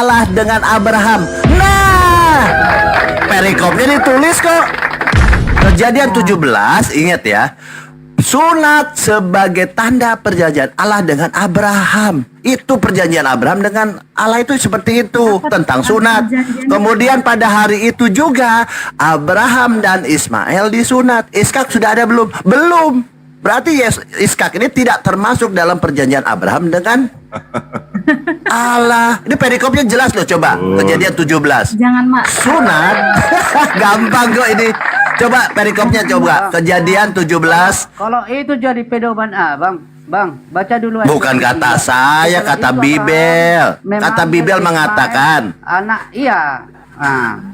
Allah dengan Abraham. Nah, perikopnya ditulis kok. Kejadian 17, ingat ya. Sunat sebagai tanda perjanjian Allah dengan Abraham. Itu perjanjian Abraham dengan Allah itu seperti itu, tentang sunat. Kemudian pada hari itu juga Abraham dan Ismail disunat. Ishak sudah ada belum? Belum. Berarti Ishak ini tidak termasuk dalam perjanjian Abraham dengan Allah. Ini perikopnya jelas loh, coba. Kejadian 17. Jangan, Mak. Sunat. Gampang kok ini. Coba perikopnya coba. Kejadian 17. Kalau itu jadi pedoman Bang, baca dulu aja. Bukan kata saya, kata Bibel. Kata Bibel mengatakan. Anak, iya.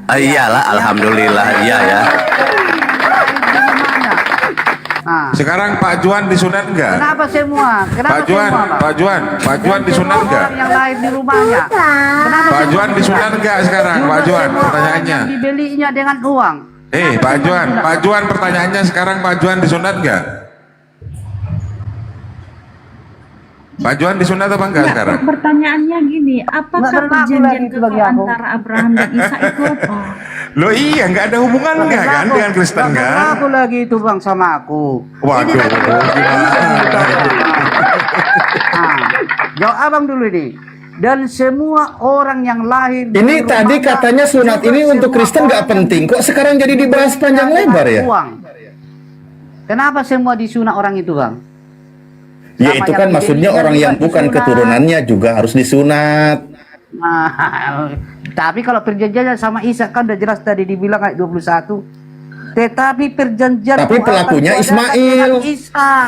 Iyalah, alhamdulillah, iya ya. Sekarang Pak Juan disunat enggak? Kenapa semua? Pak Juan disunat enggak? Orang yang lain di rumahnya. Kenapa Pak Juan disunat enggak sekarang? Pak Juan, pertanyaannya. yang dibelinya dengan uang? Pak Juan pertanyaannya sekarang, Pak Juan disunat enggak? Pak Juan disunat apa enggak sekarang? Pertanyaannya gini, apakah Nggak berlaku perjanjian lagi itu bagi kekal aku. antara Abraham dan Ishak itu apa? Loh iya, enggak ada hubungan enggak kan dengan Kristen kan? Aku lagi itu Bang sama aku. Waduh, Jawab Abang dulu nih. Dan semua orang yang lahir di Ini tadi rumahnya katanya sunat juga ini untuk semua Kristen nggak orang penting. Kok sekarang jadi dibahas panjang lebar ya? uang. Kenapa semua disunat orang itu Bang? Ya Sama itu yang kan maksudnya dibelinya orang juga yang bukan disunat. keturunannya juga harus disunat. Nah, tapi kalau perjanjiannya sama Ishak kan udah jelas tadi dibilang ayat 21. Tetapi perjanjian Tapi pelakunya Ismail. Ishak.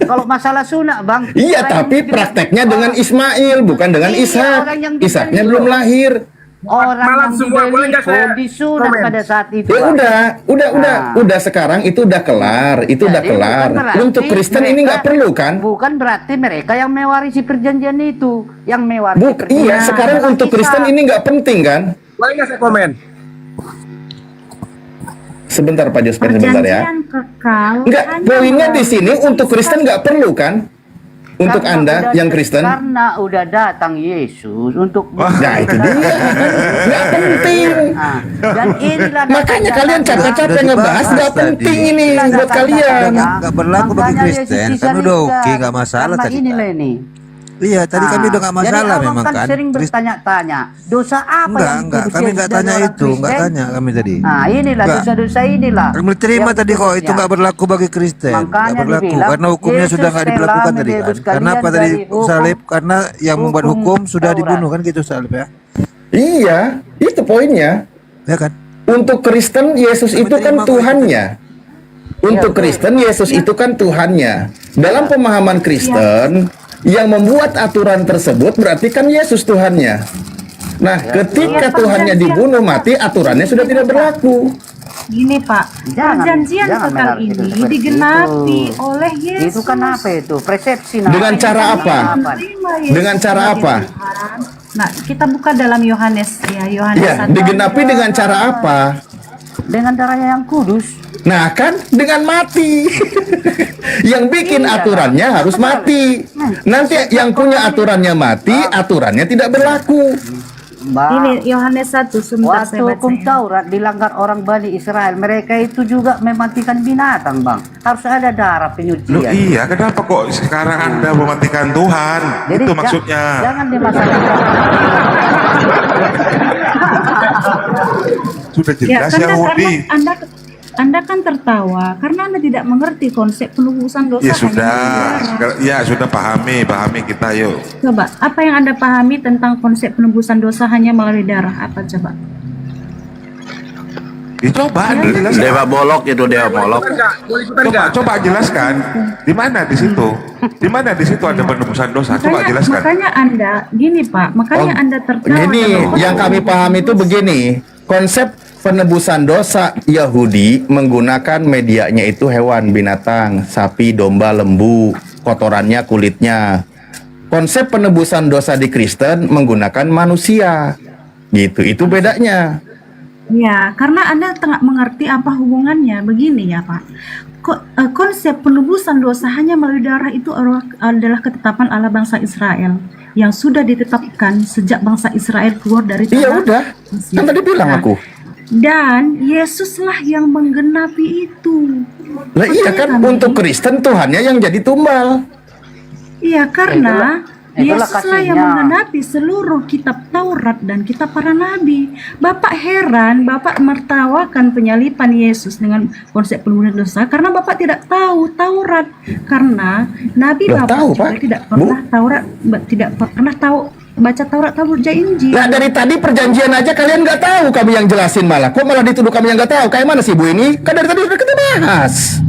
Kalau masalah sunat Bang. Iya, orang tapi yang prakteknya dibeli dengan orang- Ismail, bukan dengan Iya, Ishak. orang yang dibeli Ishaknya itu. belum lahir. Orang Malam yang semua, boleh dibeli nggak saya pun disunat komen? pada saat itu. Ya Bang. udah, udah sekarang itu udah kelar, itu udah Jadi kelar. bukan berarti Untuk Kristen ini mereka- nggak perlu kan? Bukan berarti mereka yang mewarisi perjanjian itu, yang mewarisi perjanjian. Iya, sekarang adalah untuk Ishak. Kristen ini nggak penting kan? Boleh nggak saya komen? Sebentar Pak Jospen, sebentar ya. Perjanjian kekal. Enggak, hanya poinnya di melalui sini untuk Kristen nggak perlu kan? Untuk Karena Anda udah- yang Kristen. Karena udah datang Yesus untuk Nah itu dia, nggak penting. Dan inilah Makanya kalian capek-capek ngebahas nggak penting ini buat kalian. Nggak berlaku bagi Kristen, kan udah oke, nggak masalah tadi. Inilah ini. Iya, tadi kami udah nggak masalah Jadi memang abang kan. sering bertanya-tanya, dosa apa yang Enggak, dituduh kami Yesus nggak dari tanya orang itu, nggak Kristen? tanya kami tadi. Nah inilah Nggak. dosa-dosa inilah. Kami terima yang tadi kok itu dituduhnya. nggak berlaku bagi Kristen, nggak Makanya berlaku dibilang, karena hukumnya Yesus sudah nggak telah diberlakukan tadi kan. menebus Karena apa kalian tadi dari hukum- salib? Karena yang membuat hukum hukum sudah Taurat. dibunuh kan gitu salib ya, Iya, itu poinnya. ya kan? Untuk Kristen Yesus Kami itu kan terima kok Tuhannya. Untuk Iya, Kristen Yesus itu kan Tuhannya. Dalam pemahaman Kristen, yang membuat aturan tersebut berarti kan Yesus Tuhannya. Nah, ketika Tuhannya dibunuh mati, aturannya sudah tidak berlaku. Gini Pak, perjanjian jangan kekal menaruh itu ini seperti digenapi itu. oleh Yesus. Itu kan apa itu? Persepsi Dengan cara apa? Dengan cara apa? Nah, kita buka dalam Yohanes ya, Yohanes Ya, 1. digenapi dengan cara apa? Dengan darahnya yang kudus. Nah kan dengan mati. Yang bikin Iya, aturannya harus mati. Nanti yang punya aturannya mati, aturannya tidak berlaku. Mbak, Ini Yohanes 1, sebentar waktu saya hukum baca. Taurat dilanggar orang Bani Israel, mereka itu juga mematikan binatang, Bang. Harus ada darah Loh penyucian. iya, kenapa kok sekarang Anda mematikan Tuhan? Itu maksudnya. Jangan dimasalahkan. Sudah Ya, jelas karena Yahudi. Anda kan tertawa karena Anda tidak mengerti konsep penebusan dosa. Ya hanya sudah, melalui darah. ya sudah pahami kita yuk. Coba, apa yang Anda pahami tentang konsep penebusan dosa hanya melalui darah? Apa coba? Coba Anda jelaskan. Dewa bolok itu, Dewa bolok. Boleh ikutan Coba, nggak? coba jelaskan. Di mana di situ? Di mana di situ ada penebusan dosa? Coba jelaskan. Makanya Anda, gini Pak, makanya Oh, Anda tertawa. Gini, dengan- yang kami pahami itu begini. Konsep penebusan dosa Yahudi menggunakan medianya itu hewan, binatang, sapi, domba, lembu, kotorannya, kulitnya. Konsep penebusan dosa di Kristen menggunakan manusia. Gitu, itu bedanya. Ya, karena Anda tengah mengerti apa hubungannya. Begini ya Pak, konsep penebusan dosa hanya melalui darah itu adalah ketetapan Allah bangsa Israel yang sudah ditetapkan sejak bangsa Israel keluar dari Iya tanah udah, Mesir. kan tadi bilang Nah, aku. Dan Yesuslah yang menggenapi itu. Lah iya kan, Makanya untuk Kristen Tuhannya yang jadi tumbal. Iya, karena itulah Yesuslah yang kasihnya. menggenapi seluruh kitab Taurat dan kitab para nabi. Bapak heran, Bapak mertawakan penyalipan Yesus dengan konsep penebusan dosa karena Bapak tidak tahu Taurat. Karena Nabi Lah, Bapak tahu, juga Pak. tidak Bu. pernah tidak pernah tahu baca Taurat atau baca Injil. Nah dari tadi perjanjian aja kalian nggak tahu, kami yang jelasin malah. Kok malah dituduh kami yang nggak tahu? Kayak mana sih Bu ini? Kan dari tadi udah kita bahas.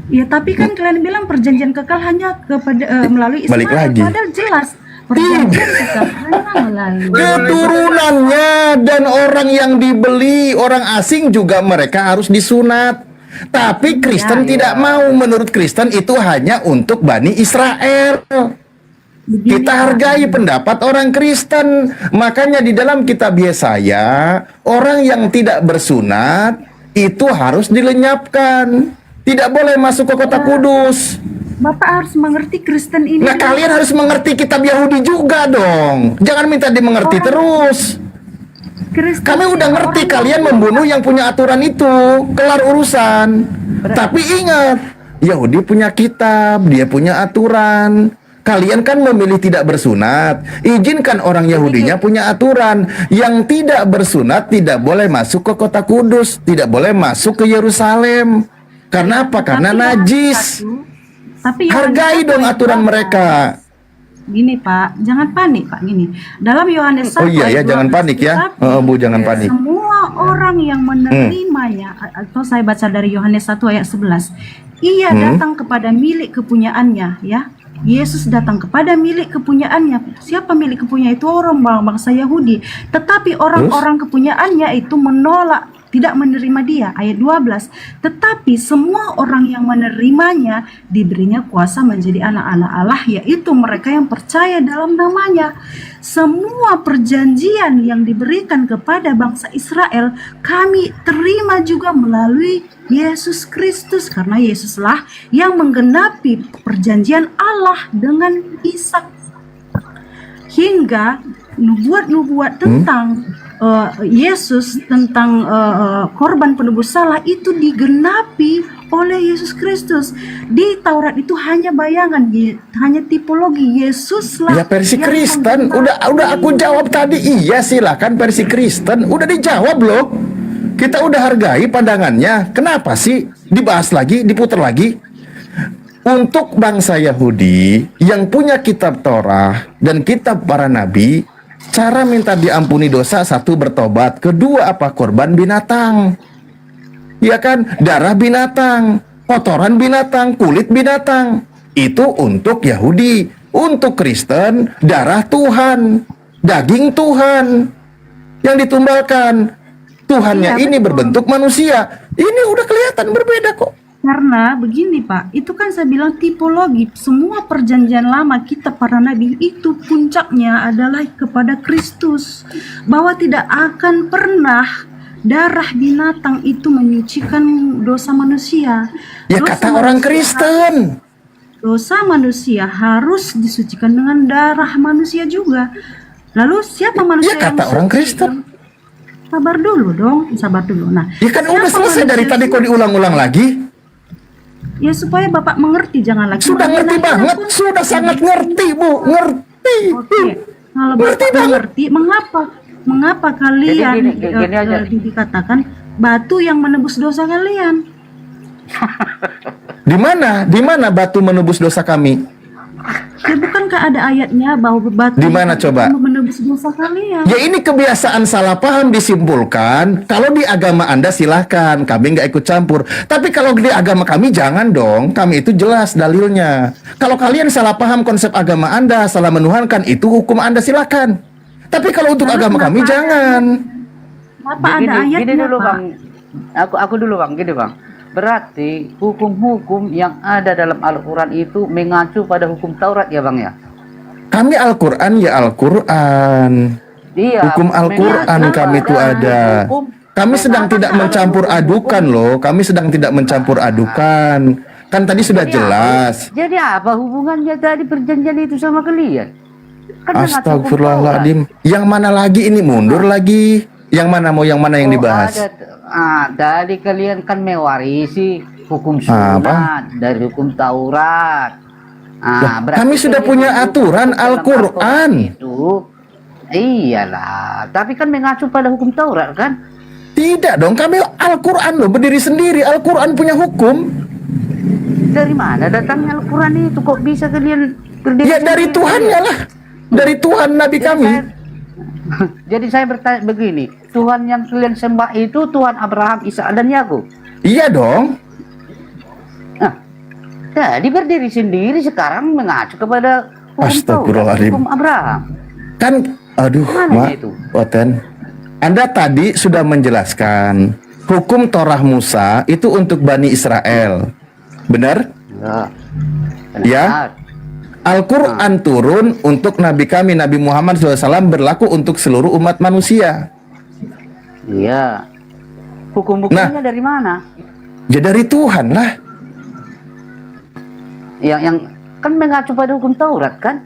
Ya, tapi kan kalian bilang perjanjian kekal hanya kepada melalui Ismail. Balik lagi. Padahal jelas perjanjian kekal hanya melalui Keturunannya dan orang yang dibeli, orang asing juga mereka harus disunat. Tapi Kristen tidak mau. Menurut Kristen itu hanya untuk Bani Israel. begini, Kita Pak. hargai pendapat orang Kristen. Makanya di dalam kitab Yesaya, orang yang tidak bersunat itu harus dilenyapkan. Tidak boleh masuk ke kota kudus. Bapak harus mengerti Kristen ini. Nah kalian harus mengerti kitab Yahudi juga dong. Jangan minta dimengerti terus. Kristen Kami udah ngerti kalian membunuh yang punya aturan itu. Kelar urusan. Tapi ingat, Yahudi punya kitab, dia punya aturan. Kalian kan memilih tidak bersunat. Izinkan orang Yahudinya punya aturan. Yang tidak bersunat tidak boleh masuk ke kota kudus, tidak boleh masuk ke Yerusalem. Karena apa? Karena najis. Tapi Hargai dong aturan mereka. Gini Pak, jangan panik Pak. Gini, dalam Yohanes 1 Oh iya ya, ayat jangan 12, panik ya. tetapi Oh, Bu, jangan panik. semua orang yang menerimanya, atau saya baca dari Yohanes 1 ayat 11, ia datang kepada milik kepunyaannya, ya. Yesus datang kepada milik kepunyaannya. Siapa milik kepunyaan itu? Orang bangsa Yahudi. Tetapi orang-orang kepunyaannya itu menolak, tidak menerima dia. Ayat 12. Tetapi semua orang yang menerimanya diberinya kuasa menjadi anak-anak Allah, yaitu mereka yang percaya dalam namanya. Semua perjanjian yang diberikan kepada bangsa Israel kami terima juga melalui Yesus Kristus, karena Yesuslah yang menggenapi perjanjian Allah dengan Ishak. Hingga nubuat-nubuat tentang Yesus, tentang korban penebus salah itu digenapi oleh Yesus Kristus. Di Taurat itu hanya bayangan, hanya tipologi. Yesuslah Ya versi yang Kristen. menggenapi. Udah aku jawab tadi. Iya silakan versi Kristen. Udah dijawab loh. Kita udah hargai pandangannya. Kenapa sih dibahas lagi, diputar lagi? Untuk bangsa Yahudi yang punya kitab Torah dan kitab para nabi, cara minta diampuni dosa, satu bertobat, kedua apa? Korban binatang. Ya kan? Darah binatang, kotoran binatang, kulit binatang. Itu untuk Yahudi. Untuk Kristen, darah Tuhan, daging Tuhan yang ditumbalkan. Tuhannya Iya, ini betul. berbentuk manusia. Ini udah kelihatan berbeda kok. Karena begini Pak, itu kan saya bilang tipologi. Semua perjanjian lama kita para nabi itu puncaknya adalah kepada Kristus. Bahwa tidak akan pernah darah binatang itu menyucikan dosa manusia. Ya Dosa kata orang manusia- Kristen. Dosa manusia harus disucikan dengan darah manusia juga. Lalu siapa manusia Ya kata yang orang suci? Kristen. Sabar dulu dong, sabar dulu. Nah, Ya kan udah siapa selesai dari manusia tadi kok diulang-ulang lagi. Ya supaya Bapak mengerti, jangan lagi Sudah ngerti menghina-hina banget, pun. sudah sangat ngerti Bu, ngerti. Oke, kalau Ngerti Bapak banget. mengerti, mengapa kalian gini aja. dikatakan batu yang menebus dosa kalian? Di mana batu menebus dosa kami? Ya bukankah ada ayatnya bahwa batu Di mana itu coba? menebus dosa kalian? Ya ini kebiasaan salah paham disimpulkan. Kalau di agama Anda silahkan, kami nggak ikut campur. Tapi kalau di agama kami jangan dong. Kami itu jelas dalilnya. Kalau kalian salah paham konsep agama Anda, salah menuhankan, itu hukum Anda silahkan. Tapi kalau untuk Lalu agama kami kenapa jangan. Kenapa ada ayatnya, gini dulu Pak? Bang. Aku dulu Bang, gini Bang. Berarti hukum-hukum yang ada dalam Al-Quran itu mengacu pada hukum Taurat ya Bang ya? Kami Al-Quran ya Al-Quran. Iya. Hukum Al-Quran mengacu kami itu pada ada. hukum Kami sedang tidak mencampur adukan loh. Kami sedang tidak mencampur adukan. Kan tadi sudah jelas. Jadi apa hubungannya tadi perjanjian itu sama kalian? Kan mengacu hukum Astagfirullahaladzim. Yang mana lagi ini mundur lagi? Yang mana yang dibahas? Tadi kalian kan mewarisi hukum sunat dari hukum Taurat. Berarti Kami sudah kalian punya mendukung aturan dalam Al-Quran. itu. Iyalah, tapi kan mengacu pada hukum Taurat kan? Tidak dong, kami Al-Quran loh, berdiri sendiri. Al-Quran punya hukum. Dari mana datangnya Al-Quran itu? Kok bisa kalian berdiri Ya dari sendiri? Tuhannya lah. Dari Tuhan Nabi kami. Jadi saya bertanya begini, Tuhan yang kalian sembah itu Tuhan Abraham, Ishak dan Yakub. Iya dong. Nah, jadi berdiri sendiri sekarang mengacu kepada hukum Taurat, Astagfirullahaladzim. hukum Abraham. Kan, aduh, Mana itu? Oten. Anda tadi sudah menjelaskan hukum Torah Musa itu untuk Bani Israel. Benar? Ya. Benar. Al-Quran turun untuk Nabi kami, Nabi Muhammad SAW, berlaku untuk seluruh umat manusia. Iya. Hukum-hukumnya dari mana? Ya dari Tuhan lah. Yang kan mengacu pada hukum Taurat kan?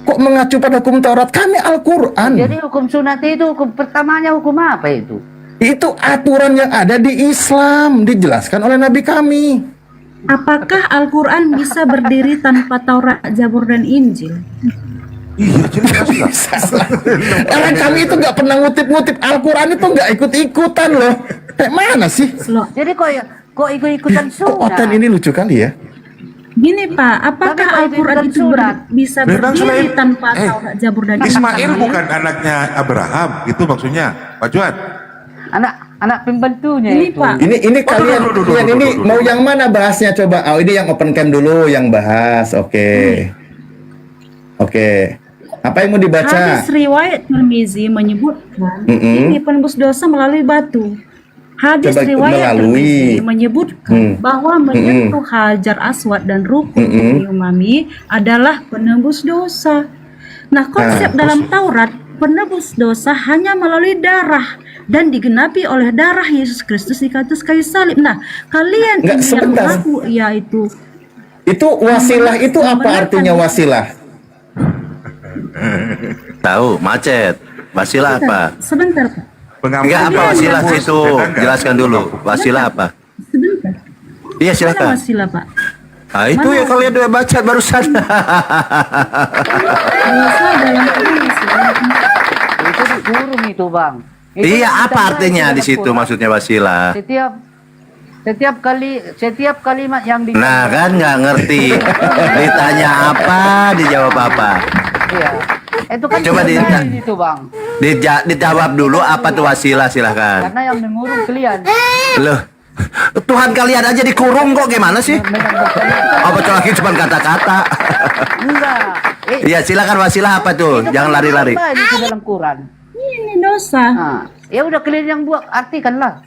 Kok mengacu pada hukum Taurat? Kami Al-Quran. Jadi hukum sunat itu hukum pertamanya hukum apa itu? Itu aturan yang ada di Islam, dijelaskan oleh Nabi kami. Apakah Al-Quran bisa berdiri tanpa Taurat, Zabur, dan Injil? Iya jelas lah. Salah. Karena kami itu nggak pernah ngutip-ngutip Al-Quran, itu nggak ikut-ikutan loh. Kayak mana sih? Jadi kok ikut-ikutan Kok Oten sunat? ini lucu kali ya? Gini Pak, apakah Tapi kalau Al-Quran itu itu surat, bisa memang berdiri selain- tanpa Taurat, Zabur, dan Ismail Injil? bukan anaknya Abraham, itu maksudnya, Pak Juan. Anak pembantunya Ini itu. Pak, Ini kalian, duh, kalian ini mau yang mana bahasnya coba? Oh ini yang open cam dulu yang bahas. Oke. Oke. Apa yang mau dibaca? hadis riwayat Tirmizi menyebutkan Mm-mm. ini penebus dosa melalui batu. Hadis Coba riwayat melalui. Tirmizi menyebutkan bahwa menyentuh Hajar Aswad dan rukun menyumami adalah penebus dosa. Nah, konsep dalam Taurat penebus dosa hanya melalui darah dan digenapi oleh darah Yesus Kristus di atas kayu salib. Nah, kalian Nggak, ini yang sebentar. mengaku yaitu Itu wasilah itu apa Membenarkan artinya wasilah? Tahu, macet. Wasilah apa? sebentar Pak. Enggak apa wasilah situ? Jelaskan dulu. Wasilah apa? Sebentar. Iya Mana silakan. wasilah Pak? Nah, itu ya kalian udah baca barusan. Dosa dalam wasilah. Itu dikurung itu bang. Itu Iya, yang apa ditambah artinya dalam di situ Quran. maksudnya wasilah? Setiap kalimat yang di Nah kan nggak ngerti. Ditanya apa, dijawab apa. Iya. Itu kan Coba ditambah di situ bang. Dijawab dulu apa tuh wasilah, silahkan. Karena yang mengurung kalian. Loh, Tuhan kalian aja dikurung kok, gimana sih? Apa tuh lagi cuma kata-kata? Enggak. Iya silakan wasilah apa tuh? Itu Jangan kan lari-lari. ditambah di dalam Quran. Ini dosa. Nah, ya udah kalian yang buat artikanlah.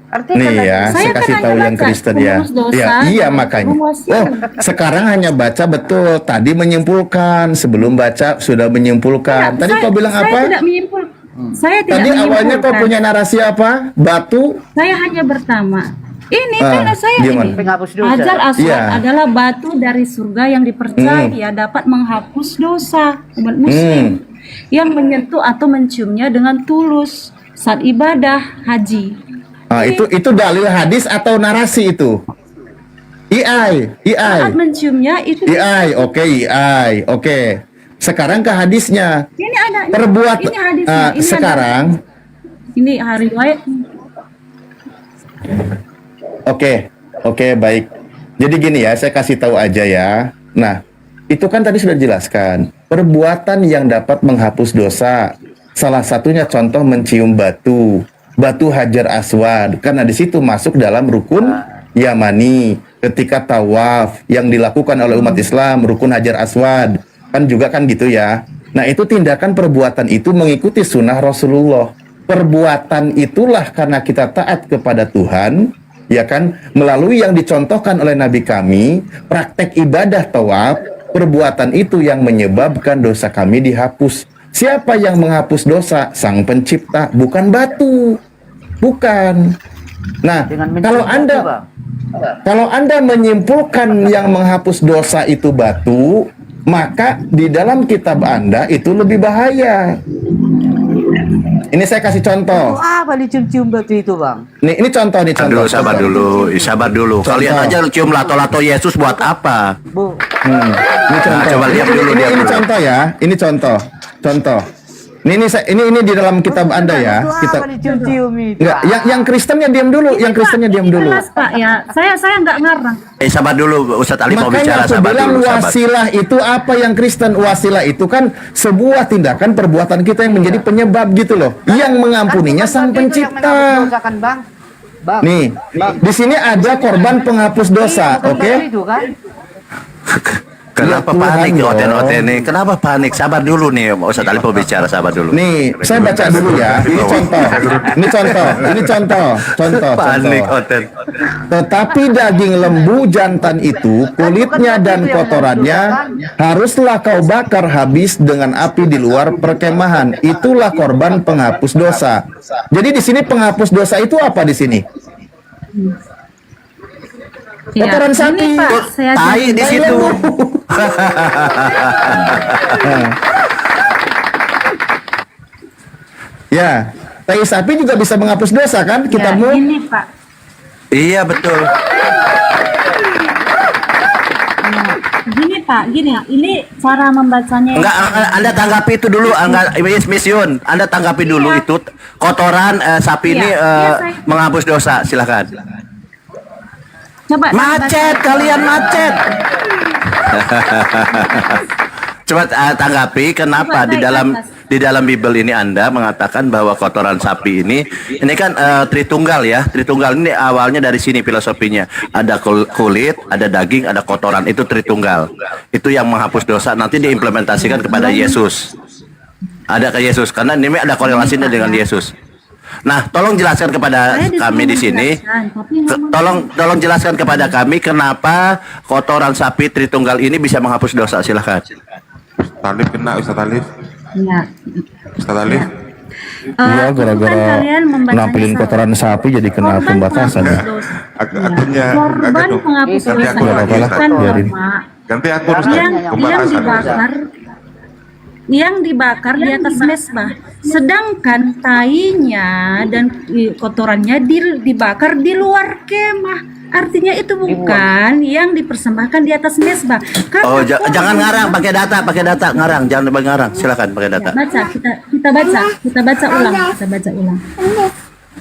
Artikan Nih lagi. ya, Saya saya kan kasih hanya tahu yang baca Kristen ya. penebus dosa Ya, iya dan makanya. hukum wasilah. Oh, sekarang hanya baca betul. Tadi menyimpulkan, sebelum baca sudah menyimpulkan. Tadi kau bilang Saya apa? tidak menyimpul. Saya tidak Tadi awalnya kau menyimpulkan. punya narasi apa? Batu. Saya hanya bertama. Ini Ah, karena saya gimana? ini. Penghapus dosa. Hajar Aswad Iya. adalah batu dari surga yang dipercaya dapat menghapus dosa umat muslim yang menyentuh atau menciumnya dengan tulus saat ibadah haji. Ah, itu dalil hadis atau narasi itu? Saat IAI. menciumnya itu IAI, oke. Sekarang ke hadisnya. ini ada Perbuat ini hadisnya. Ini sekarang. ini hari riwayat. Oke, baik. Jadi gini ya, saya kasih tahu aja ya. Nah, itu kan tadi sudah dijelaskan. Perbuatan yang dapat menghapus dosa. Salah satunya contoh mencium batu. Batu Hajar Aswad. Karena di situ masuk dalam rukun Yamani. Ketika tawaf yang dilakukan oleh umat Islam, rukun Hajar Aswad. Kan juga kan gitu ya. Nah, itu tindakan perbuatan itu mengikuti sunnah Rasulullah. Perbuatan itulah karena kita taat kepada Tuhan, ya kan, melalui yang dicontohkan oleh Nabi kami, praktek ibadah tawaf, perbuatan itu yang menyebabkan dosa kami dihapus. Siapa yang menghapus dosa? Sang Pencipta, bukan batu. Bukan. Nah, Dengan kalau mencium Anda batu, Bang. kalau Anda menyimpulkan yang menghapus dosa itu batu, maka di dalam kitab Anda itu lebih bahaya. Ini saya kasih contoh. Apa dicium-cium batu itu, Bang? Ini contoh nih contoh. Sabar dulu. Kalian Contoh. aja cium lato-lato Yesus buat apa? Bu, Ini contoh. coba lihat dulu, ini, lihat ini dulu. contoh ya. Ini contoh. Contoh. Ini di dalam kitab Anda ya. itu Kitab apa dicium-cium itu? Enggak, yang Kristennya diam dulu, yang Kristennya diam dulu. Jelas Pak ya, saya nggak ngarang. Sabar dulu, Ustadz Ali mau Makanya bicara, aku sabar bilang dulu, sabar. wasilah itu apa yang Kristen? Wasilah itu kan sebuah tindakan perbuatan kita yang menjadi penyebab gitu loh. Yang mengampuninya Sang Pencipta. Kan, Bang? Bang. Nih, di sini ada korban penghapus dosa, oke? Itu kan? Kenapa Ya, Tuhan panik dong. oten nih? Kenapa panik? Sabar dulu nih, Ustadz Ali mau bicara, sabar dulu. Nih, saya baca dulu ya. Ini contoh. Ini contoh. Panik oten. Tetapi daging lembu jantan itu, kulitnya dan kotorannya haruslah kau bakar habis dengan api di luar perkemahan. Itulah korban penghapus dosa. Jadi di sini penghapus dosa itu apa di sini? Kotoran sapi. Ini Pak, saya Tai di situ. Ya, tai sapi juga bisa menghapus dosa kan? ya, Kitabmu? ini Pak. Iya betul. Gini Pak, gini, ini cara membacanya. Enggak, Anda tanggapi itu dulu, Miss Yun. Anda tanggapi dulu itu kotoran sapi Iya, ini saya- menghapus dosa. Silakan. Coba Macet, kalian macet. Coba tanggapi kenapa di dalam Bible ini Anda mengatakan bahwa kotoran sapi ini kan Tritunggal ya. Tritunggal ini awalnya dari sini filosofinya. Ada kulit, ada daging, ada kotoran. Itu Tritunggal. Itu yang menghapus dosa nanti diimplementasikan kepada Yesus. Ada ke Yesus karena ini ada korelasinya dengan Yesus. Nah, tolong jelaskan kepada kami di sini. Tolong jelaskan kepada kami kenapa kotoran sapi Tritunggal ini bisa menghapus dosa. Silakan. Talib kena, Ustaz Talib. Ya. Ustaz Talib. Iya, gara-gara nampilin kotoran sapi jadi kena pembatasan ya. Artinya, Korban penghapus Nanti dosa aku lagi, itu Ustaz. kan Biarin. norma Ganti aku Ustaz. yang Pembahasan. dibakar di atas mesbah, sedangkan tainya dan kotorannya dibakar di luar kemah. Artinya itu bukan yang dipersembahkan di atas mesbah. Oh, jangan ngarang, pakai data, ngarang, jangan ngarang. Silakan pakai data. Baca, kita baca ulang.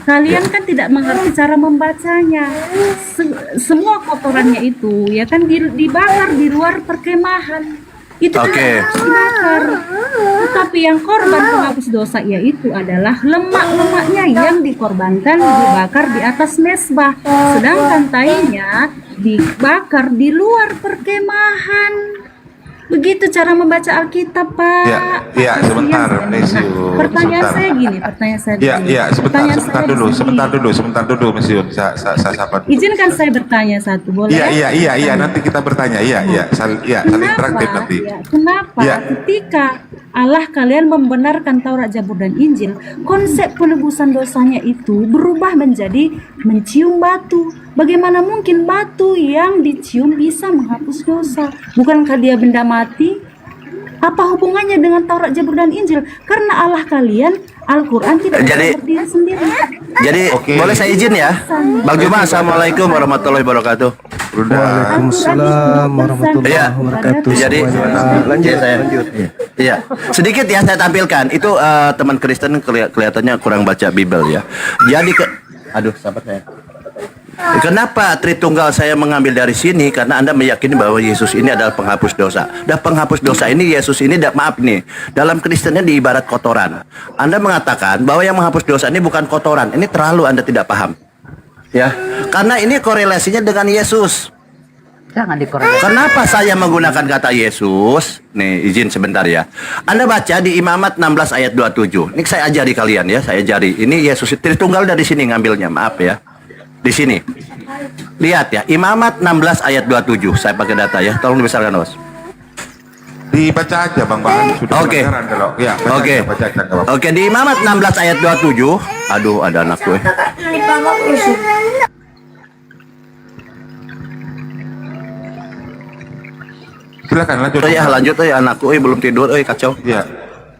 Kalian kan tidak mengerti cara membacanya. Semua kotorannya itu ya kan dibakar di luar perkemahan. Itu kan Oke. harus dibakar. Tetapi yang korban penghapus dosa yaitu adalah lemak-lemaknya yang dikorbankan dibakar di atas mesbah, sedangkan tainya dibakar di luar perkemahan. Begitu cara membaca Alkitab, Pak. Ya, sebentar, Miss Yun. Pertanyaan Sebentar. saya gini, pertanyaan saya Iya, begini. sebentar Pertanyaan sebentar dulu, Miss Yun. Saya sapa dulu. Izinkan saya bertanya satu, boleh? Iya, nanti kita bertanya. Saling interaktif nanti. Kenapa Ya. ketika Allah kalian membenarkan Taurat, Zabur, dan Injil, konsep penebusan dosanya itu berubah menjadi mencium batu? Bagaimana mungkin batu yang dicium bisa menghapus dosa? Bukankah dia benda mati? Apa hubungannya dengan Taurat, Zabur, dan Injil? Karena Allah kalian, Al-Quran tidak bisa berdiri sendiri. Jadi boleh saya izin ya, Bang Juma. Assalamualaikum warahmatullahi wabarakatuh. Waalaikumsalam warahmatullahi Iya. wabarakatuh. Jadi semuanya. lanjut. Iya. Sedikit ya saya tampilkan. Itu teman Kristen kelihatannya kurang baca Bible ya. Jadi aduh, sahabat saya. Kenapa Tritunggal saya mengambil dari sini? Karena Anda meyakini bahwa Yesus ini adalah penghapus dosa. Dan penghapus dosa ini, Yesus ini, maaf nih, dalam Kristennya diibarat kotoran. Anda mengatakan bahwa yang menghapus dosa ini bukan kotoran. Ini terlalu Anda tidak paham. Ya, karena ini korelasinya dengan Yesus. Jangan dikorelasi. Kenapa saya menggunakan kata Yesus? Nih, izin sebentar ya. Anda baca di Imamat 16 ayat 27. Ini saya ajari kalian ya, saya ajari. Ini Yesus Tritunggal dari sini ngambilnya, maaf ya. Di sini. Lihat ya, Imamat 16 ayat 27. Saya pakai data ya. Tolong dibesarkan, Bos. Dibaca aja Bang Bang. Sudah Oke. pelanggaran kalau. Ya, baca Oke. aja, baca aja nggak apa-apa. Oke, di Imamat 16 ayat 27. Aduh, ada anak gue. Silakan lanjut. Oh ya, lanjut anakku belum tidur, kacau. Iya.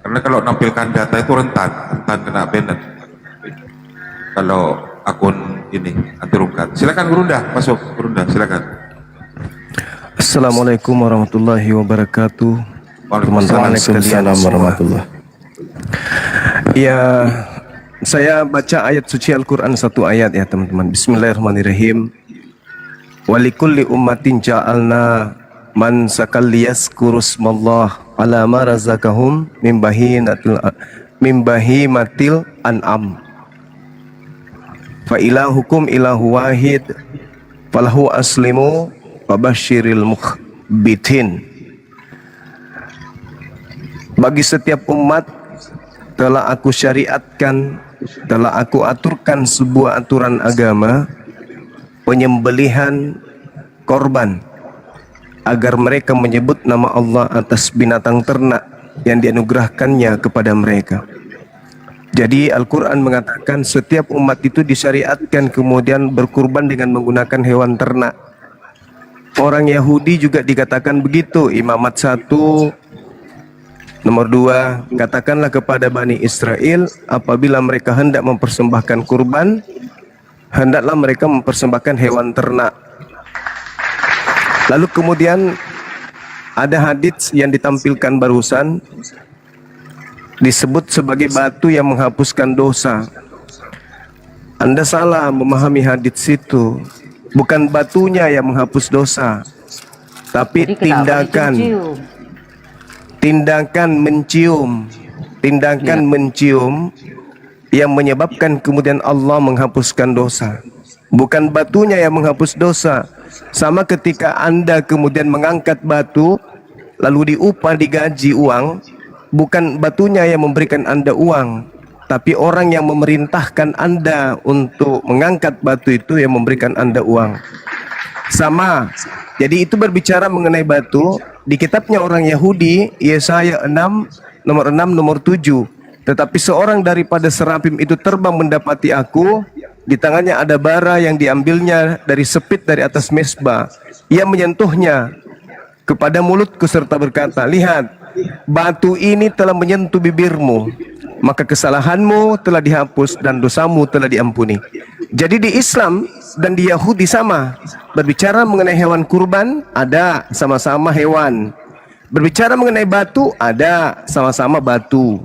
Karena kalau nampilkan data itu rentan kena banned. Kalau akun ini anti rungkat. Silakan Gurunda, masuk Gurunda, silakan. Assalamualaikum warahmatullahi wabarakatuh. Waalaikumsalam. Waalaikumsalam warahmatullahi. Ya, saya baca ayat suci Al-Quran satu ayat ya teman-teman. Bismillahirrahmanirrahim. Walikulli ummatin ja'alna man sakal liyazkurusmallah ala ma razaqahum min bahimatil an'am. Fa ilahukum ilahu wahid falahu aslimu wabashiril mukhbitin. Bagi setiap umat telah aku syariatkan, telah aku aturkan sebuah aturan agama, penyembelihan korban, agar mereka menyebut nama Allah atas binatang ternak yang dianugerahkannya kepada mereka. Jadi Al-Quran mengatakan setiap umat itu disyariatkan kemudian berkurban dengan menggunakan hewan ternak. Orang Yahudi juga dikatakan begitu. Imamat 1 nomor 2, katakanlah kepada Bani Israel apabila mereka hendak mempersembahkan kurban, hendaklah mereka mempersembahkan hewan ternak. Lalu kemudian ada hadits yang ditampilkan barusan disebut sebagai batu yang menghapuskan dosa. Anda salah memahami hadits itu. Bukan batunya yang menghapus dosa, tapi Jadi kenapa tindakan mencium yang menyebabkan kemudian Allah menghapuskan dosa. Bukan batunya yang menghapus dosa. Sama ketika Anda kemudian mengangkat batu lalu diupah, digaji uang, bukan batunya yang memberikan Anda uang, tapi orang yang memerintahkan Anda untuk mengangkat batu itu yang memberikan Anda uang. Sama. Jadi itu berbicara mengenai batu di kitabnya orang Yahudi, Yesaya 6 nomor 6 nomor 7. Tetapi seorang daripada serapim itu terbang mendapati aku, di tangannya ada bara yang diambilnya dari sepit dari atas mesbah. Ia menyentuhnya kepada mulutku serta berkata, lihat, batu ini telah menyentuh bibirmu, maka kesalahanmu telah dihapus dan dosamu telah diampuni. Jadi di Islam dan di Yahudi sama. Berbicara mengenai hewan kurban, ada sama-sama hewan. Berbicara mengenai batu, ada sama-sama batu.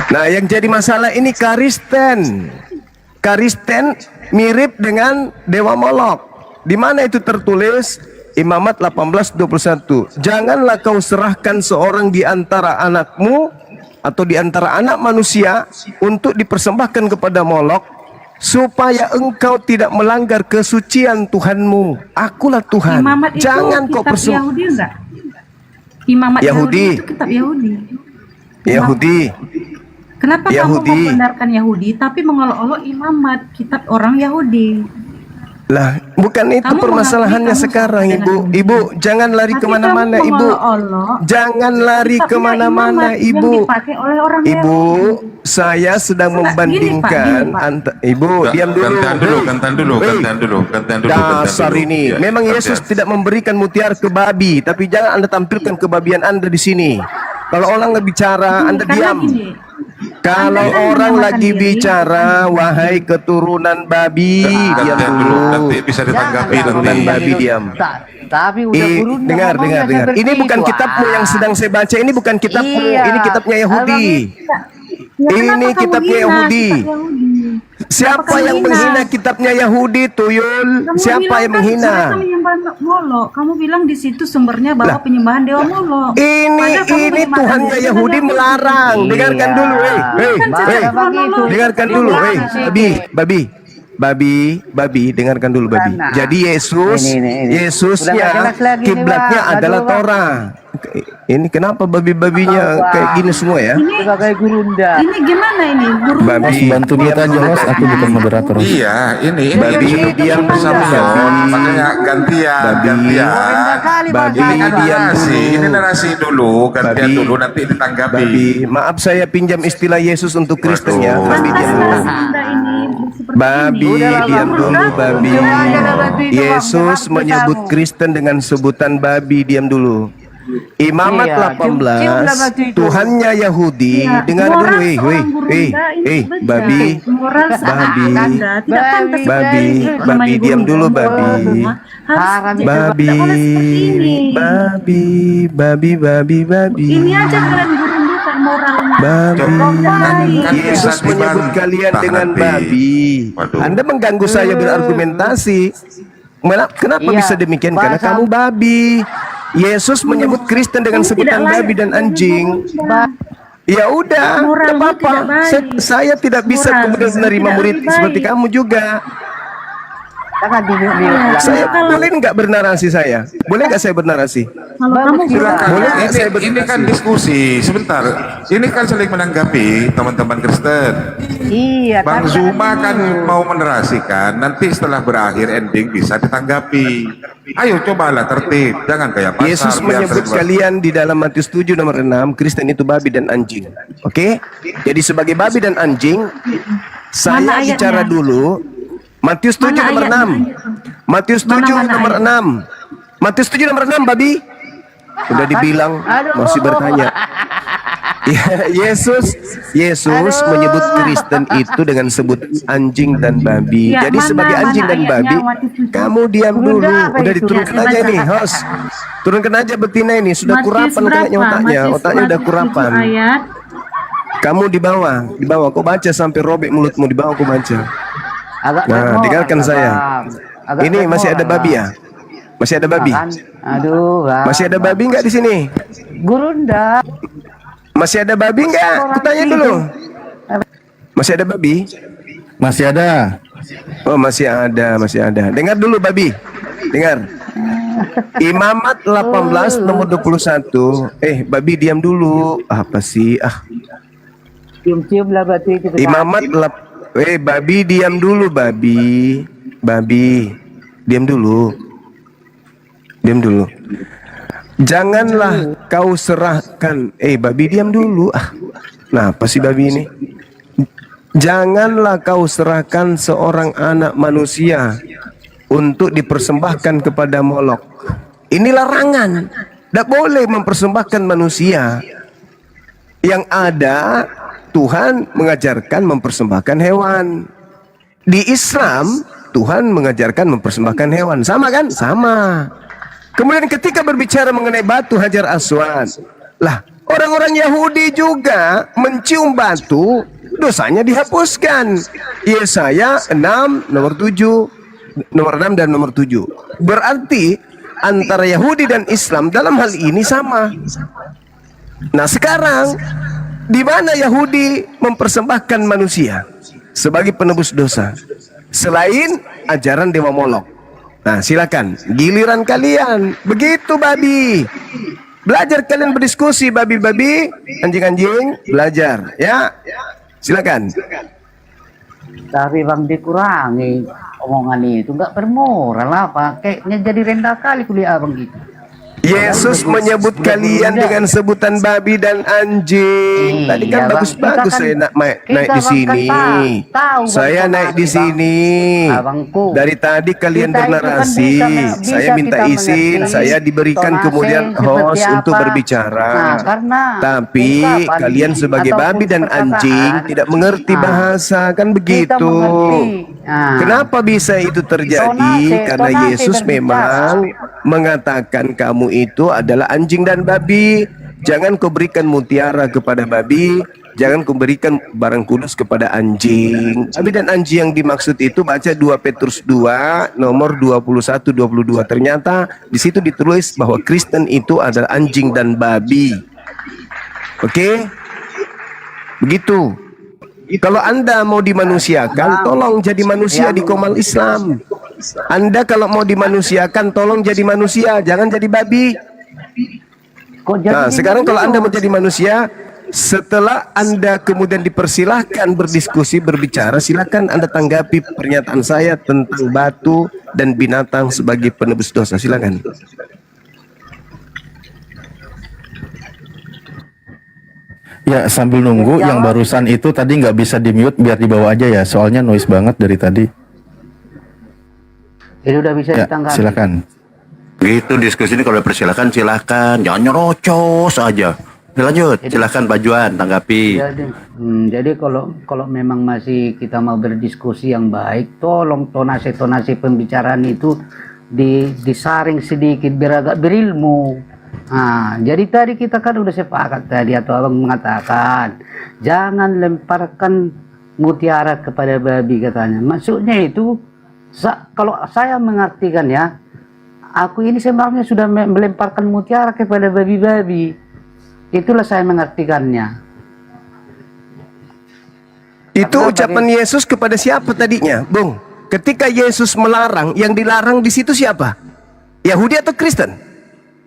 Nah, yang jadi masalah ini Kristen. Kristen mirip dengan Dewa Molok. Di mana itu tertulis? Imamat 18:21. Janganlah kau serahkan seorang di antara anakmu atau di antara anak manusia untuk dipersembahkan kepada Molok, supaya engkau tidak melanggar kesucian Tuhanmu. Akulah Tuhan. Imamat itu Jangan kau kitab Yahudi enggak? Imamat Yahudi. Itu kitab Yahudi. Yahudi. Kenapa Yahudi. kamu membenarkan Yahudi tapi mengolok-olok imamat kitab orang Yahudi? Lah, bukan itu Kamu permasalahannya mengakui kamu sekarang, sama Ibu. dengan Ibu, jangan lari Tapi kemana-mana, kamu Ibu. mengolok-olok Jangan lari kitabnya kemana-mana, imamat Ibu. yang dipakai oleh orang Ibu, Yahudi. saya sedang Gini, Pak, membandingkan gini, Pak. Ibu, diam dulu. Gantian dulu, Hei. gantian dulu, Hei. gantian dulu, gantian dulu. Dasar ini. Ya, Memang gantian. Yesus tidak memberikan mutiara ke babi, tapi jangan Anda tampilkan kebabian Anda di sini. Kalau orang bicara, Anda Karena diam. gini, Kalau Anda kan orang menamakan lagi diri, bicara, wahai keturunan babi, diam Gantian dulu, dulu. nanti bisa ditanggapi Jangan, nanti. babi diam. Tapi udah Gurunda Dengar, ngomongnya dengar. seperti Ini bukan itu. kitabmu yang sedang saya baca. Ini bukan kitabmu. Iya. Ini kitabnya Yahudi. Ya, Ini kenapa kamu kitabnya hina Yahudi. kitab Yahudi? Siapa Kenapa yang kamu menghina kitabnya Yahudi, Tuyul? Kamu Siapa bilang yang kan menghina? mereka menyembah Molok. Kamu bilang di situ sumbernya bahwa Lah, penyembahan dewa Molok. Ini Padahal kamu menyembah Tuhannya Tuhan Yahudi melarang. Iya. Dengarkan dulu, Kan hey, cara begitu. dengarkan dulu, Iya. babi. babi, dengarkan dulu babi. Sana. Jadi Yesus, Ini. Udah nggak Yesusnya jelas lagi nih, kiblatnya Bang. adalah Aduh, Bang. Torah. Ini kenapa babi-babinya Bang. kayak gini semua ya? Sebagai gurunda. Ini gimana ini? Guru Babi, Host, bantu mute aja host, aku bukan moderator. Iya, ini Babi, diam bersama dulu. makanya gantian, Babi. gantian. Rendah kali, Bang. Babi, Ini kan diam narasi, dulu. ini narasi dulu, gantian Babi. dulu nanti ditanggapi. Babi, maaf saya pinjam istilah Yesus untuk Kristen ya. Waduh. Babi diam Pantas dulu. Anda ini seperti Babi, ini. Udahlah, diam Bang. dulu babi. Coba aja dah, Babi, itu, Bang. Yesus Mengerti menyebut kamu. Kristen dengan sebutan babi, diam dulu. Imamat Iya, 18, cium-ciumlah batu itu. Tuhannya Yahudi, Iya, dengar moral dulu, seorang guru Anda ini beda. babi, Moral seorang babi, Anda tidak pantas babi, namanya babi, guru diam dulu, Anda. babi. Harus babi, tidak boleh seperti ini. babi, Ini aja kalian guru bukan moralnya. babi. Kan Yesus bisa menyebut dibantah kalian dengan nanti. babi. Waduh. Anda mengganggu saya berargumentasi. Kenapa Iya, bisa demikian? Karena bahasa- kamu babi. Yesus menyebut Kristen dengan Kamu sebutan tidak layak babi dan jadi anjing. guru Anda. Ya udah, Moralnya tidak apa-apa. tidak baik. Saya tidak bisa Moral kemudian menerima tidak murid lebih seperti baik. kamu juga. Jangan di Saya boleh nggak bernarasi saya? Boleh nggak saya bernarasi? Kalau kamu Silakan. Boleh nggak saya Ini kan diskusi. Sebentar. Ini kan saling menanggapi teman-teman Kristen. Iya, Bang kan Zuma jangan kan dulu. mau menerasikan. Nanti setelah berakhir ending bisa ditanggapi. Ayo cobalah tertib. Jangan kayak pasar. Yesus biasa menyebut dibuat. kalian di dalam Matius 7 nomor 6, Kristen itu babi dan anjing. Oke? Jadi sebagai babi dan anjing, saya Mana ayatnya? bicara dulu. Matius 7 Mana nomor ayatnya? 6. Matius 7 Mana nomor ayat? 6. Matius 7 nomor 6, babi. Udah dibilang, Aduh. masih bertanya. Ya, Yesus menyebut Kristen itu dengan sebut anjing dan babi. Ya, Jadi mana- sebagai anjing mana dan ayatnya babi, waktu itu? kamu diam Bunda, dulu. apa Udah itu? diturunkan Ya, aja saya nih, baca. host. Turunkan aja betina ini, sudah Matius kurapan kayaknya berapa? otaknya. Matius Otaknya udah 7 kurapan. ayat. Kamu di bawah. Kau baca sampai robek mulutmu di bawah kau baca. Agak Nah, bermoral, tinggalkan Bang. saya. Agak Ini masih ada bermoral, babi ya? Masih ada babi? Bang. Aduh, Bang. Masih ada babi nggak di sini? Gurunda. Masih ada babi nggak? Kutanya dulu. Masih ada babi? Masih ada. Oh, masih ada. Dengar dulu babi. Dengar. Imamat 18 nomor 21. Babi diam dulu. Apa sih? Cium-cium lah batu itu. Imamat babi diam dulu, babi. Babi. Diam dulu. Janganlah kau serahkan. Babi diam dulu. Nah, apa sih babi ini? Janganlah kau serahkan seorang anak manusia untuk dipersembahkan kepada Molok. Ini larangan. Tidak boleh mempersembahkan manusia. Yang ada, Tuhan mengajarkan mempersembahkan hewan. Di Islam, Tuhan mengajarkan mempersembahkan hewan. Sama kan? Sama. Kemudian ketika berbicara mengenai batu Hajar Aswad, lah orang-orang Yahudi juga mencium batu, dosanya dihapuskan. Yesaya 6 nomor 7, nomor 6 dan nomor 7. Berarti antara Yahudi dan Islam dalam hal ini sama. Nah sekarang di mana Yahudi mempersembahkan manusia sebagai penebus dosa selain ajaran dewa Molok? Nah silakan giliran kalian. Begitu babi. Belajar kalian berdiskusi, babi-babi, anjing-anjing, belajar ya. Silakan. Tapi Bang dikurangi omongan itu, nggak bermoral apa? Kayaknya jadi rendah kali kuliah Abang gitu. Yesus menyebut kalian dengan sebutan babi dan anjing. Tadi kan Iya, Bang. bagus-bagus Kita saya kan- naik kita di Bang sini. kan tahu, Bang, Saya sama naik di Bang. sini. Abangku. Dari tadi kalian Kita itu kan bernarasi. bisa Saya minta kita izin. mengerti Saya diberikan tonase kemudian seperti host untuk apa. berbicara. Nah, karena Tapi ungkapan kalian sebagai ataupun babi dan perkataan, anjing tidak mengerti nah, bahasa kan kita begitu. mengerti. Nah, Kenapa bisa itu terjadi? Tonase- Karena tonase Yesus berbicara. memang mengatakan kamu itu adalah anjing dan babi. Jangan kau berikan mutiara kepada babi, jangan kau berikan barang kudus kepada anjing. Babi dan anjing yang dimaksud itu baca 2 Petrus 2 nomor 21-22. Ternyata di situ ditulis bahwa Kristen itu adalah anjing dan babi. Oke? Begitu. Kalau Anda mau dimanusiakan, tolong jadi manusia di Komal Islam. Anda kalau mau dimanusiakan, tolong jadi manusia, jangan jadi babi. Kok jadi Nah, sekarang kalau Anda begitu? menjadi manusia, setelah Anda kemudian dipersilahkan berdiskusi, berbicara, silakan Anda tanggapi pernyataan saya tentang batu dan binatang sebagai penebus dosa. Silakan. Ya, sambil nunggu yang barusan itu tadi nggak bisa di-mute, biar dibawa aja ya. Soalnya noise banget dari tadi. Ini udah bisa Ya, ditanggapi. silakan. Gitu diskusi ini kalau persilakan silakan, jangan nyerocos aja. Lanjut, silakan Pak Juan tanggapi. Jadi kalau memang masih kita mau berdiskusi yang baik, tolong tonasi pembicaraan itu disaring sedikit biar agak berilmu. Nah, jadi tadi kita kan udah sepakat tadi, atau abang mengatakan jangan lemparkan mutiara kepada babi katanya. Maksudnya itu kalau saya mengartikan ya, aku ini sebenarnya sudah melemparkan mutiara kepada babi-babi. Itulah saya mengartikannya. Itu ucapan Yesus kepada siapa tadinya, Bung? Ketika Yesus melarang, yang dilarang di situ siapa? Yahudi atau Kristen?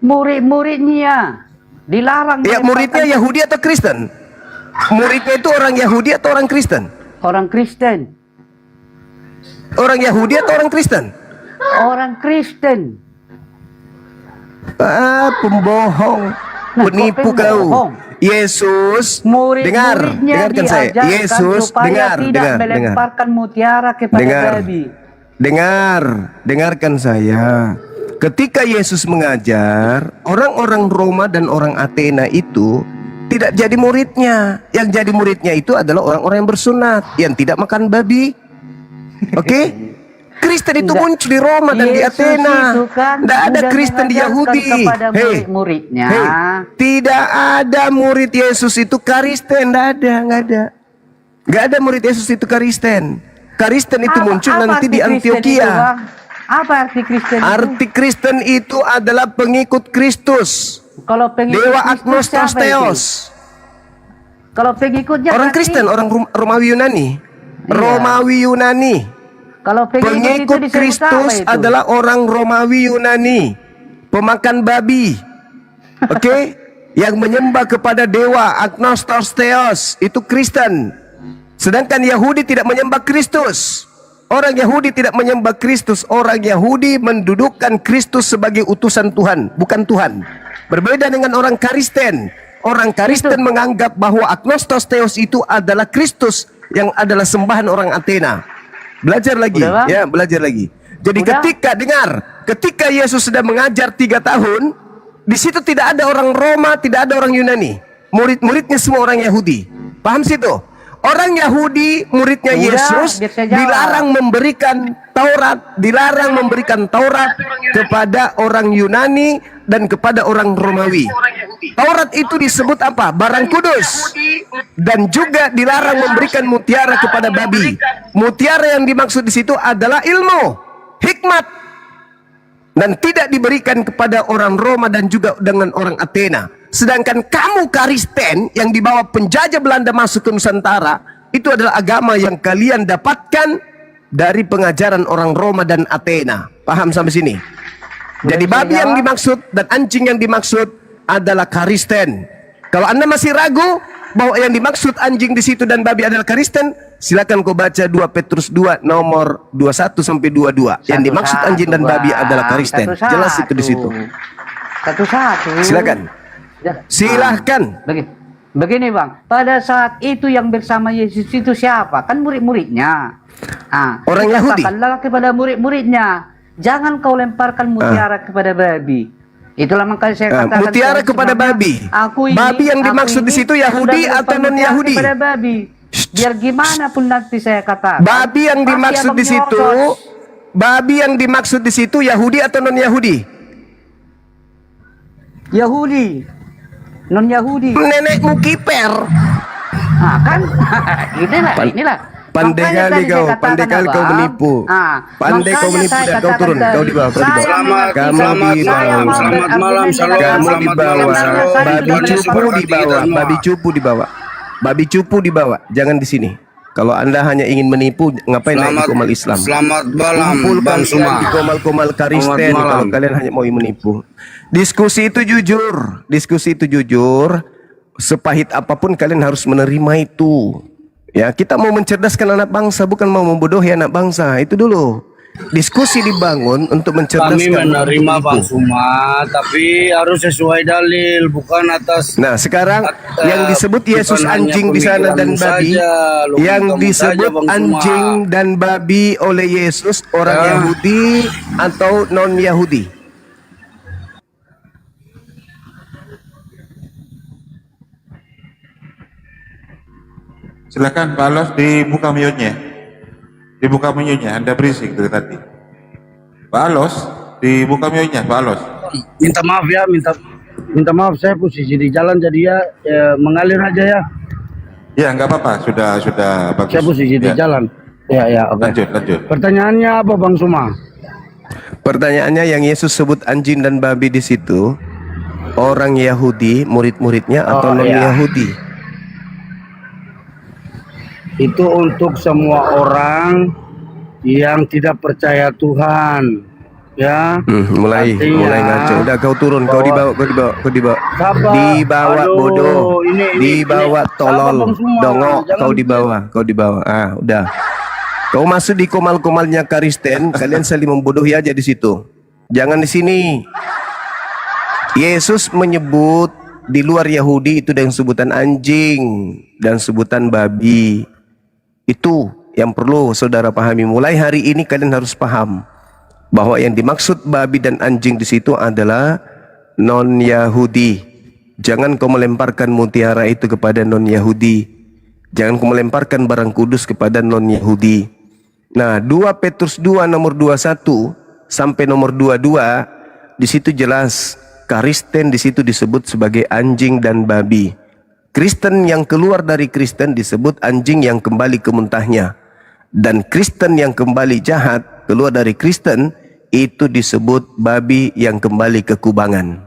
Murid-muridnya dilarang. Ya, muridnya Yahudi atau Kristen? Muridnya itu orang Yahudi atau orang Kristen? Orang Kristen. Orang Yahudi atau orang Kristen? Orang Kristen. Ah, pembohong. Nah, Penipu kok kau. pembohong? Yesus, Murid-muridnya dengarkan saya. diajarkan Yesus, supaya tidak melemparkan mutiara kepada babi. Dengarkan saya. Ketika Yesus mengajar, orang-orang Roma dan orang Athena itu tidak jadi muridnya. Yang jadi muridnya itu adalah orang-orang yang bersunat, yang tidak makan babi. Oke? Kristen itu muncul di Roma dan di Yesus Athena. itu kan Tidak ada sudah Kristen di mengajarkan Yahudi. kepada murid-muridnya. Tidak ada murid Yesus itu Kristen. Nggak ada murid Yesus itu Kristen. Kristen itu muncul nanti di Antioquia. Apa arti Kristen itu? Arti Kristen itu adalah pengikut Kristus. Kalau pengikut Dewa Kristus Agnostos siapa itu? Theos. Kalau pengikutnya Orang berarti- Kristen, orang Romawi Yunani. Iya. Romawi Yunani. Kalau Pengikut itu disebut Kristus apa itu? adalah orang Romawi Yunani, pemakan babi. Oke? Yang menyembah kepada dewa Agnostos Theos, itu Kristen. Sedangkan Yahudi tidak menyembah Kristus. Orang Yahudi tidak menyembah Kristus. Orang Yahudi mendudukkan Kristus sebagai utusan Tuhan, bukan Tuhan. Berbeda dengan orang Kristen. Orang Kristen menganggap bahwa Agnostos Theos itu adalah Kristus, yang adalah sembahan orang Athena. Belajar lagi, Udah, Bang? ya, belajar lagi. Jadi Udah? ketika Yesus sudah mengajar 3 tahun, di situ tidak ada orang Roma, tidak ada orang Yunani. Murid-muridnya semua orang Yahudi. Paham situ? Orang Yahudi, muridnya Udah, Yesus, biar saya jawab. dilarang memberikan Taurat kepada orang Yunani dan kepada orang Romawi. Taurat itu disebut apa? Barang kudus. Dan juga dilarang memberikan mutiara kepada babi. Mutiara yang dimaksud di situ adalah ilmu, hikmat, dan tidak diberikan kepada orang Roma dan juga dengan orang Athena. Sedangkan kamu Kristen yang dibawa penjajah Belanda masuk ke Nusantara, itu adalah agama yang kalian dapatkan dari pengajaran orang Roma dan Athena. Paham sampai sini? Jadi babi yang dimaksud dan anjing yang dimaksud adalah Kristen. Kalau Anda masih ragu bahwa yang dimaksud anjing di situ dan babi adalah Kristen, silakan kau baca 2 Petrus 2 nomor 21 sampai 22. Yang dimaksud anjing dan babi adalah Kristen. Jelas itu di situ. Satu-satu. Silakan. Ya. Silahkan. Begini Bang, pada saat itu yang bersama Yesus itu siapa? Kan murid-muridnya. Orang Yahudi. Katakanlah kepada murid-muridnya, jangan kau lemparkan mutiara kepada babi. Itulah makanya saya katakan mutiara kepada babi. Babi yang dimaksud di situ Yahudi atau non Yahudi? Kepada babi. Biar gimana pun nanti saya katakan. Babi yang dimaksud di situ, Yahudi atau non Yahudi? Yahudi. Non Yahudi. Nenekmu kiper. Kan inilah. Pandai kali kau menipu. Pandai kau menipu dan kau turun, kau di bawah, Selamat malam, babi cupu di bawah, babi cupu di bawah, jangan di sini. Kalau Anda hanya ingin menipu, ngapain naik di Komal Islam? Selamat malam, Kumpulkan Bang Suma. di Komal-Komal Karisten Selamat malam. kalau kalian hanya mau menipu. Diskusi itu jujur. Sepahit apapun kalian harus menerima itu. Ya, kita mau mencerdaskan anak bangsa, bukan mau membodohi anak bangsa. Itu dulu. Diskusi dibangun untuk Kami mencerdaskan. menerima Bang Suma, tapi harus sesuai dalil, bukan atas. Nah, sekarang yang disebut Yesus bukan hanya anjing di sana dan pemikiranmu babi, saja, logikamu yang saja, disebut Bang Suma. anjing dan babi oleh Yesus orang Yahudi atau non Yahudi? Silakan Pak Alos dibuka mute-nya. Dibuka mute-nya, Anda berisik dari tadi. Pak Alos, dibuka mute-nya, Pak Alos. Minta maaf ya, minta maaf, saya posisi di jalan jadi ya mengalir aja ya. Ya, nggak apa-apa, sudah bagus. Saya posisi di Ya, jalan. Ya, oke. lanjut. Pertanyaannya apa Bang Suma? Pertanyaannya yang Yesus sebut anjing dan babi di situ orang Yahudi, murid-muridnya atau non Yahudi? Itu untuk semua orang yang tidak percaya Tuhan, ya. Mulai Artinya, ngaco. Udah kau turun, kau dibawa. Sabar. Dibawa Aduh, bodoh. Dibawa ini. tolol. Sabar, Bang Suma. Dongok, Jangan kau dibawa. Ah, udah. Kau masuk di komal-komalnya Kristen, kalian saling membodohi aja di situ. Jangan di sini. Yesus menyebut di luar Yahudi itu dengan sebutan anjing dan sebutan babi. Itu yang perlu saudara pahami. Mulai hari ini kalian harus paham bahwa yang dimaksud babi dan anjing di situ adalah non-Yahudi. Jangan kau melemparkan mutiara itu kepada non-Yahudi. Jangan kau melemparkan barang kudus kepada non-Yahudi. Nah, 2 Petrus 2 nomor 21 sampai nomor 22 di situ jelas Kristen di situ disebut sebagai anjing dan babi. Kristen yang keluar dari Kristen disebut anjing yang kembali ke muntahnya. Dan Kristen yang kembali jahat keluar dari Kristen itu disebut babi yang kembali ke kubangan.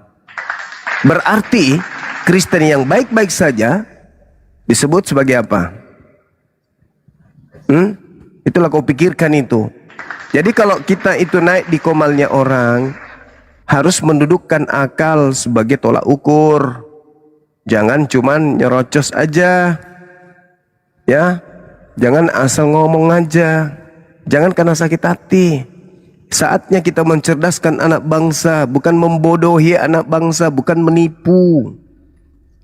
Berarti Kristen yang baik-baik saja disebut sebagai apa? Itulah kau pikirkan itu. Jadi kalau kita itu naik di komalnya orang, harus mendudukkan akal sebagai tolak ukur. Jangan cuman nyerocos aja. Ya. Jangan asal ngomong aja. Jangan karena sakit hati. Saatnya kita mencerdaskan anak bangsa, bukan membodohi anak bangsa, bukan menipu.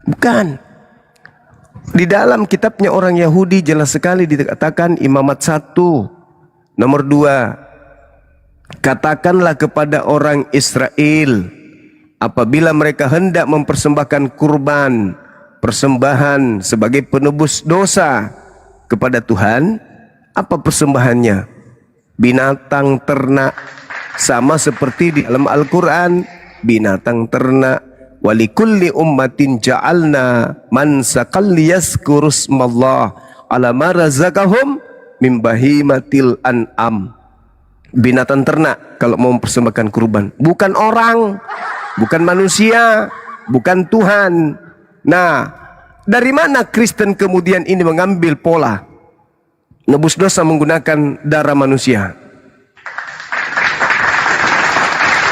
Bukan. Di dalam kitabnya orang Yahudi jelas sekali dikatakan Imamat 1 nomor 2. Katakanlah kepada orang Israel, apabila mereka hendak mempersembahkan kurban, persembahan sebagai penebus dosa kepada Tuhan, apa persembahannya? Binatang ternak, sama seperti di dalam Al-Quran, binatang ternak. Walikulli ummatin ja'alna mansakal liyazkurusmallah ala ma razaqahum min bahimatil an'am. Binatang ternak kalau mau mempersembahkan kurban, bukan orang, bukan manusia, bukan Tuhan. Nah, dari mana Kristen kemudian ini mengambil pola nebus dosa menggunakan darah manusia?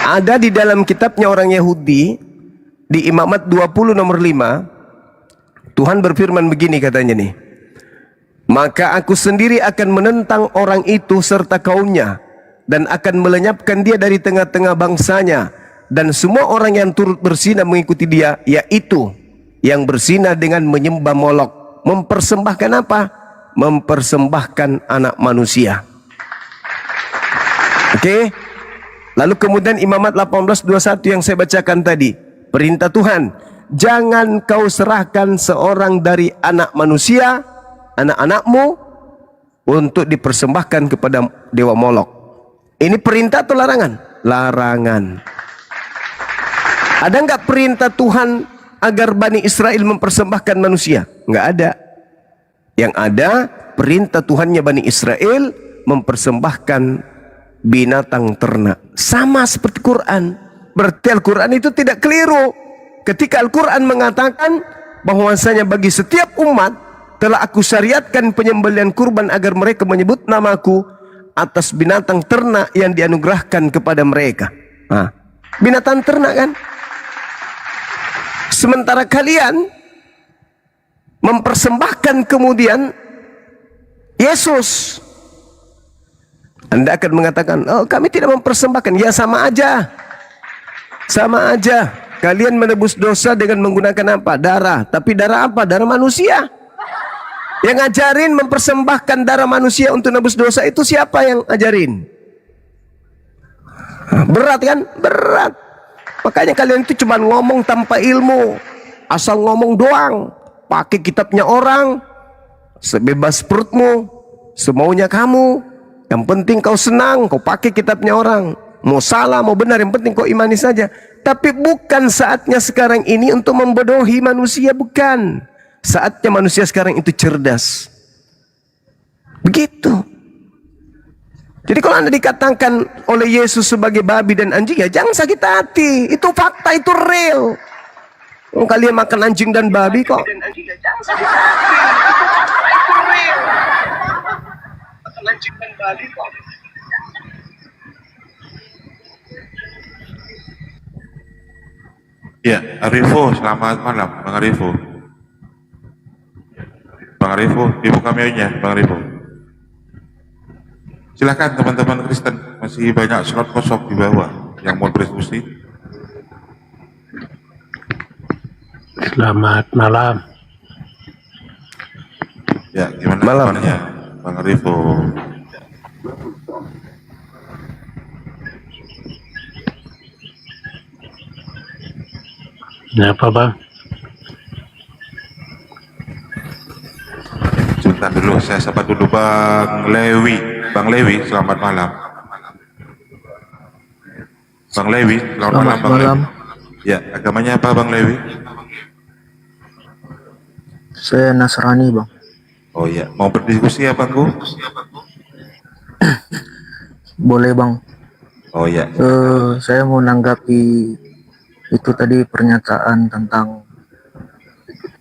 Ada di dalam kitabnya orang Yahudi di Imamat 20 nomor 5. Tuhan berfirman begini katanya nih. Maka aku sendiri akan menentang orang itu serta kaumnya, dan akan melenyapkan dia dari tengah-tengah bangsanya, dan semua orang yang turut berzina mengikuti dia, yaitu yang berzina dengan menyembah Molok. Mempersembahkan apa? Mempersembahkan anak manusia. Oke? Lalu kemudian Imamat 18:21 yang saya bacakan tadi, perintah Tuhan, jangan kau serahkan seorang dari anak manusia, anak-anakmu, untuk dipersembahkan kepada dewa Molok. Ini perintah atau larangan? Larangan. Ada nggak perintah Tuhan agar Bani Israel mempersembahkan manusia? Nggak ada. Yang ada perintah Tuhannya Bani Israel mempersembahkan binatang ternak. Sama seperti Quran. Berarti Al-Quran itu tidak keliru. Ketika Al-Quran mengatakan bahwasanya bagi setiap umat telah aku syariatkan penyembelihan kurban agar mereka menyebut namaku atas binatang ternak yang dianugerahkan kepada mereka. Nah, binatang ternak kan? Sementara kalian mempersembahkan kemudian Yesus. Anda akan mengatakan, oh kami tidak mempersembahkan. Ya sama aja. Sama aja. Kalian menebus dosa dengan menggunakan apa? Darah. Tapi darah apa? Darah manusia. Yang ngajarin mempersembahkan darah manusia untuk nebus dosa itu siapa yang ajarin? Berat kan? Berat. Makanya kalian itu cuma ngomong tanpa ilmu. Asal ngomong doang. Pakai kitabnya orang. Sebebas perutmu. Semaunya kamu. Yang penting kau senang. Kau pakai kitabnya orang. Mau salah, mau benar. Yang penting kau imani saja. Tapi bukan saatnya sekarang ini untuk membodohi manusia. Bukan. Saatnya manusia sekarang itu cerdas. Begitu. Jadi kalau Anda dikatakan oleh Yesus sebagai babi dan anjing, ya jangan sakit hati. Itu fakta, itu real. Oh, kalian makan anjing dan babi kok. Ya, Arifo, selamat malam, Bang Arifo. Bang Arifo, dibuka kamionya, Bang Arifo. Silakan teman-teman Kristen, masih banyak slot kosong di bawah yang mau berdiskusi. Selamat malam. Ya, gimana Malam. kabarnya, Bang Arifo? Kenapa bang? Sebentar dulu, saya sapa dulu Bang Lewi. Bang Lewi, selamat malam. Bang Lewi, selamat malam Bang Lewi. Ya, agamanya apa Bang Lewi? Saya Nasrani bang. Oh iya, mau berdiskusi ya Bangku? Boleh bang. Oh iya, Saya mau nanggapi itu tadi pernyataan tentang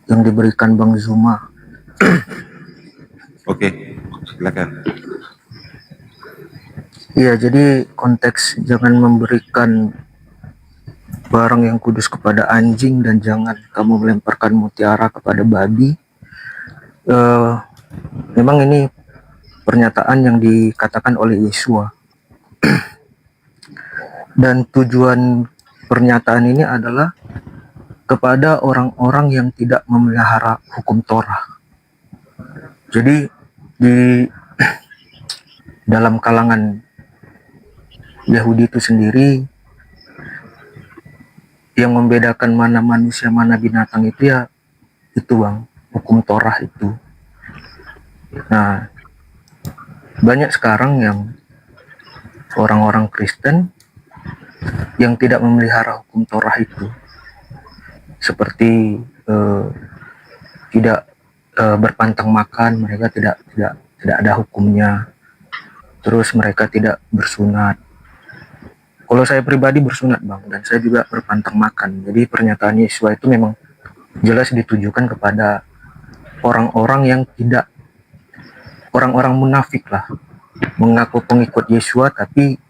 yang diberikan Bang Zuma. oke, silakan. Iya, jadi konteks jangan memberikan barang yang kudus kepada anjing dan jangan kamu melemparkan mutiara kepada babi. Memang ini pernyataan yang dikatakan oleh Yesua. Dan tujuan pernyataan ini adalah kepada orang-orang yang tidak memelihara hukum Torah. Jadi di dalam kalangan Yahudi itu sendiri yang membedakan mana manusia mana binatang itu ya itu bang, hukum Torah itu. Nah, banyak sekarang yang orang-orang Kristen yang tidak memelihara hukum Torah itu, seperti tidak berpantang makan, mereka tidak ada hukumnya. Terus mereka tidak bersunat. Kalau saya pribadi bersunat bang, dan saya juga berpantang makan. Jadi pernyataan Yesus itu memang jelas ditujukan kepada orang-orang yang tidak, orang-orang munafik lah, mengaku pengikut Yesus tapi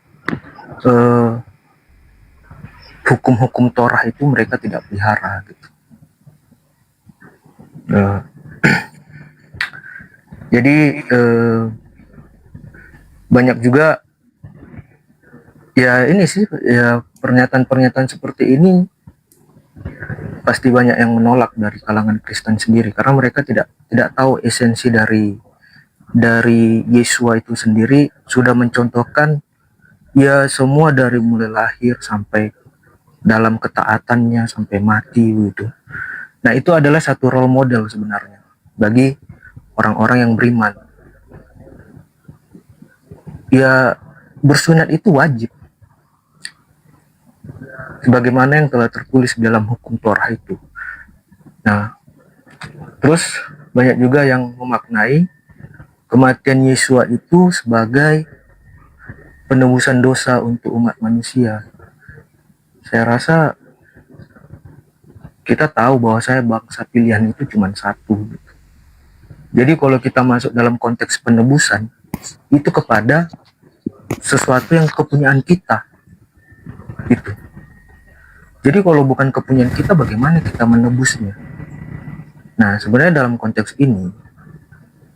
hukum-hukum Torah itu mereka tidak pelihara gitu. Jadi banyak juga ya ini sih ya pernyataan-pernyataan seperti ini pasti banyak yang menolak dari kalangan Kristen sendiri karena mereka tidak tahu esensi dari Yesua itu sendiri sudah mencontohkan ya semua dari mulai lahir sampai dalam ketaatannya sampai mati gitu. Nah, itu adalah satu role model sebenarnya bagi orang-orang yang beriman. Ya, bersunat itu wajib. Sebagaimana yang telah tertulis dalam hukum Torah itu. Nah, terus banyak juga yang memaknai kematian Yesua itu sebagai penebusan dosa untuk umat manusia. Saya rasa kita tahu bahwa saya bangsa pilihan itu cuma satu. Jadi kalau kita masuk dalam konteks penebusan, itu kepada sesuatu yang kepunyaan kita. Gitu. Jadi kalau bukan kepunyaan kita, bagaimana kita menebusnya? Nah, sebenarnya dalam konteks ini,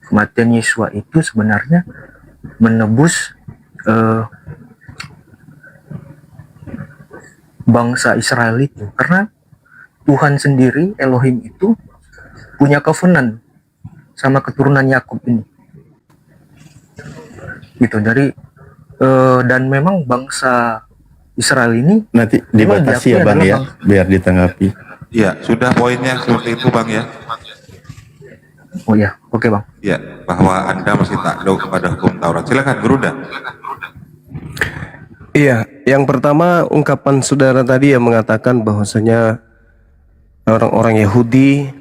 kematian Yesua itu sebenarnya menebus bangsa Israel itu. Karena Tuhan sendiri, Elohim itu, punya covenant sama keturunan Yakub ini. Gitu. Jadi, dan memang bangsa Israel ini Nanti memang dibatasi diakui ya Bang adalah ya, biar ditanggapi. Iya, sudah poinnya seperti itu Bang ya. Oh ya, oke Bang. Ya, bahwa Anda masih takluk kepada hukum Taurat. Silakan Gurunda. Iya, yang pertama ungkapan saudara tadi yang mengatakan bahwasanya orang-orang Yahudi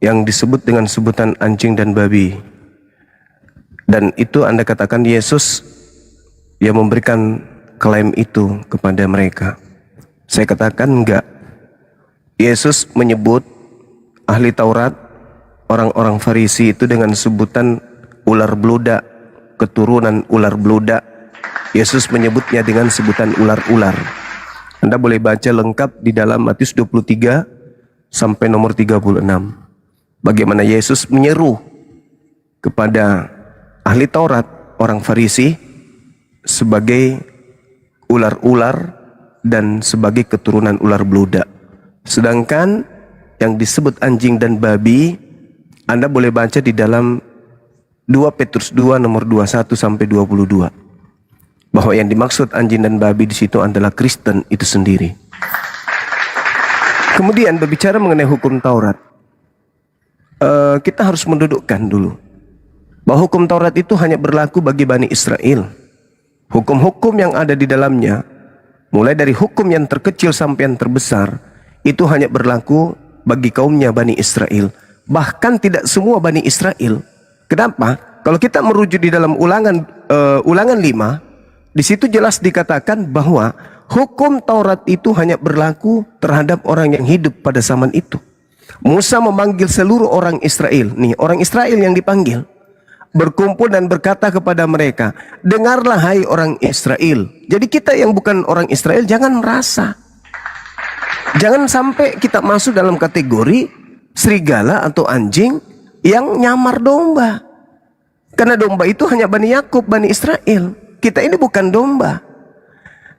yang disebut dengan sebutan anjing dan babi. Dan itu Anda katakan Yesus yang memberikan klaim itu kepada mereka. Saya katakan enggak. Yesus menyebut ahli Taurat, orang-orang Farisi itu dengan sebutan ular beludak, keturunan ular beludak. Yesus menyebutnya dengan sebutan ular-ular. Anda boleh baca lengkap di dalam Matius 23 sampai nomor 36. Bagaimana Yesus menyeru kepada ahli Taurat, orang Farisi, sebagai ular-ular dan sebagai keturunan ular beludak. Sedangkan yang disebut anjing dan babi, Anda boleh baca di dalam 2 Petrus 2 nomor 21 sampai 22. Bahwa yang dimaksud anjing dan babi di situ adalah Kristen itu sendiri. Kemudian berbicara mengenai hukum Taurat, kita harus mendudukkan dulu bahwa hukum Taurat itu hanya berlaku bagi Bani Israel. Hukum-hukum yang ada di dalamnya, mulai dari hukum yang terkecil sampai yang terbesar, itu hanya berlaku bagi kaumnya Bani Israel. Bahkan tidak semua Bani Israel. Kenapa? Kalau kita merujuk di dalam ulangan 5, di situ jelas dikatakan bahwa hukum Taurat itu hanya berlaku terhadap orang yang hidup pada zaman itu. Musa memanggil seluruh orang Israel. Nih, orang Israel yang dipanggil. Berkumpul dan berkata kepada mereka, dengarlah hai orang Israel. Jadi kita yang bukan orang Israel jangan merasa. Jangan sampai kita masuk dalam kategori serigala atau anjing yang nyamar domba. Karena domba itu hanya Bani Yakub, Bani Israel. Kita ini bukan domba.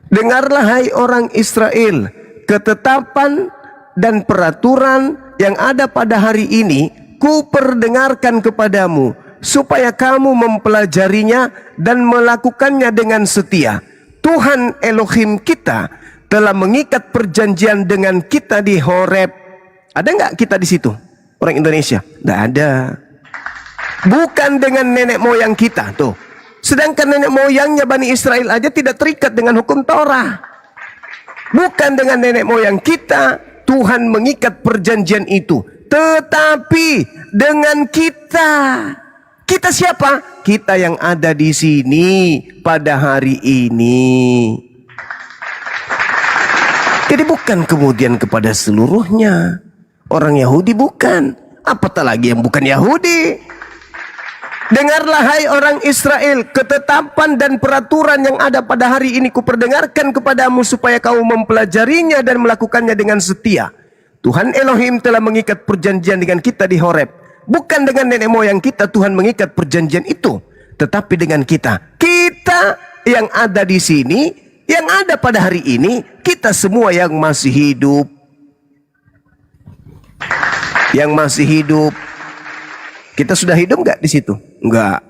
Dengarlah hai orang Israel, ketetapan dan peraturan yang ada pada hari ini ku perdengarkan kepadamu, supaya kamu mempelajarinya dan melakukannya dengan setia. Tuhan Elohim kita telah mengikat perjanjian dengan kita di Horeb. Ada nggak kita di situ? Orang Indonesia? Nggak ada. Bukan dengan nenek moyang kita tuh. Sedangkan nenek moyangnya Bani Israel aja tidak terikat dengan hukum Torah. Bukan dengan nenek moyang kita Tuhan mengikat perjanjian itu, tetapi dengan kita. Kita siapa? Kita yang ada di sini pada hari ini. Jadi bukan kemudian kepada seluruhnya. Orang Yahudi bukan. Apatah lagi yang bukan Yahudi. Dengarlah hai orang Israel, ketetapan dan peraturan yang ada pada hari ini kuperdengarkan kepadamu supaya kamu mempelajarinya dan melakukannya dengan setia. Tuhan Elohim telah mengikat perjanjian dengan kita di Horeb. Bukan dengan nenek moyang kita Tuhan mengikat perjanjian itu, tetapi dengan kita. Kita yang ada di sini, yang ada pada hari ini, kita semua yang masih hidup. Yang masih hidup. Kita sudah hidup nggak di situ? Enggak.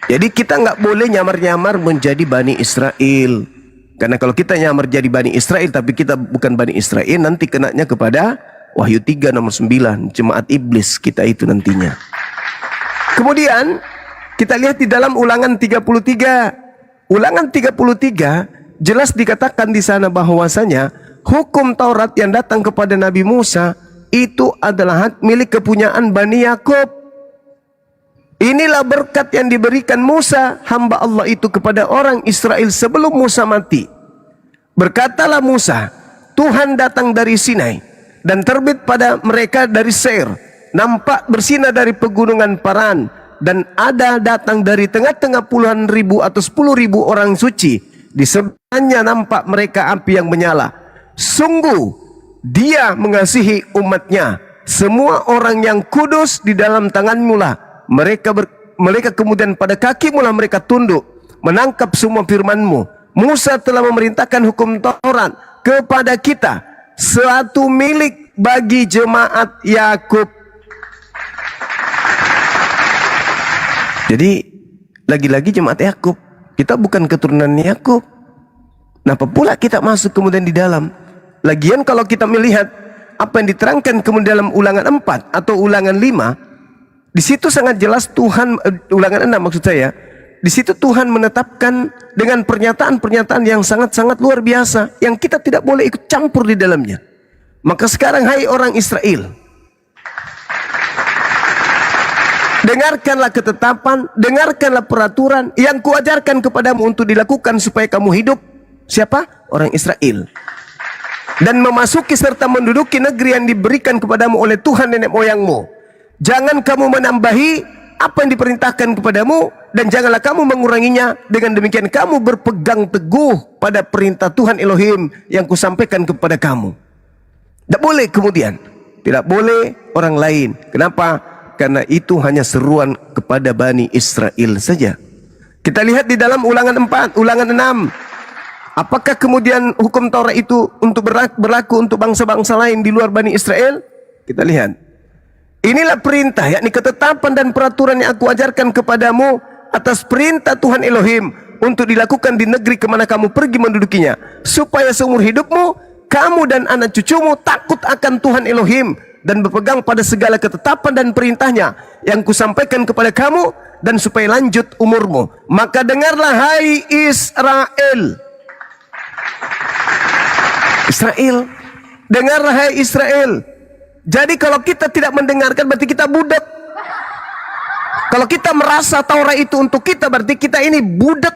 Jadi kita nggak boleh nyamar-nyamar menjadi Bani Israel. Karena kalau kita nyamar jadi Bani Israel tapi kita bukan Bani Israel, nanti kenanya kepada Wahyu 3 nomor 9, jemaat iblis kita itu nantinya. Kemudian kita lihat di dalam Ulangan 33. Ulangan 33 jelas dikatakan di sana bahwasanya hukum Taurat yang datang kepada Nabi Musa itu adalah hak milik kepunyaan Bani Yakub. Inilah berkat yang diberikan Musa, hamba Allah itu kepada orang Israel sebelum Musa mati. Berkatalah Musa, Tuhan datang dari Sinai dan terbit pada mereka dari Seir. nampak bersinar dari pegunungan Paran, dan ada datang dari tengah-tengah puluhan ribu atau 10.000 orang suci. Di sebelahnya nampak mereka api yang menyala. Sungguh Dia mengasihi umatnya. Semua orang yang kudus di dalam tanganmu lah. Mereka kemudian pada kakimu lah mereka tunduk, menangkap semua firman-Mu. Musa telah memerintahkan hukum Taurat kepada kita, suatu milik bagi jemaat Yakub. Jadi lagi-lagi jemaat Yakub, kita bukan keturunan Yakub. Kenapa pula kita masuk kemudian di dalam? Lagian kalau kita melihat apa yang diterangkan kemudian dalam Ulangan 4 atau Ulangan 5, di situ sangat jelas Tuhan, Ulangan 6 maksud saya, di situ Tuhan menetapkan dengan pernyataan-pernyataan yang sangat-sangat luar biasa, yang kita tidak boleh ikut campur di dalamnya. Maka sekarang hai orang Israel, dengarkanlah ketetapan, dengarkanlah peraturan yang kuajarkan kepadamu untuk dilakukan supaya kamu hidup. Siapa? Orang Israel. Dan memasuki serta menduduki negeri yang diberikan kepadamu oleh Tuhan nenek moyangmu. Jangan kamu menambahi apa yang diperintahkan kepadamu, dan janganlah kamu menguranginya. Dengan demikian kamu berpegang teguh pada perintah Tuhan Elohim yang kusampaikan kepada kamu. Tidak boleh kemudian, tidak boleh orang lain. Kenapa? Karena itu hanya seruan kepada Bani Israel saja. Kita lihat di dalam Ulangan 4, Ulangan 6. Apakah kemudian hukum Taurat itu untuk berlaku untuk bangsa-bangsa lain di luar Bani Israel? Kita lihat. Inilah perintah, yakni ketetapan dan peraturan yang aku ajarkan kepadamu atas perintah Tuhan Elohim untuk dilakukan di negeri kemana kamu pergi mendudukinya, supaya seumur hidupmu, kamu dan anak cucumu takut akan Tuhan Elohim dan berpegang pada segala ketetapan dan perintahnya yang kusampaikan kepada kamu, dan supaya lanjut umurmu. Maka dengarlah hai Israel. Israel, dengarlah hai Israel. Jadi kalau kita tidak mendengarkan berarti kita budak. Kalau kita merasa Taurat itu untuk kita berarti kita ini budak.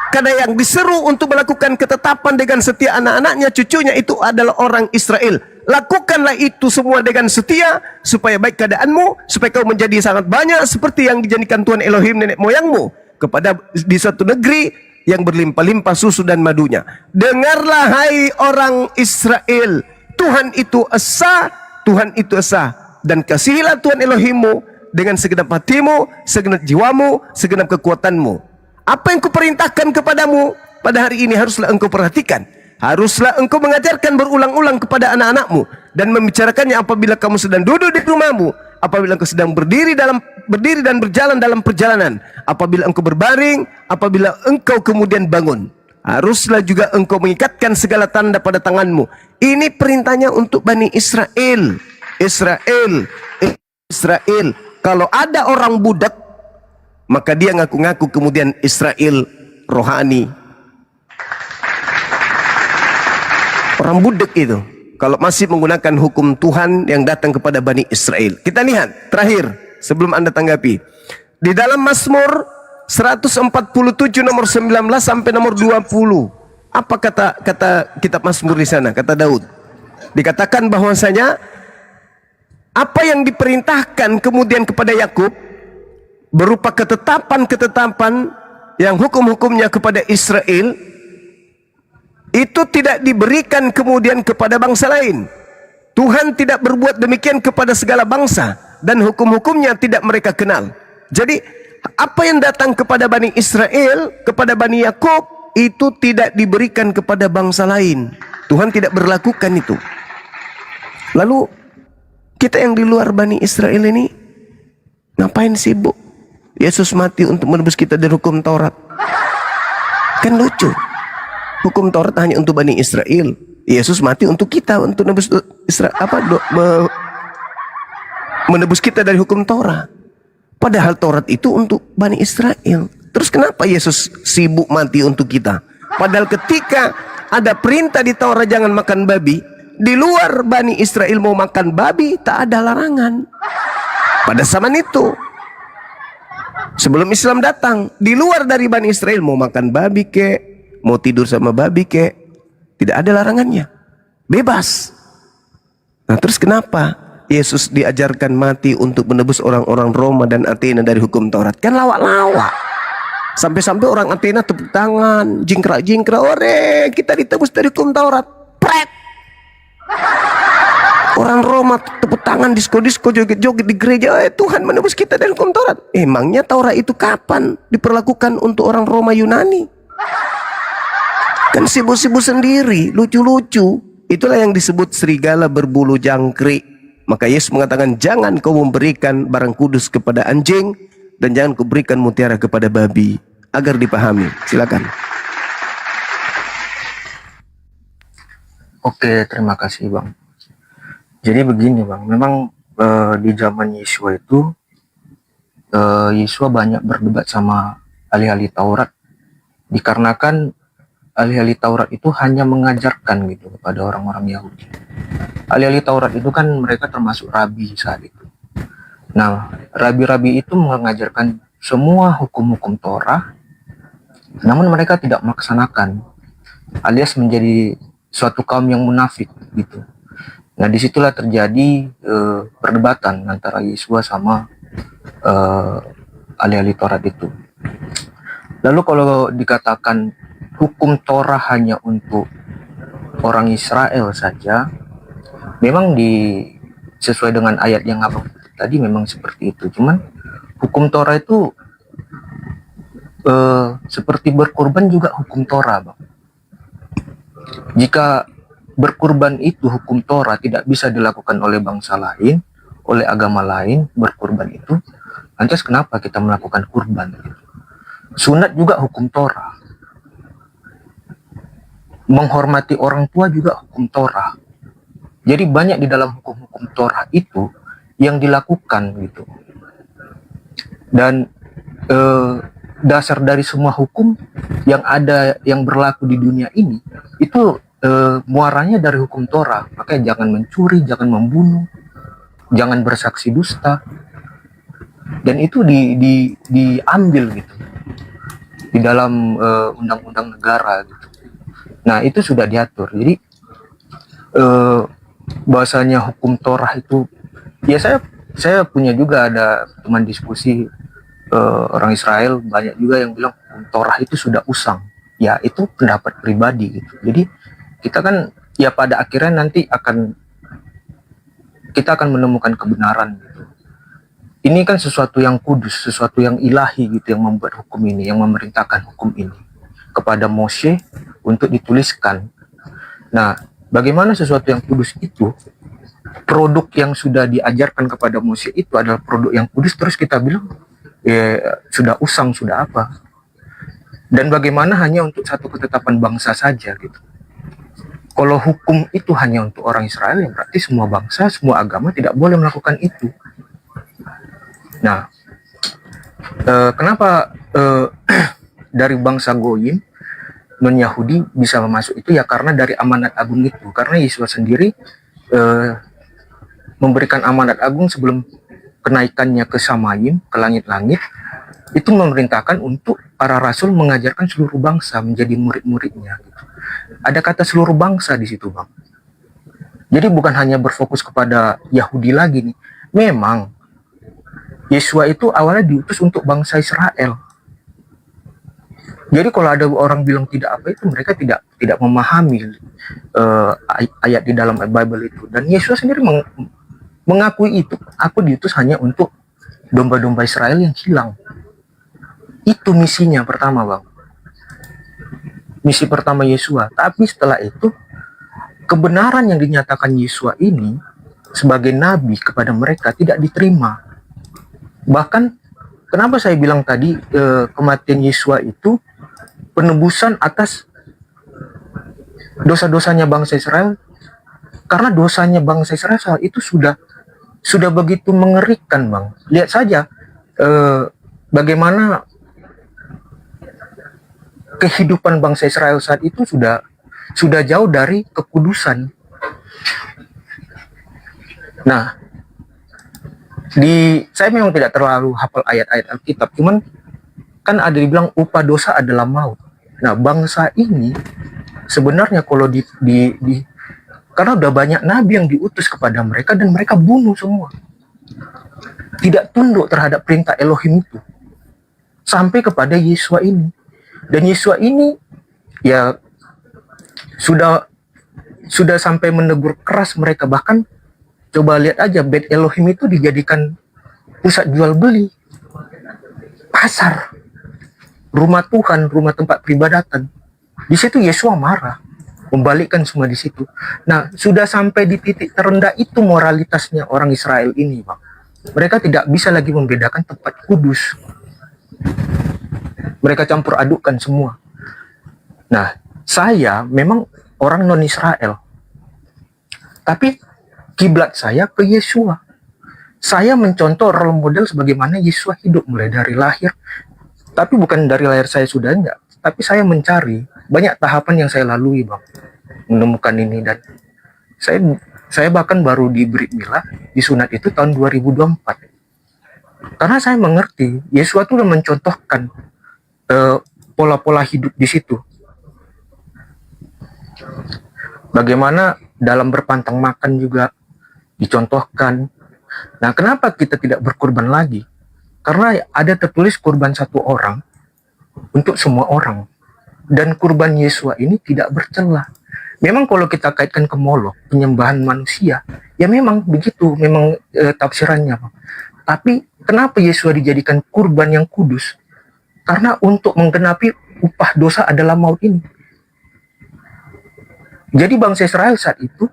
Karena yang diseru untuk melakukan ketetapan dengan setia anak-anaknya, cucunya itu adalah orang Israel. Lakukanlah itu semua dengan setia supaya baik keadaanmu, supaya kau menjadi sangat banyak seperti yang dijadikan Tuhan Elohim nenek moyangmu kepada di suatu negeri yang berlimpah-limpah susu dan madunya. Dengarlah hai orang Israel, Tuhan itu esa, Tuhan itu esa, dan kasihilah Tuhan Elohimmu dengan segenap hatimu, segenap jiwamu, segenap kekuatanmu. Apa yang kuperintahkan kepadamu pada hari ini haruslah engkau perhatikan. Haruslah engkau mengajarkan berulang-ulang kepada anak-anakmu dan membicarakannya apabila kamu sedang duduk di rumahmu, apabila engkau sedang berdiri dan berjalan dalam perjalanan, apabila engkau berbaring, apabila engkau kemudian bangun. Haruslah juga engkau mengikatkan segala tanda pada tanganmu. Ini perintahnya untuk Bani Israel. Israel. Kalau ada orang budak, maka dia ngaku-ngaku kemudian Israel rohani. Orang budak itu kalau masih menggunakan hukum Tuhan yang datang kepada Bani Israel. Kita lihat terakhir sebelum Anda tanggapi. Di dalam Mazmur 147 nomor 19 sampai nomor 20. Apa kata kitab Mazmur di sana? Kata Daud. Dikatakan bahwasanya apa yang diperintahkan kemudian kepada Yakub berupa ketetapan-ketetapan yang hukum-hukumnya kepada Israel itu tidak diberikan kemudian kepada bangsa lain. Tuhan tidak berbuat demikian kepada segala bangsa, dan hukum-hukumnya tidak mereka kenal. Jadi apa yang datang kepada Bani Israel, kepada Bani Yakub, itu tidak diberikan kepada bangsa lain. Tuhan tidak berlakukan itu. Lalu kita yang di luar Bani Israel ini ngapain sibuk? Yesus mati untuk menebus kita dari hukum Taurat. Kan lucu. Hukum Taurat hanya untuk Bani Israel. Yesus mati untuk kita, untuk menebus kita dari hukum Taurat. Padahal Taurat itu untuk Bani Israel. Terus kenapa Yesus sibuk mati untuk kita? Padahal ketika ada perintah di Taurat jangan makan babi, di luar Bani Israel mau makan babi, tak ada larangan. Pada zaman itu, sebelum Islam datang, di luar dari Bani Israel mau makan babi kek, mau tidur sama babi kek, tidak ada larangannya, bebas. Nah terus kenapa Yesus diajarkan mati untuk menebus orang-orang Roma dan Athena dari hukum Taurat? Kan lawak-lawak. Sampai-sampai orang Athena tepuk tangan, jingkrak-jingkrak, ore kita ditebus dari hukum Taurat. Pret. Orang Roma tepuk tangan, disko-disko, joget-joget di gereja. Tuhan menebus kita dari hukum Taurat. Emangnya Taurat itu kapan diperlakukan untuk orang Roma Yunani? Kan sibuk-sibuk sendiri, lucu-lucu. Itulah yang disebut serigala berbulu jangkrik. Maka Yesus mengatakan, jangan kau memberikan barang kudus kepada anjing, dan jangan kau berikan mutiara kepada babi. Agar dipahami. Silakan. Oke, terima kasih Bang. Jadi begini Bang, memang di zaman Yesua itu Yesua banyak berdebat sama ahli-ahli Taurat, dikarenakan ahli-ahli Taurat itu hanya mengajarkan gitu kepada orang-orang Yahudi. Ahli-ahli Taurat itu kan mereka termasuk rabi saat itu. Nah, rabi-rabi itu mengajarkan semua hukum-hukum Torah, namun mereka tidak melaksanakan, alias menjadi suatu kaum yang munafik gitu. Nah, disitulah terjadi perdebatan antara Yesua sama ahli-ahli Taurat itu. Lalu kalau dikatakan hukum Torah hanya untuk orang Israel saja, memang sesuai dengan ayat yang abang tadi memang seperti itu. Cuman hukum Torah itu seperti berkorban juga hukum Torah, Bang. Jika berkurban itu hukum Torah tidak bisa dilakukan oleh bangsa lain, oleh agama lain, berkurban itu, lantas kenapa kita melakukan kurban? Sunat juga hukum Torah. Menghormati orang tua juga hukum Torah. Jadi banyak di dalam hukum-hukum Torah itu yang dilakukan gitu. Dan dasar dari semua hukum yang ada, yang berlaku di dunia ini, itu muaranya dari hukum Torah. Makanya jangan mencuri, jangan membunuh, jangan bersaksi dusta. Dan itu diambil gitu di dalam undang-undang negara gitu. Nah, itu sudah diatur. Jadi bahasanya hukum Torah itu, ya saya punya juga ada teman diskusi orang Israel, banyak juga yang bilang hukum Torah itu sudah usang. Ya, itu pendapat pribadi gitu. Jadi kita kan ya pada akhirnya nanti kita akan menemukan kebenaran gitu. Ini kan sesuatu yang kudus, sesuatu yang ilahi gitu, yang membuat hukum ini, yang memerintahkan hukum ini kepada Moshe untuk dituliskan. Nah, bagaimana sesuatu yang kudus itu, produk yang sudah diajarkan kepada Moshe itu adalah produk yang kudus, terus kita bilang ya sudah usang, sudah apa? Dan bagaimana hanya untuk satu ketetapan bangsa saja gitu. Kalau hukum itu hanya untuk orang Israel, ya berarti semua bangsa, semua agama tidak boleh melakukan itu. Nah, kenapa dari bangsa Goyim, non-Yahudi bisa masuk itu? Ya karena dari amanat agung itu. Karena Yesus sendiri memberikan amanat agung sebelum kenaikannya ke Samayim, ke langit-langit, itu memerintahkan untuk para rasul mengajarkan seluruh bangsa menjadi murid-muridnya. Gitu. Ada kata seluruh bangsa di situ, Bang. Jadi bukan hanya berfokus kepada Yahudi lagi nih. Memang Yesua itu awalnya diutus untuk bangsa Israel. Jadi kalau ada orang bilang tidak apa itu, mereka tidak memahami ayat di dalam Bible itu. Dan Yesus sendiri mengakui itu. Aku diutus hanya untuk domba-domba Israel yang hilang. Itu misinya pertama, Bang. Misi pertama Yesua. Tapi setelah itu, kebenaran yang dinyatakan Yesua ini sebagai nabi kepada mereka tidak diterima. Bahkan kenapa saya bilang tadi kematian Yesua itu penebusan atas dosa-dosanya bangsa Israel, karena dosanya bangsa Israel saat itu sudah begitu mengerikan, Bang. Lihat saja bagaimana kehidupan bangsa Israel saat itu sudah jauh dari kekudusan. Nah, saya memang tidak terlalu hafal ayat-ayat Alkitab, cuman kan ada dibilang upah dosa adalah maut. Nah, bangsa ini sebenarnya kalau Karena udah banyak nabi yang diutus kepada mereka dan mereka bunuh semua. Tidak tunduk terhadap perintah Elohim itu. Sampai kepada Yesua ini. Dan Yesua ini ya sudah sampai menegur keras mereka. Bahkan coba lihat aja, Bait Elohim itu dijadikan pusat jual beli, pasar, rumah Tuhan, rumah tempat peribadatan. Di situ Yesua marah, membalikkan semua di situ. Nah, sudah sampai di titik terendah itu moralitasnya orang Israel ini, Bang. Mereka tidak bisa lagi membedakan tempat kudus. Mereka campur adukkan semua. Nah, saya memang orang non-Israel. Tapi kiblat saya ke Yesua. Saya mencontoh role model sebagaimana Yesua hidup mulai dari lahir. Tapi bukan dari lahir saya sudah enggak. Tapi saya mencari banyak tahapan yang saya lalui, Bang. Menemukan ini, dan saya bahkan baru diberi milah, disunat itu tahun 2024. Karena saya mengerti, Yesua itu sudah mencontohkan pola-pola hidup di situ. Bagaimana dalam berpantang makan juga dicontohkan. Nah, kenapa kita tidak berkorban lagi? Karena ada tertulis kurban satu orang untuk semua orang. Dan kurban Yesua ini tidak bercela. Memang kalau kita kaitkan ke Molok, penyembahan manusia, ya memang begitu, memang tafsirannya. Tapi kenapa Yesua dijadikan kurban yang kudus? Karena untuk menggenapi upah dosa adalah maut ini. Jadi bangsa Israel saat itu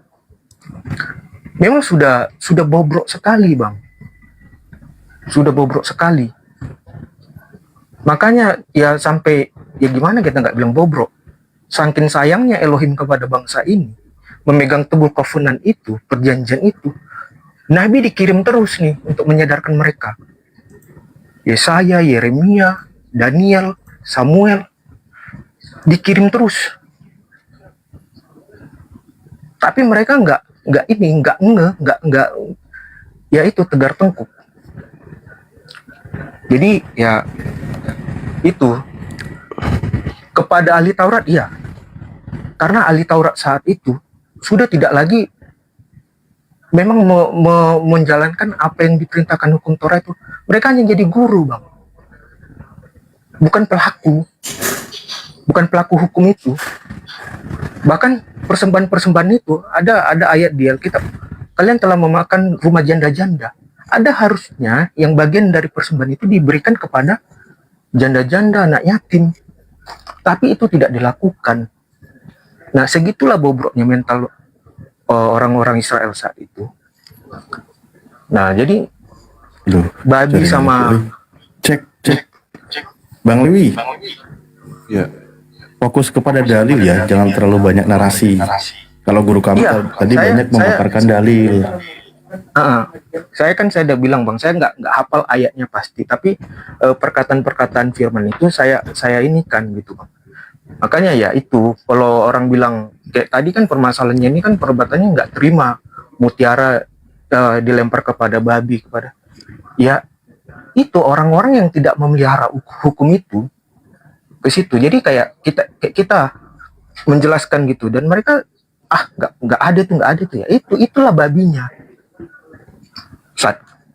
memang sudah bobrok sekali, Bang. Sudah bobrok sekali. Makanya ya sampai, ya gimana kita nggak bilang bobrok. Saking sayangnya Elohim kepada bangsa ini, memegang teguh covenant itu, perjanjian itu, Nabi dikirim terus nih untuk menyadarkan mereka. Yesaya, Yeremia, Daniel, Samuel, dikirim terus. Tapi mereka nggak ya itu, tegar tengkuk. Jadi ya itu kepada ahli Taurat, iya. Karena ahli Taurat saat itu sudah tidak lagi memang menjalankan apa yang diperintahkan hukum Taurat itu. Mereka hanya jadi guru, Bang. Bukan pelaku hukum itu. Bahkan persembahan-persembahan itu ada ayat di Alkitab. Kalian telah memakan rumah janda-janda. Ada harusnya yang bagian dari persembahan itu diberikan kepada janda-janda, anak yatim. Tapi itu tidak dilakukan. Nah, segitulah bobroknya mental orang-orang Israel saat itu. Nah, jadi babi sama cek Bang Lewi. Ya. Fokus kepada dalil ya, jangan terlalu banyak narasi. Kalau guru kami tadi banyak memaparkan dalil. Saya udah bilang, Bang, saya nggak hafal ayatnya pasti, tapi perkataan-perkataan firman itu saya ini kan gitu, Bang. Makanya ya itu, kalau orang bilang kayak tadi kan permasalahannya ini kan perbuatannya nggak terima, mutiara dilempar kepada babi, kepada ya itu orang-orang yang tidak memelihara hukum itu ke situ. Jadi kayak kita menjelaskan gitu, dan mereka nggak ada tuh ya, itulah babinya.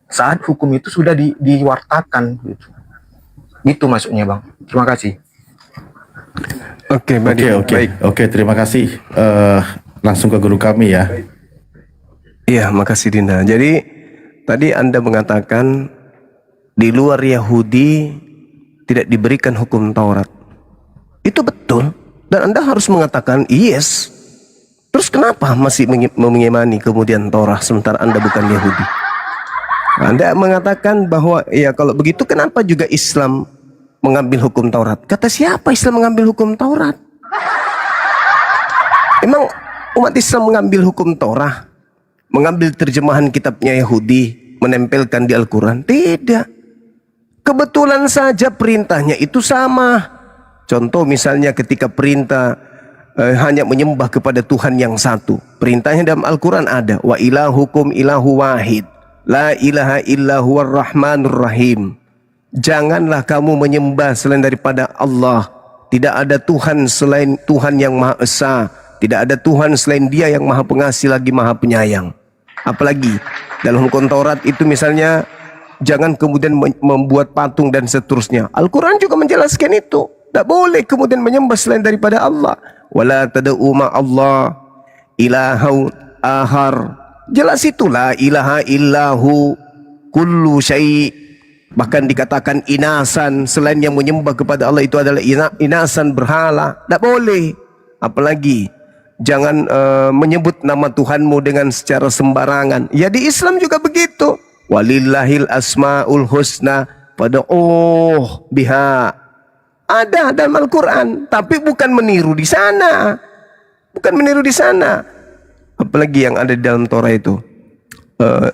Saat hukum itu sudah diwartakan gitu maksudnya, Bang. Terima kasih. Oke, terima kasih. Langsung ke guru kami ya. Iya, makasih Dinda. Jadi tadi Anda mengatakan di luar Yahudi tidak diberikan hukum Taurat. Itu betul, dan Anda harus mengatakan yes. Terus kenapa masih mengimani kemudian Torah sementara Anda bukan Yahudi? Anda mengatakan bahwa ya kalau begitu kenapa juga Islam mengambil hukum Taurat? Kata siapa Islam mengambil hukum Taurat? Emang umat Islam mengambil hukum Torah, mengambil terjemahan kitabnya Yahudi, menempelkan di Al-Quran? Tidak. Kebetulan saja perintahnya itu sama. Contoh misalnya ketika perintah hanya menyembah kepada Tuhan yang satu. Perintahnya dalam Al-Quran ada, wa ilahukum ilahu wahid, la ilaha illa huwar rahmanur rahim. Janganlah kamu menyembah selain daripada Allah. Tidak ada Tuhan selain Tuhan yang Maha Esa, Tidak ada Tuhan selain Dia yang Maha Pengasih lagi Maha Penyayang. Apalagi dalam hukum Taurat itu misalnya jangan kemudian membuat patung dan seterusnya. Al-Quran juga menjelaskan itu. Tak boleh kemudian menyembah selain daripada Allah. Wala tad'u ma'allah ilahau ahar. Jelas itulah ilaha illahu kullu syai'. Bahkan dikatakan inasan, selain yang menyembah kepada Allah itu adalah inasan berhala. Tak boleh. Apalagi jangan menyebut nama Tuhanmu dengan secara sembarangan. Ya di Islam juga begitu. Walillahil asmaul husna fad'uh biha. Ada dalam Al-Quran, tapi bukan meniru di sana. Bukan meniru di sana. Apalagi yang ada di dalam Torah itu.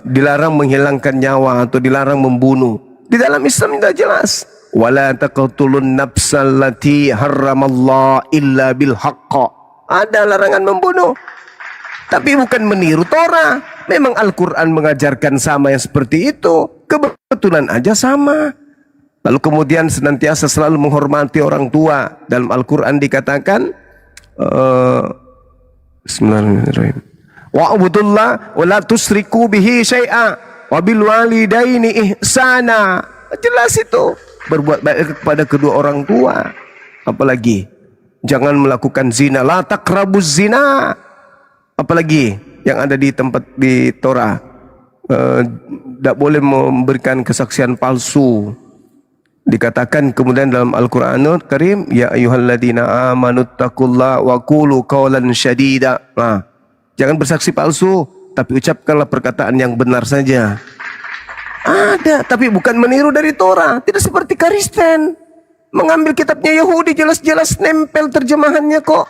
Dilarang menghilangkan nyawa atau dilarang membunuh. Di dalam Islam tidak jelas. Wala taqtulun nafsal lati harramallah illa bil haqq. Ada larangan membunuh. Tapi bukan meniru Torah. Memang Al-Quran mengajarkan sama yang seperti itu. Kebetulan aja sama. Lalu kemudian senantiasa selalu menghormati orang tua. Dalam Al-Quran dikatakan Bismillahirrahmanirrahim. Wa'budullah wa la tusriku bihi syai'a wa bil walidaini ihsana. Jelas itu. Berbuat baik kepada kedua orang tua. Apalagi jangan melakukan zina. La taqrabuz zina. Apalagi yang ada di tempat di Torah. Tidak boleh memberikan kesaksian palsu. Dikatakan kemudian dalam Al-Quranul Karim, ya ayyuhalladzina amanu taqullaha wa qulu qawlan syadida. Nah, jangan bersaksi palsu, tapi ucapkanlah perkataan yang benar saja. Ada, tapi bukan meniru dari Torah. Tidak seperti Kristen mengambil kitabnya Yahudi, jelas-jelas nempel terjemahannya kok.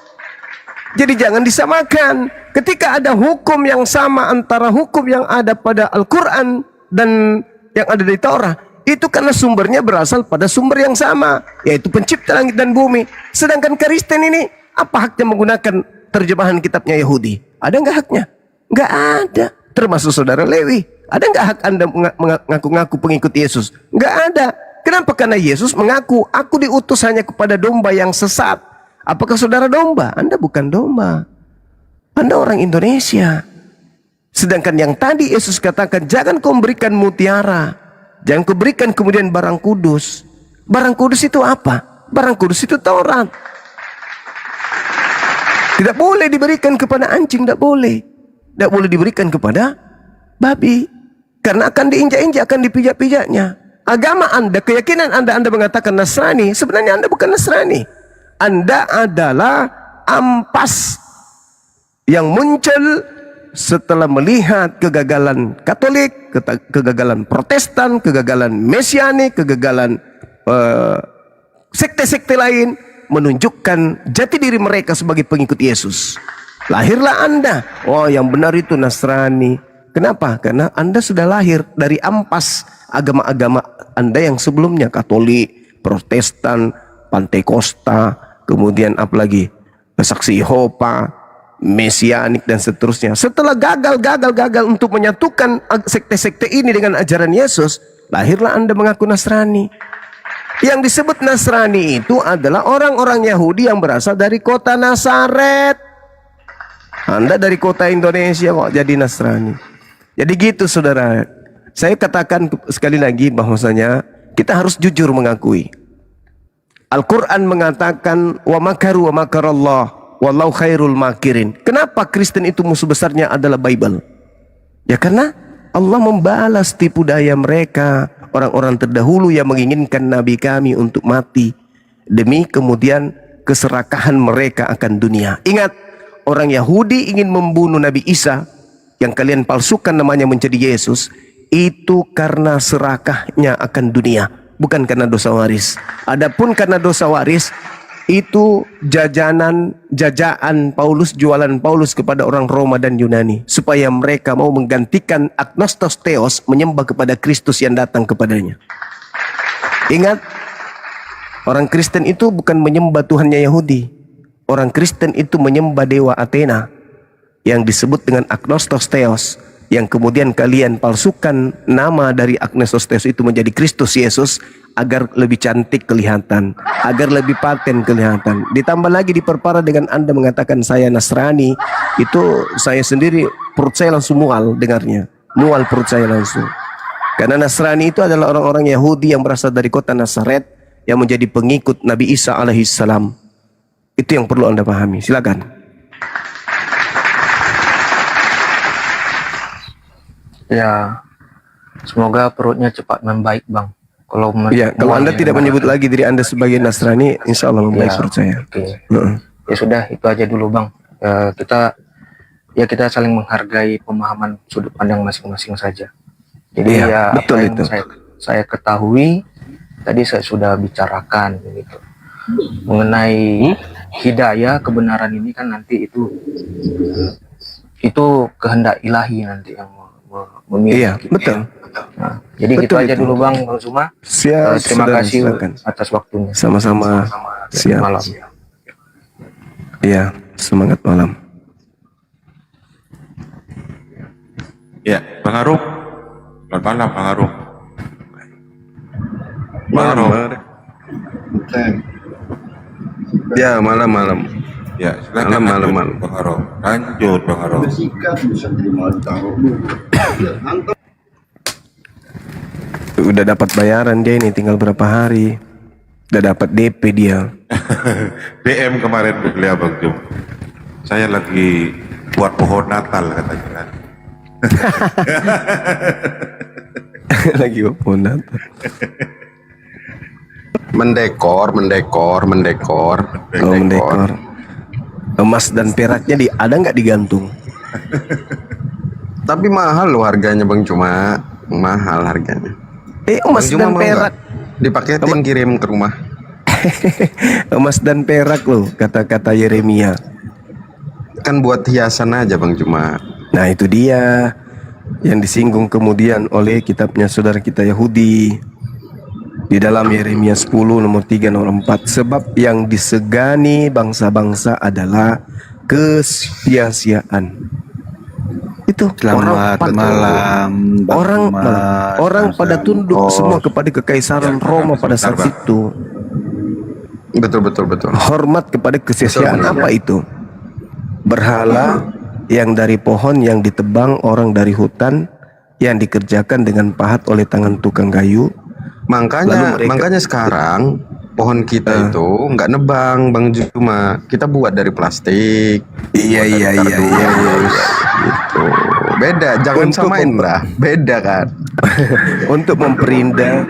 Jadi jangan disamakan. Ketika ada hukum yang sama antara hukum yang ada pada Al-Quran dan yang ada di Torah, itu karena sumbernya berasal pada sumber yang sama, yaitu pencipta langit dan bumi. Sedangkan Kristen ini, apa haknya menggunakan terjemahan kitabnya Yahudi? Ada nggak haknya? Nggak ada. Termasuk saudara Lewi. Ada nggak hak Anda mengaku-ngaku pengikut Yesus? Nggak ada. Kenapa? Karena Yesus mengaku, aku diutus hanya kepada domba yang sesat. Apakah saudara domba? Anda bukan domba. Anda orang Indonesia. Sedangkan yang tadi Yesus katakan, jangan kau berikan mutiara. Jangan kau berikan kemudian barang kudus. Barang kudus itu apa? Barang kudus itu Taurat. Tidak boleh diberikan kepada anjing, tidak boleh. Tidak boleh diberikan kepada babi. Karena akan diinjak-injak, akan dipijak-pijaknya. Agama Anda, keyakinan Anda mengatakan Nasrani, sebenarnya Anda bukan Nasrani. Anda adalah ampas yang muncul setelah melihat kegagalan Katolik, kegagalan Protestan, kegagalan Mesianik, kegagalan sekte-sekte lain, menunjukkan jati diri mereka sebagai pengikut Yesus. Lahirlah Anda. Oh, yang benar itu Nasrani. Kenapa? Karena Anda sudah lahir dari ampas agama-agama Anda yang sebelumnya, Katolik, Protestan, Pantekosta, kemudian apalagi Saksi Yehova, Mesianik dan seterusnya. Setelah gagal untuk menyatukan sekte-sekte ini dengan ajaran Yesus, lahirlah Anda mengaku Nasrani. Yang disebut Nasrani itu adalah orang-orang Yahudi yang berasal dari kota Nazaret. Anda dari kota Indonesia kok jadi Nasrani. Jadi gitu saudara. Saya katakan sekali lagi bahwasanya kita harus jujur mengakui. Al-Quran mengatakan wa makaru wa makarallah wallahu khairul makirin. Kenapa Kristen itu musuh besarnya adalah Bible? Ya karena Allah membalas tipu daya mereka, orang-orang terdahulu yang menginginkan Nabi kami untuk mati demi kemudian keserakahan mereka akan dunia. Ingat, orang Yahudi ingin membunuh Nabi Isa yang kalian palsukan namanya menjadi Yesus, itu karena serakahnya akan dunia, bukan karena dosa waris. Adapun karena dosa waris, itu jajaan Paulus, jualan Paulus kepada orang Roma dan Yunani supaya mereka mau menggantikan agnostos theos, menyembah kepada Kristus yang datang kepadanya. Ingat, orang Kristen itu bukan menyembah Tuhannya Yahudi. Orang Kristen itu menyembah dewa Athena yang disebut dengan agnostos theos. yang kemudian kalian palsukan nama dari Agnestos Theos itu menjadi Kristus Yesus agar lebih cantik kelihatan, agar lebih paten kelihatan. Ditambah lagi diperparah dengan Anda mengatakan saya Nasrani, itu saya sendiri perut saya langsung mual dengarnya, mual perut saya langsung. Karena Nasrani itu adalah orang-orang Yahudi yang berasal dari kota Nazaret yang menjadi pengikut Nabi Isa alaihissalam. Itu yang perlu Anda pahami. Silakan. Ya, semoga perutnya cepat membaik, Bang. Kalau Anda tidak menyebut lagi diri Anda sebagai Nasrani, insya Allah membaik Ya, perut saya. oke. Ya sudah, itu aja dulu, Bang. Kita saling menghargai pemahaman sudut pandang masing-masing saja. Jadi Iya, ya betul apa yang itu. saya ketahui tadi saya sudah bicarakan begitu. Mengenai hidayah kebenaran ini kan nanti itu kehendak ilahi nanti yang memilih. Iya, gitu betul. ya. Nah, jadi Betul gitu aja itu. dulu Bang Zuma. Siap, Terima saudara, kasih silakan. atas waktunya. Sama-sama. Siap. Malam. Iya, semangat malam. Ya, Bang Arum. Selamat malam, Bang Arum. Bang Arum. Ya, malam-malam. Ya, silakan Malam. Bang Arum. Lanjut, Bang Arum. Udah dapat bayaran dia ini, tinggal berapa hari. Udah dapat DP dia. DM kemarin beliau Bang Jum. Saya lagi buat pohon Natal katanya kan. Lagi pohon Natal. Mendekor. Oh, mendekor. Emas dan peraknya ada nggak digantung? Tapi mahal loh harganya Bang, cuma mahal harganya. Emas Bang Juma dan mau perak. nggak? Dipaketin kirim ke rumah. Emas dan perak loh, kata-kata Yeremia. Kan buat hiasan aja Bang Juma. Nah itu dia yang disinggung kemudian oleh kitabnya saudara kita Yahudi di dalam Yeremia 10 nomor 3 nomor 4. Sebab yang disegani bangsa-bangsa adalah kesia-siaan. Itu Selamat malam, Bang orang Mas, pada tunduk Bos. semua kepada kekaisaran Roma pada saat itu. Betul. Hormat kepada kesia-siaan. Betul. Apa itu? Berhala yang dari pohon yang ditebang orang dari hutan, yang dikerjakan dengan pahat oleh tangan tukang kayu. Lalu Makanya sekarang pohon kita itu nggak nebang Bang Juma, kita buat dari plastik. Iya. Gitu. Beda, jangan Untuk samain lah. Beda kan. Untuk memperindah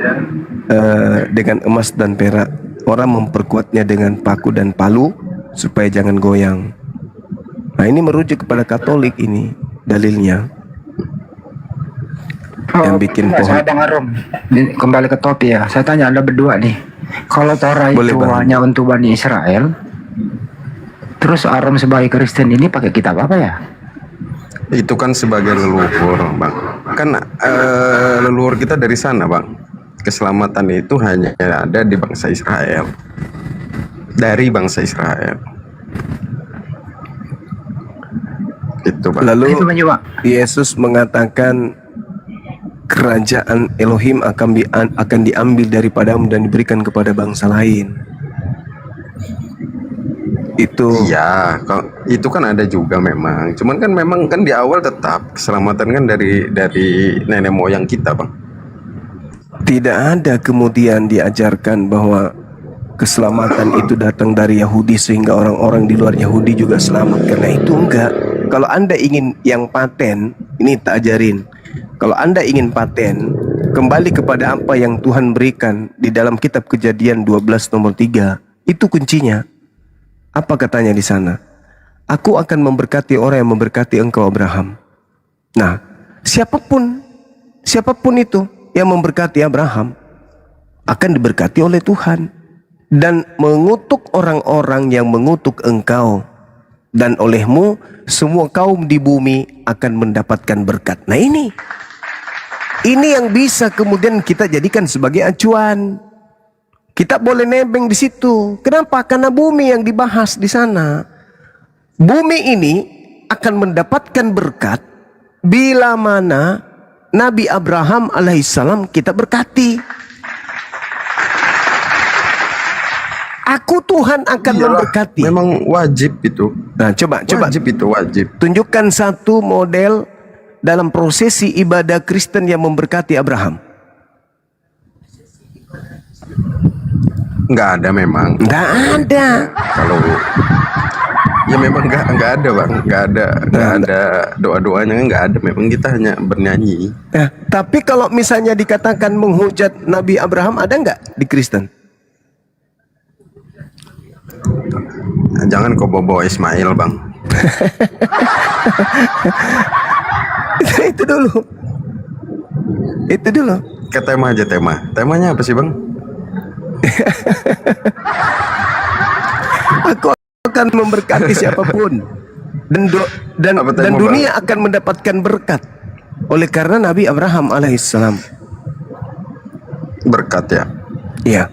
dengan emas dan perak, orang memperkuatnya dengan paku dan palu supaya jangan goyang. Nah ini merujuk kepada Katolik ini dalilnya. Yang bikin pohon. Saya Bang Arum, kembali ke topik ya. Saya tanya Anda berdua nih, kalau Torah Boleh, itu Bang. hanya untuk Bani Israel, terus Arum sebagai Kristen ini pakai kitab apa ya? Itu kan sebagai leluhur, Bang. Kan leluhur kita dari sana, Bang. Keselamatan itu hanya ada di bangsa Israel. Dari bangsa Israel. Itu, Bang. Lalu Itu menjawab. Yesus mengatakan kerajaan Elohim akan diambil daripadamu dan diberikan kepada bangsa lain. Itu Iya, itu kan ada juga memang. Cuman kan memang kan di awal tetap keselamatan kan dari nenek moyang kita, Bang. tidak ada kemudian diajarkan bahwa keselamatan itu datang dari Yahudi sehingga orang-orang di luar Yahudi juga selamat. Karena itu enggak. Kalau Anda ingin yang paten, ini tak ajarin. Kalau Anda ingin paten, kembali kepada apa yang Tuhan berikan di dalam kitab Kejadian 12 nomor 3. Itu kuncinya. Apa katanya di sana? Aku akan memberkati orang yang memberkati engkau Abraham. Nah, siapapun itu yang memberkati Abraham akan diberkati oleh Tuhan, dan mengutuk orang-orang yang mengutuk engkau, dan olehmu semua kaum di bumi akan mendapatkan berkat. Nah ini yang bisa kemudian kita jadikan sebagai acuan. Kita boleh nebeng di situ. Kenapa? Karena bumi yang dibahas di sana. Bumi ini akan mendapatkan berkat bila mana Nabi Abraham alaihissalam kita berkati. Aku Tuhan akan memberkati. Memang wajib itu. Nah, coba Wajib itu wajib. tunjukkan satu model dalam prosesi ibadah Kristen yang memberkati Abraham. Nggak ada memang. Nggak ada. Kalau ya memang nggak ada bang, nggak ada doa-doanya, nggak ada. Memang kita hanya bernyanyi. Nah, tapi kalau misalnya dikatakan menghujat Nabi Abraham, ada nggak di Kristen? Jangan kau bawa Ismail bang. Itu dulu. Itu dulu. Ke tema aja tema. Temanya apa sih bang? Aku akan memberkati siapapun dan Apa tema, dunia akan mendapatkan berkat oleh karena Nabi Abraham alaihissalam. Berkat ya. Iya.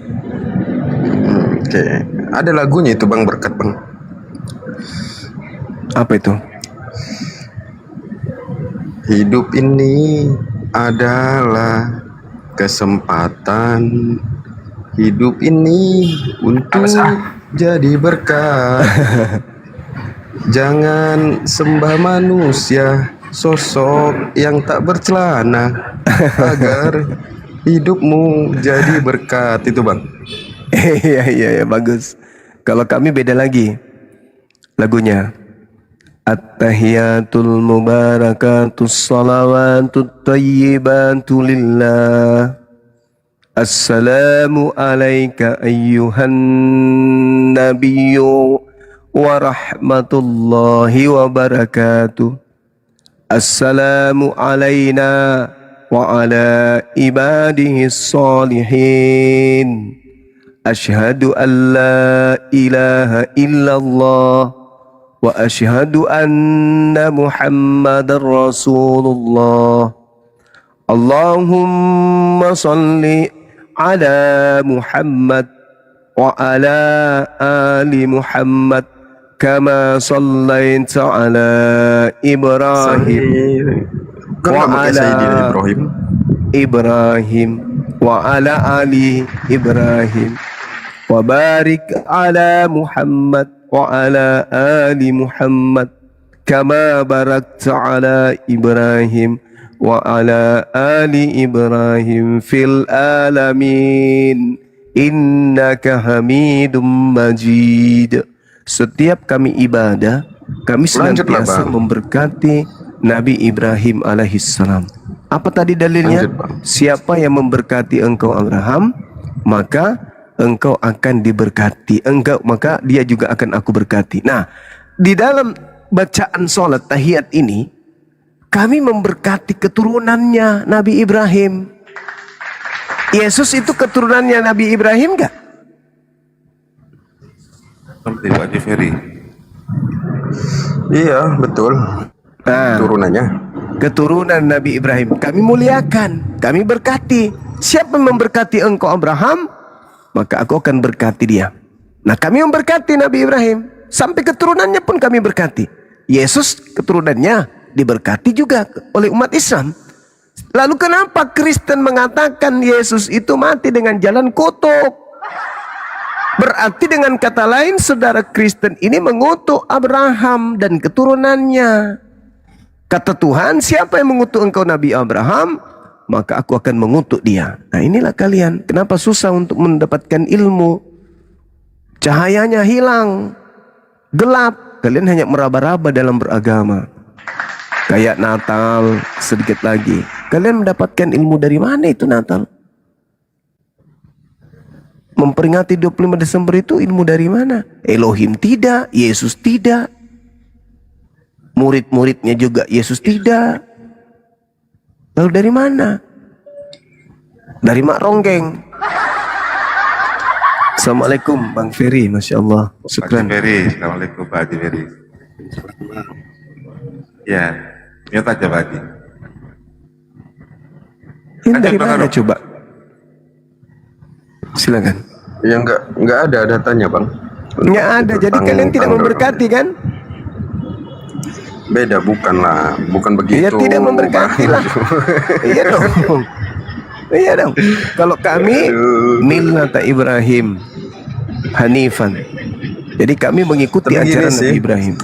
Oke. Ada lagunya itu bang, berkat bang. Apa itu? Hidup ini adalah kesempatan. Hidup ini untuk jadi berkat. Jangan sembah manusia, sosok yang tak bercelana, agar hidupmu jadi berkat. Itu bang. Iya, bagus. Kalau kami beda lagi lagunya. At-tahiyatul mubarakatus salawatut tayyibatu lillah. Assalamu alayka ayyuhan nabiyyu wa rahmatullahi wa barakatuh. Assalamu alayna wa ala ibadihi salihin. Ashhadu an la ilaha illallah wa ashhadu anna Muhammadar Rasulullah. Allahumma salli ala Muhammad wa ala ali Muhammad kama sallaita ala Ibrahim wa ala Ibrahim wa ala ali Ibrahim wa barik ala Muhammad wa ala ali Muhammad kama barakta ala Ibrahim wa ala ali Ibrahim fil alamin innaka Hamidum Majid. Setiap kami ibadah, kami senantiasa memberkati Nabi Ibrahim alaihissalam. Apa tadi dalilnya? Siapa yang memberkati engkau Abraham, maka engkau akan diberkati. Engkau, maka dia juga akan aku berkati. Nah, di dalam bacaan sholat tahiyat ini, kami memberkati keturunannya Nabi Ibrahim. Yesus itu keturunannya Nabi Ibrahim enggak? Seperti Pak Jeferi. Iya betul. Nah, turunannya. Keturunan Nabi Ibrahim kami muliakan, kami berkati. Siapa yang memberkati engkau Abraham, maka aku akan berkati dia. Nah, kami memberkati Nabi Ibrahim, sampai keturunannya pun kami berkati. Yesus keturunannya diberkati juga oleh umat Islam. Lalu kenapa Kristen mengatakan Yesus itu mati dengan jalan kutuk? Berarti dengan kata lain saudara Kristen ini mengutuk Abraham dan keturunannya. Kata Tuhan, siapa yang mengutuk engkau Nabi Abraham, maka aku akan mengutuk dia. Nah, inilah kalian, kenapa susah untuk mendapatkan ilmu. Cahayanya hilang, gelap, kalian hanya meraba-raba dalam beragama. Kayak Natal sedikit lagi. Kalian mendapatkan ilmu dari mana itu Natal? Memperingati 25 Desember itu ilmu dari mana? Elohim tidak, Yesus tidak. Murid-muridnya juga Yesus tidak. Lalu dari mana? Dari Mak Ronggeng. Assalamualaikum Bang Ferry, Masya Allah. Syukran. Pak Jeferi, Assalamualaikum Pak Jeferi. Ya, mute aja Pak Haji. Ini dari mana coba? Silakan. Ya nggak ada datanya bang. Nggak ada, jadi kalian tidak memberkati kan? Beda, bukan begitu. Ya tidak memberkati lah. Iya dong. Iya dong. Kalau kami millata Ibrahim Hanifan. Jadi kami mengikuti Tapi gini ajaran sih, Nabi Ibrahim.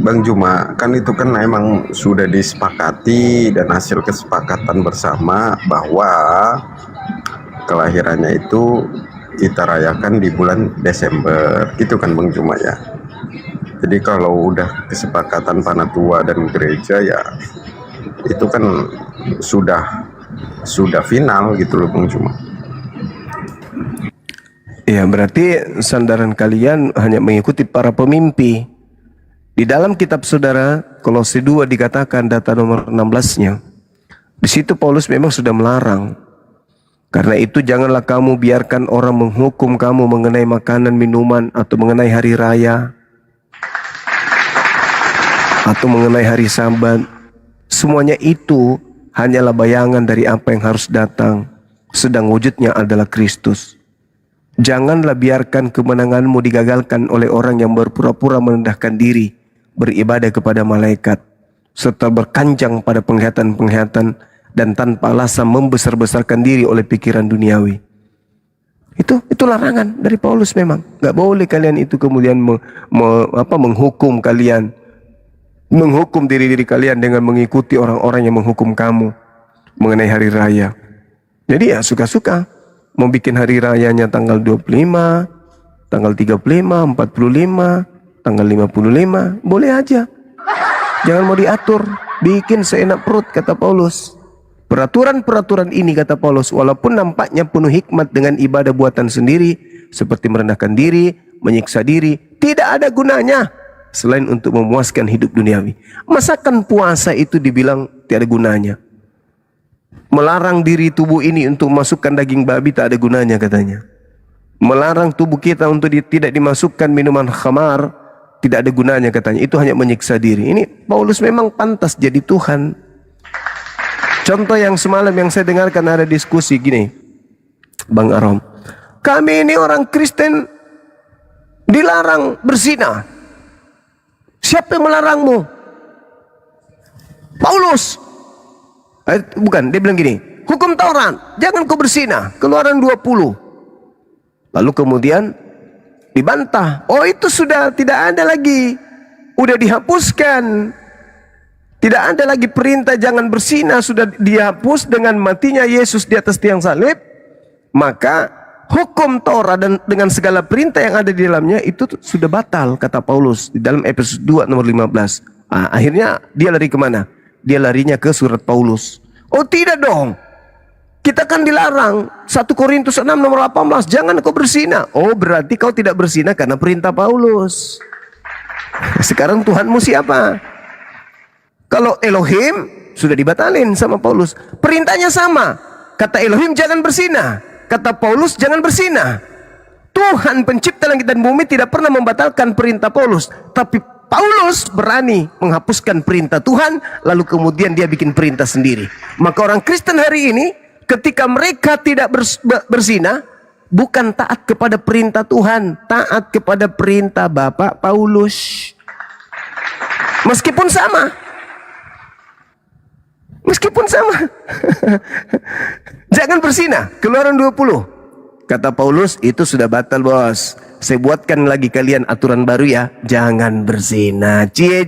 Bang Juma, kan itu kan emang sudah disepakati dan hasil kesepakatan bersama bahwa kelahirannya itu kita rayakan di bulan Desember, gitu kan Bang Juma ya. Jadi kalau udah kesepakatan Panatua dan gereja ya itu kan sudah final gitu loh Bang Juma. Ya, berarti sandaran kalian hanya mengikuti para pemimpi. Di dalam kitab saudara, Kolose 2 dikatakan data nomor 16-nya. Di situ Paulus memang sudah melarang. Karena itu janganlah kamu biarkan orang menghukum kamu mengenai makanan, minuman, atau mengenai hari raya, atau mengenai hari Sabat. Semuanya itu hanyalah bayangan dari apa yang harus datang, sedang wujudnya adalah Kristus. Janganlah biarkan kemenanganmu digagalkan oleh orang yang berpura-pura merendahkan diri, beribadah kepada malaikat, serta berkanjang pada penglihatan-penglihatan dan tanpa alasan membesar-besarkan diri oleh pikiran duniawi. Itu larangan dari Paulus memang. Gak boleh kalian itu kemudian menghukum kalian, menghukum diri-diri kalian dengan mengikuti orang-orang yang menghukum kamu mengenai hari raya. Jadi ya suka-suka. Mau bikin hari rayanya tanggal 25, tanggal 35, 45, tanggal 55, boleh aja. Jangan mau diatur, bikin seenak perut, kata Paulus. Peraturan-peraturan ini, kata Paulus, walaupun nampaknya penuh hikmat dengan ibadah buatan sendiri, seperti merendahkan diri, menyiksa diri, tidak ada gunanya selain untuk memuaskan hidup duniawi. Masakan puasa itu dibilang tiada gunanya? Melarang diri tubuh ini untuk masukkan daging babi tak ada gunanya katanya. Melarang tubuh kita untuk tidak dimasukkan minuman khamar tidak ada gunanya katanya. Itu hanya menyiksa diri. Ini Paulus memang pantas jadi Tuhan. Contoh yang semalam yang saya dengarkan ada diskusi gini, Bang Arom. Kami ini orang Kristen dilarang berzina. Siapa yang melarangmu? Paulus. Bukan, dia bilang gini, hukum Taurat, jangan kau berzina. Keluaran 20. Lalu kemudian dibantah, oh itu sudah tidak ada lagi, udah dihapuskan. Tidak ada lagi perintah jangan berzina, sudah dihapus dengan matinya Yesus di atas tiang salib. Maka hukum Taurat dan dengan segala perintah yang ada di dalamnya itu sudah batal, kata Paulus di dalam Efesus 2 nomor 15. Akhirnya dia lari kemana? Dia larinya ke surat Paulus. Oh tidak dong, kita kan dilarang 1 Korintus 6 nomor 18, jangan kau berzina. Oh berarti kau tidak berzina karena perintah Paulus. Sekarang Tuhanmu siapa? Kalau Elohim sudah dibatalin sama Paulus. Perintahnya sama. Kata Elohim jangan berzina, kata Paulus jangan berzina. Tuhan pencipta langit dan bumi tidak pernah membatalkan perintah Paulus, tapi Paulus berani menghapuskan perintah Tuhan, lalu kemudian dia bikin perintah sendiri. Maka orang Kristen hari ini, ketika mereka tidak berzina, bukan taat kepada perintah Tuhan, taat kepada perintah Bapak Paulus. Meskipun sama. Jangan berzina, Keluaran 20. Kata Paulus, itu sudah batal bos. Saya buatkan lagi kalian aturan baru ya. Jangan berzina. Cie.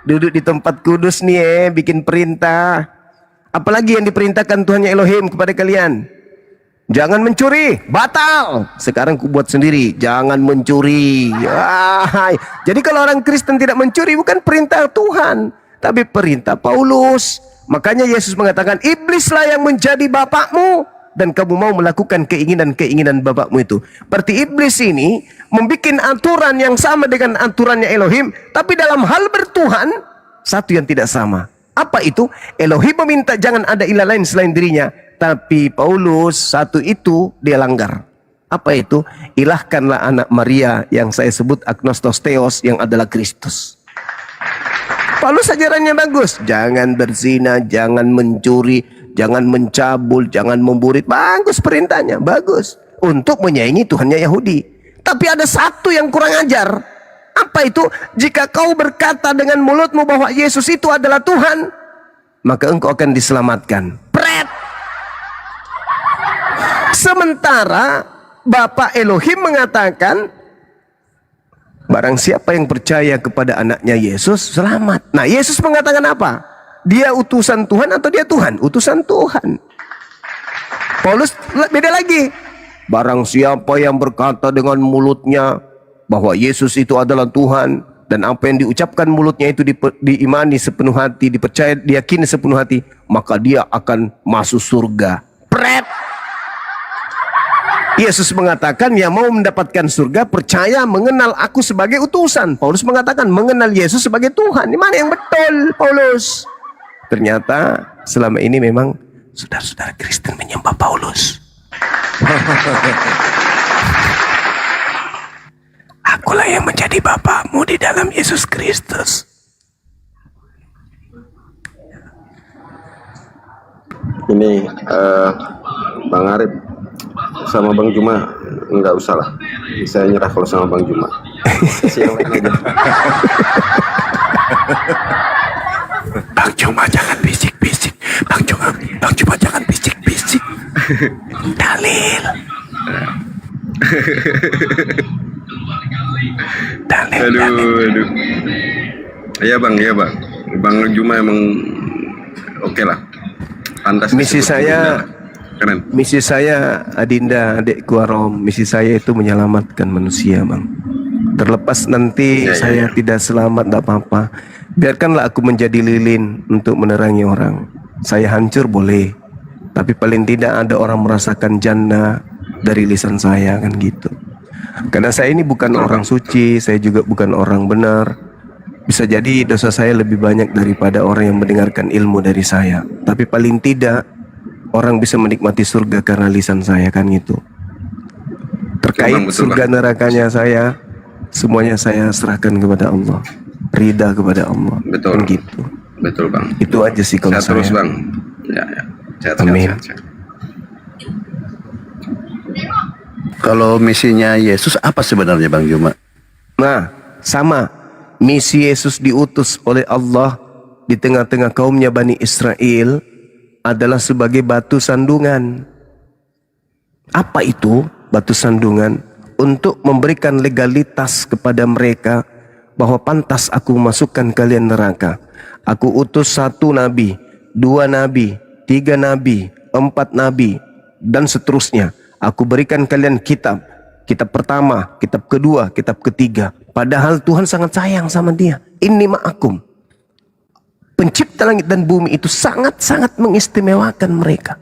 Duduk di tempat kudus nih bikin perintah. Apalagi yang diperintahkan Tuhannya Elohim kepada kalian. Jangan mencuri, batal. Sekarang ku buat sendiri, jangan mencuri. Jadi kalau orang Kristen tidak mencuri bukan perintah Tuhan, tapi perintah Paulus. Makanya Yesus mengatakan, iblislah yang menjadi bapakmu dan kamu mau melakukan keinginan-keinginan bapakmu itu. Berarti iblis ini membuat aturan yang sama dengan aturannya Elohim, tapi dalam hal bertuhan satu yang tidak sama. Apa itu? Elohim meminta jangan ada ilah lain selain dirinya, tapi Paulus satu itu dia langgar. Apa itu? Ilahkanlah anak Maria yang saya sebut agnostos theos yang adalah Kristus. Paulus ajarannya bagus. Jangan berzina, jangan mencuri, jangan mencabul, jangan memburit. Bagus perintahnya, bagus. Untuk menyaingi Tuhannya Yahudi. Tapi ada satu yang kurang ajar. Apa itu? Jika kau berkata dengan mulutmu bahwa Yesus itu adalah Tuhan, maka engkau akan diselamatkan. Pret. Sementara Bapa Elohim mengatakan, barang siapa yang percaya kepada anaknya Yesus, selamat. Nah, Yesus mengatakan apa? Dia utusan Tuhan atau dia Tuhan? Utusan Tuhan. Paulus beda lagi. Barang siapa yang berkata dengan mulutnya bahwa Yesus itu adalah Tuhan, dan apa yang diucapkan mulutnya itu diimani sepenuh hati, dipercaya, diyakini sepenuh hati, maka dia akan masuk surga. Pret. Yesus mengatakan yang mau mendapatkan surga percaya mengenal aku sebagai utusan. Paulus mengatakan mengenal Yesus sebagai Tuhan. Di mana yang betul, Paulus? Ternyata selama ini memang saudara-saudara Kristen menyembah Paulus. Akulah yang menjadi bapakmu di dalam Yesus Kristus. Ini Bang Arif sama Bang Juma nggak usah lah. Saya nyerah kalau sama Bang Juma. Kasih yang lain aja. Bang Juma jangan bisik-bisik. Bang Juma jangan bisik-bisik. Dalil. Aduh. Iya bang. Bang Juma emang oke lah. Pantas. Misi saya Adinda, adikku Arom. Misi saya itu menyelamatkan manusia, bang. Terlepas nanti saya tidak selamat, tidak apa-apa. Biarkanlah aku menjadi lilin untuk menerangi orang. Saya hancur boleh, tapi paling tidak ada orang merasakan jannah dari lisan saya, kan gitu. Karena saya ini bukan orang suci, saya juga bukan orang benar. Bisa jadi dosa saya lebih banyak daripada orang yang mendengarkan ilmu dari saya. Tapi paling tidak orang bisa menikmati surga karena lisan saya, kan gitu. Terkait surga nerakanya saya, semuanya saya serahkan kepada Allah. Ridha kepada Allah. Betul. Kan gitu. Betul bang. Itu aja sih kalau saya. Terus bang. Ya. Amin. Kalau misinya Yesus apa sebenarnya Bang Juma? Nah, sama. Misi Yesus diutus oleh Allah di tengah-tengah kaumnya Bani Israel adalah sebagai batu sandungan. Apa itu batu sandungan? Untuk memberikan legalitas kepada mereka bahwa pantas aku memasukkan kalian neraka. Aku utus 1 nabi, 2 nabi, 3 nabi, 4 nabi, dan seterusnya. Aku berikan kalian kitab. Kitab pertama, kitab kedua, kitab ketiga. Padahal Tuhan sangat sayang sama dia. Inni ma'akum. Pencipta langit dan bumi itu sangat-sangat mengistimewakan mereka.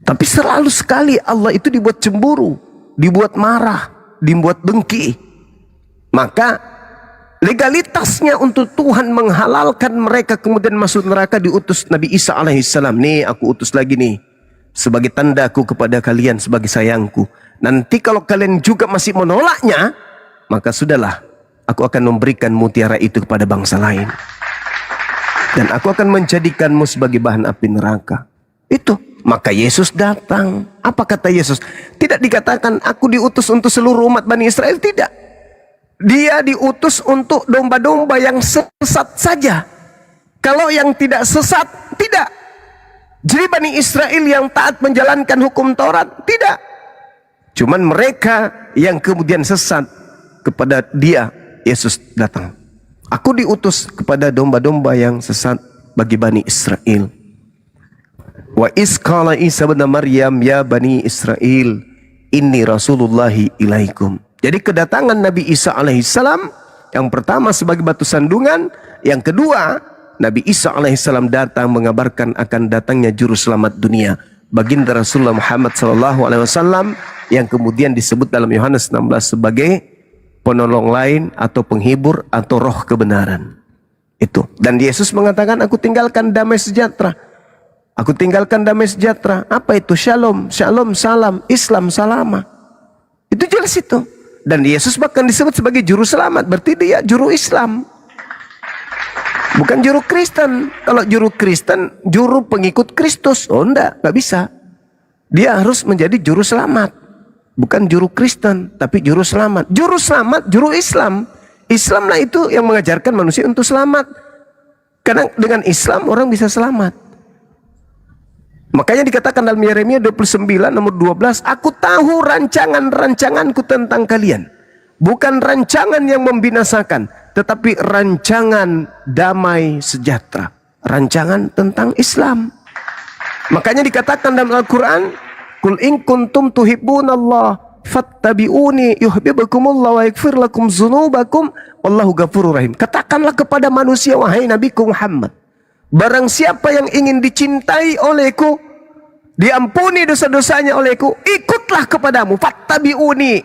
Tapi selalu sekali Allah itu dibuat cemburu, dibuat marah, dibuat dengki. Maka legalitasnya untuk Tuhan menghalalkan mereka kemudian masuk neraka diutus Nabi Isa alaihissalam. Nih aku utus lagi nih, sebagai tandaku kepada kalian, sebagai sayangku. Nanti kalau kalian juga masih menolaknya, maka sudahlah, aku akan memberikan mutiara itu kepada bangsa lain. Dan aku akan menjadikanmu sebagai bahan api neraka. Itu. Maka Yesus datang. Apa kata Yesus? Tidak dikatakan aku diutus untuk seluruh umat Bani Israel. Tidak. Dia diutus untuk domba-domba yang sesat saja. Kalau yang tidak sesat, tidak. Jadi Bani Israel yang taat menjalankan hukum Taurat, tidak. Cuman mereka yang kemudian sesat, kepada dia Yesus datang. Aku diutus kepada domba-domba yang sesat bagi Bani Israel. Wa isqala Isa bin Maryam ya Bani Israel inni rasulullahi ilaikum. Jadi kedatangan Nabi Isa alaihissalam yang pertama sebagai batu sandungan, yang kedua Nabi Isa alaihissalam datang mengabarkan akan datangnya juru selamat dunia, baginda Rasulullah Muhammad sallallahu alaihi wasallam, yang kemudian disebut dalam Yohanes 16 sebagai penolong lain atau penghibur atau roh kebenaran. Itu. Dan Yesus mengatakan, aku tinggalkan damai sejahtera. Aku tinggalkan damai sejahtera. Apa itu? Shalom, shalom, salam, Islam, salama. Itu jelas itu. Dan Yesus bahkan disebut sebagai juru selamat. Berarti dia juru Islam. Bukan juru Kristen. Kalau juru Kristen, juru pengikut Kristus. Oh enggak bisa. Dia harus menjadi juru selamat. Bukan juru Kristen, tapi juru selamat. Juru selamat, juru Islam. Islamlah itu yang mengajarkan manusia untuk selamat. Karena dengan Islam orang bisa selamat. Makanya dikatakan dalam Yeremia 29 nomor 12, aku tahu rancangan-rancanganku tentang kalian. Bukan rancangan yang membinasakan, tetapi rancangan damai sejahtera. Rancangan tentang Islam. Makanya dikatakan dalam Al-Quran, Qul in kuntum tuhibbunallah fattabi'uni yuhibbukumullah wa yaghfir lakum dzunubakum wallahu ghafurur rahim. Katakanlah kepada manusia, wahai Nabiku Muhammad, barang siapa yang ingin dicintai olehku, diampuni dosa-dosanya olehku, ikutlah kepadamu, fattabi'uni,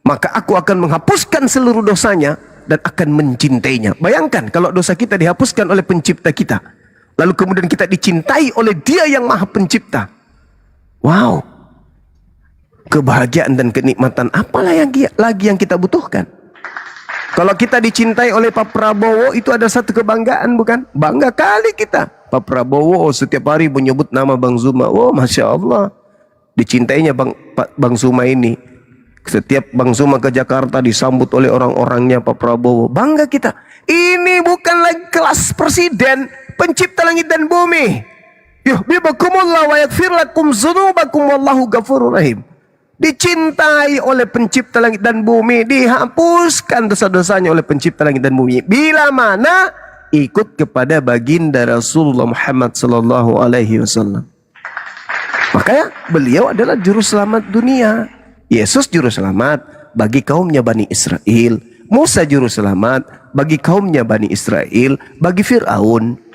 maka aku akan menghapuskan seluruh dosanya dan akan mencintainya. Bayangkan kalau dosa kita dihapuskan oleh pencipta kita, lalu kemudian kita dicintai oleh Dia yang Maha Pencipta. Wow, kebahagiaan dan kenikmatan apalah yang lagi yang kita butuhkan? Kalau kita dicintai oleh Pak Prabowo, itu ada satu kebanggaan, bukan? Bangga kali kita. Pak Prabowo setiap hari menyebut nama Bang Zuma. Oh, Masya Allah, dicintainya Bang Zuma ini. Setiap Bang Zuma ke Jakarta disambut oleh orang-orangnya Pak Prabowo. Bangga kita. Ini bukan lagi kelas presiden, pencipta langit dan bumi. Yuhibbukumullah wa yaghfir lakum dzunubakum wallahu ghafurur rahim. Dicintai oleh pencipta langit dan bumi, dihapuskan dosa-dosanya oleh pencipta langit dan bumi. Bila mana ikut kepada baginda Rasulullah Muhammad sallallahu alaihi wasallam. Makanya beliau adalah juru selamat dunia. Yesus juru selamat bagi kaumnya Bani Israel. Musa juru selamat bagi kaumnya Bani Israel, bagi Fir'aun.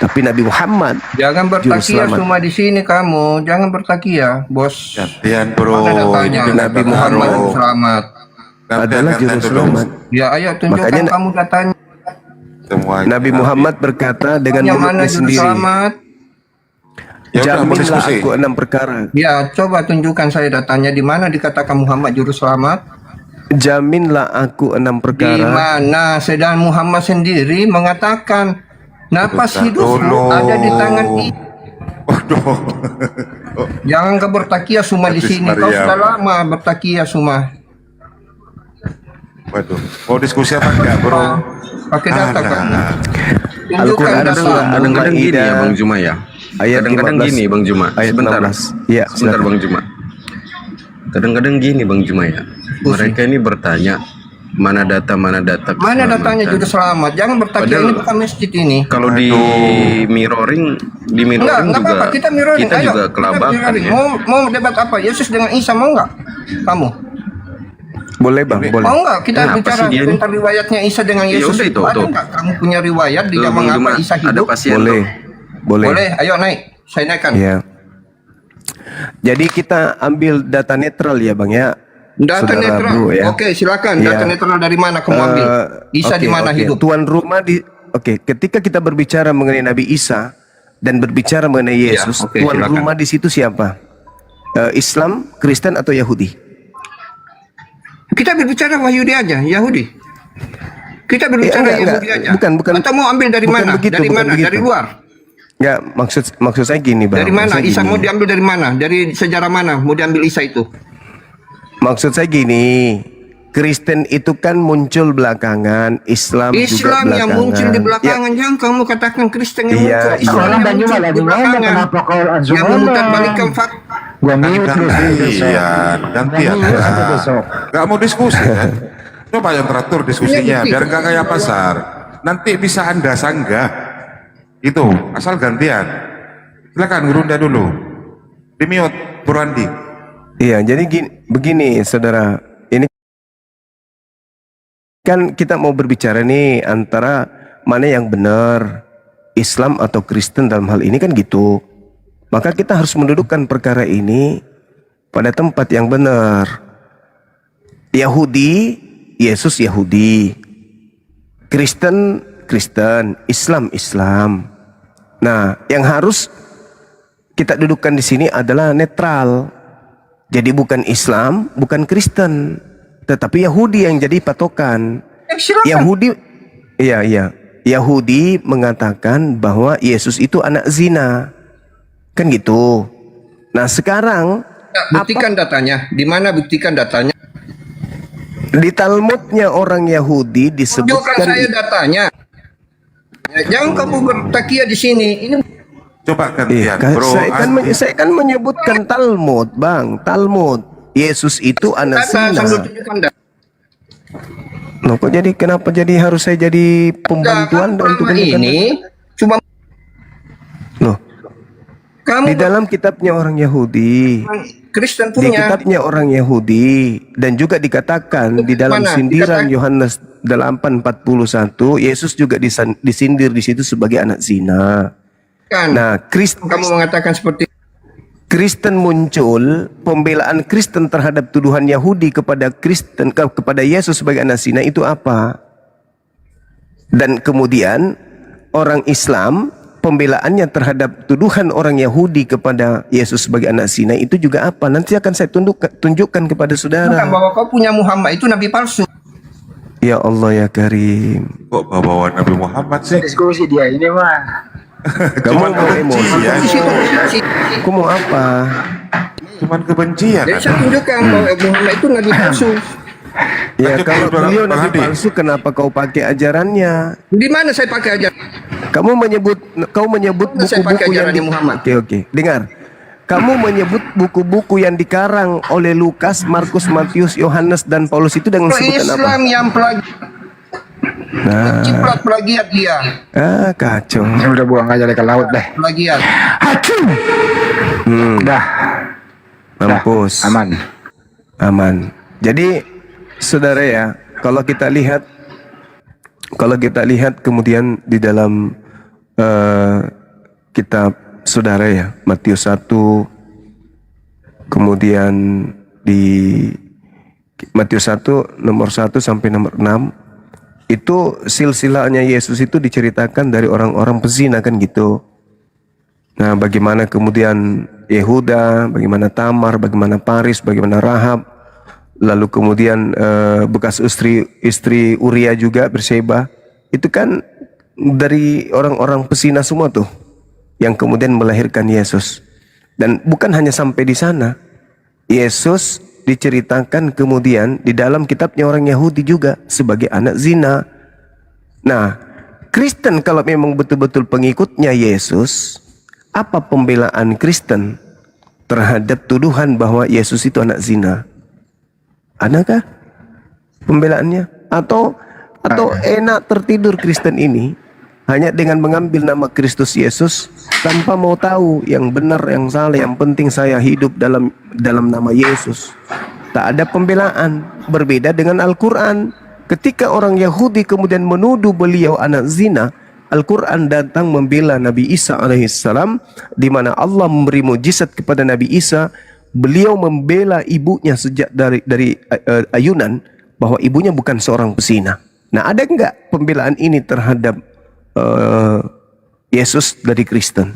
Tapi Nabi Muhammad jangan bertakia cuma di sini kamu, jangan bertakia, bos. Gantian bro, ini Nabi Muhammad juru selamat adalah juru selamat. Ya ayo tunjukkan. Makanya, kamu datanya. Nabi Muhammad berkata dengan mulutnya sendiri, selamat. Jaminlah aku 6 perkara. Ya, coba tunjukkan saya datanya di mana dikatakan Muhammad juru selamat. Jaminlah aku 6 perkara. Di mana? Sedang Muhammad sendiri mengatakan napas hidupmu ada di tangan ini. Jangan kau bertakia semua di sini. Kau sudah lama bertakia semua. Waduh, mau diskusi apa enggak bro? Pakai data kamu. Tunjukkan data. Kadang-kadang gini ya Bang Juma ya. Kadang-kadang gini Bang Juma. Sebentar. Ya, sebentar Bang Juma. Kadang-kadang gini Bang Juma ya. Mereka ini bertanya, mana data mana datanya juru selamat. Jangan bertakia, ini bukan masjid ini. Kalau di mirroring enggak juga apa-apa, kita mirroring. Kita juga kelabakan ya. Mau debat apa? Yesus dengan Isa mau enggak? Kamu boleh Bang, boleh. Mau enggak kita bicara tentang riwayatnya Isa dengan Yesus? Ya udah, ada enggak kamu punya riwayat di zaman apa Isa hidup? Boleh, ayo naik, saya naikkan. Ya. Jadi kita ambil data netral ya Bang ya. Data netral. Bro, ya. Oke, silakan. Data netral dari mana kamu ambil? Isa di mana hidup? Tuan rumah di ketika kita berbicara mengenai Nabi Isa dan berbicara mengenai Yesus, tuan rumah di situ siapa? Islam, Kristen atau Yahudi? Kita berbicara Yahudi aja, Yahudi. Kita berbicara Yahudi aja. Bukan. Atau mau ambil dari mana? Dari mana? Dari luar? Ya, maksud saya gini Bang. Dari mana? Isa mau diambil dari mana? Dari sejarah mana mau diambil Isa itu? Maksud saya gini, Kristen itu kan muncul belakangan, Islam juga belakangan. Yang muncul di belakangan, jangan kamu katakan Kristen yang muncul. Islam yang muncul di belakangan. Yang memutarbalikkan fakta. Gantian. Gak mau diskusi kan? Coba yang teratur diskusinya, biar gak kayak pasar. Nanti bisa Anda sanggah. Itu, asal gantian. Silakan Gurunda dulu. Di mute, Purwandi. Iya, jadi begini saudara, ini kan kita mau berbicara nih antara mana yang benar, Islam atau Kristen dalam hal ini kan gitu. Maka kita harus mendudukkan perkara ini pada tempat yang benar. Yahudi, Yesus Yahudi. Kristen, Islam. Nah, yang harus kita dudukkan di sini adalah netral. Jadi bukan Islam, bukan Kristen, tetapi Yahudi yang jadi patokan. Yahudi, Yahudi mengatakan bahwa Yesus itu anak zina, kan gitu. Nah sekarang Buktikan datanya. Di mana buktikan datanya? Di Talmudnya orang Yahudi Tunjukkan disebutkan saya datanya. Jangan kamu bertakia di sini. Ini Coba gantian, bro. saya kan menyebutkan Talmud, Bang. Talmud. Yesus itu anak kata zina. sambil tunjukkan datanya. Loh, kok jadi kenapa jadi harus saya jadi pembantu Anda untuk ini cuma Loh, kamu di dalam kitabnya orang Yahudi, Kristen di punya. kitabnya orang Yahudi, dan juga dikatakan di dalam Mana? sindiran Yohanes 8:41, Yesus juga disindir di situ sebagai anak zina. Kan, Nah, kamu mengatakan seperti Kristen muncul, pembelaan Kristen terhadap tuduhan Yahudi kepada Kristen kepada Yesus sebagai anak zina itu apa? Dan kemudian orang Islam pembelaannya terhadap tuduhan orang Yahudi kepada Yesus sebagai anak zina itu juga apa? Nanti akan saya tunjukkan kepada saudara. bahwa kau punya Muhammad itu nabi palsu. Ya Allah ya Karim. Kok bawa Nabi Muhammad sih? Diskusi dia ini mah. Kamu mau emosi ya? Kamu mau apa? Cuman kebencian. Jadi saya tunjukkan bahwa Muhammad itu nabi palsu. Ya Lanjut, kalau Bang beliau nabi Hadi. palsu, kenapa kau pakai ajarannya? Di mana saya pakai aja? Kau menyebut Saya pakai buku-buku yang ajarannya Muhammad. Oke. Dengar. Kamu menyebut buku-buku yang dikarang oleh Lukas, Markus, Matius, Yohanes dan Paulus itu dengan sebutan apa? Islam yang Nah, ciplak plagiat dia. Kacau. Udah buang aja ke laut deh. Plagiat. Dah. Mampus. Aman. Jadi saudara ya, kalau kita lihat kemudian di dalam kitab saudara ya, Matius 1, kemudian di Matius 1 nomor 1 sampai nomor 6 itu silsilahnya Yesus itu diceritakan dari orang-orang pezina kan gitu. Nah, bagaimana kemudian Yehuda, bagaimana Tamar, bagaimana Paris, bagaimana Rahab, lalu kemudian bekas istri Uria juga Berseba, itu kan dari orang-orang pezina semua tuh yang kemudian melahirkan Yesus. Dan bukan hanya sampai di sana, Yesus diceritakan kemudian di dalam kitabnya orang Yahudi juga sebagai anak zina. Nah, Kristen kalau memang betul-betul pengikutnya Yesus, apa pembelaan Kristen terhadap tuduhan bahwa Yesus itu anak zina? Adakah pembelaannya? Atau enak tertidur Kristen ini hanya dengan mengambil nama Kristus Yesus tanpa mau tahu yang benar, yang salah, yang penting saya hidup dalam nama Yesus. Tak ada pembelaan. Berbeda dengan Al-Quran. Ketika orang Yahudi kemudian menuduh beliau anak zina, Al-Quran datang membela Nabi Isa alaihissalam, di mana Allah memberi mujizat kepada Nabi Isa. Beliau membela ibunya sejak dari ayunan bahwa ibunya bukan seorang pezina. Nah, ada enggak pembelaan ini terhadap Yesus dari Kristen?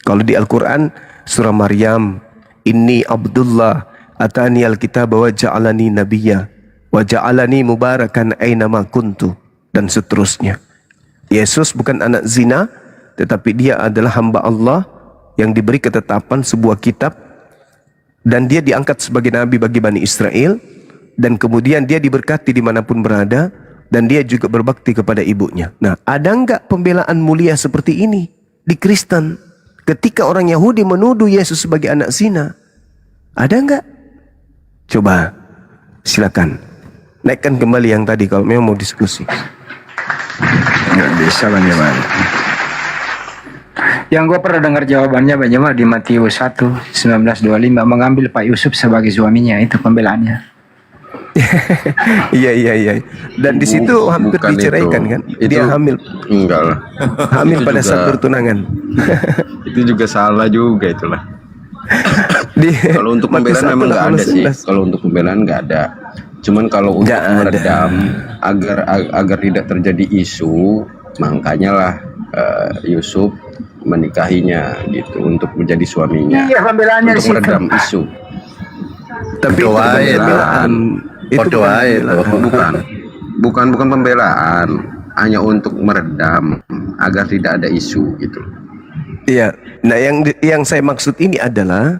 Kalau di Al-Quran surah Maryam, Inni Abdullah atani al-kitab wa ja'alani nabiyya wa ja'alani mubarakan aynama kuntu, dan seterusnya. Yesus bukan anak zina, tetapi dia adalah hamba Allah yang diberi ketetapan sebuah kitab, dan dia diangkat sebagai nabi bagi Bani Israel, dan kemudian dia diberkati dimanapun berada, dan dia juga berbakti kepada ibunya. Nah, ada enggak pembelaan mulia seperti ini di Kristen ketika orang Yahudi menuduh Yesus sebagai anak zina? Ada enggak? Coba, silakan naikkan kembali yang tadi kalau memang mau diskusi. Nggak bisa Bang Jamal. Yang gue pernah dengar jawabannya Bang Jamal di Matius 1 19:25, mengambil Pak Yusuf sebagai suaminya, itu pembelaannya. Iya. Dan di situ hampir Bukan diceraikan itu. kan? Dia hamil. Enggak lah. Hamil Itu pada juga- saat bertunangan. Itu juga salah juga itulah. Kalau untuk Matius pembelaan 1, memang nggak ada sih. 18. Kalau untuk pembelaan nggak ada. Cuman kalau untuk Nggak ada. meredam agar tidak terjadi isu, makanya lah Yusuf menikahinya gitu untuk menjadi suaminya. Iya, pembelaannya di Untuk situ. meredam isu. Tapi itu bukan pembelaan. Itu Podo bukan ae pembelaan. tuh. Bukan pembelaan, hanya untuk meredam agar tidak ada isu gitu. Iya. Nah, yang saya maksud ini adalah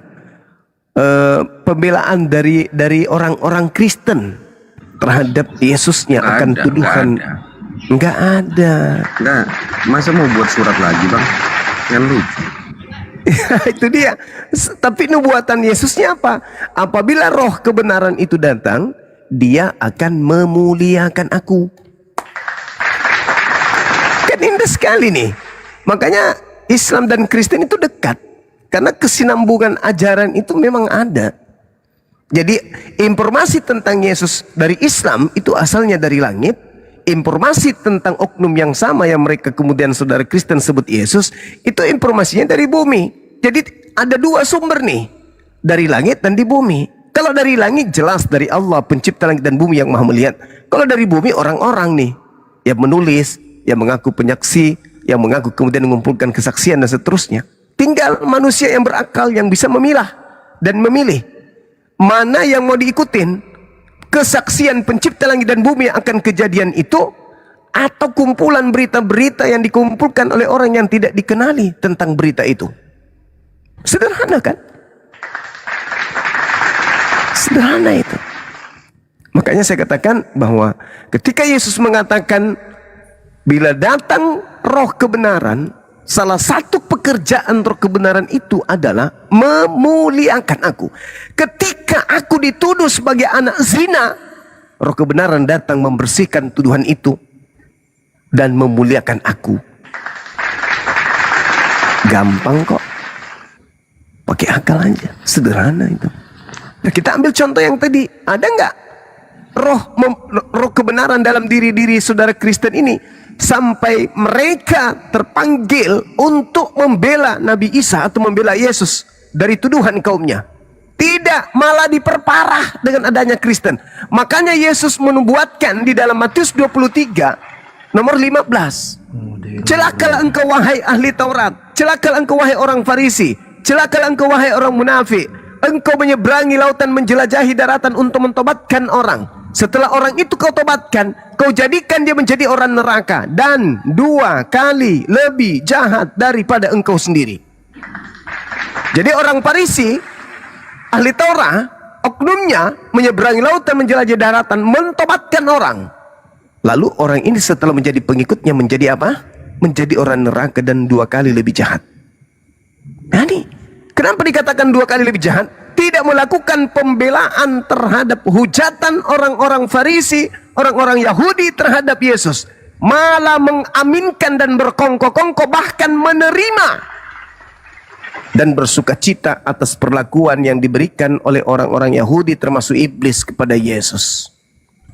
pembelaan dari orang-orang Kristen terhadap Yesusnya akan tuduhan. Nggak ada. Nggak, masa mau buat surat lagi bang? Kan lucu. Itu dia. Tapi nubuatan Yesusnya apa? Apabila roh kebenaran itu datang, dia akan memuliakan aku. Kan indah sekali nih. Makanya Islam dan Kristen itu dekat. Karena kesinambungan ajaran itu memang ada. Jadi informasi tentang Yesus dari Islam itu asalnya dari langit. Informasi tentang oknum yang sama yang mereka kemudian saudara Kristen sebut Yesus, itu informasinya dari bumi. Jadi ada dua sumber nih, dari langit dan di bumi. Kalau dari langit jelas dari Allah pencipta langit dan bumi yang maha melihat. Kalau dari bumi orang-orang nih yang menulis, yang mengaku penyaksi, yang mengaku kemudian mengumpulkan kesaksian dan seterusnya. Tinggal manusia yang berakal yang bisa memilah dan memilih mana yang mau diikutin. Kesaksian pencipta langit dan bumi yang akan kejadian itu, atau kumpulan berita-berita yang dikumpulkan oleh orang yang tidak dikenali tentang berita itu. Sederhana kan? Sederhana itu. Makanya saya katakan bahwa ketika Yesus mengatakan bila datang roh kebenaran, salah satu pekerjaan roh kebenaran itu adalah memuliakan aku. Ketika aku dituduh sebagai anak zina, roh kebenaran datang membersihkan tuduhan itu dan memuliakan aku. Gampang kok. Pakai akal aja, sederhana itu. Nah, kita ambil contoh yang tadi, ada nggak roh kebenaran dalam diri-diri saudara Kristen ini sampai mereka terpanggil untuk membela Nabi Isa atau membela Yesus dari tuduhan kaumnya? Tidak, malah diperparah dengan adanya Kristen. Makanya Yesus menubuatkan di dalam Matius 23 nomor 15. Celakalah engkau wahai ahli Taurat, celakalah engkau wahai orang Farisi, celakalah engkau wahai orang munafik. Engkau menyeberangi lautan, menjelajahi daratan untuk mentobatkan orang. Setelah orang itu kau tobatkan, kau jadikan dia menjadi orang neraka dan 2 kali lebih jahat daripada engkau sendiri. Jadi orang Farisi, ahli Taurat, oknumnya menyeberangi lautan, menjelajahi daratan, mentobatkan orang. Lalu orang ini setelah menjadi pengikutnya menjadi apa? Menjadi orang neraka dan 2 kali lebih jahat. Nah ini, kenapa dikatakan 2 kali lebih jahat? Tidak melakukan pembelaan terhadap hujatan orang-orang Farisi, orang-orang Yahudi terhadap Yesus. Malah mengaminkan dan berkongko-kongko, bahkan menerima dan bersukacita atas perlakuan yang diberikan oleh orang-orang Yahudi termasuk iblis kepada Yesus.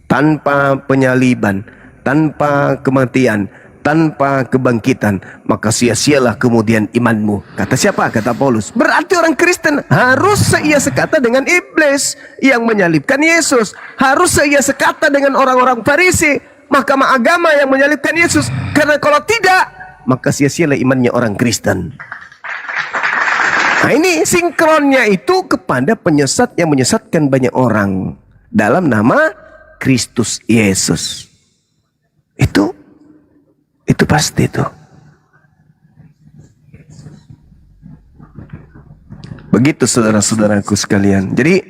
Tanpa penyaliban, tanpa kematian, tanpa kebangkitan, maka sia-sialah kemudian imanmu. Kata siapa? Kata Paulus. Berarti orang Kristen harus seia sekata dengan iblis yang menyalibkan Yesus. Harus seia sekata dengan orang-orang Farisi, mahkamah agama yang menyalibkan Yesus. Karena kalau tidak, maka sia-sialah imannya orang Kristen. Nah ini sinkronnya itu kepada penyesat yang menyesatkan banyak orang dalam nama Kristus Yesus. Itu pasti itu. Begitu saudara-saudaraku sekalian. Jadi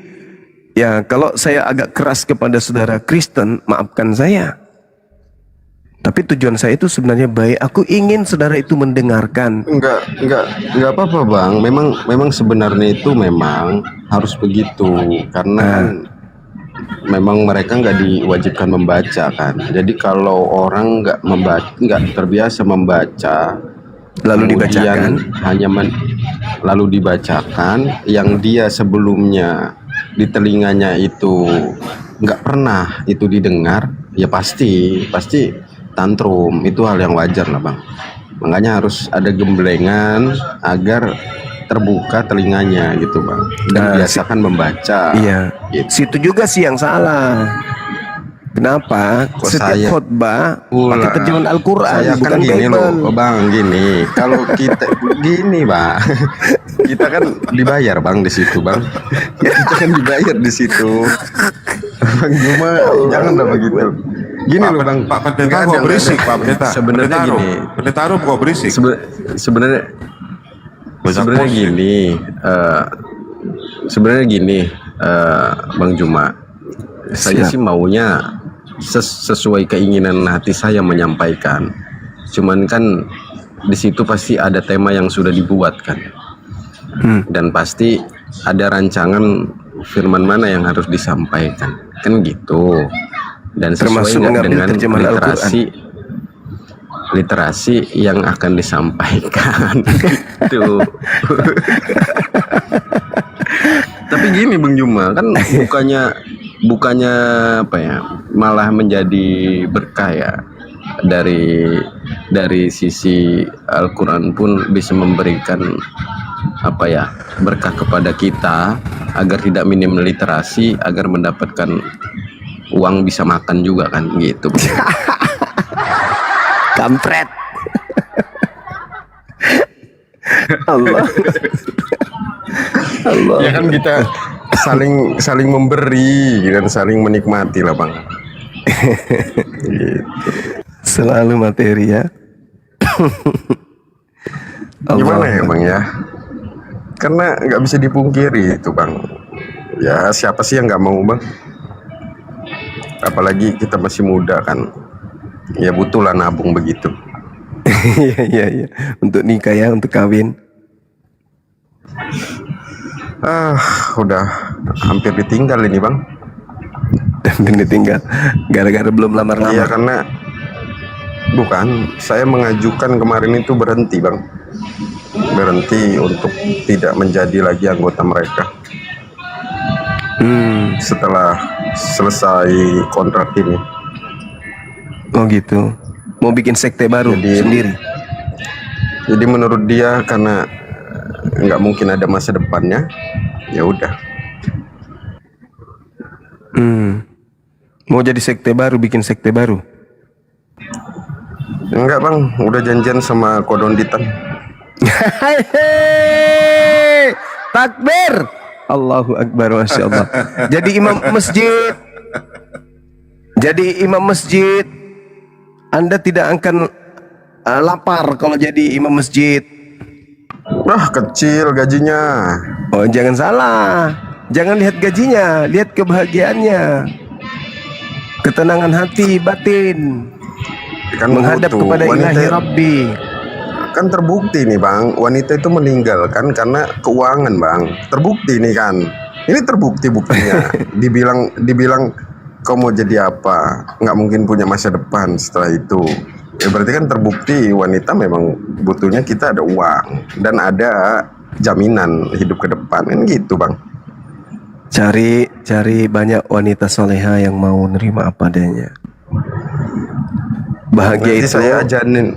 ya kalau saya agak keras kepada saudara Kristen, maafkan saya. Tapi tujuan saya itu sebenarnya baik. Aku ingin saudara itu mendengarkan. Enggak apa-apa bang. Memang sebenarnya itu memang harus begitu karena memang mereka nggak diwajibkan membaca kan. Jadi kalau orang nggak terbiasa membaca, lalu dibacakan, lalu dibacakan yang dia sebelumnya di telinganya itu nggak pernah itu didengar, ya pasti tantrum. Itu hal yang wajar lah bang. Makanya harus ada gemblengan agar terbuka telinganya gitu bang, dan biasakan membaca. Iya, gitu. Situ juga sih yang salah. Kenapa? Setiap khotbah pakai terjemahan Al-Quran, saya bukan kan gini Bible. loh bang, gini. Kalau kita gini bang, kita kan dibayar bang di situ bang. Kita kan dibayar di situ. Bang Juma, janganlah begitu. Gini loh bang, Pak Pendeta kok berisik, Pak Pendeta. Sebenarnya gini. Pendeta Rum kok berisik. Sebenarnya gini, sebenarnya gini, Bang Juma, saya Siap. sih maunya sesuai keinginan hati saya menyampaikan. Cuman kan di situ pasti ada tema yang sudah dibuat kan, dan pasti ada rancangan firman mana yang harus disampaikan, kan gitu. Dan sesuai Termasuk nggak mengambil dengan terjemahan literasi yang akan disampaikan gitu. Tapi gini Bang Juma, kan bukannya apa ya, malah menjadi berkah ya. Dari sisi Al-Quran pun bisa memberikan apa ya, berkah kepada kita agar tidak minim literasi, agar mendapatkan uang bisa makan juga kan gitu. Kampret. Allah. Allah. Ya kan kita saling memberi dan saling menikmati lah Bang. Gitu. Selalu materi ya. Gimana ya Bang ya? Karena nggak bisa dipungkiri itu Bang. Ya siapa sih yang nggak mau Bang? Apalagi kita masih muda kan. Ya butuhlah nabung begitu. Iya. Untuk nikah ya, untuk kawin. Udah hampir ditinggal ini Bang. Dan ditinggal gara-gara belum lamar-lamar. Iya karena bukan, saya mengajukan kemarin itu berhenti Bang. Berhenti untuk tidak menjadi lagi anggota mereka. Setelah selesai kontrak ini. Oh gitu. Mau bikin sekte baru sendiri. Jadi menurut dia karena nggak mungkin ada masa depannya, ya udah. Mau jadi sekte baru, bikin sekte baru. Enggak Bang, udah janjian sama Kodonditan. Takbir. Allahu Akbar, Masya Allah. Jadi imam masjid. Anda tidak akan lapar kalau jadi imam masjid. Kecil gajinya. Oh jangan salah. Jangan lihat gajinya, lihat kebahagiaannya, ketenangan hati batin, kan menghadap kepada Ilahi Rabbi. Kan terbukti nih Bang, wanita itu meninggal kan karena keuangan Bang. Terbukti nih kan. Ini terbukti buktinya. dibilang kau mau jadi apa? Nggak mungkin punya masa depan setelah itu. Ya berarti kan terbukti wanita memang butuhnya kita ada uang dan ada jaminan hidup ke depan kan gitu Bang. Cari banyak wanita soleha yang mau nerima apa adanya. Bahagia nanti itu saya ajanin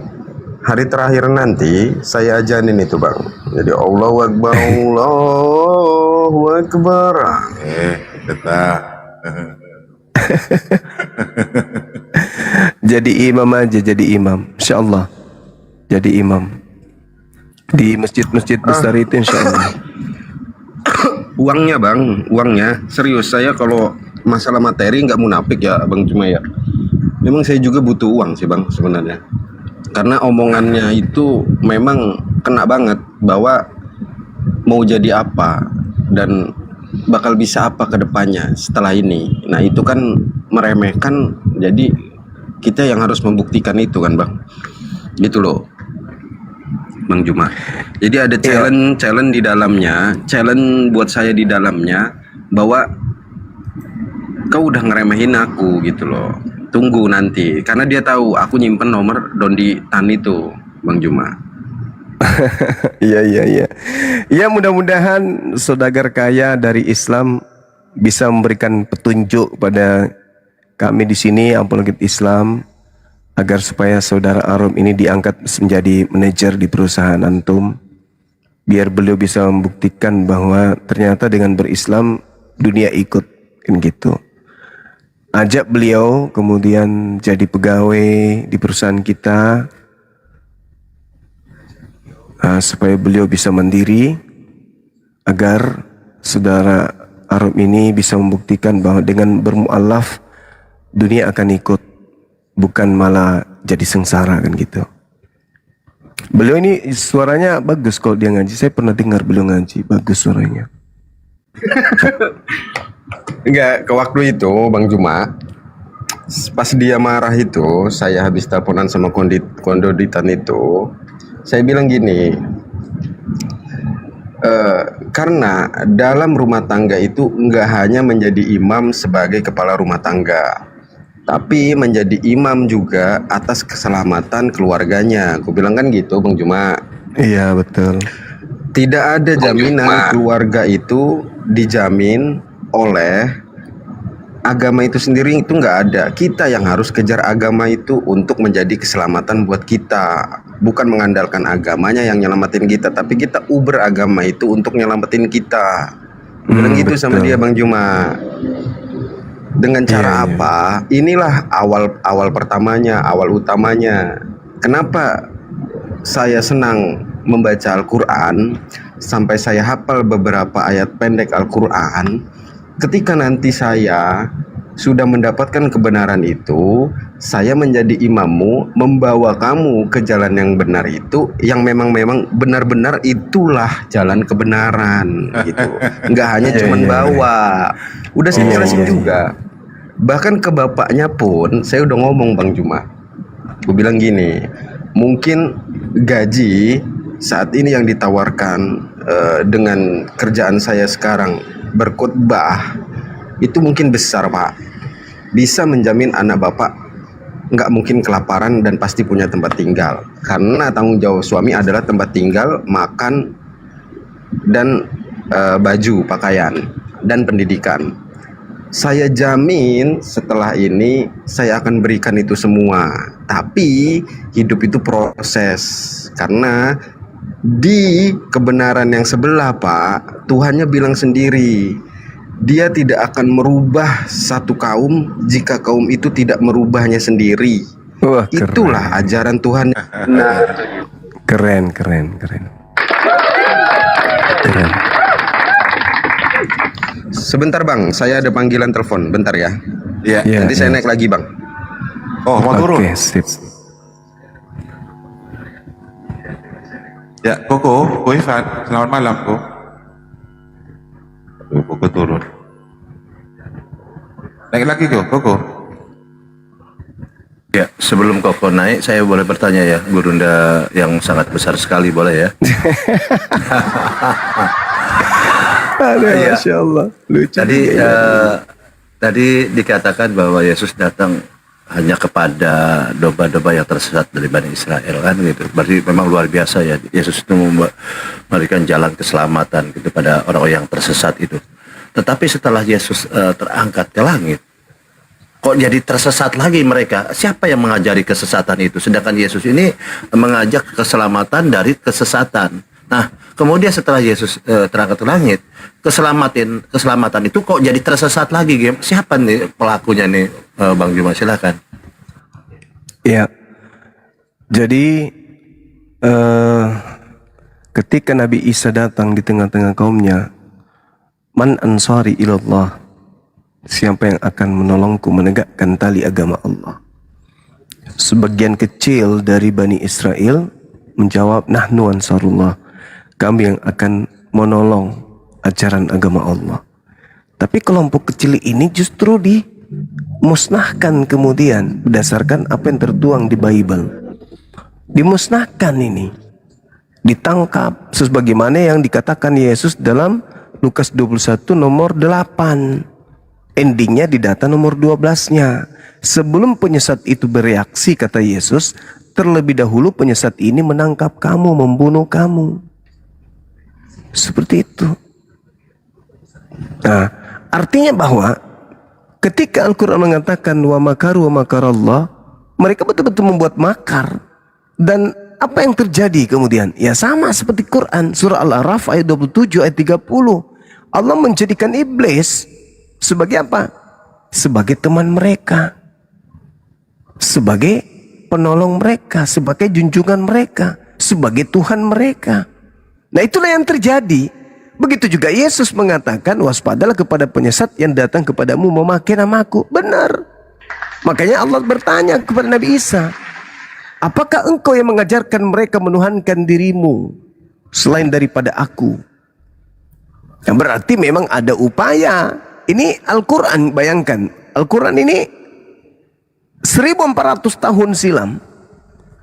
hari terakhir nanti, saya ajanin itu Bang. Jadi Allahu Akbar, Allahu Akbar. Betah. Jadi imam aja, jadi imam, insya Allah. Jadi imam di masjid-masjid besar itu insya Allah. Uangnya Bang, uangnya serius, saya kalau masalah materi nggak munafik ya Bang Cuma ya. Memang saya juga butuh uang sih Bang sebenarnya. Karena omongannya itu memang kena banget bahwa mau jadi apa dan bakal bisa apa ke depannya setelah ini. Nah itu kan meremehkan, jadi kita yang harus membuktikan itu kan Bang. Gitu loh Bang Juma. Jadi ada challenge di dalamnya, challenge buat saya di dalamnya bahwa kau udah ngeremehin aku gitu loh. Tunggu nanti, karena dia tahu aku nyimpen nomor Dondi Tan itu Bang Juma. Iya. Ya mudah-mudahan saudagar kaya dari Islam bisa memberikan petunjuk pada kami di sini apologet Islam agar supaya saudara Arum ini diangkat menjadi manajer di perusahaan antum, biar beliau bisa membuktikan bahwa ternyata dengan berislam dunia ikut kan gitu. Ajak beliau kemudian jadi pegawai di perusahaan kita, supaya beliau bisa mandiri, agar saudara Arum ini bisa membuktikan bahwa dengan bermualaf dunia akan ikut, bukan malah jadi sengsara kan gitu. Beliau ini suaranya bagus kalau dia ngaji. Saya pernah dengar beliau ngaji, bagus suaranya. Enggak, ke waktu itu Bang Juma, pas dia marah itu, saya habis teleponan sama kondoditan itu, saya bilang gini, karena dalam rumah tangga itu nggak hanya menjadi imam sebagai kepala rumah tangga, tapi menjadi imam juga atas keselamatan keluarganya. Aku bilang kan gitu, Bang Juma. Iya, betul. Tidak ada jaminan keluarga itu dijamin oleh agama itu sendiri, itu nggak ada. Kita yang harus kejar agama itu untuk menjadi keselamatan buat kita, bukan mengandalkan agamanya yang nyelamatin kita, tapi kita uber agama itu untuk nyelamatin kita. Bilang gitu sama dia, Bang Juma. Dengan cara apa? Inilah awal pertamanya, awal utamanya. Kenapa saya senang membaca Al-Quran sampai saya hafal beberapa ayat pendek Al-Quran? Ketika nanti saya sudah mendapatkan kebenaran itu, saya menjadi imammu, membawa kamu ke jalan yang benar itu, yang memang benar-benar itulah jalan kebenaran gitu. Nggak hanya cuman bawa. Udah saya jelasin juga. Bahkan ke bapaknya pun saya udah ngomong, Bang Juma. Gue bilang gini, mungkin gaji saat ini yang ditawarkan dengan kerjaan saya sekarang berkhotbah itu mungkin besar, Pak. Bisa menjamin anak bapak nggak mungkin kelaparan dan pasti punya tempat tinggal, karena tanggung jawab suami adalah tempat tinggal, makan, dan baju, pakaian, dan pendidikan. Saya jamin setelah ini saya akan berikan itu semua. Tapi hidup itu proses, karena di kebenaran yang sebelah, Pak, Tuhannya bilang sendiri, Dia tidak akan merubah satu kaum jika kaum itu tidak merubahnya sendiri. Wah, keren. Itulah ajaran Tuhan. Nah, Keren. sebentar Bang, saya ada panggilan telepon, bentar ya. Iya. Nanti saya naik lagi, Bang. Oh, mau turun? Oke, sip. Ya, Koko Ivan, selamat malam, Ko. Koko turun. Naik lagi, Koko. Ya, sebelum Koko naik, saya boleh bertanya ya, Gurunda yang sangat besar sekali, boleh ya? Aduh, Iya. Masya Allah. Lucu. Tadi dikatakan bahwa Yesus datang hanya kepada domba-domba yang tersesat dari Bani Israel, kan gitu. Berarti memang luar biasa ya, Yesus itu memberikan jalan keselamatan gitu pada orang-orang yang tersesat itu. Tetapi setelah Yesus terangkat ke langit, kok jadi tersesat lagi mereka? Siapa yang mengajari kesesatan itu? Sedangkan Yesus ini mengajak keselamatan dari kesesatan. Nah, kemudian setelah Yesus terangkat ke langit, keselamatan itu kok jadi tersesat lagi? Siapa nih pelakunya nih, Bang Juma? Silakan. Ya. Jadi ketika Nabi Isa datang di tengah-tengah kaumnya, man ansari ilallah, siapa yang akan menolongku menegakkan tali agama Allah? Sebagian kecil dari Bani Israel menjawab, nahnu ansarullah, kami yang akan menolong ajaran agama Allah. Tapi kelompok kecil ini justru dimusnahkan kemudian berdasarkan apa yang tertuang di Bible. Dimusnahkan ini, ditangkap sebagaimana yang dikatakan Yesus dalam Lukas 21 nomor 8. Endingnya di data nomor 12-nya. Sebelum penyesat itu bereaksi, kata Yesus, terlebih dahulu penyesat ini menangkap kamu, membunuh kamu. Seperti itu. Nah, artinya bahwa ketika Al-Quran mengatakan wa makaru wa makarallah, mereka betul-betul membuat makar. Dan apa yang terjadi kemudian? Ya sama seperti Quran, surah Al-A'raf ayat 27 ayat 30. Allah menjadikan iblis sebagai apa? Sebagai teman mereka, sebagai penolong mereka, sebagai junjungan mereka, sebagai Tuhan mereka. Nah, itulah yang terjadi. Begitu juga Yesus mengatakan, waspadalah kepada penyesat yang datang kepadamu memakai namaku. Benar. Makanya Allah bertanya kepada Nabi Isa, apakah engkau yang mengajarkan mereka menuhankan dirimu selain daripada aku? Nah, berarti memang ada upaya. Ini Al-Quran, bayangkan. Al-Quran ini 1400 tahun silam.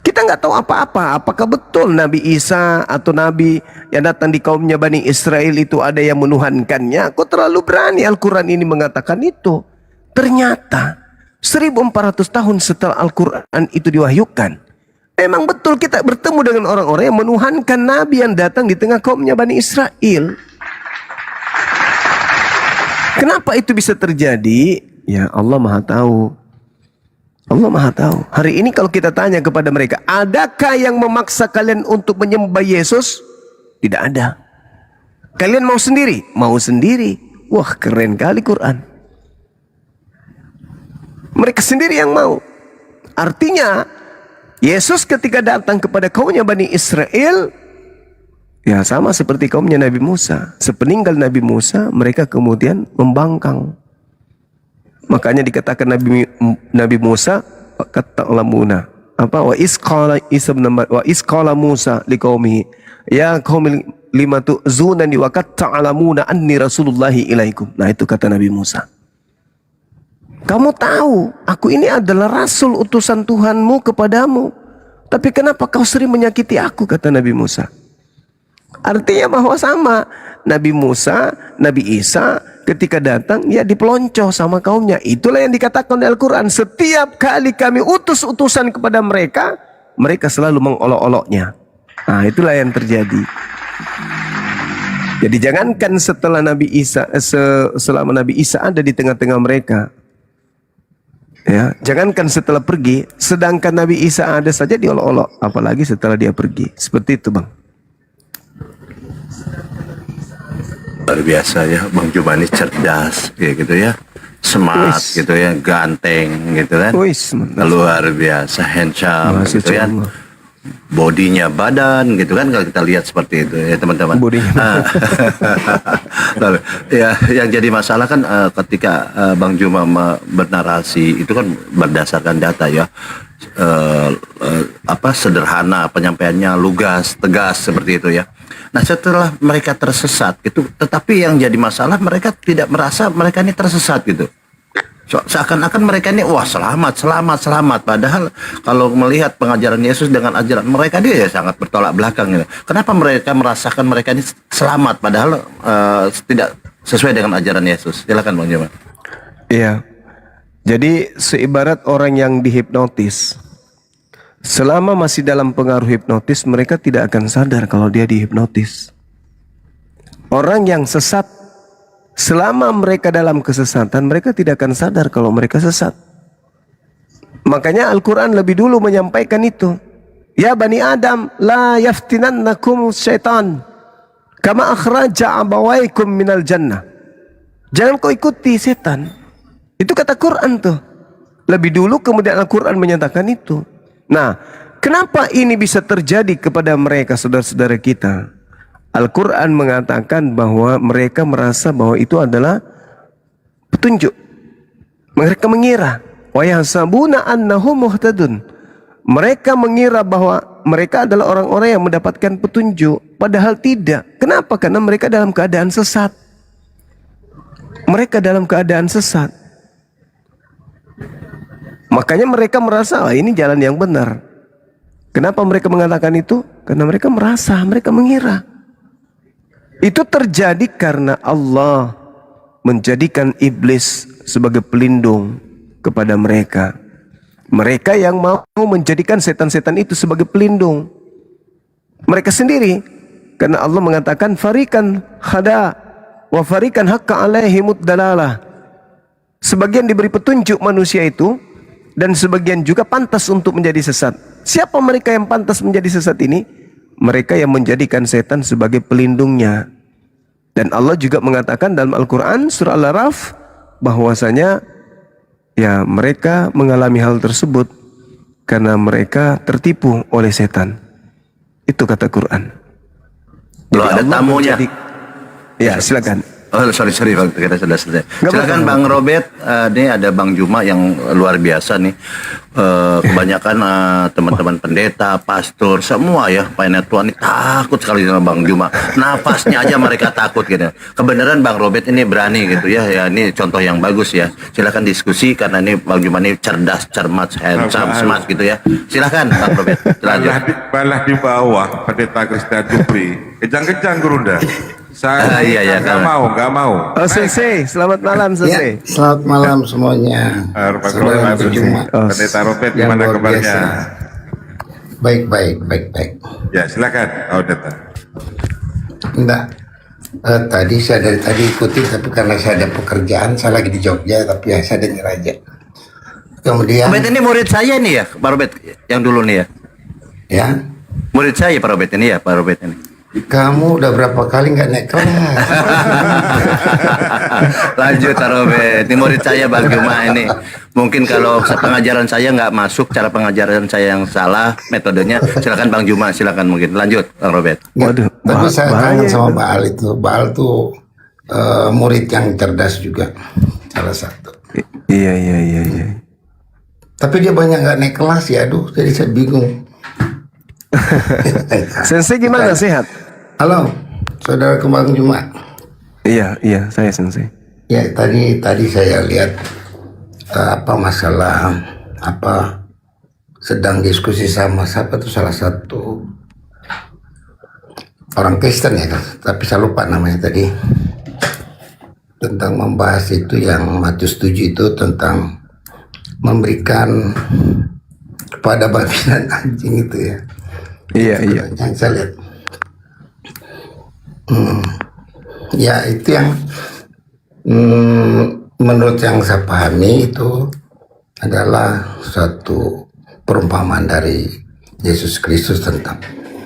Kita nggak tahu apa-apa. Apakah betul Nabi Isa atau Nabi yang datang di kaumnya Bani Israel itu ada yang menuhankannya? Kok terlalu berani Al-Quran ini mengatakan itu? Ternyata 1400 tahun setelah Al-Quran itu diwahyukan, memang betul kita bertemu dengan orang-orang yang menuhankan Nabi yang datang di tengah kaumnya Bani Israel. Kenapa itu bisa terjadi? Ya Allah Maha tahu. Allah Maha tahu. Hari ini kalau kita tanya kepada mereka, adakah yang memaksa kalian untuk menyembah Yesus? Tidak ada. Kalian mau sendiri? Mau sendiri. Wah, keren kali Quran. Mereka sendiri yang mau. Artinya, Yesus ketika datang kepada kaumnya Bani Israel, ya sama seperti kaumnya Nabi Musa. Sepeninggal Nabi Musa, mereka kemudian membangkang. Makanya dikatakan Nabi Musa kata lamuna apa wa isqala Musa liqaumihi ya qaumi lima tu'zunani wa qad ta'lamuna anni rasulullahi ilaikum. Nah, itu kata Nabi Musa. Kamu tahu aku ini adalah rasul utusan Tuhanmu kepadamu, tapi kenapa kau sering menyakiti aku, kata Nabi Musa. Artinya bahwa sama Nabi Musa, Nabi Isa ketika datang ya dipeloncoh sama kaumnya. Itulah yang dikatakan oleh Al-Quran. Setiap kali kami utus utusan kepada mereka, mereka selalu mengolok-oloknya. Nah, itulah yang terjadi. Jadi jangankan setelah Nabi Isa, selama Nabi Isa ada di tengah-tengah mereka, ya, jangankan setelah pergi, sedangkan Nabi Isa ada saja diolok-olok, apalagi setelah dia pergi. Seperti itu, Bang. Luar biasa ya, Bang Juma ini cerdas kayak gitu ya, smart gitu ya, ganteng gitu kan, luar biasa, handsome gitu ya, bodinya badan gitu kan, kalau kita lihat seperti itu ya teman-teman. Lalu, ya yang jadi masalah kan ketika Bang Juma bernarasi itu kan berdasarkan data ya, sederhana penyampaiannya, lugas, tegas seperti itu ya. Nah, setelah mereka tersesat gitu, tetapi yang jadi masalah mereka tidak merasa mereka ini tersesat gitu. Seakan-akan mereka ini wah selamat. Padahal kalau melihat pengajaran Yesus dengan ajaran mereka dia ya sangat bertolak belakang gitu. Kenapa mereka merasakan mereka ini selamat padahal tidak sesuai dengan ajaran Yesus? Silakan Bang Juma. Iya. Jadi seibarat orang yang dihipnotis. Selama masih dalam pengaruh hipnotis, mereka tidak akan sadar kalau dia dihipnotis. Orang yang sesat, selama mereka dalam kesesatan, mereka tidak akan sadar kalau mereka sesat. Makanya Al-Quran lebih dulu menyampaikan itu. Ya Bani Adam, la yaftinannakum syaitan, kama akhraja abawaikum minal jannah. Jangan kau ikuti setan. Itu kata Quran tuh. Lebih dulu kemudian Al-Quran menyatakan itu. Nah, kenapa ini bisa terjadi kepada mereka, saudara-saudara kita? Al-Quran mengatakan bahwa mereka merasa bahwa itu adalah petunjuk. Mereka mengira, wa yahsabuna annahum muhtadun. Mereka mengira bahwa mereka adalah orang-orang yang mendapatkan petunjuk, padahal tidak. Kenapa? Karena mereka dalam keadaan sesat. Mereka dalam keadaan sesat. Makanya mereka merasa, ini jalan yang benar. Kenapa mereka mengatakan itu? Karena mereka merasa, mereka mengira. Itu terjadi karena Allah menjadikan iblis sebagai pelindung kepada mereka. Mereka yang mau menjadikan setan-setan itu sebagai pelindung. Mereka sendiri. Karena Allah mengatakan, farikan hada wa farikan haqqa alaihimud dalalah. Sebagian diberi petunjuk manusia itu, dan sebagian juga pantas untuk menjadi sesat. Siapa mereka yang pantas menjadi sesat ini? Mereka yang menjadikan setan sebagai pelindungnya. Dan Allah juga mengatakan dalam Al-Quran surah Al-Araf bahwasanya ya mereka mengalami hal tersebut karena mereka tertipu oleh setan. Itu kata Quran. Kalau ada tamunya. Ya silakan. Oh, sorry Bang, kita sudah selesai. Silakan Bang Robert. Ini ada Bang Juma yang luar biasa nih. Kebanyakan teman-teman pendeta, pastor, semua ya, pelayan Tuhan ini takut sekali sama Bang Juma. Nafasnya aja mereka takut gitu. Kebenaran Bang Robert ini berani gitu ya. Ya ini contoh yang bagus ya. Silakan diskusi karena ini Bang Juma ini cerdas, cermat, handsome, smart gitu ya. Silakan Bang Robert. Balah di bawah pendeta Christian Jupri. Kejang-kejang Gurunda. Saya nggak mau. Oh, Sensei, selamat malam Sensei. Selamat malam semuanya. Pendeta Robert, gimana kabarnya? Baik. Ya, silakan. Pendeta. Enggak. Tadi saya dari tadi ikutin, tapi karena saya ada pekerjaan, saya lagi di Jogja, tapi ya saya dengar aja. Kemudian. Robert ini murid saya nih ya, Pak Robert yang dulu nih ya. Ya. Murid saya Pak Robert ini ya, Pak Robert ini. Kamu udah berapa kali nggak naik kelas? Lanjut Pak Robert, ini murid saya Bang Juma ini. Mungkin kalau pengajaran saya nggak masuk, cara pengajaran saya yang salah metodenya, silakan Bang Juma, silakan mungkin. Lanjut Bang Robert. Waduh, tapi saya kangen sama Baal itu. Baal tuh murid yang cerdas juga, salah satu. Iya. Tapi dia banyak nggak naik kelas ya, aduh, jadi saya bingung. Sensei gimana, sehat? Halo, saudara Bang Juma. Iya, saya Sensei. Ya tadi saya lihat masalah sedang diskusi sama siapa tuh, salah satu orang Kristen ya, tapi saya lupa namanya tadi, tentang membahas itu yang Matius 7 itu tentang memberikan kepada babi dan anjing itu ya. Iya. Yang saya lihat. Ya itu yang menurut yang saya pahami itu adalah suatu perumpamaan dari Yesus Kristus tentang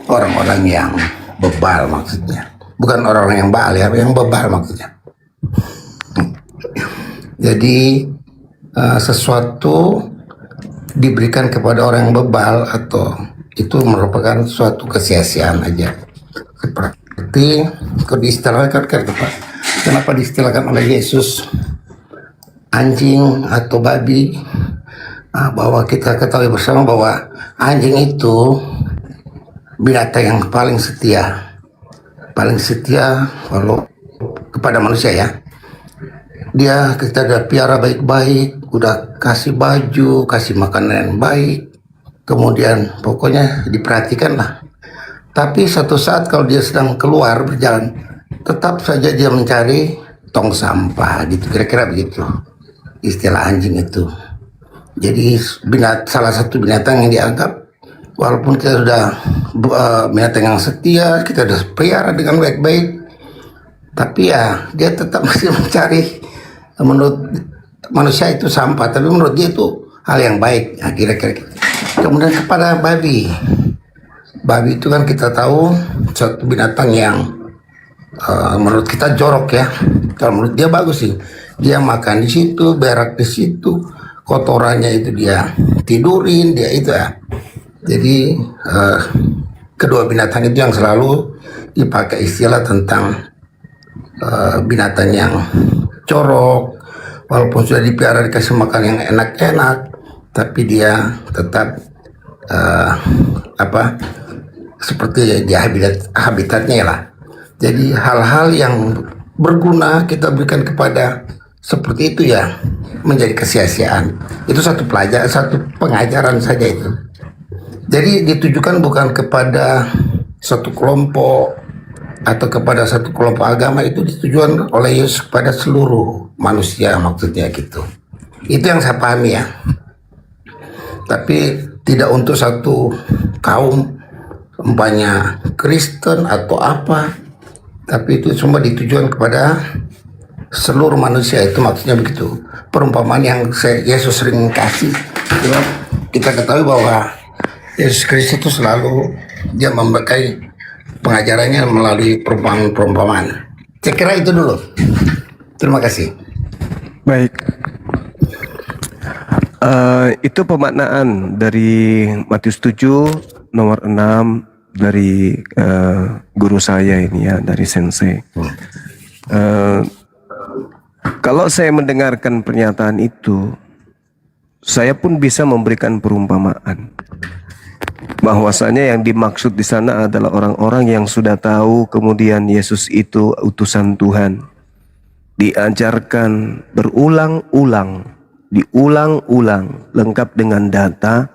orang-orang yang bebal maksudnya. Bukan orang-orang yang baal ya, yang bebal maksudnya. Jadi sesuatu diberikan kepada orang yang bebal atau itu merupakan suatu kesia-siaan aja. Seperti kalau diistilahkan kenapa diistilahkan oleh Yesus anjing atau babi, bahwa kita ketahui bersama bahwa anjing itu binatang yang paling setia kalau kepada manusia ya. Dia kita udah piara baik-baik, udah kasih baju, kasih makanan yang baik, kemudian pokoknya diperhatikan lah. Tapi satu saat kalau dia sedang keluar berjalan, tetap saja dia mencari tong sampah gitu, kira-kira begitu istilah anjing itu. Jadi salah satu binatang yang dianggap walaupun kita sudah binatang yang setia, kita sudah pelihara dengan baik-baik, tapi ya dia tetap masih mencari, menurut manusia itu sampah, tapi menurut dia itu hal yang baik. Nah, kira-kira gitu. Kemudian kepada babi itu kan kita tahu suatu binatang yang menurut kita jorok ya. Kalau menurut dia bagus sih, dia makan di situ, berak di situ, kotorannya itu dia tidurin, dia itu ya. Jadi kedua binatang itu yang selalu dipakai istilah tentang binatang yang jorok, walaupun sudah dipiara dikasih makan yang enak-enak, tapi dia tetap seperti di habitatnya lah. Jadi hal-hal yang berguna kita berikan kepada seperti itu ya menjadi kesia-siaan. Itu satu pengajaran saja itu. Jadi ditujukan bukan kepada satu kelompok atau kepada satu kelompok agama, itu ditujukan oleh Yesus kepada seluruh manusia maksudnya gitu. Itu yang saya pahami ya. Tapi tidak untuk satu kaum, umpamanya Kristen atau apa, tapi itu semua ditujukan kepada seluruh manusia, itu maksudnya begitu. Perumpamaan yang Yesus sering kasih, kita ketahui bahwa Yesus Kristus itu selalu dia memberikan pengajarannya melalui perumpamaan-perumpamaan. Saya kira itu dulu. Terima kasih. Baik. Itu pemaknaan dari Matius 7 nomor 6 dari guru saya ini ya, dari Sensei. Kalau saya mendengarkan pernyataan itu, saya pun bisa memberikan perumpamaan bahwasanya yang dimaksud di sana adalah orang-orang yang sudah tahu kemudian Yesus itu utusan Tuhan, diajarkan berulang-ulang, diulang-ulang, lengkap dengan data,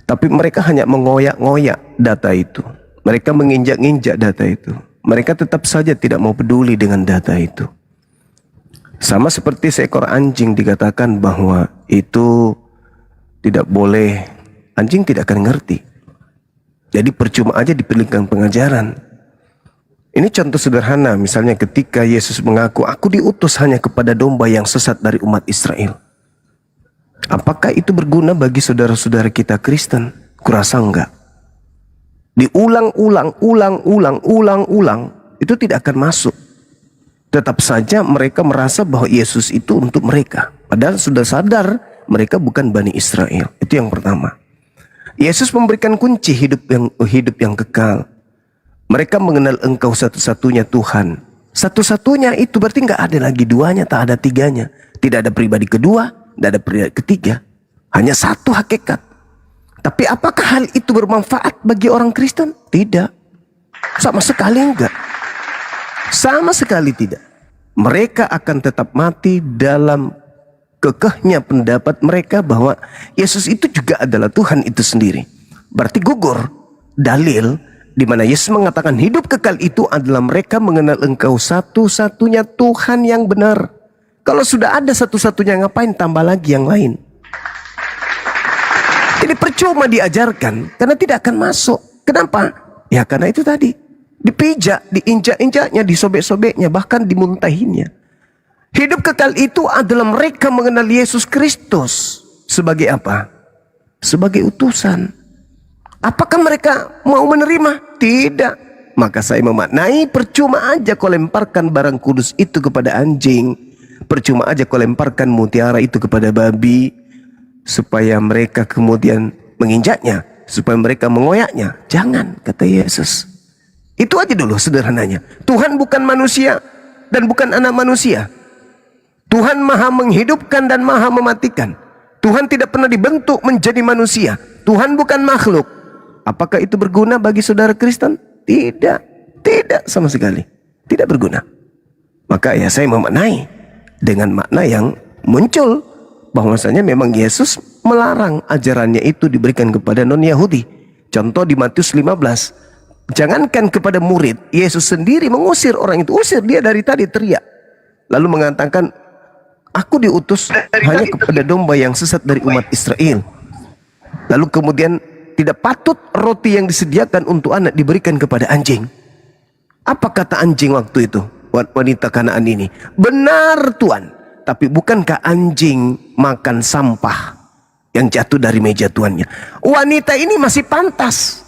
tapi mereka hanya mengoyak-ngoyak data itu. Mereka menginjak-injak data itu. Mereka tetap saja tidak mau peduli dengan data itu. Sama seperti seekor anjing dikatakan bahwa itu tidak boleh, anjing tidak akan ngerti. Jadi percuma aja diberikan pengajaran. Ini contoh sederhana, misalnya ketika Yesus mengaku, aku diutus hanya kepada domba yang sesat dari umat Israel. Apakah itu berguna bagi saudara-saudara kita Kristen? Kurasa enggak. Diulang-ulang, itu tidak akan masuk. Tetap saja mereka merasa bahwa Yesus itu untuk mereka. Padahal sudah sadar mereka bukan Bani Israel. Itu yang pertama. Yesus memberikan kunci hidup yang kekal. Mereka mengenal Engkau satu-satunya Tuhan. Satu-satunya itu berarti nggak ada lagi duanya, tak ada tiganya. Tidak ada pribadi kedua, tidak ada pribadi ketiga. Hanya satu hakikat. Tapi apakah hal itu bermanfaat bagi orang Kristen? Tidak. Sama sekali enggak. Sama sekali tidak. Mereka akan tetap mati dalam kekehnya pendapat mereka bahwa Yesus itu juga adalah Tuhan itu sendiri. Berarti gugur dalil di mana Yesus mengatakan hidup kekal itu adalah mereka mengenal Engkau satu-satunya Tuhan yang benar. Kalau sudah ada satu-satunya, ngapain tambah lagi yang lain? Jadi percuma diajarkan karena tidak akan masuk. Kenapa? Ya karena itu tadi. Dipijak, diinjak-injaknya, disobek-sobeknya, bahkan dimuntahinnya. Hidup kekal itu adalah mereka mengenal Yesus Kristus. Sebagai apa? Sebagai utusan. Apakah mereka mau menerima? Tidak. Maka saya memaknai percuma aja kau lemparkan barang kudus itu kepada anjing. Percuma aja kau lemparkan mutiara itu kepada babi. Supaya mereka kemudian menginjaknya. Supaya mereka mengoyaknya. Jangan, kata Yesus. Itu aja dulu sederhananya. Tuhan bukan manusia dan bukan anak manusia. Tuhan maha menghidupkan dan maha mematikan. Tuhan tidak pernah dibentuk menjadi manusia. Tuhan bukan makhluk. Apakah itu berguna bagi saudara Kristen? Tidak. Tidak sama sekali. Tidak berguna. Maka ya saya memaknai dengan makna yang muncul. Bahwasanya memang Yesus melarang ajarannya itu diberikan kepada non-Yahudi. Contoh di Matius 15. Jangankan kepada murid, Yesus sendiri mengusir orang itu. Usir dia dari tadi teriak. Lalu mengatakan, aku diutus hanya kepada domba yang sesat dari umat Israel. Lalu kemudian tidak patut roti yang disediakan untuk anak diberikan kepada anjing. Apa kata anjing waktu itu? Wanita Kanaan ini. Benar Tuan. Tapi bukankah anjing makan sampah yang jatuh dari meja tuannya? Wanita ini masih pantas.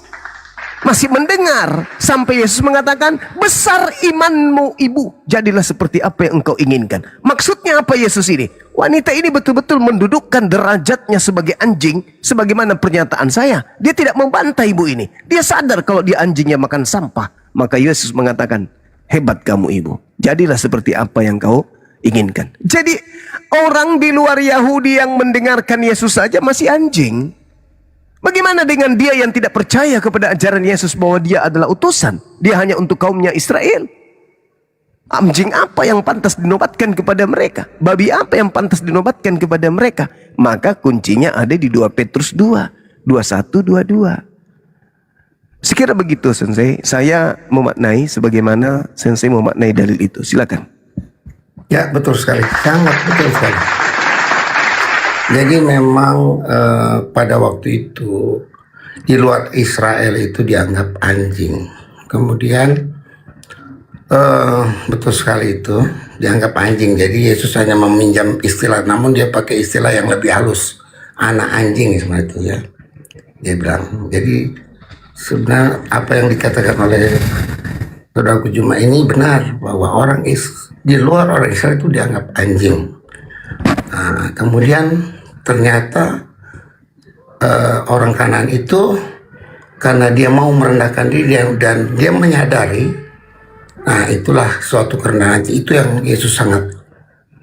Masih mendengar sampai Yesus mengatakan, besar imanmu ibu, jadilah seperti apa yang engkau inginkan. Maksudnya apa Yesus ini? Wanita ini betul-betul mendudukkan derajatnya sebagai anjing, sebagaimana pernyataan saya. Dia tidak membantah ibu ini. Dia sadar kalau dia anjingnya makan sampah. Maka Yesus mengatakan, hebat kamu ibu, jadilah seperti apa yang kau inginkan. Jadi orang di luar Yahudi yang mendengarkan Yesus saja masih anjing. Bagaimana dengan dia yang tidak percaya kepada ajaran Yesus bahwa dia adalah utusan? Dia hanya untuk kaumnya Israel. Anjing apa yang pantas dinobatkan kepada mereka? Babi apa yang pantas dinobatkan kepada mereka? Maka kuncinya ada di 2 Petrus 2. 21, 22. Sekira begitu Sensei. Saya memaknai sebagaimana Sensei memaknai dalil itu. Silakan. Ya betul sekali. Sangat betul sekali. Jadi memang pada waktu itu di luar Israel itu dianggap anjing. Kemudian betul sekali itu dianggap anjing. Jadi Yesus hanya meminjam istilah, namun dia pakai istilah yang lebih halus, anak anjing seperti itu ya. Dia bilang. Jadi sebenarnya apa yang dikatakan oleh saudaraku Juma ini benar, bahwa orang di luar orang Israel itu dianggap anjing. Nah, kemudian ternyata orang Kanaan itu karena dia mau merendahkan diri dan dia menyadari Nah, itulah suatu kerendahan hati. Itu yang Yesus sangat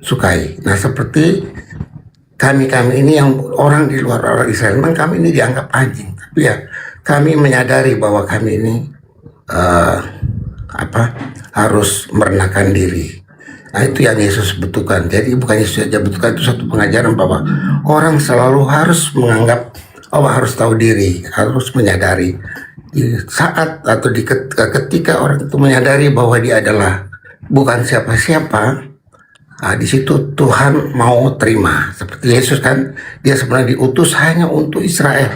sukai. Nah, seperti kami ini yang orang di luar orang Israel, memang kami ini dianggap anjing, tapi ya kami menyadari bahwa kami ini harus merenakan diri. Nah, itu yang Yesus butuhkan. Jadi bukan Yesus saja butuhkan, itu satu pengajaran bahwa orang selalu harus menganggap, harus tahu diri, harus menyadari. Di saat atau ketika orang itu menyadari bahwa dia adalah bukan siapa-siapa, di situ Tuhan mau terima. Seperti Yesus kan, dia sebenarnya diutus hanya untuk Israel.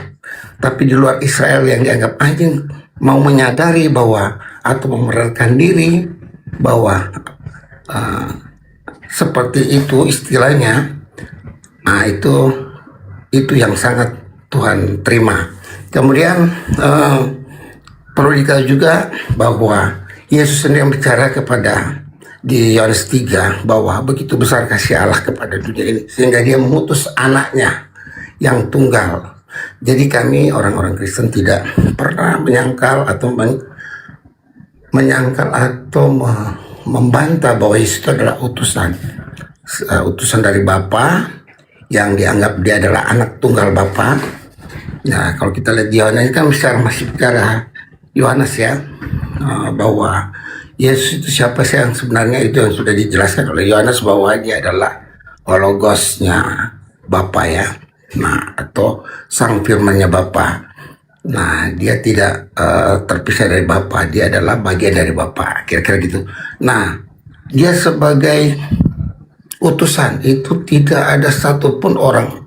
Tapi di luar Israel yang dianggap anjing mau menyadari bahwa atau memerlukan diri bahwa seperti itu istilahnya. Nah, itu yang sangat Tuhan terima. Kemudian perlu diketahui juga bahwa Yesus sendiri yang bicara kepada di Yohanes 3 bahwa begitu besar kasih Allah kepada dunia ini sehingga dia mengutus anaknya yang tunggal. Jadi kami orang-orang Kristen tidak pernah menyangkal atau membantah bahwa Yesus itu adalah utusan dari Bapa, yang dianggap dia adalah anak tunggal Bapa. Nah, kalau kita lihat di Yohanes kan masih bicara Yohanes ya, bahwa Yesus itu siapa sih yang sebenarnya, itu yang sudah dijelaskan oleh Yohanes bahwa dia adalah hologosnya Bapa ya. Nah, atau sang firmannya Bapa. Nah, dia tidak terpisah dari Bapa, dia adalah bagian dari Bapa, kira-kira gitu. Nah, dia sebagai utusan itu tidak ada satupun orang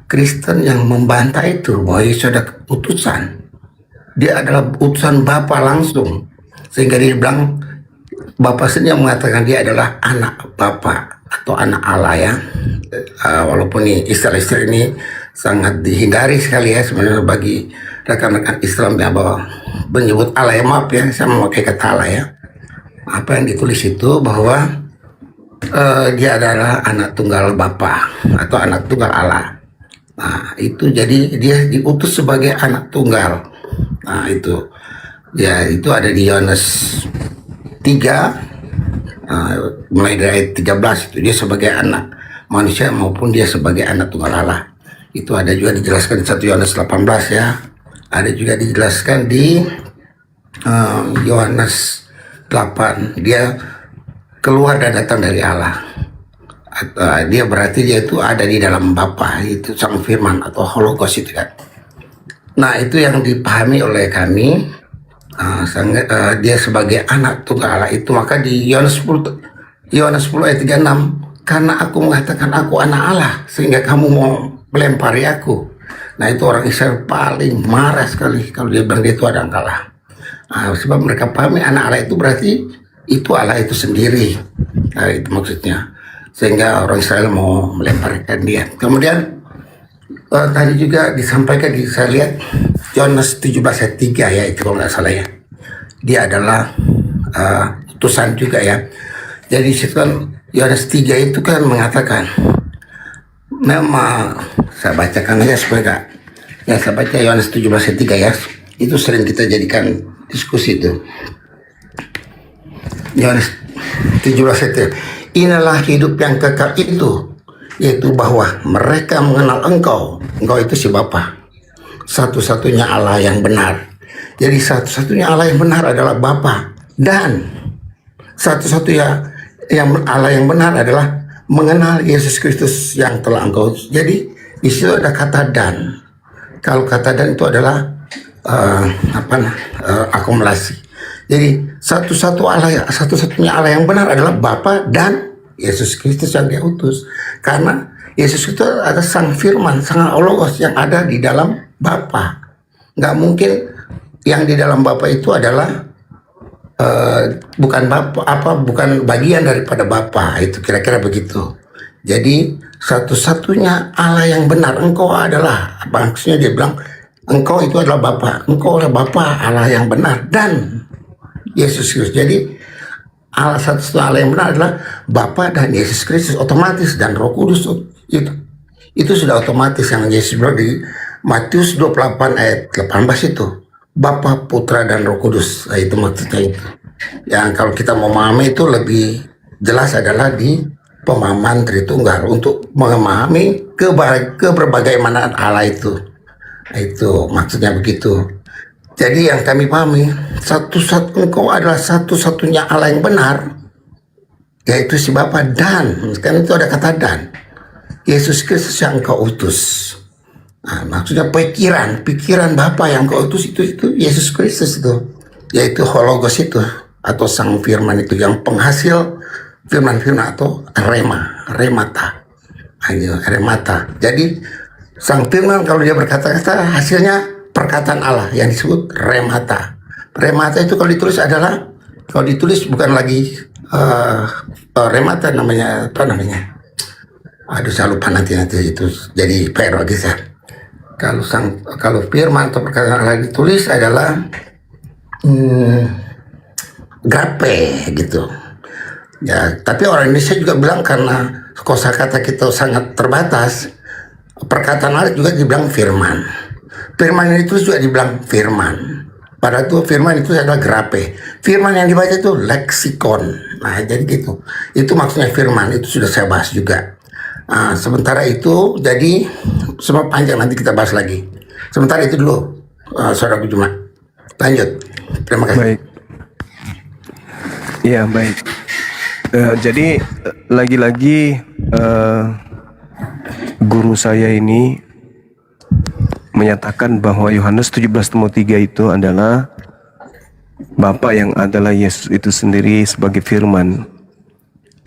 Kristen yang membantah itu bahwa Yesus ada utusan. Dia adalah utusan Bapa langsung, sehingga dia bilang Bapa sendiri yang mengatakan dia adalah anak Bapa atau anak Allah ya. Walaupun istilah-istilah ini sangat dihindari sekali ya sebenarnya bagi rekan-rekan Islam ya, bahwa menyebut Allah ya, maaf ya saya memakai kata Allah ya. Apa yang ditulis itu bahwa dia adalah anak tunggal Bapa atau anak tunggal Allah. Nah, itu jadi dia diutus sebagai anak tunggal. Nah, itu ya, itu ada di Yohanes 3 mulai dari ayat 13, itu dia sebagai anak manusia maupun dia sebagai anak tunggal Allah. Itu ada juga dijelaskan di 1 Yohanes 18 ya. Ada juga dijelaskan di Yohanes 8, dia keluar dan datang dari Allah. Dia berarti dia itu ada di dalam Bapa, itu sang firman atau hologos itu kan. Nah, itu yang dipahami oleh kami, dia sebagai anak tunggal Allah itu. Maka di Yohanes 10 ayat 36, karena aku mengatakan aku anak Allah sehingga kamu mau melempari aku. Nah, itu orang Israel paling marah sekali kalau dia bilang dia itu ada Allah. Sebab mereka pahami anak Allah itu berarti itu Allah itu sendiri. Nah, itu maksudnya. Sehingga orang Israel mau melemparkan dia. Kemudian tadi juga disampaikan, saya lihat Yohanes 17 ayat 3 ya, itu kalau nggak salah ya. Dia adalah utusan juga ya. Jadi situ kan Yohanes 3 itu kan mengatakan, memang saya bacakan aja supaya gak, ya saya baca Yohanes 17 ayat 3 ya. Itu sering kita jadikan diskusi itu. Yohanes 17 ayat 3. Inilah hidup yang kekal itu, yaitu bahwa mereka mengenal engkau itu si Bapa, satu-satunya Allah yang benar. Jadi satu-satunya Allah yang benar adalah Bapa, dan satu-satunya yang Allah yang benar adalah mengenal Yesus Kristus yang telah engkau. Jadi di situ ada kata dan. Kalau kata dan itu adalah akumulasi. Jadi satu-satunya Allah yang benar adalah Bapa dan Yesus Kristus yang dia utus. Karena Yesus itu ada sang firman, sang hologos yang ada di dalam Bapa. Nggak mungkin yang di dalam Bapa itu adalah bukan bagian daripada Bapa. Itu kira-kira begitu. Jadi satu-satunya Allah yang benar, engkau adalah, maksudnya dia bilang engkau itu adalah Bapa, engkau adalah Bapa Allah yang benar dan Yesus Kristus. Jadi Allah satu-satunya Allah yang benar adalah Bapa dan Yesus Kristus, otomatis, dan Roh Kudus itu sudah otomatis yang Yesus bilang di Matius 28 ayat 18 itu, Bapa, Putra dan Roh Kudus. Nah, itu maksudnya itu. Yang kalau kita mau memahami itu lebih jelas adalah di pemahaman Tritunggal untuk memahami keberbagai-manaan Allah itu. Itu maksudnya begitu. Jadi yang kami pahami, engkau adalah satu-satunya Allah yang benar, yaitu si Bapa, dan kan itu ada kata dan, Yesus Kristus yang engkau utus. Nah, maksudnya pikiran Bapa yang engkau utus itu Yesus Kristus itu, yaitu Hologos itu atau Sang Firman itu yang penghasil firman-firman atau remata. Jadi Sang Firman kalau dia berkata-kata hasilnya perkataan Allah yang disebut remata. Remata itu kalau ditulis bukan lagi remata namanya, apa namanya? Aduh saya lupa nanti itu jadi PR lagi saya. Kalau firman atau perkataan Allah ditulis adalah grape gitu. Ya, tapi orang Indonesia juga bilang karena kosakata kita sangat terbatas, perkataan Allah juga dibilang firman. Firman yang ditulis juga dibilang firman. Padahal itu firman itu adalah grape. Firman yang dibaca itu leksikon. Nah, jadi gitu. Itu maksudnya firman. Itu sudah saya bahas juga. Sementara itu, jadi semua panjang nanti kita bahas lagi. Sementara itu dulu, Saudara Juma. Lanjut. Terima kasih. Baik. Ya, baik. Jadi lagi-lagi guru saya ini menyatakan bahwa Yohanes 17:3 itu adalah Bapa yang adalah Yesus itu sendiri sebagai firman.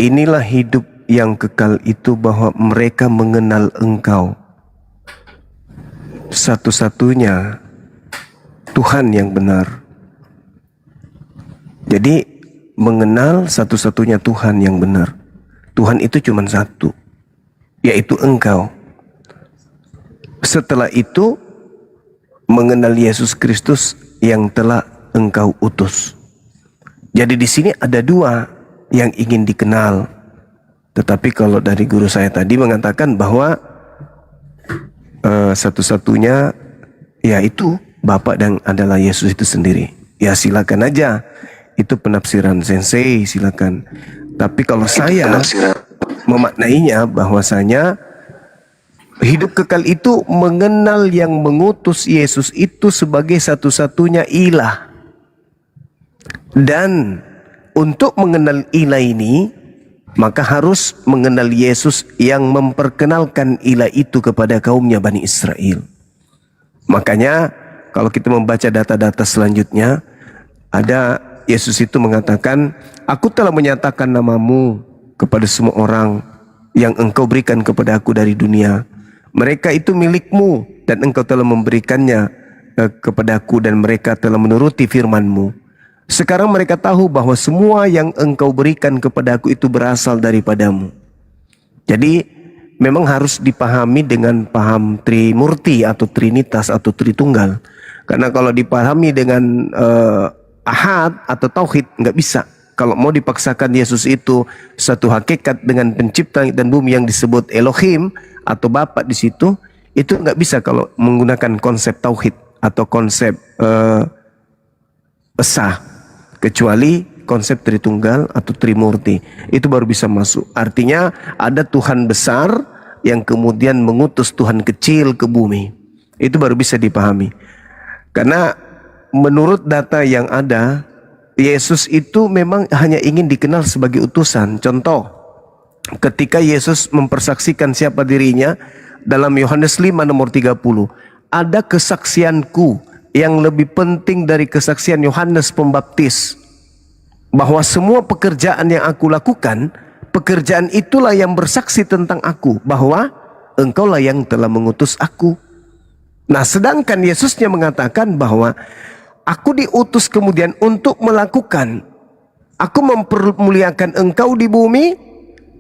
Inilah hidup yang kekal itu, bahwa mereka mengenal Engkau satu-satunya Tuhan yang benar. Jadi mengenal satu-satunya Tuhan yang benar. Tuhan itu cuma satu, yaitu Engkau. Setelah itu mengenal Yesus Kristus yang telah Engkau utus. Jadi di sini ada dua yang ingin dikenal. Tetapi kalau dari guru saya tadi mengatakan bahwa satu-satunya yaitu Bapa dan adalah Yesus itu sendiri. Ya silakan aja, itu penafsiran sensei, silakan. Tapi kalau saya memaknainya bahwasanya hidup kekal itu mengenal yang mengutus Yesus itu sebagai satu-satunya ilah. Dan untuk mengenal ilah ini, maka harus mengenal Yesus yang memperkenalkan ilah itu kepada kaumnya Bani Israel. Makanya kalau kita membaca data-data selanjutnya, ada Yesus itu mengatakan, aku telah menyatakan namamu kepada semua orang yang engkau berikan kepada aku dari dunia. Mereka itu milikmu dan engkau telah memberikannya kepadaku, dan mereka telah menuruti firman-Mu. Sekarang mereka tahu bahwa semua yang engkau berikan kepadaku itu berasal daripadamu. Jadi memang harus dipahami dengan paham Trimurti atau Trinitas atau Tritunggal. Karena kalau dipahami dengan Ahad atau Tauhid nggak bisa. Kalau mau dipaksakan Yesus itu satu hakikat dengan pencipta dan bumi yang disebut Elohim atau Bapa di situ, itu nggak bisa kalau menggunakan konsep Tauhid atau konsep Esa, kecuali konsep Tritunggal atau Trimurti. Itu baru bisa masuk. Artinya ada Tuhan besar yang kemudian mengutus Tuhan kecil ke bumi. Itu baru bisa dipahami. Karena menurut data yang ada, Yesus itu memang hanya ingin dikenal sebagai utusan. Contoh, ketika Yesus mempersaksikan siapa dirinya dalam Yohanes 5 nomor 30, ada kesaksianku yang lebih penting dari kesaksian Yohanes Pembaptis, bahwa semua pekerjaan yang aku lakukan, pekerjaan itulah yang bersaksi tentang aku, bahwa engkaulah yang telah mengutus aku. Nah, sedangkan Yesusnya mengatakan bahwa aku diutus kemudian untuk melakukan, aku mempermuliakan engkau di bumi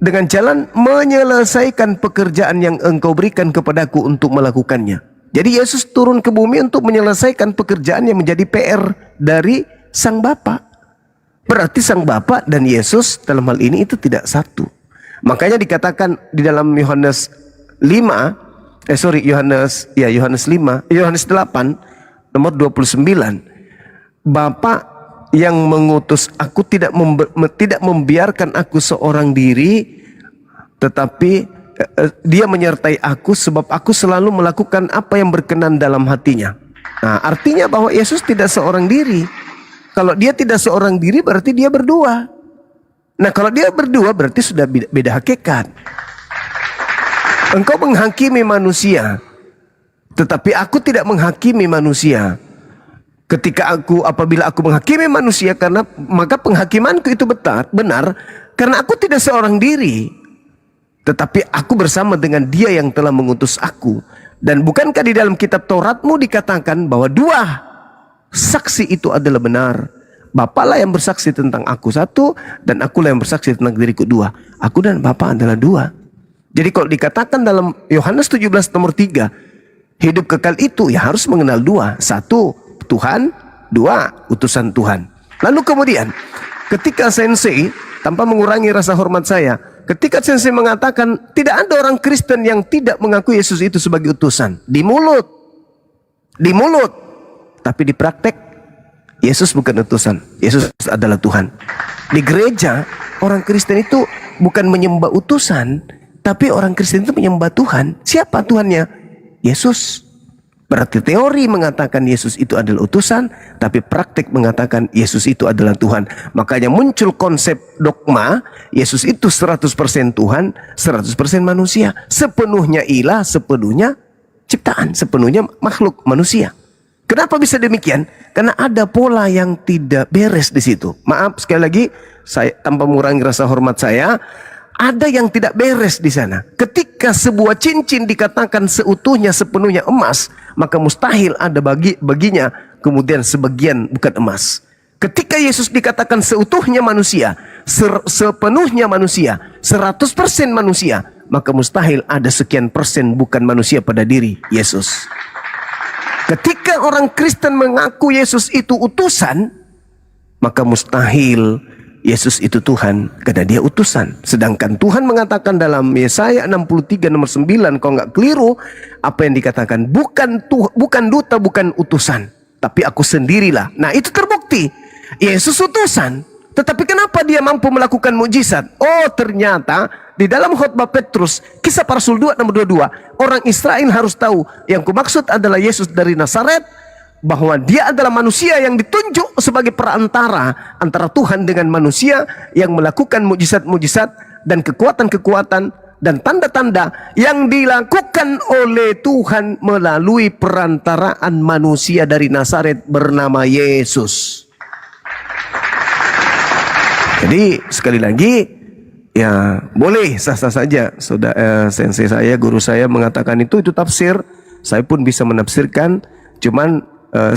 dengan jalan menyelesaikan pekerjaan yang engkau berikan kepadaku untuk melakukannya. Jadi Yesus turun ke bumi untuk menyelesaikan pekerjaan yang menjadi PR dari Sang Bapa. Berarti Sang Bapa dan Yesus dalam hal ini itu tidak satu. Makanya dikatakan di dalam Yohanes 5, Yohanes 8 nomor 29, Bapa yang mengutus aku tidak membiarkan aku seorang diri, tetapi dia menyertai aku sebab aku selalu melakukan apa yang berkenan dalam hatinya. Nah, artinya bahwa Yesus tidak seorang diri. Kalau dia tidak seorang diri berarti dia berdua. Nah, kalau dia berdua berarti sudah beda hakikat. Engkau menghakimi manusia, tetapi aku tidak menghakimi manusia. Apabila aku menghakimi manusia, karena maka penghakimanku itu benar, karena aku tidak seorang diri, tetapi aku bersama dengan Dia yang telah mengutus aku. Dan bukankah di dalam kitab Tauratmu dikatakan bahwa 2 saksi itu adalah benar? Bapalah yang bersaksi tentang aku 1, dan akulah yang bersaksi tentang diriku 2. Aku dan Bapa adalah 2. Jadi kalau dikatakan dalam Yohanes 17 nomor 3, hidup kekal itu ya harus mengenal 2. 1 Tuhan, 2 utusan Tuhan. Lalu kemudian ketika sensei, tanpa mengurangi rasa hormat saya, ketika sensei mengatakan tidak ada orang Kristen yang tidak mengaku Yesus itu sebagai utusan. Di mulut, tapi di praktek Yesus bukan utusan, Yesus adalah Tuhan. Di gereja orang Kristen itu bukan menyembah utusan, tapi orang Kristen itu menyembah Tuhan. Siapa Tuhannya? Yesus. Berarti teori mengatakan Yesus itu adalah utusan, tapi praktik mengatakan Yesus itu adalah Tuhan. Makanya muncul konsep dogma, Yesus itu 100% Tuhan, 100% manusia. Sepenuhnya ilah, sepenuhnya ciptaan, sepenuhnya makhluk manusia. Kenapa bisa demikian? Karena ada pola yang tidak beres di situ. Maaf sekali lagi, saya tanpa mengurangi rasa hormat saya, ada yang tidak beres di sana. Ketika sebuah cincin dikatakan seutuhnya sepenuhnya emas, maka mustahil ada baginya kemudian sebagian bukan emas. Ketika Yesus dikatakan seutuhnya manusia, sepenuhnya manusia, 100% manusia, maka mustahil ada sekian persen bukan manusia pada diri Yesus. Ketika orang Kristen mengaku Yesus itu utusan, maka mustahil Yesus itu Tuhan karena dia utusan. Sedangkan Tuhan mengatakan dalam Yesaya 63 nomor 9, kalau nggak keliru, apa yang dikatakan bukan duta, bukan utusan, tapi aku sendirilah. Nah, itu terbukti Yesus utusan. Tetapi kenapa dia mampu melakukan mukjizat? Oh, ternyata di dalam khotbah Petrus, Kisah Para Rasul 2 nomor 22, orang Israel harus tahu yang kumaksud adalah Yesus dari Nazaret, bahwa dia adalah manusia yang ditunjuk sebagai perantara antara Tuhan dengan manusia, yang melakukan mukjizat-mukjizat dan kekuatan-kekuatan dan tanda-tanda yang dilakukan oleh Tuhan melalui perantaraan manusia dari Nazaret bernama Yesus. Jadi sekali lagi, ya boleh sah-sah saja sensei saya, guru saya mengatakan itu tafsir, saya pun bisa menafsirkan. Cuman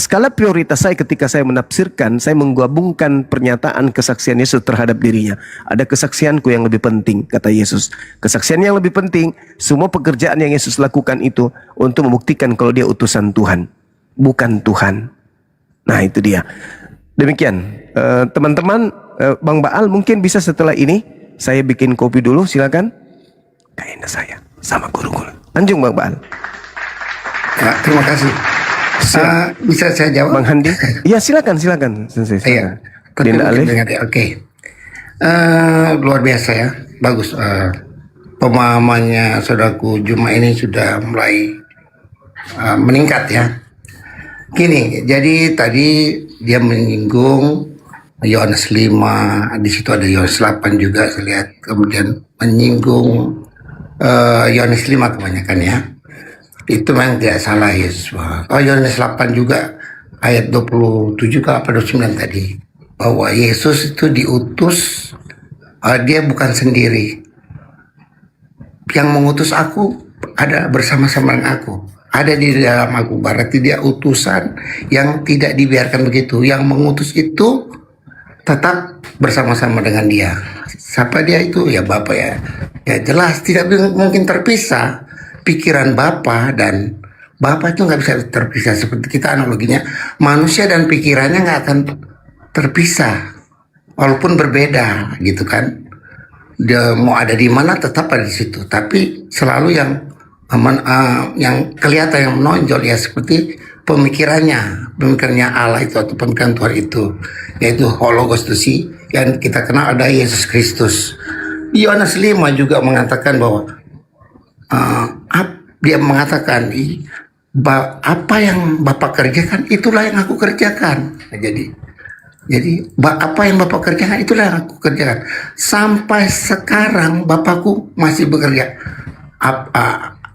skala prioritas saya ketika saya menafsirkan, saya menggabungkan pernyataan kesaksian Yesus terhadap dirinya. Ada kesaksianku yang lebih penting, kata Yesus. Kesaksian yang lebih penting, semua pekerjaan yang Yesus lakukan itu untuk membuktikan kalau dia utusan Tuhan, bukan Tuhan. Nah, itu dia. Demikian, teman-teman, Bang Baal mungkin bisa setelah ini saya bikin kopi dulu, silakan. Kayaknya saya sama guru-guru. Lanjut Bang Baal. Ya, terima kasih. Bisa saya jawab? Bang Handi? Iya, silakan. Iya. Oke. Luar biasa ya. Bagus. Pemahamannya saudaraku Juma ini sudah mulai meningkat ya. Gini, jadi tadi dia menyinggung Yohanes 5, di situ ada Yohanes 8 juga saya lihat. Kemudian menyinggung Yohanes 5 kebanyakan ya. Itu memang tidak salah Yesus. Oh, Yohanes 8 juga ayat 27 ke 29 tadi, bahwa Yesus itu diutus, dia bukan sendiri. Yang mengutus aku ada bersama-sama dengan aku, ada di dalam aku. Berarti dia utusan yang tidak dibiarkan begitu. Yang mengutus itu tetap bersama-sama dengan dia. Siapa dia itu? Ya Bapa ya. Ya jelas tidak mungkin terpisah. Pikiran Bapa dan Bapa itu nggak bisa terpisah. Seperti kita analoginya, manusia dan pikirannya nggak akan terpisah walaupun berbeda gitu kan. Dia mau ada di mana tetap ada di situ, tapi selalu yang kelihatan, yang menonjol ya seperti pemikirannya Allah itu atau pemikiran Tuhan itu, yaitu hologos itu sih yang kita kenal ada Yesus Kristus. Yohanes 5 juga mengatakan bahwa dia mengatakan apa yang Bapak kerjakan itulah yang aku kerjakan. Nah, jadi apa yang Bapak kerjakan itulah yang aku kerjakan. Sampai sekarang Bapakku masih bekerja.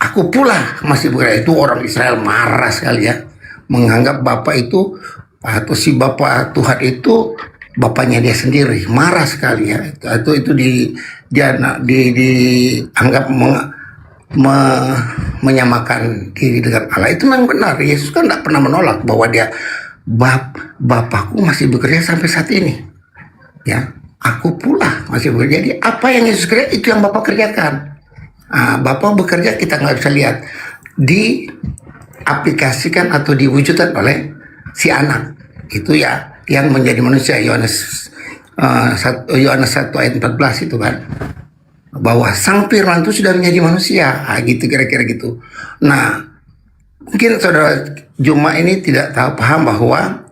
Aku pula masih bekerja. Itu orang Israel marah sekali ya, menganggap Bapak itu atau si Bapak Tuhan itu bapaknya dia sendiri, marah sekali ya. Itu dianggap menyamakan diri dengan Allah. Itu memang benar. Yesus kan tidak pernah menolak bahwa dia Bapakku masih bekerja sampai saat ini. Ya, aku pula masih bekerja. Jadi apa yang Yesus kerja itu yang Bapak kerjakan. Bapak bekerja kita nggak bisa lihat, diaplikasikan atau diwujudkan oleh si anak itu ya yang menjadi manusia. Yohanes 1 ayat 14 itu kan, bahwa Sang Firman itu sudah menjadi manusia, gitu kira-kira gitu. Nah, mungkin saudara Juma ini tidak tahu paham bahwa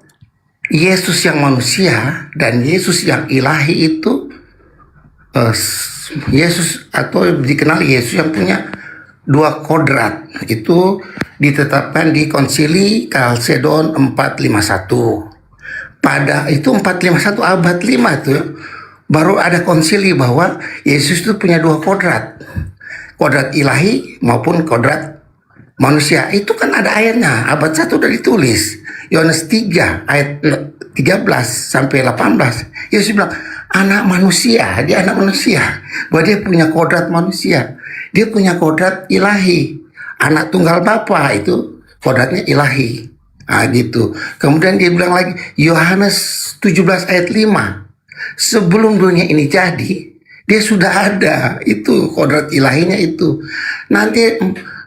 Yesus yang manusia dan Yesus yang ilahi itu Yesus atau dikenal Yesus yang punya dua kodrat. Itu ditetapkan di Konsili Kalsedon 451. Pada itu 451 abad 5 itu baru ada konsili bahwa Yesus itu punya dua kodrat. Kodrat ilahi maupun kodrat manusia. Itu kan ada ayatnya. Abad 1 udah ditulis. Yohanes 3 ayat 13 sampai 18. Yesus bilang, anak manusia, dia anak manusia. Bahwa dia punya kodrat manusia. Dia punya kodrat ilahi. Anak tunggal Bapa itu kodratnya ilahi. Gitu. Kemudian dia bilang lagi, Yohanes 17 ayat 5. Sebelum dunia ini jadi, dia sudah ada. Itu kodrat ilahinya itu. Nanti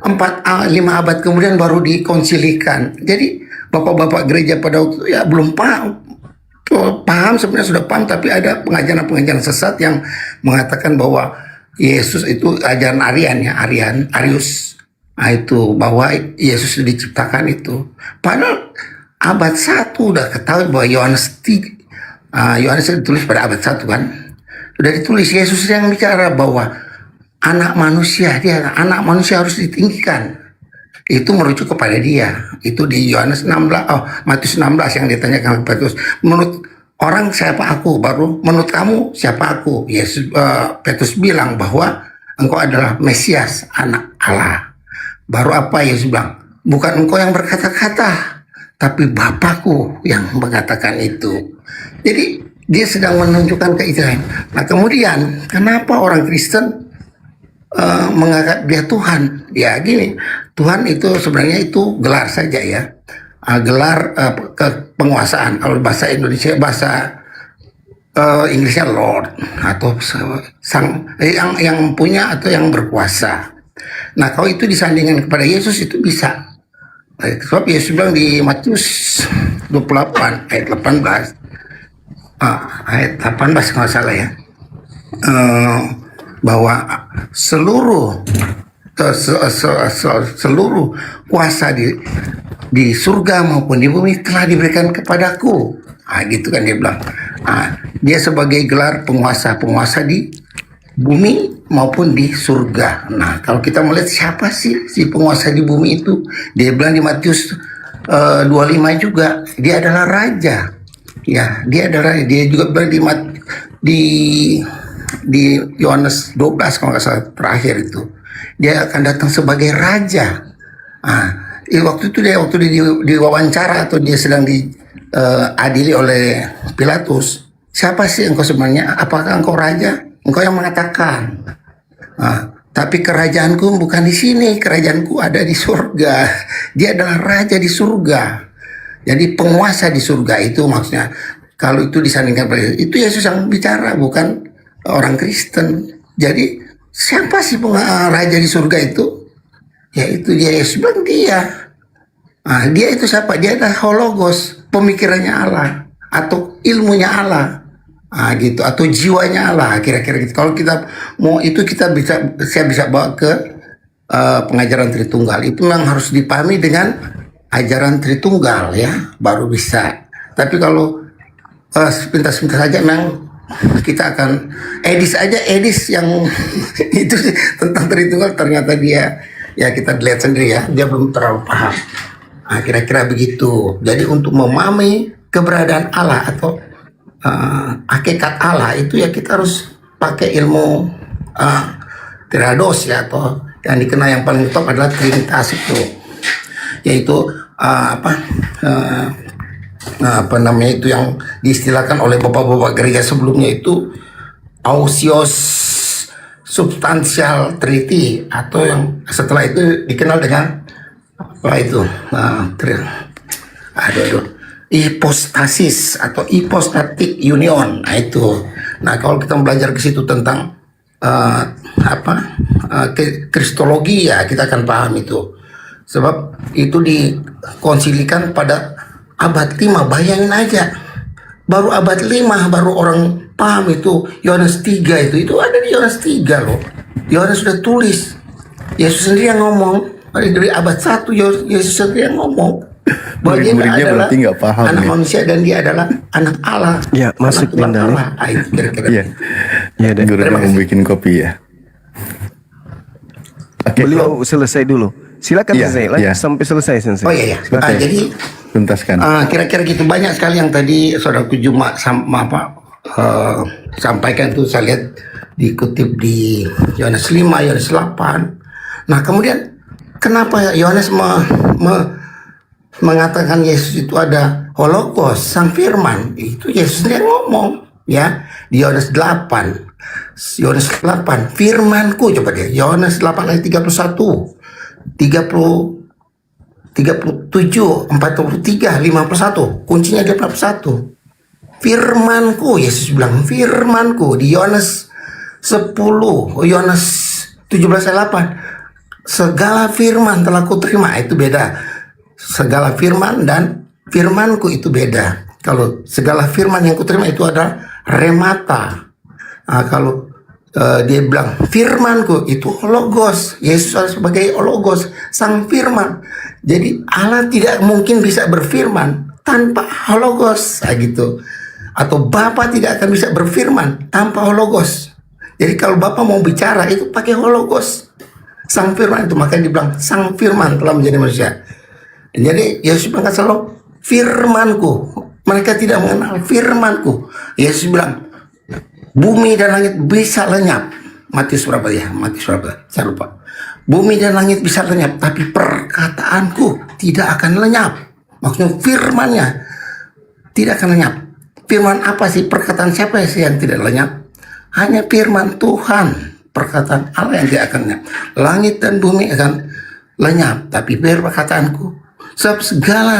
4-5 abad kemudian baru dikonsilikan. Jadi bapak-bapak gereja pada waktu itu ya belum paham sebenarnya sudah paham, tapi ada pengajaran-pengajaran sesat yang mengatakan bahwa Yesus itu ajaran Arius. Itu bahwa Yesus diciptakan itu. Padahal abad 1 udah ketahui bahwa Yohanes ditulis pada abad 1 kan. Sudah ditulis Yesus yang bicara bahwa anak manusia harus ditinggikan. Itu merujuk kepada dia. Itu di Yohanes 16, Matius 16 yang ditanyakan kepada Petrus. Menurut orang siapa aku? Baru menurut kamu siapa aku? Petrus bilang bahwa engkau adalah Mesias, anak Allah. Baru apa Yesus bilang? Bukan engkau yang berkata-kata, tapi Bapakku yang mengatakan itu. Jadi dia sedang menunjukkan keilahian. Nah kemudian kenapa orang Kristen mengangkat dia Tuhan? Ya gini, Tuhan itu sebenarnya itu gelar saja ya, gelar penguasaan. Kalau bahasa Indonesia, bahasa Inggrisnya Lord atau sang yang punya atau yang berkuasa. Nah kalau itu disandingkan kepada Yesus itu bisa. Sebab Yesus bilang di Matius 28 ayat 18, ayat 18 kalau salah ya, bahwa seluruh kuasa di surga maupun di bumi telah diberikan kepadaku. Gitu kan dia bilang. Dia sebagai gelar penguasa di bumi maupun di surga. Nah, kalau kita melihat siapa sih si penguasa di bumi itu? Dia bilang di Matius 25 juga, dia adalah raja. Ya, dia juga bilang di Yohanes 12 kalau nggak salah terakhir itu, dia akan datang sebagai raja. Waktu itu dia diwawancara atau dia sedang diadili oleh Pilatus. Siapa sih engkau sebenarnya? Apakah engkau raja? Engkau yang mengatakan. Tapi kerajaanku bukan di sini, kerajaanku ada di surga. Dia adalah raja di surga. Jadi penguasa di surga itu maksudnya. Kalau itu disandingkan pada itu Yesus yang bicara, bukan orang Kristen. Jadi siapa sih raja di surga itu? Yaitu dia, Yesus bilang dia. Dia itu siapa? Dia adalah hologos, pemikirannya Allah atau ilmunya Allah. Gitu, atau jiwanya Allah, kira-kira gitu. Kalau kita mau itu saya bisa bawa ke pengajaran Tritunggal. Itu memang harus dipahami dengan ajaran Tritunggal ya, baru bisa. Tapi kalau sepintas-sepintas saja memang kita akan edis yang itu sih, tentang Tritunggal ternyata dia ya kita lihat sendiri ya, dia belum terlalu paham. Nah, kira-kira begitu. Jadi untuk memahami keberadaan Allah atau hakikat Allah itu ya kita harus pakai ilmu Triados ya, atau yang dikenal yang paling top adalah Trinitas itu, yaitu apa namanya itu yang diistilahkan oleh bapak-bapak gereja sebelumnya itu Ousios Substantial Trinity, atau yang setelah itu dikenal dengan apa itu hipostasis atau hypostatic union. Nah itu. Nah kalau kita belajar ke situ tentang kristologi ya kita akan paham itu. Sebab itu dikonsilikan pada abad 5. Bayangin aja. Baru abad 5 baru orang paham itu. Yohanes 3 itu ada di Yohanes 3 loh. Yohanes sudah tulis. Yesus sendiri yang ngomong. Dari abad 1 Yesus sendiri yang ngomong bahwa dia adalah anak manusia dan dia adalah anak Allah. Ya, masuk Linda. Iya. Ya, dan guru yang bikin kopi ya. Beliau selesai dulu. Silakan selesai sampai selesai Sensei. Oh iya. Jadi tuntaskan. Kira-kira gitu, banyak sekali yang tadi saudaraku Juma sampaikan tuh, saya lihat dikutip di Yohanes 5, Yohanes 8. Nah kemudian kenapa Yohanes mengatakan Yesus itu ada Hologos, Sang Firman? Itu Yesus yang ngomong ya di Yohanes 8. Yohanes 8, firmanku, coba deh Yohanes 8 ayat 31, 37, 43, 51. Kuncinya di 41. Firmanku, Yesus bilang firmanku. Di Yohanes 10, Yohanes 17 ayat 8. Segala firman telah kuterima, itu beda. Segala firman dan firmanku itu beda. Kalau segala firman yang kuterima itu adalah remata. Kalau dia bilang firmanku itu hologos, Yesus sebagai hologos, sang firman. Jadi Allah tidak mungkin bisa berfirman tanpa hologos, gitu. Atau Bapa tidak akan bisa berfirman tanpa hologos. Jadi kalau Bapa mau bicara itu pakai hologos, sang firman itu, makanya dibilang sang firman telah menjadi manusia. Jadi Yesus bilang selalu firmanku, mereka tidak mengenal firmanku. Yesus bilang bumi dan langit bisa lenyap. Matius berapa ya? Matius berapa? Saya lupa. Bumi dan langit bisa lenyap, tapi perkataanku tidak akan lenyap. Maksudnya firmannya tidak akan lenyap. Firman apa sih? Perkataan siapa sih yang tidak lenyap? Hanya firman Tuhan. Perkataan Allah yang tidak akan lenyap. Langit dan bumi akan lenyap, tapi perkataanku. Sebab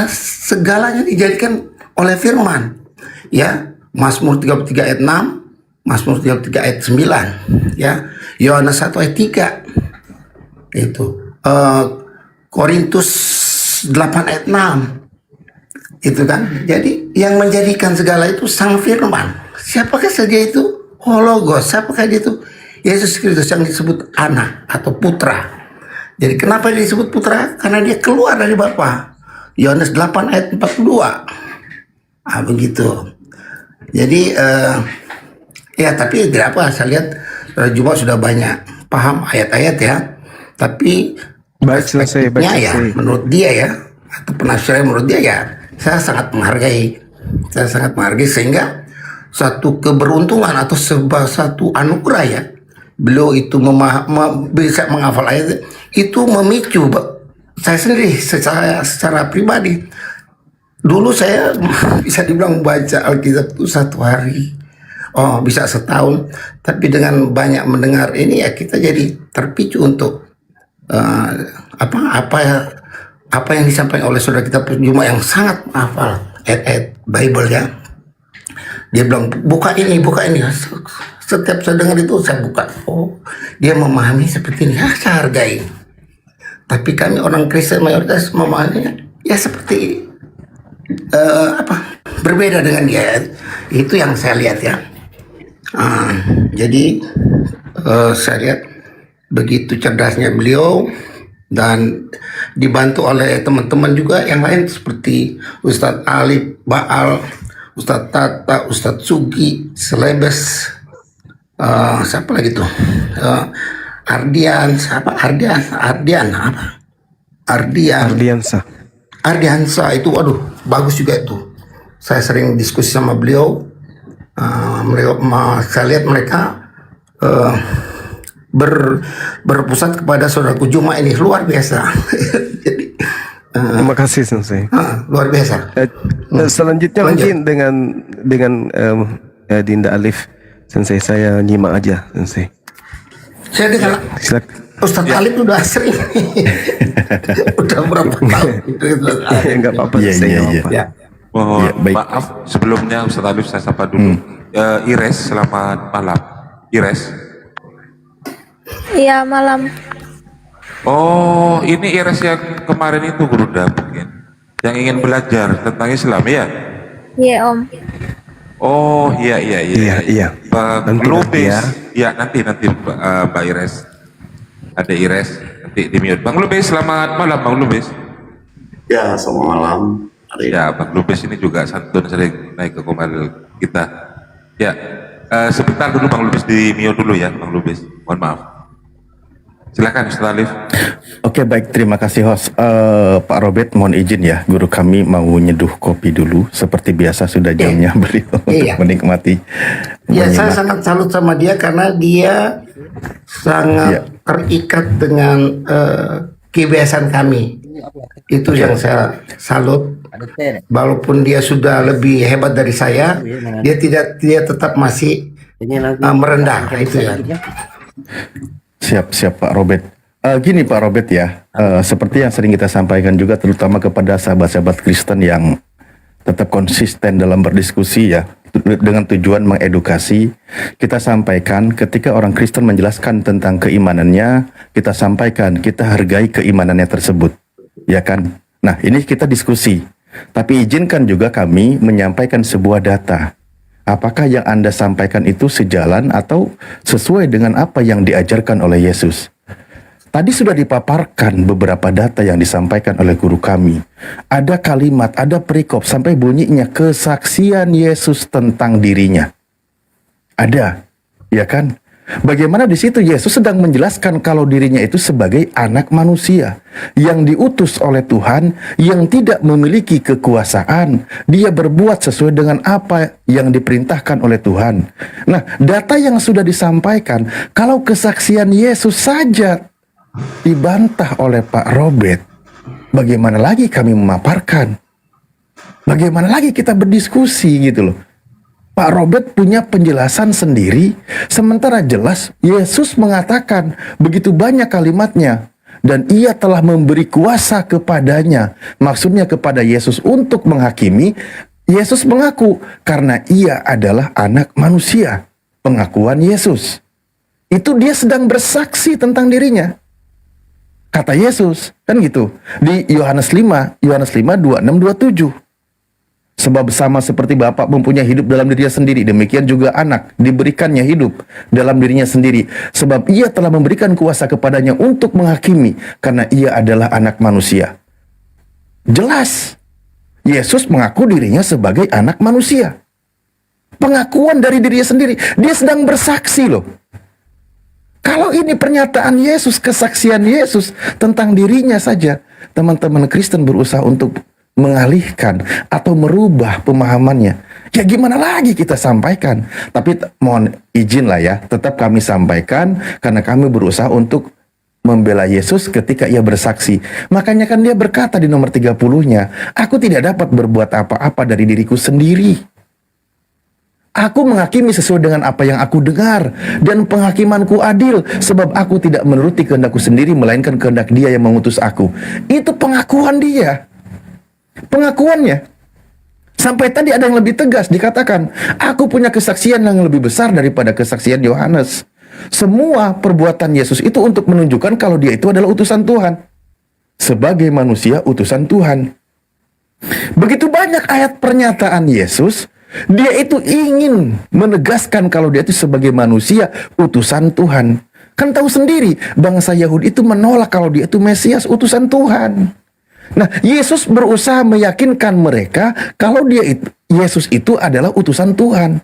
segalanya dijadikan oleh firman. Ya, Mazmur 33 ayat 6. Mazmur 33 ayat 9 ya, Yohanes 1 ayat 3 itu, Korintus 8 ayat 6 itu kan. Jadi yang menjadikan segala itu sang firman. Siapakah saja itu? Hologos. Siapakah dia itu? Yesus Kristus yang disebut anak atau putra. Jadi kenapa dia disebut putra? Karena dia keluar dari Bapa. Yohanes 8 ayat 42. Begitu. Jadi ya tapi tidak apa, saya lihat Juma sudah banyak paham ayat-ayat ya. Tapi perspektifnya ya menurut dia ya, atau penafsiran menurut dia ya, saya sangat menghargai. Saya sangat menghargai sehingga satu keberuntungan atau satu anugerah ya. Beliau itu bisa menghafal ayat itu memicu saya sendiri secara pribadi. Dulu saya bisa dibilang baca Alkitab itu 1 hari. Bisa setahun, tapi dengan banyak mendengar ini ya kita jadi terpicu untuk apa yang disampaikan oleh saudara kita Juma yang sangat hafal ayat-ayat Bible ya. Dia bilang buka ini. Setiap saya dengar itu saya buka. Dia memahami seperti ini. Saya hargai. Tapi kami orang Kristen mayoritas memahaminya ya seperti berbeda dengan dia. Itu yang saya lihat ya. Jadi saya lihat begitu cerdasnya beliau dan dibantu oleh teman-teman juga yang lain seperti Ustadz Alif Baal, Ustadz Tata, Ustadz Sugi, Selebes, siapa lagi tuh? Ardian, siapa? Ardiansa itu, waduh, bagus juga itu. Saya sering diskusi sama beliau. Saya lihat mereka berpusat kepada saudaraku Juma ini luar biasa. Jadi Terima kasih Sensei. luar biasa. Selanjutnya mungkin dengan Dinda Alif, Sensei, saya nyimak aja Sensei. Saya dengar Silakan. Ustadz Alif udah sering. Udah berapa tahun? Enggak apa-apa. Iya, Sensei, iya, nggak iya. apa-apa. Ya. Mohon Ya, baik. maaf sebelumnya Ustaz Alif, saya sapa dulu. Ires, selamat malam. Ires. Iya, malam. Oh, ini Ires yang kemarin itu Guruda mungkin. Yang ingin belajar tentang Islam ya? Iya, Om. Oh, iya. Iya. Bang Nanti Lubis. ya. Ya, nanti Mbak Ires. Ada Ires, nanti di mute. Bang Lubis, selamat malam Bang Lubis. Ya, selamat malam. Ya, Bang Lubis ini juga santun sering naik ke komal kita. Ya, sebentar dulu Bang Lubis, di mute dulu ya Bang Lubis. Mohon maaf. Silakan Ustaz Alif. Oke, baik, terima kasih host. Pak Robert, mohon izin ya, guru kami mau nyeduh kopi dulu. Seperti biasa sudah jamnya beliau Iya. untuk menikmati. Ya, saya menyimak. sangat salut sama dia karena dia sangat terikat dengan kebiasaan kami. Itu yang saya salut. Walaupun dia sudah lebih hebat dari saya, dia tetap masih merendah. Itu ya. Siap Pak Robert. Gini Pak Robert ya, seperti yang sering kita sampaikan juga terutama kepada sahabat-sahabat Kristen yang tetap konsisten dalam berdiskusi ya, dengan tujuan mengedukasi. Kita sampaikan ketika orang Kristen menjelaskan tentang keimanannya, kita sampaikan, kita hargai keimanannya tersebut, ya kan? Nah, ini kita diskusi. Tapi izinkan juga kami menyampaikan sebuah data. Apakah yang Anda sampaikan itu sejalan atau sesuai dengan apa yang diajarkan oleh Yesus? Tadi sudah dipaparkan beberapa data yang disampaikan oleh guru kami. Ada kalimat, ada perikop sampai bunyinya kesaksian Yesus tentang dirinya. Ada, ya kan? Bagaimana di situ Yesus sedang menjelaskan kalau dirinya itu sebagai anak manusia yang diutus oleh Tuhan, yang tidak memiliki kekuasaan, dia berbuat sesuai dengan apa yang diperintahkan oleh Tuhan. Nah, data yang sudah disampaikan, kalau kesaksian Yesus saja dibantah oleh Pak Robert, bagaimana lagi kami memaparkan? Bagaimana lagi kita berdiskusi gitu loh? Pak Robert punya penjelasan sendiri, sementara jelas Yesus mengatakan begitu banyak kalimatnya, dan ia telah memberi kuasa kepadanya, maksudnya kepada Yesus untuk menghakimi. Yesus mengaku karena ia adalah anak manusia. Pengakuan Yesus itu, dia sedang bersaksi tentang dirinya. Kata Yesus, kan gitu. Di Yohanes 5, 26, 27. Sebab sama seperti Bapa mempunyai hidup dalam dirinya sendiri, demikian juga anak diberikannya hidup dalam dirinya sendiri. Sebab ia telah memberikan kuasa kepadanya untuk menghakimi, karena ia adalah anak manusia. Jelas, Yesus mengaku dirinya sebagai anak manusia. Pengakuan dari dirinya sendiri, dia sedang bersaksi loh. Kalau ini pernyataan Yesus, kesaksian Yesus tentang dirinya saja, teman-teman Kristen berusaha untuk mengalihkan atau merubah pemahamannya. Ya gimana lagi kita sampaikan? Tapi mohon izin lah ya, tetap kami sampaikan karena kami berusaha untuk membela Yesus ketika ia bersaksi. Makanya kan dia berkata di nomor 30-nya, aku tidak dapat berbuat apa-apa dari diriku sendiri. Aku menghakimi sesuai dengan apa yang aku dengar, dan penghakimanku adil, sebab aku tidak menuruti kehendakku sendiri, melainkan kehendak Dia yang mengutus aku. Itu pengakuan dia. Pengakuannya. Sampai tadi ada yang lebih tegas, dikatakan, aku punya kesaksian yang lebih besar daripada kesaksian Yohanes. Semua perbuatan Yesus itu untuk menunjukkan kalau dia itu adalah utusan Tuhan. Sebagai manusia, utusan Tuhan. Begitu banyak ayat pernyataan Yesus, dia itu ingin menegaskan kalau dia itu sebagai manusia, utusan Tuhan. Kan tahu sendiri, bangsa Yahudi itu menolak kalau dia itu Mesias, utusan Tuhan. Nah, Yesus berusaha meyakinkan mereka kalau Yesus itu adalah utusan Tuhan.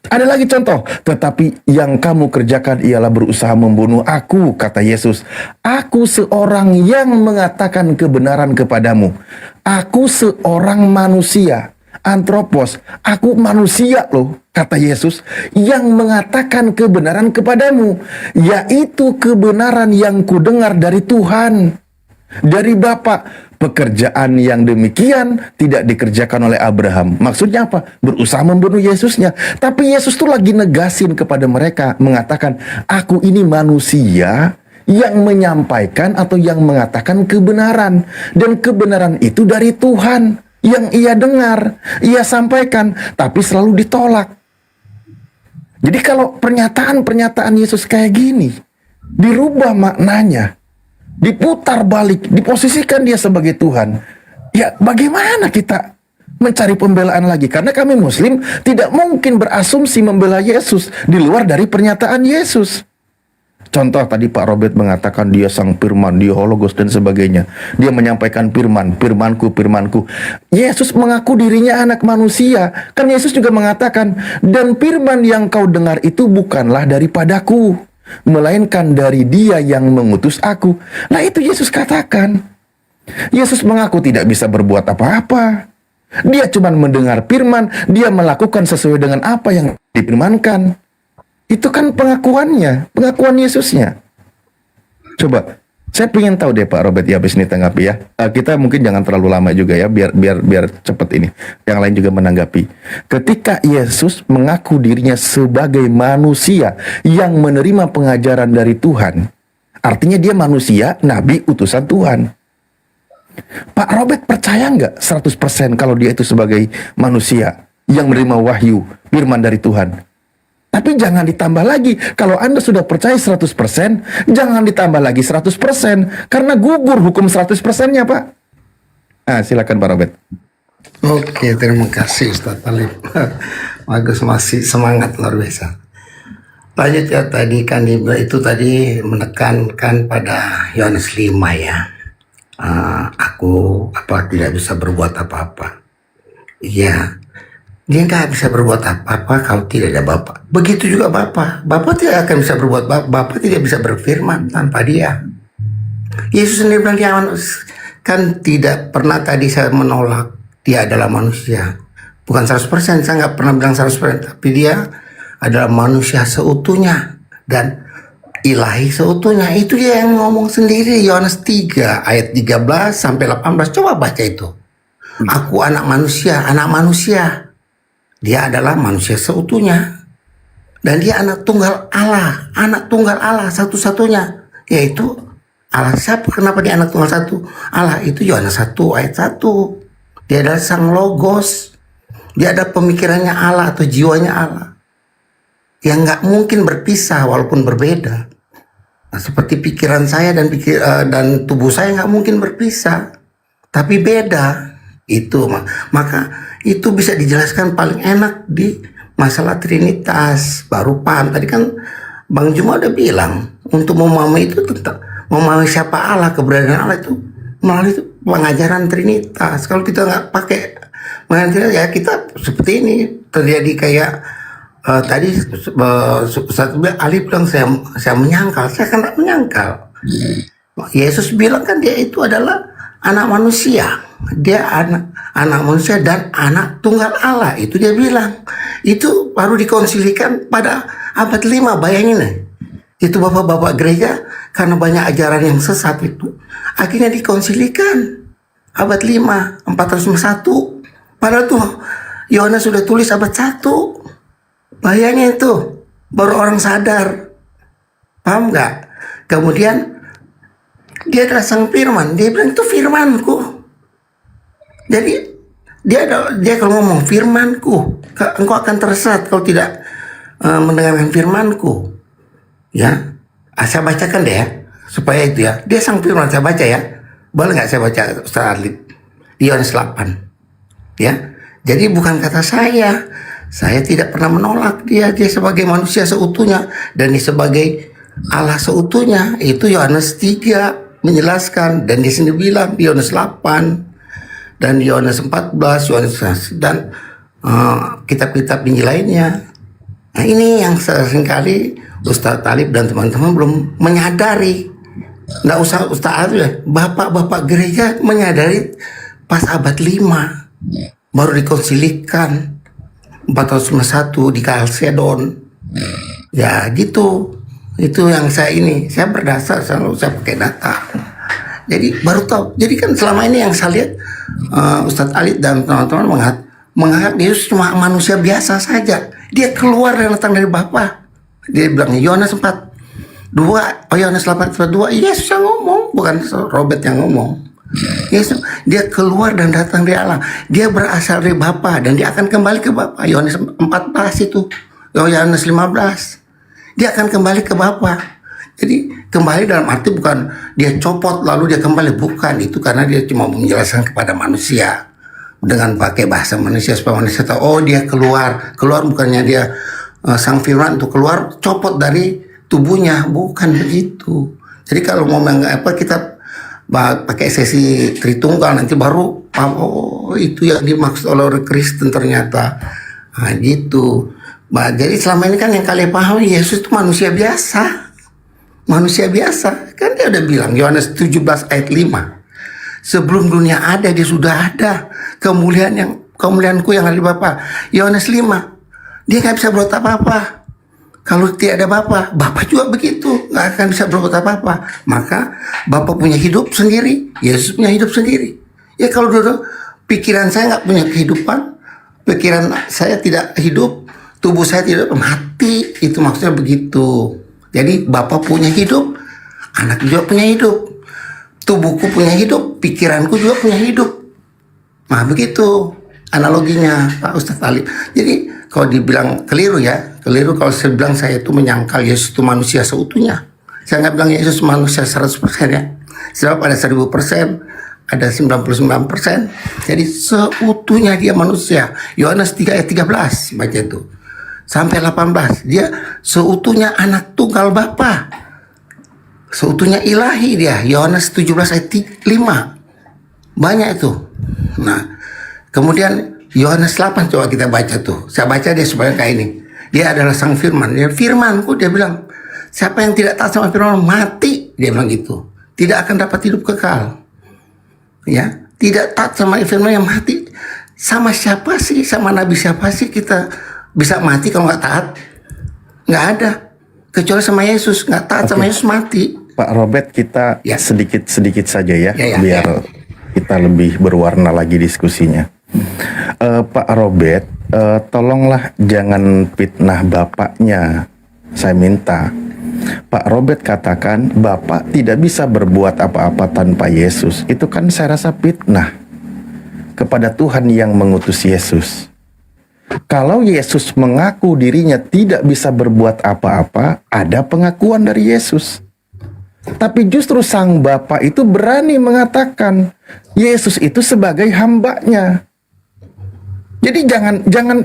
Ada lagi contoh, tetapi yang kamu kerjakan ialah berusaha membunuh aku, kata Yesus. Aku seorang yang mengatakan kebenaran kepadamu. Aku seorang manusia, antropos. Aku manusia loh, kata Yesus, yang mengatakan kebenaran kepadamu. Yaitu kebenaran yang kudengar dari Tuhan, dari Bapa. Pekerjaan yang demikian tidak dikerjakan oleh Abraham. Maksudnya apa? Berusaha membunuh Yesusnya. Tapi Yesus tuh lagi negasin kepada mereka, mengatakan, aku ini manusia yang menyampaikan atau yang mengatakan kebenaran. Dan kebenaran itu dari Tuhan, yang ia dengar, ia sampaikan, tapi selalu ditolak. Jadi kalau pernyataan-pernyataan Yesus kayak gini, dirubah maknanya, diputar balik, diposisikan dia sebagai Tuhan, ya bagaimana kita mencari pembelaan lagi? Karena kami Muslim tidak mungkin berasumsi membela Yesus di luar dari pernyataan Yesus. Contoh tadi Pak Robert mengatakan dia sang firman, dia hologos dan sebagainya. Dia menyampaikan firman, firmanku, firmanku. Yesus mengaku dirinya anak manusia. Kan Yesus juga mengatakan, dan firman yang kau dengar itu bukanlah daripadaku, melainkan dari Dia yang mengutus aku. Nah itu Yesus katakan. Yesus mengaku tidak bisa berbuat apa-apa. Dia cuma mendengar firman, dia melakukan sesuai dengan apa yang difirmankan. Itu kan pengakuannya, pengakuan Yesusnya. Coba, saya ingin tahu deh Pak Robert, ya habis ini tanggapi ya. Kita mungkin jangan terlalu lama juga ya, biar cepet ini. Yang lain juga menanggapi. Ketika Yesus mengaku dirinya sebagai manusia yang menerima pengajaran dari Tuhan, artinya dia manusia, nabi, utusan Tuhan. Pak Robert percaya nggak 100% kalau dia itu sebagai manusia yang menerima wahyu, firman dari Tuhan? Tapi jangan ditambah lagi. Kalau Anda sudah percaya 100%, jangan ditambah lagi 100%. Karena gugur hukum 100%-nya, Pak. Nah, silakan Pak Robert. Oke, terima kasih Ustaz Talib. Bagus, masih semangat luar biasa. Lanjut ya, tadi kan itu tadi menekankan pada Yohanes 5 ya. Aku tidak bisa berbuat apa-apa. Iya. Dia nggak bisa berbuat apa-apa kalau tidak ada Bapa. Begitu juga Bapa. Bapa tidak akan bisa berbuat, Bapa tidak bisa berfirman tanpa Dia. Yesus sendiri bilang dia kan tidak pernah tadi saya menolak Dia adalah manusia. Bukan 100%, saya nggak pernah bilang 100%, tapi Dia adalah manusia seutuhnya dan ilahi seutuhnya. Itu Dia yang ngomong sendiri, Yohanes 3 ayat 13 sampai 18. Coba baca itu. Aku anak manusia. Dia adalah manusia seutuhnya. Dan dia anak tunggal Allah satu-satunya. Yaitu Allah siapa? Kenapa dia anak tunggal satu? Allah itu Yohanes 1 ayat 1. Dia adalah sang logos. Dia ada pemikirannya Allah atau jiwanya Allah. Yang nggak mungkin berpisah walaupun berbeda. Nah, seperti pikiran saya dan tubuh saya nggak mungkin berpisah. Tapi beda. Itu maka itu bisa dijelaskan paling enak di masalah Trinitas. Baru paham tadi kan Bang Juma udah bilang untuk memahami itu tentang memahami siapa Allah, keberadaan Allah itu melalui pengajaran Trinitas. Kalau kita nggak pakai pengajaran Trinitas ya kita seperti ini terjadi kayak tadi satu Ali bilang saya menyangkal, saya kan menyangkal. Yesus bilang kan dia itu adalah anak manusia. Dia anak manusia dan anak tunggal Allah. Itu dia bilang. Itu baru dikonsilikan pada abad 5. Bayangin nih. Itu bapak-bapak gereja karena banyak ajaran yang sesat itu. Akhirnya dikonsilikan abad 5, 401. Padahal tuh Yohanes sudah tulis abad 1. Bayangin itu. Baru orang sadar. Paham nggak? Kemudian dia adalah sang firman. Dia bilang itu firmanku. Jadi dia kalau ngomong firmanku, engkau akan tersesat kalau tidak mendengarkan firmanku. Ya, saya bacakan deh ya, supaya itu ya. Dia sang firman, saya baca ya. Boleh nggak saya baca Ustaz Adlib? Yohanes 8. Ya, jadi bukan kata saya, Saya tidak pernah menolak dia sebagai manusia seutuhnya dan dia sebagai Allah seutuhnya. Itu Yohanes 3 menjelaskan, dan di sini bilang Yohanes 8 dan Yohanes 14, dan kitab-kitab Injil lainnya. Nah, ini yang seringkali Ustaz Talib dan teman-teman belum menyadari. Nggak usah Ustaz ya, bapak-bapak gereja menyadari pas abad 5 baru dikonsilikan 451 di Kalsedon. Ya gitu. Itu yang saya berdasar, selalu saya pakai data. Jadi baru tahu. Jadi kan selama ini yang saya lihat Ustadz Ali dan teman-teman menganggap Yesus cuma manusia biasa saja. Dia keluar dan datang dari Bapa. Dia bilang Yohanes 4:2, Yohanes 8:2, Yesus yang ngomong, bukan Robert yang ngomong. Yesus, dia keluar dan datang dari Allah. Dia berasal dari Bapa dan dia akan kembali ke Bapa. Yohanes 14 itu, Yohanes 15. Dia akan kembali ke Bapa. Jadi kembali dalam arti bukan dia copot lalu dia kembali, bukan. Itu karena dia cuma menjelaskan kepada manusia dengan pakai bahasa manusia supaya manusia tahu, oh dia keluar bukannya dia sang firman untuk keluar copot dari tubuhnya, bukan begitu. Jadi kalau ngomong kita pakai sesi Tritunggal nanti baru oh itu yang dimaksud oleh Kristen ternyata. Nah, gitu. Jadi selama ini kan yang kalian pahami Yesus itu manusia biasa. Manusia biasa. Kan dia udah bilang Yohanes 17 ayat 5. Sebelum dunia ada dia sudah ada. Kemuliaanku yang ada di Bapa. Yohanes 5. Dia nggak bisa berbuat apa-apa. Kalau tidak ada Bapa juga begitu, nggak akan bisa berbuat apa-apa. Maka Bapa punya hidup sendiri, Yesus punya hidup sendiri. Ya kalau dulu pikiran saya nggak punya kehidupan, pikiran saya tidak hidup, tubuh saya tidak mati, itu maksudnya begitu. Jadi Bapa punya hidup, anak juga punya hidup, tubuhku punya hidup, pikiranku juga punya hidup. Nah begitu analoginya Pak Ustadz Talib. Jadi kalau dibilang keliru kalau saya bilang saya itu menyangkal Yesus itu manusia seutuhnya. Saya nggak bilang Yesus manusia 100% ya. Sebab ada 1000%, ada 99%. Jadi seutuhnya dia manusia. Yohanes 3 ayat 13 baca itu. Sampai 18. Dia seutuhnya anak tunggal Bapa. Seutuhnya ilahi dia. Yohanes 17 ayat 5. Banyak itu. Nah, kemudian Yohanes 8 coba kita baca tuh. Saya baca dia supaya kayak ini. Dia adalah sang firman. Dia firmanku, dia bilang. Siapa yang tidak taat sama firman mati. Dia bilang gitu. Tidak akan dapat hidup kekal. Ya, tidak taat sama firman yang mati. Sama siapa sih? Sama nabi siapa sih kita bisa mati kalau nggak taat? Nggak ada. Kecuali sama Yesus. Nggak taat sama Yesus mati. Pak Robert, kita sedikit saja ya, biar ya. kita lebih berwarna lagi diskusinya. Pak Robert, tolonglah jangan fitnah bapaknya. Saya minta. Pak Robert katakan Bapak tidak bisa berbuat apa-apa tanpa Yesus. Itu kan saya rasa fitnah kepada Tuhan yang mengutus Yesus. Kalau Yesus mengaku dirinya tidak bisa berbuat apa-apa, ada pengakuan dari Yesus. Tapi justru sang Bapa itu berani mengatakan Yesus itu sebagai hambanya. Jadi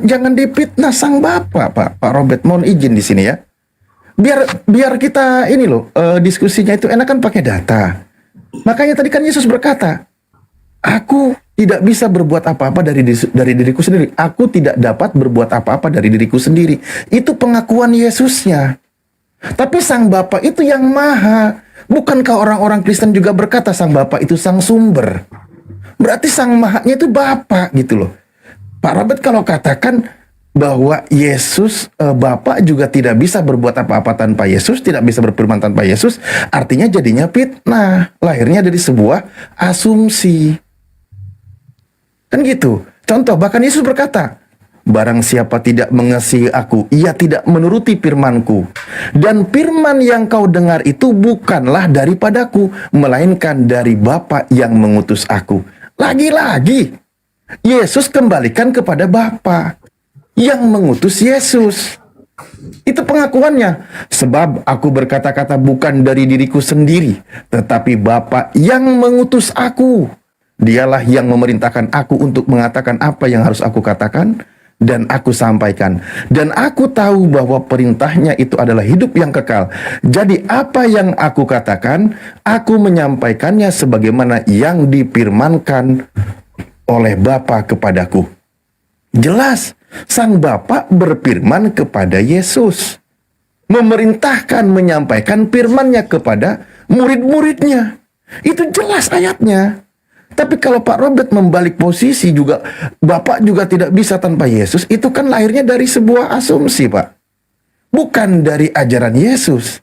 jangan dipitnah sang Bapa, Pak Robert. Mohon izin di sini ya. Biar kita ini loh diskusinya itu enak kan pakai data. Makanya tadi kan Yesus berkata, aku tidak bisa berbuat apa-apa dari diriku sendiri. Aku tidak dapat berbuat apa-apa dari diriku sendiri. Itu pengakuan Yesusnya. Tapi sang Bapa itu yang maha. Bukankah orang-orang Kristen juga berkata sang Bapa itu sang sumber? Berarti sang mahanya itu Bapa gitu loh. Pak Robert kalau katakan bahwa Yesus Bapa juga tidak bisa berbuat apa-apa tanpa Yesus, tidak bisa berfirman tanpa Yesus, artinya jadinya fitnah. Lahirnya dari sebuah asumsi. Kan gitu. Contoh, bahkan Yesus berkata, barang siapa tidak mengasihi aku, ia tidak menuruti firmanku. Dan firman yang kau dengar itu bukanlah daripadaku, melainkan dari Bapa yang mengutus aku. Lagi-lagi, Yesus kembalikan kepada Bapa yang mengutus Yesus. Itu pengakuannya. Sebab aku berkata-kata bukan dari diriku sendiri, tetapi Bapa yang mengutus aku. Dialah yang memerintahkan aku untuk mengatakan apa yang harus aku katakan dan aku sampaikan. Dan aku tahu bahwa perintahnya itu adalah hidup yang kekal. Jadi apa yang aku katakan, aku menyampaikannya sebagaimana yang difirmankan oleh Bapa kepadaku. Jelas, Sang Bapa berfirman kepada Yesus, memerintahkan menyampaikan firman-Nya kepada murid-muridnya. Itu jelas ayatnya. Tapi kalau Pak Robert membalik posisi juga, Bapak juga tidak bisa tanpa Yesus, itu kan lahirnya dari sebuah asumsi, Pak. Bukan dari ajaran Yesus.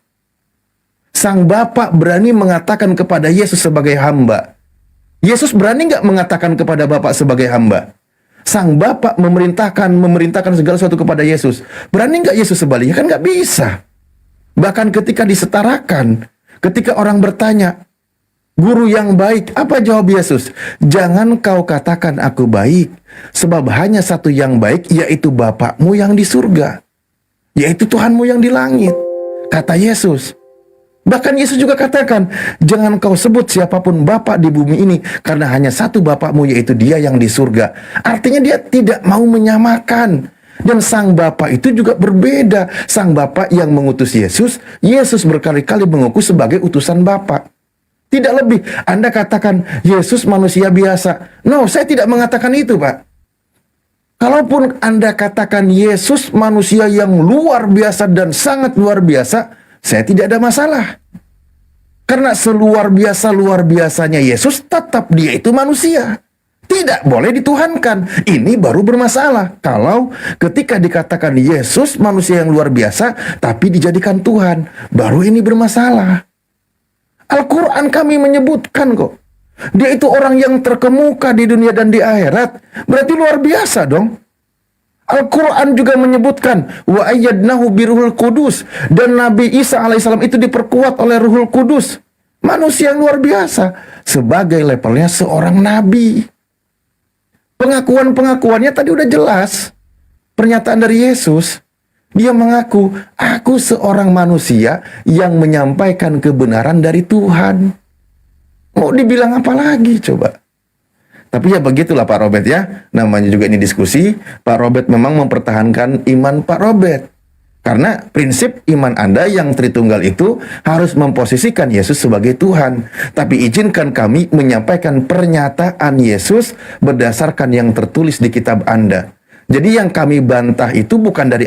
Sang Bapa berani mengatakan kepada Yesus sebagai hamba. Yesus berani nggak mengatakan kepada Bapak sebagai hamba? Sang Bapa memerintahkan segala sesuatu kepada Yesus. Berani nggak Yesus sebaliknya? Kan nggak bisa. Bahkan ketika disetarakan, ketika orang bertanya, Guru yang baik, apa jawab Yesus? Jangan kau katakan aku baik, sebab hanya satu yang baik, yaitu Bapakmu yang di surga, yaitu Tuhanmu yang di langit, kata Yesus. Bahkan Yesus juga katakan, jangan kau sebut siapapun Bapa di bumi ini, karena hanya satu Bapakmu, yaitu Dia yang di surga. Artinya dia tidak mau menyamakan. Dan Sang Bapa itu juga berbeda. Sang Bapa yang mengutus Yesus, Yesus berkali-kali mengaku sebagai utusan Bapa. Tidak lebih. Anda katakan Yesus manusia biasa. No, saya tidak mengatakan itu, Pak. Kalaupun Anda katakan Yesus manusia yang luar biasa dan sangat luar biasa, saya tidak ada masalah. Karena seluar biasa-luar biasanya Yesus, tetap dia itu manusia. Tidak boleh dituhankan. Ini baru bermasalah. Kalau ketika dikatakan Yesus manusia yang luar biasa, tapi dijadikan Tuhan, baru ini bermasalah. Al-Quran kami menyebutkan kok. Dia itu orang yang terkemuka di dunia dan di akhirat. Berarti luar biasa dong. Al-Quran juga menyebutkan wa ayyadnahu biruhul kudus, dan Nabi Isa alaihissalam itu diperkuat oleh Ruhul Kudus. Manusia yang luar biasa sebagai levelnya seorang nabi. Pengakuan-pengakuannya tadi udah jelas. Pernyataan dari Yesus, dia mengaku, aku seorang manusia yang menyampaikan kebenaran dari Tuhan. Mau dibilang apa lagi coba? Tapi ya begitulah Pak Robert ya. Namanya juga ini diskusi. Pak Robert memang mempertahankan iman Pak Robert. Karena prinsip iman Anda yang Tritunggal itu harus memposisikan Yesus sebagai Tuhan. Tapi izinkan kami menyampaikan pernyataan Yesus berdasarkan yang tertulis di kitab Anda. Jadi yang kami bantah itu bukan dari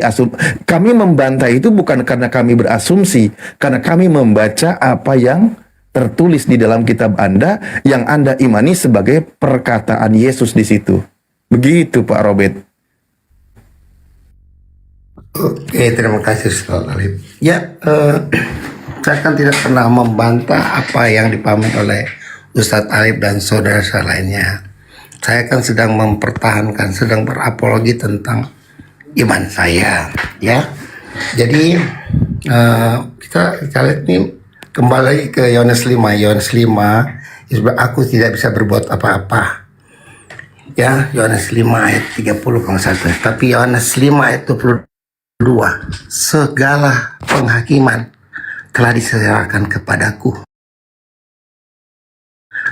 kami membantah itu bukan karena kami berasumsi, karena kami membaca apa yang tertulis di dalam kitab Anda yang Anda imani sebagai perkataan Yesus di situ. Begitu Pak Robert. Oke, terima kasih Ustaz Alif. Ya, saya kan tidak pernah membantah apa yang dipahami oleh Ustadz Alif dan saudara-saudara lainnya. Saya kan sedang mempertahankan, sedang berapologi tentang iman saya, ya. Jadi kita lihat nih, kembali ke Yohanes 5. Yohanes 5, aku tidak bisa berbuat apa-apa. Ya, Yohanes 5 ayat 30 kalau saya. Tapi Yohanes 5 ayat 22, segala penghakiman telah diserahkan kepadaku.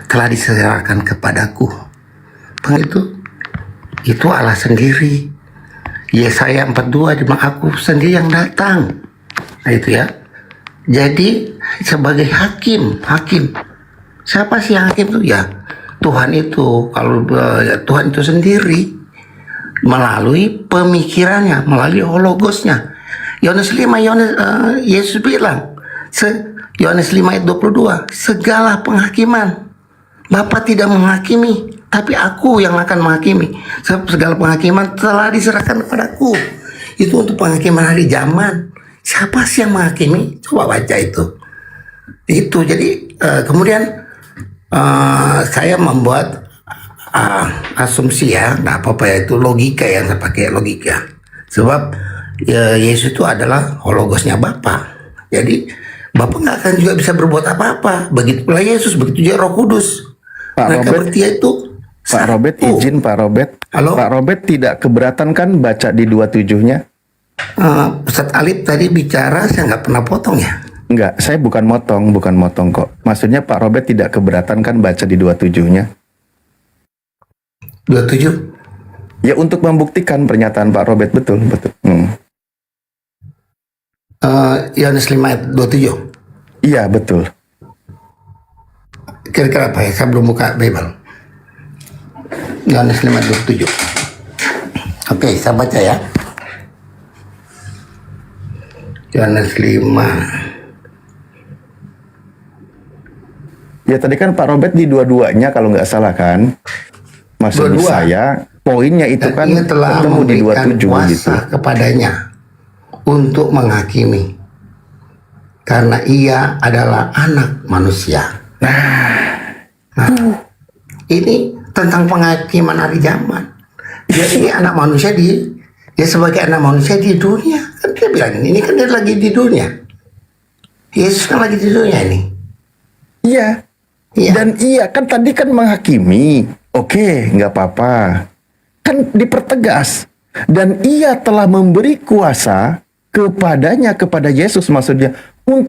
Telah diserahkan kepadaku. Itu Allah sendiri. Yesaya 42, di mana aku sendiri yang datang. Nah itu ya. Jadi sebagai hakim. Siapa sih yang hakim itu? Ya Tuhan itu. Kalau Tuhan itu sendiri melalui pemikirannya, melalui hologosnya. Yohanes 5, Yesus bilang, Yohanes 5 ayat 22, segala penghakiman, Bapa tidak menghakimi, tapi aku yang akan menghakimi. Segala penghakiman telah diserahkan kepadaku. Itu untuk penghakiman hari zaman. Siapa sih yang menghakimi? Coba baca itu. Itu jadi kemudian saya membuat asumsi ya, nggak apa-apa ya, itu logika yang saya pakai, logika. Sebab Yesus itu adalah hologosnya Bapa. Jadi Bapa nggak akan juga bisa berbuat apa-apa. Begitu pula Yesus, begitu juga Roh Kudus. Pak Mereka Robert, bertiga itu. Pak Robert izin Pak Robert. Halo? Pak Robert tidak keberatan kan baca di 27-nya? Ustadz Alif tadi bicara, saya nggak pernah potong ya. Enggak, saya bukan motong kok. Maksudnya Pak Robert tidak keberatan kan baca di 27-nya? 27. Ya untuk membuktikan pernyataan Pak Robert, betul. Yohanes 5 ayat 27. Iya, betul. Kira-kira apa ya? Saya belum buka Bible. Yohanes 5 ayat 27. Oke, saya baca ya. Yohanes 5. Ya tadi kan Pak Robert di dua-duanya kalau nggak salah kan. Maksud Dua-dua. saya poinnya itu Dan kan ia telah ketemu di memberikan 27 kuasa gitu. kepadanya untuk menghakimi, karena ia adalah anak manusia. Nah, ini tentang penghakiman hari zaman. Dia ini anak manusia, dia sebagai anak manusia di dunia. Kan dia bilang ini kan dia lagi di dunia. Yesus kan lagi di dunia ini. Iya. Dan iya kan tadi kan menghakimi. Oke, nggak apa-apa. Kan dipertegas. Dan ia telah memberi kuasa kepadanya, kepada Yesus maksudnya, untuk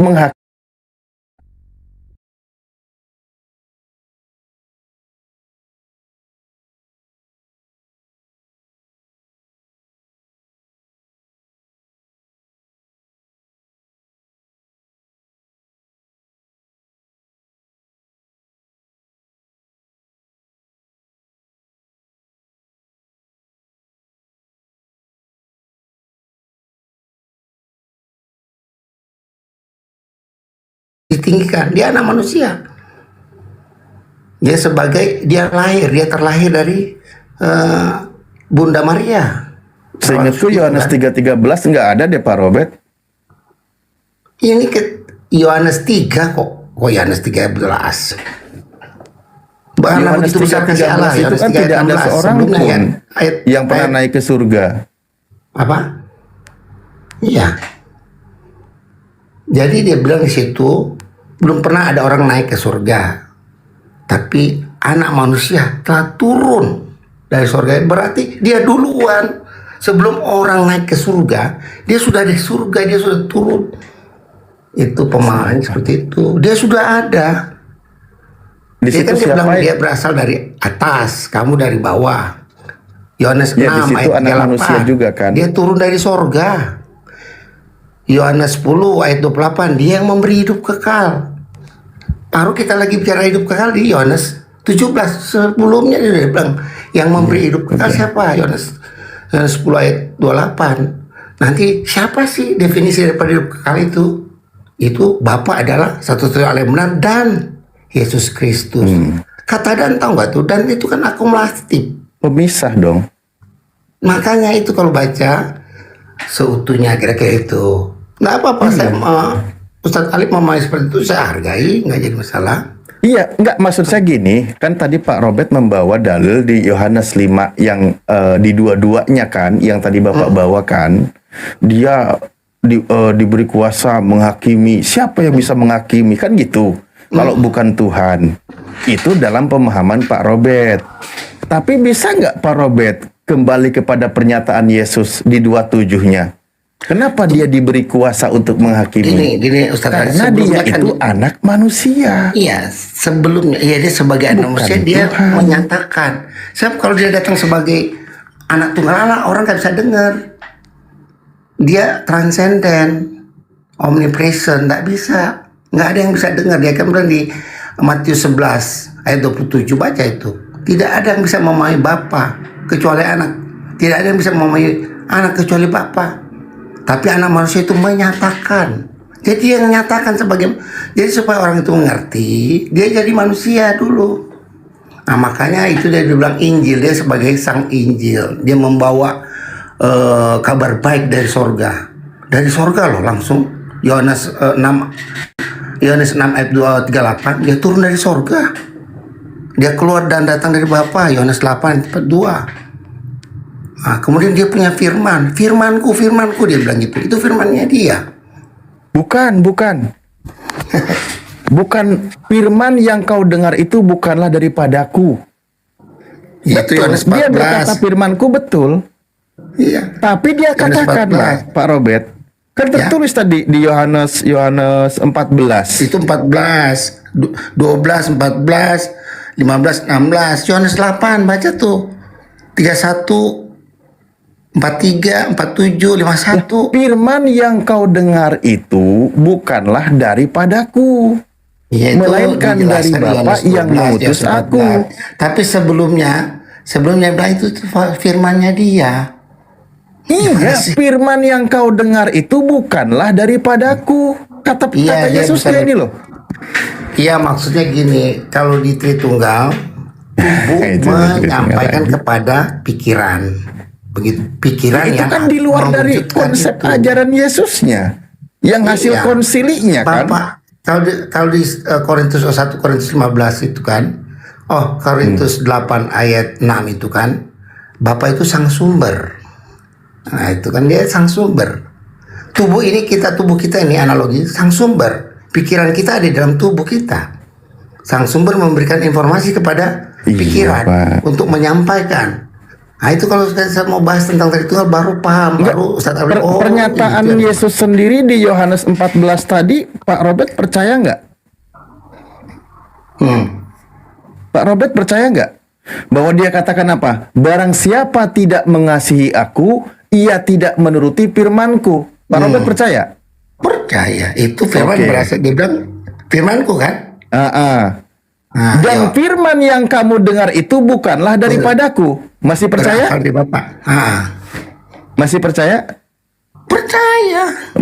menghakimi. Ditinggikan, dia anak manusia. Dia terlahir dari Bunda Maria. Seingatku Yohanes 3:13 nggak ada deh Pak Robert. Ini ke Yohanes 3 kok Yohanes 13. Bahkan Yohanes begitu besar kasih Allah, 3:13 itu Yohanes kan tidak ada 3:16, seorang sebelumnya pun ya, yang pernah naik ke surga. Apa? Iya. Jadi dia bilang di situ belum pernah ada orang naik ke surga, tapi anak manusia telah turun dari surga. Berarti dia duluan, sebelum orang naik ke surga, dia sudah di surga, dia sudah turun. Itu pemahaman seperti itu. Dia sudah ada. Di Dia situ kan dia bilang siapa dia berasal dari atas, kamu dari bawah. Yohanes 6 Ya, di situ ayat anak 38. manusia juga kan. Dia turun dari sorga. Yohanes 10 ayat 28, dia yang memberi hidup kekal. Baru kita lagi bicara hidup kekal di Yohanes 17. Sebelumnya dia bilang yang memberi hidup kekal siapa? Yohanes 10 ayat 28. Nanti siapa sih definisi daripada hidup kekal itu? Itu Bapa adalah satu-satunya Allah yang benar dan Yesus Kristus. Kata dan tahu nggak tuh? Dan itu kan akumulatif. Pemisah dong. Makanya itu kalau baca seutuhnya kira-kira itu. Nggak apa-apa, saya Ustadz Alif memahami seperti itu, saya hargai, nggak jadi masalah. Iya, enggak, maksud saya gini, kan tadi Pak Robert membawa dalil di Yohanes 5 yang di dua-duanya kan, yang tadi Bapak bawakan, dia diberi kuasa menghakimi. Siapa yang bisa menghakimi? Kan gitu. Kalau bukan Tuhan. Itu dalam pemahaman Pak Robert. Tapi bisa nggak Pak Robert kembali kepada pernyataan Yesus di 27-nya? Kenapa dia diberi kuasa untuk menghakimi? Gini Ustaz, Karena dia itu anak manusia. Iya, sebelumnya dia sebagai anak manusia dia menyatakan. Sebab kalau dia datang sebagai anak tunggal Allah, orang nggak bisa dengar. Dia transenden, omnipresent, nggak bisa. Nggak ada yang bisa dengar. Dia kan bilang di Matius 11 ayat 27, baca itu. Tidak ada yang bisa memahami Bapa kecuali anak. Tidak ada yang bisa memahami anak kecuali Bapa. Tapi anak manusia itu menyatakan. Jadi yang menyatakan sebagai, jadi supaya orang itu mengerti, dia jadi manusia dulu. Nah makanya itu dia dibilang Injil, dia sebagai sang Injil. Dia membawa kabar baik dari sorga. Dari sorga loh langsung. Yohanes 6 ayat 38, dia turun dari sorga. Dia keluar dan datang dari Bapa. Yohanes 8 ayat 2. Nah, kemudian dia punya firman, firmanku dia bilang gitu. Itu firmannya dia. Bukan. Bukan, firman yang kau dengar itu bukanlah daripadaku. Betul. Dia berkata firmanku betul. Iya. Tapi dia katakan Pak Robert, Kan tertulis tadi di Yohanes 14. Itu 14, 12, 14, 15, 16. Yohanes 8, baca tuh. 31, 43, 47, 51. Firman yang kau dengar itu bukanlah daripadaku, melainkan dari Bapa yang mengutus aku. Tapi sebelumnya bilang itu firmannya dia. Iya, firman yang kau dengar itu bukanlah daripadaku. Kata Yesus dia ini loh. Iya, maksudnya gini, kalau di Tritunggal tubuh menyampaikan kepada pikiran. Begitu pikiran itu yang kan di luar dari konsep ajaran Yesusnya yang hasil konsilinya kan. Kalau di Korintus 1 Korintus 15 itu kan, Korintus 8 ayat 6 itu kan, Bapa itu sang sumber. Nah, itu kan dia sang sumber. Tubuh kita ini analogi sang sumber. Pikiran kita ada di dalam tubuh kita. Sang sumber memberikan informasi kepada pikiran untuk menyampaikan. Nah, itu kalau saya mau bahas tentang Tritunggal baru paham, baru Ustaz Alif. Pernyataan Yesus sendiri di Yohanes 14 tadi, Pak Robert percaya nggak? Pak Robert percaya nggak bahwa dia katakan apa? Barang siapa tidak mengasihi aku, ia tidak menuruti firmanku. Pak Robert percaya? Percaya. Itu firman berasal, dia bilang firmanku kan? Dan firman yang kamu dengar itu bukanlah daripadaku. Masih percaya? Berasal dari Bapa. Masih percaya?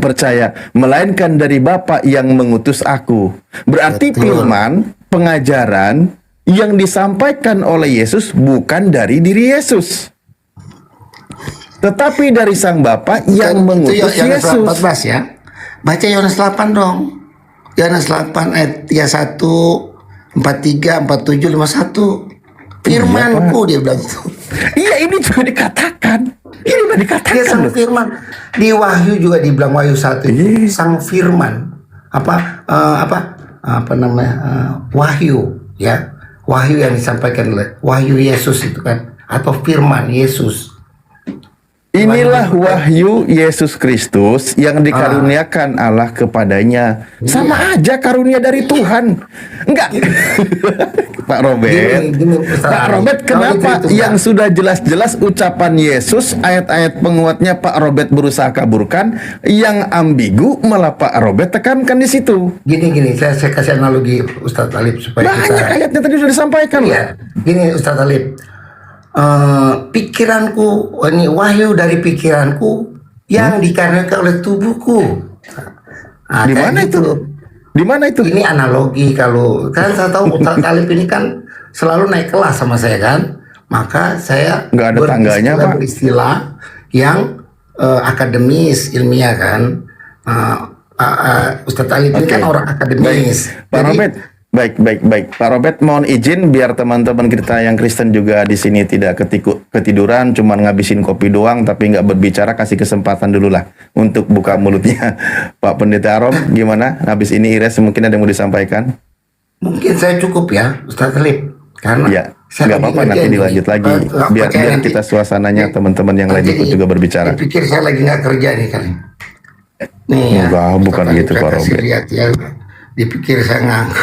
Percaya. Melainkan dari Bapa yang mengutus aku. Berarti firman, pengajaran yang disampaikan oleh Yesus bukan dari diri Yesus, tetapi dari Sang Bapa yang mengutus Yesus. 14 ya. Baca Yohanes 8 dong. Yohanes 8 ayat 31, 43, 47, 51. Firmanku dia bilang itu. Iya, ini juga dikatakan. Ini udah dikatakan. Dia sang firman. Di Wahyu juga dibilang Wahyu 1 itu sang firman. Apa namanya? Wahyu ya. Wahyu yang disampaikan oleh Wahyu Yesus itu kan, atau firman Yesus. Inilah wahyu Yesus Kristus yang dikaruniakan Allah kepadanya. Sama aja karunia dari Tuhan. Enggak. Pak Robert. Pak Robert, kenapa yang sudah jelas-jelas ucapan Yesus, ayat-ayat penguatnya Pak Robert berusaha kaburkan, yang ambigu malah Pak Robert tekankan di situ. Gini, saya kasih analogi Ustadz Alif supaya banyak ayatnya tadi sudah disampaikan. Iya. Gini Ustadz Alif. Pikiranku, ini wahyu dari pikiranku yang dikarenakan oleh tubuhku. Di mana itu? Di mana itu? Ini analogi. Kalau kan saya tahu Ustaz Alif ini kan selalu naik kelas sama saya kan, maka saya nggak ada tangganya Pak. Beristilah yang akademis, ilmiah kan. Ustaz Alif ini kan orang akademis. Pak Robert. Baik. Pak Robert, mohon izin biar teman-teman kita yang Kristen juga di sini tidak ketiduran, cuman ngabisin kopi doang, tapi nggak berbicara, kasih kesempatan dulu lah untuk buka mulutnya. Pak Pendeta Arom, gimana? Habis ini Ires mungkin ada yang mau disampaikan? Mungkin saya cukup ya, Ustaz Alif. Karena ya, nggak apa-apa, nanti dilanjut lagi. Biar kita suasananya teman-teman yang lain ikut juga berbicara. Pikir saya lagi nggak kerja nih kali. Nih, enggak, bukan gitu Pak Robert. Lihat ya, dipikir saya nganggur.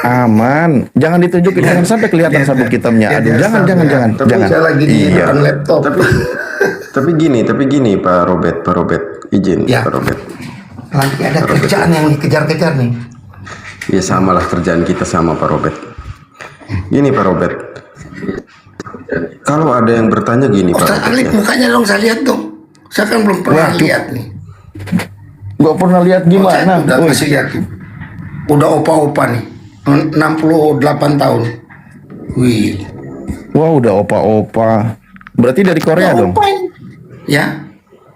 Aman, jangan ditunjukin, jangan sampai kelihatan sabuk hitamnya. Aduh, jangan. Saya lagi di depan laptop. Tapi gini Pak Robert, izin Pak Robert. Lagi ada kerjaan yang dikejar-kejar nih. Ya samalah kerjaan kita sama Pak Robert. Gini Pak Robert, kalau ada yang bertanya gini Pak Ustaz Alif, mukanya dong saya lihat dong. Saya kan belum pernah lihat nih. Gak pernah lihat gimana? Udah kasih lihat tuh. Udah opa-opa nih. 68 tahun. Wih. Wah, udah opa-opa. Berarti dari Korea dong? Ya.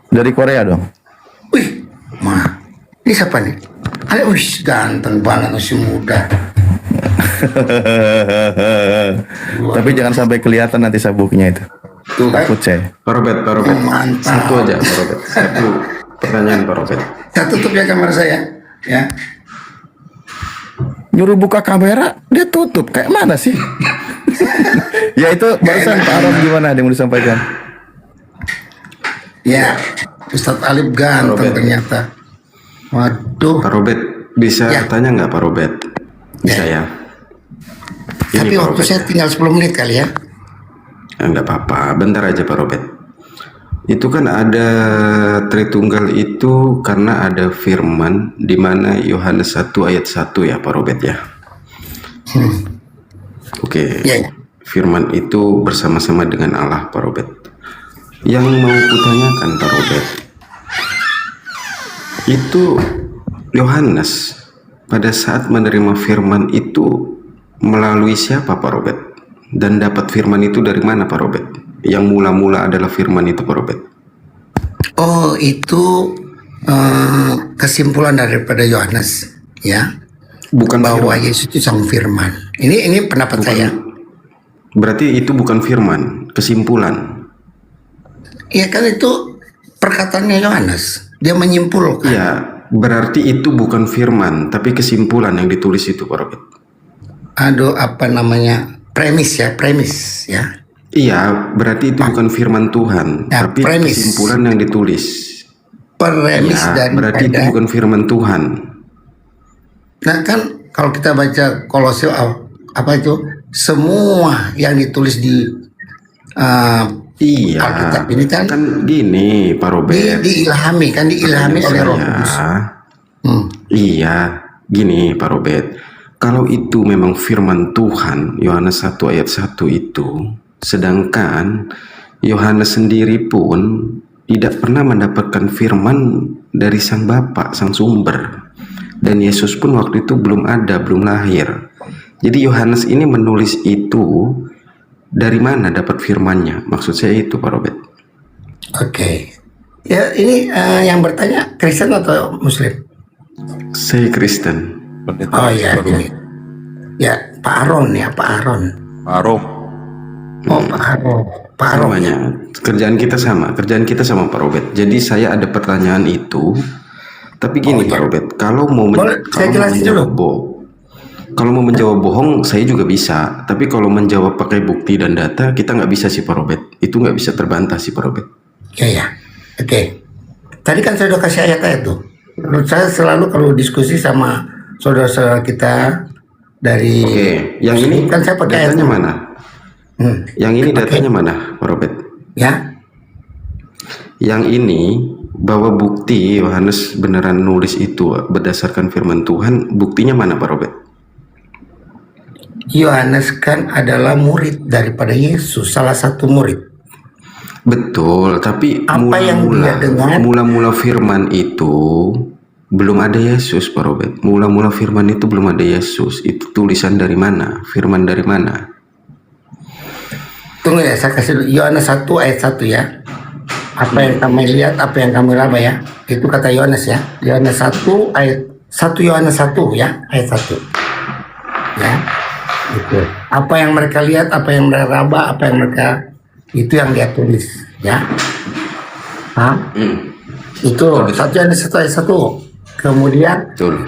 Dari Korea dong? Wih, ini siapa nih? Wih, ganteng banget, masih muda. Tapi jangan sampai kelihatan nanti sabuknya itu. Takut saya. Pak Robert. Mantap. Satu aja Pak Robert. Satu pertanyaan Pak Robert. Saya tutup ya kamar saya. Ya. Nyuruh buka kamera, dia tutup. Kayak mana sih? Ya itu barusan Pak Arom gimana? Ada yang mau disampaikan? Ya, Ustadz Alif ganteng ternyata. Waduh. Pak Robert, bisa Ya. tanya nggak Pak Robert? Bisa ya? Tapi Pak waktu Robert. saya tinggal 10 menit kali ya. Nggak apa-apa, bentar aja Pak Robert. Itu kan ada Tritunggal itu karena ada firman di mana Yohanes 1 ayat 1 ya Pak Robert ya. Oke. Ya. Firman itu bersama-sama dengan Allah Pak Robert. Yang mau kutanyakan Pak Robert, itu Yohanes pada saat menerima firman itu melalui siapa Pak Robert? Dan dapat firman itu dari mana Pak Robert? Yang mula-mula adalah firman itu Pak Robert. Oh, itu kesimpulan daripada Yohanes, ya. Bukan bahwa firman. Yesus itu sang firman. Ini pendapat saya. Berarti itu bukan firman, kesimpulan. Iya kan itu perkataannya Yohanes. Dia menyimpulkan. Iya, berarti itu bukan firman, tapi kesimpulan yang ditulis itu Pak Robert. Aduh, apa namanya? Premis ya. Iya, berarti itu bukan firman Tuhan, Ya, tapi premis. kesimpulan yang ditulis. Premis Ya, berarti itu daripada. bukan firman Tuhan. Nah kan kalau kita baca Kolose apa itu semua yang ditulis di Iya, Alkitab ini kan gini Pak Robert. diilhami oleh Roh Kudus. Iya, gini Pak Robert. Kalau itu memang firman Tuhan, Yohanes 1 ayat 1 itu, sedangkan Yohanes sendiri pun tidak pernah mendapatkan firman dari Sang Bapa, Sang Sumber. Dan Yesus pun waktu itu belum ada, belum lahir. Jadi Yohanes ini menulis itu dari mana dapat firmannya? Maksud saya itu Pak Robert. Oke. Ya ini yang bertanya Kristen atau Muslim? Saya Kristen. Oh ya ini. Ya Pak Aron ya Pak Aron. Oh Pak Aron. Pak Aron. Namanya kerjaan kita sama Pak Robert. Jadi saya ada pertanyaan itu, tapi gini Pak Robert, kalau mau kalau mau menjawab bohong saya juga bisa, tapi kalau menjawab pakai bukti dan data kita nggak bisa sih Pak Robert. Itu nggak bisa terbantah sih Pak Robert. Ya. Oke. Tadi kan saya udah kasih ayat-ayat tuh. Menurut saya selalu kalau diskusi sama saudara-saudara kita dari yang ini kan saya pakai datanya ayat. mana? Yang ini datanya mana Pak Robert? Ya. Yang ini bahwa bukti Yohanes beneran nulis itu berdasarkan firman Tuhan, buktinya mana Pak Robert? Yohanes kan adalah murid daripada Yesus, salah satu murid. Betul, tapi Apa yang dia dengar? mula-mula firman itu belum ada Yesus Pak Robert. Mula-mula firman itu belum ada Yesus. Itu tulisan dari mana? Firman dari mana? Tunggu ya, saya kasih dulu. Yohanes 1 ayat 1 ya. Apa yang kami lihat, apa yang kami raba ya. Itu kata Yohanes ya. Yohanes 1 ayat 1 Yohanes 1 ya, ayat 1. Ya. Itu. Apa yang mereka lihat, apa yang mereka raba, apa yang mereka itu yang dia tulis ya. Itu 1 Yohanes 1 ayat 1. Kemudian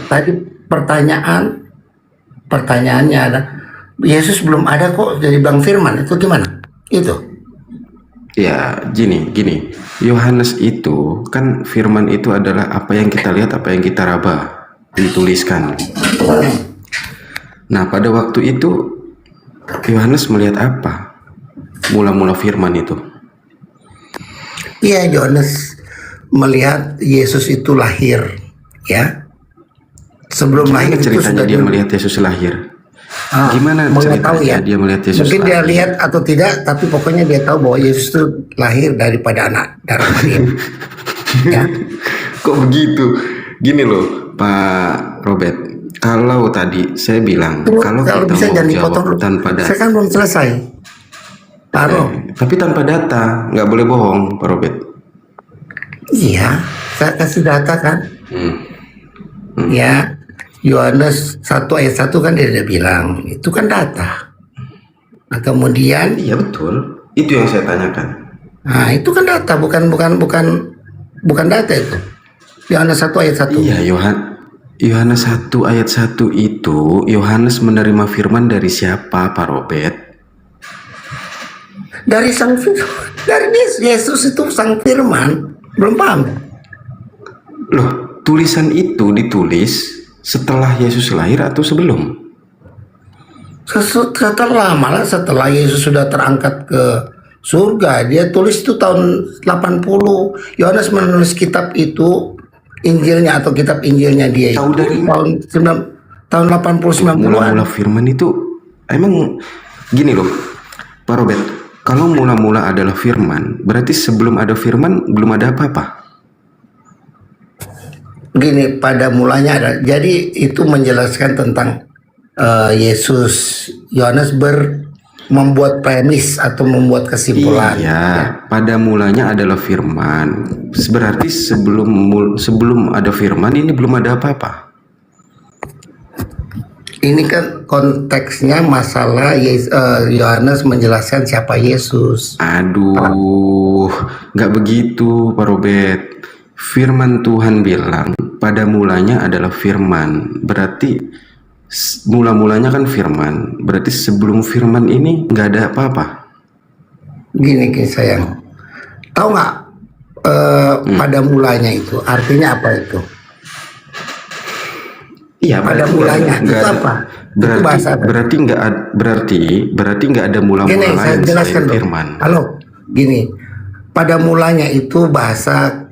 tadi pertanyaannya ada Yesus belum ada kok jadi Bang Firman, itu gimana? Itu. Ya, gini. Yohanes itu kan firman itu adalah apa yang kita lihat, apa yang kita raba, dituliskan. Nah, pada waktu itu Yohanes melihat apa? Mula-mula firman itu. Iya, Yohanes melihat Yesus itu lahir, ya. Sebelum lahir itu Ceritanya sudah dia melihat Yesus lahir. Gimana mengetahui ceritanya dia melihat Yesus Mungkin dia lahir? lihat atau tidak, tapi pokoknya dia tahu bahwa Yesus itu lahir daripada anak darah Maria. Ya. Kok begitu? Gini loh, Pak Robert. Kalau tadi saya bilang kalau kita bisa mau jangan jawab dipotong dulu. tanpa data, Saya kan belum selesai. Pak Ro. tapi tanpa data nggak boleh bohong, Pak Robert. Iya, saya kasih data kan. Ya, Yohanes 1 ayat 1 kan dia bilang itu kan data. Nah, kemudian iya betul, itu yang saya tanyakan. Nah, itu kan data, bukan data itu. Yohanes 1 ayat 1. Iya, Yohanes 1 ayat 1 itu Yohanes menerima firman dari siapa, Pak Robert? Dari sang firman, dari Yesus itu sang firman. Belum paham? Loh, tulisan itu ditulis setelah Yesus lahir atau sebelum? Setelah, malah setelah Yesus sudah terangkat ke surga. Dia tulis itu tahun 80. Yohanes menulis kitab itu, Injilnya atau kitab Injilnya dia itu tahun 80-90-an. Mula-mula firman itu emang gini loh Pak Robert, kalau mula-mula adalah firman, berarti sebelum ada firman belum ada apa-apa. Gini, pada mulanya ada. Jadi itu menjelaskan tentang Yesus. Yohanes membuat premis atau membuat kesimpulan. Iya, pada mulanya adalah firman. Berarti sebelum ada firman ini belum ada apa-apa. Ini kan konteksnya masalah Yohanes menjelaskan siapa Yesus. Aduh, nggak begitu Pak Robert. Firman Tuhan bilang pada mulanya adalah firman. Berarti mula-mulanya kan firman. Berarti sebelum firman ini nggak ada apa-apa. Gini sayang, tahu nggak pada mulanya itu artinya apa itu? Iya, pada mulanya itu apa? Berarti nggak ada mula-mula lain selain firman. Halo, gini, pada mulanya itu bahasa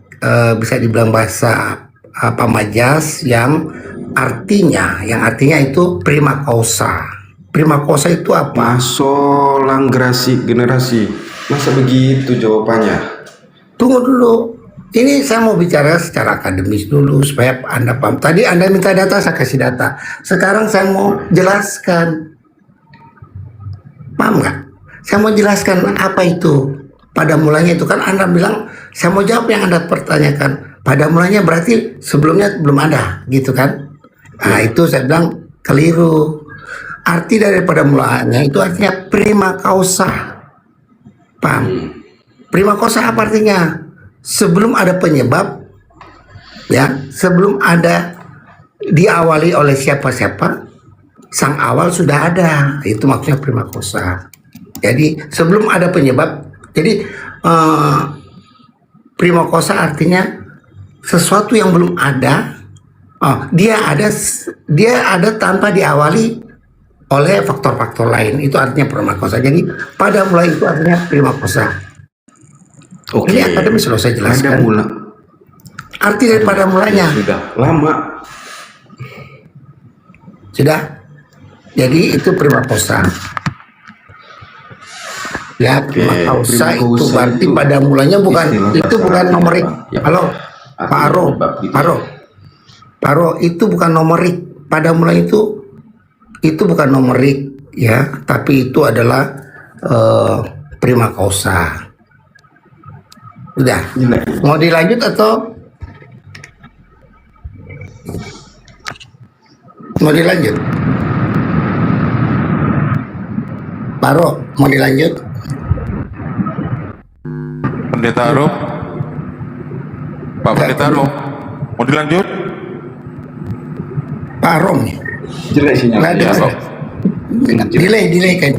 bisa dibilang bahasa apa majas yang artinya itu prima causa. Prima causa itu apa? Solangrasi generasi. Masa begitu jawabannya? Tunggu dulu. Ini saya mau bicara secara akademis dulu supaya Anda paham. Tadi Anda minta data, saya kasih data. Sekarang saya mau jelaskan. Paham nggak? Saya mau jelaskan apa itu. Pada mulanya itu kan Anda bilang, saya mau jawab yang Anda pertanyakan. Pada mulanya berarti sebelumnya belum ada, gitu kan? Nah itu saya bilang keliru. Arti daripada mulanya itu artinya prima causa. Paham? Prima causa apa artinya? Sebelum ada penyebab, ya, sebelum ada diawali oleh siapa-siapa, sang awal sudah ada. Itu maksudnya prima causa. Jadi sebelum ada penyebab, jadi prima causa artinya sesuatu yang belum ada. Dia ada tanpa diawali oleh faktor-faktor lain. Itu artinya prima causa. Jadi pada mulai itu artinya prima causa. Oke. Ini akademis loh saya jelaskan. Arti daripada mulanya. Sudah lama. Sudah. Jadi itu prima causa. Ya, prima causa itu berarti pada mulanya bukan itu bukan numerik. Halo, Pak Aro, itu bukan numerik. Pada mulanya itu bukan numerik ya, tapi itu adalah prima causa. Udah. Mau dilanjut atau mau dilanjut? Paro, mau dilanjut? Pendeta Arum, Pak Pendeta Arum, mau dilanjut? Pak Arum. Jelek sinyal. Ya, Pak. Delay kan.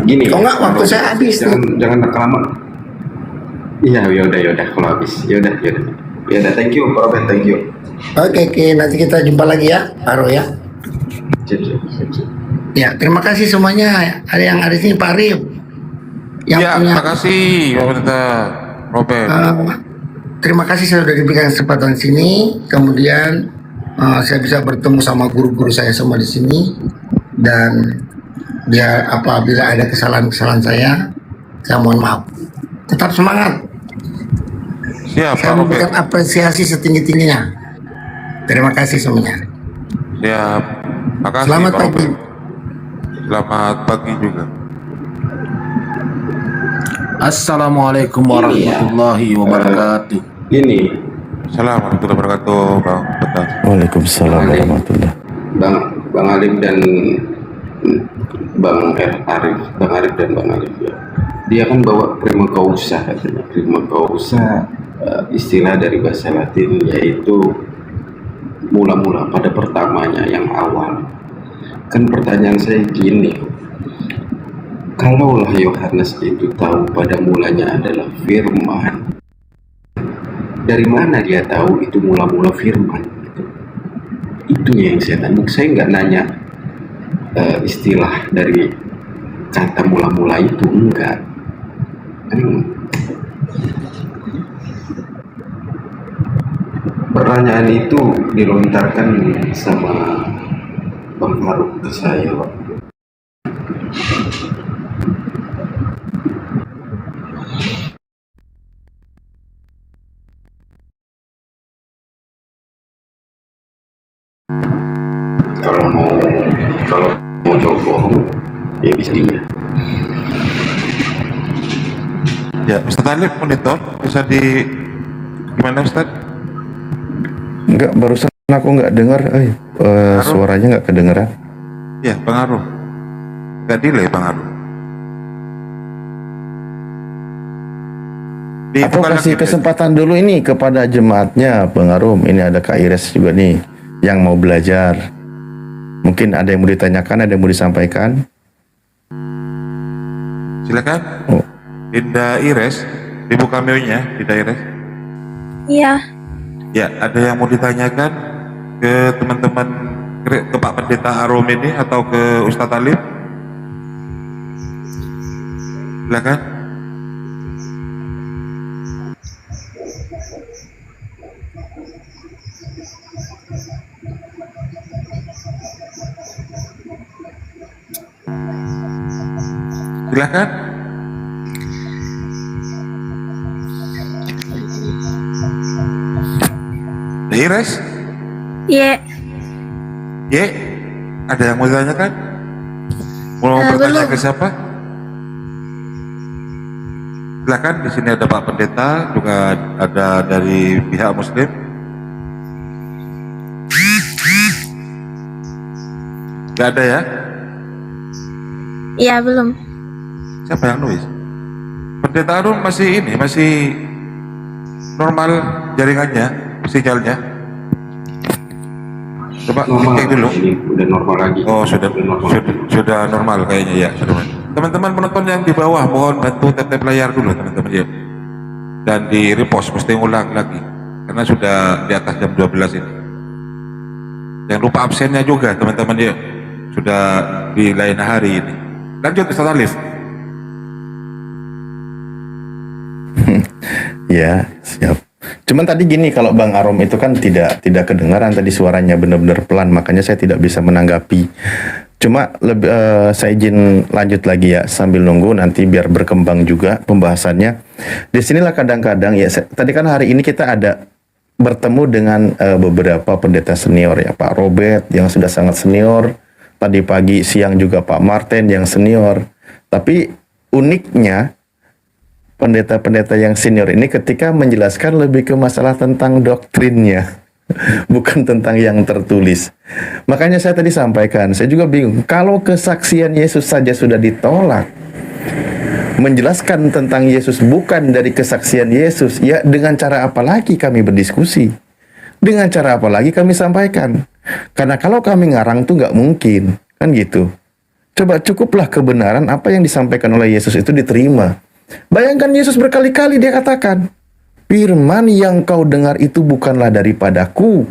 Gini. Kalau nggak waktu saya habis. Jangan lama. Iya, yaudah kalau habis. Yaudah, thank you Pak Robert, thank you. Oke, nanti kita jumpa lagi ya, Paro ya. Sip. Ya, terima kasih semuanya. Ada yang ada di sini Pak Arif. Terima kasih Pak Pendeta Robert. Terima kasih saya sudah diberikan kesempatan di sini. Kemudian saya bisa bertemu sama guru-guru saya semua di sini, dan biar apabila ada kesalahan-kesalahan saya mohon maaf. Tetap semangat. Siap, saya memberikan apresiasi setinggi-tingginya. Terima kasih semuanya. Siap. Makasih, Selamat Pak pagi. Robert. Selamat pagi juga. Assalamualaikum warahmatullahi wabarakatuh. Ini. Assalamualaikum warahmatullahi wabarakatuh, Bang. Waalaikumsalam warahmatullahi. Bang Alif dan Bang Arif dan Bang Alif ya. Dia kan bawa prima causa katanya. Prima causa istilah dari bahasa Latin, yaitu mula-mula, pada pertamanya, yang awal. Kan pertanyaan saya gini, kalaulah Yohanes itu tahu pada mulanya adalah firman, dari mana dia tahu itu mula-mula firman? Itu yang saya tanya. Saya nggak nanya istilah dari kata mula-mula itu, enggak. Pertanyaan itu dilontarkan sama Bang Faruk ke saya waktu itu. Kalau mau jawab bohong, ya bisa dia. Ya, Ustaz Alif monitor bisa di gimana Ustaz? Enggak, barusan aku nggak dengar, suaranya nggak kedengeran. Ya, pengaruh. Nggak delay pengaruh. Atau kasih kesempatan dulu ini kepada jemaatnya, pengaruh. Ini ada Kak Ires juga nih yang mau belajar. Mungkin ada yang mau ditanyakan, ada yang mau disampaikan. Silakan. Dinda Ires, dibuka mute-nya, Dinda Ires. Iya. Ya, ada yang mau ditanyakan ke teman-teman, ke Pak Pendeta Arom ini atau ke Ustadz Alif? Silakan. Silakan. Iris? Iya. Ye, ada yang mau ditanyakan? Mau bertanya ke siapa? Silakan, di sini ada Pak Pendeta, juga ada dari pihak Muslim. Gak ada ya? Iya, belum. Siapa yang nulis? Pendeta Arun masih ini, masih normal jaringannya, sinyalnya. Coba cek dulu. Ini udah normal lagi. Oh, sudah normal kayaknya ya. Teman-teman penonton yang di bawah, mohon bantu tap layar dulu teman-teman ya. Dan di repost, mesti ngulang lagi. Karena sudah di atas jam 12 ini. Jangan lupa absennya juga teman-teman ya. Sudah di lain hari ini. Lanjut Ustaz Alif. Ya, siap. Cuman tadi gini, kalau Bang Arom itu kan tidak kedengaran tadi, suaranya benar-benar pelan, makanya saya tidak bisa menanggapi. Cuma saya izin lanjut lagi ya sambil nunggu nanti biar berkembang juga pembahasannya. Di sinilah kadang-kadang ya, tadi kan hari ini kita ada bertemu dengan beberapa pendeta senior ya, Pak Robert yang sudah sangat senior. Tadi pagi siang juga Pak Martin yang senior. Tapi uniknya pendeta-pendeta yang senior ini ketika menjelaskan lebih ke masalah tentang doktrinnya, bukan tentang yang tertulis. Makanya saya tadi sampaikan, saya juga bingung, kalau kesaksian Yesus saja sudah ditolak, menjelaskan tentang Yesus bukan dari kesaksian Yesus, ya dengan cara apa lagi kami berdiskusi? Dengan cara apa lagi kami sampaikan? Karena kalau kami ngarang tuh nggak mungkin, kan gitu. Coba cukuplah kebenaran apa yang disampaikan oleh Yesus itu diterima. Bayangkan Yesus berkali-kali dia katakan, firman yang kau dengar itu bukanlah daripadaku,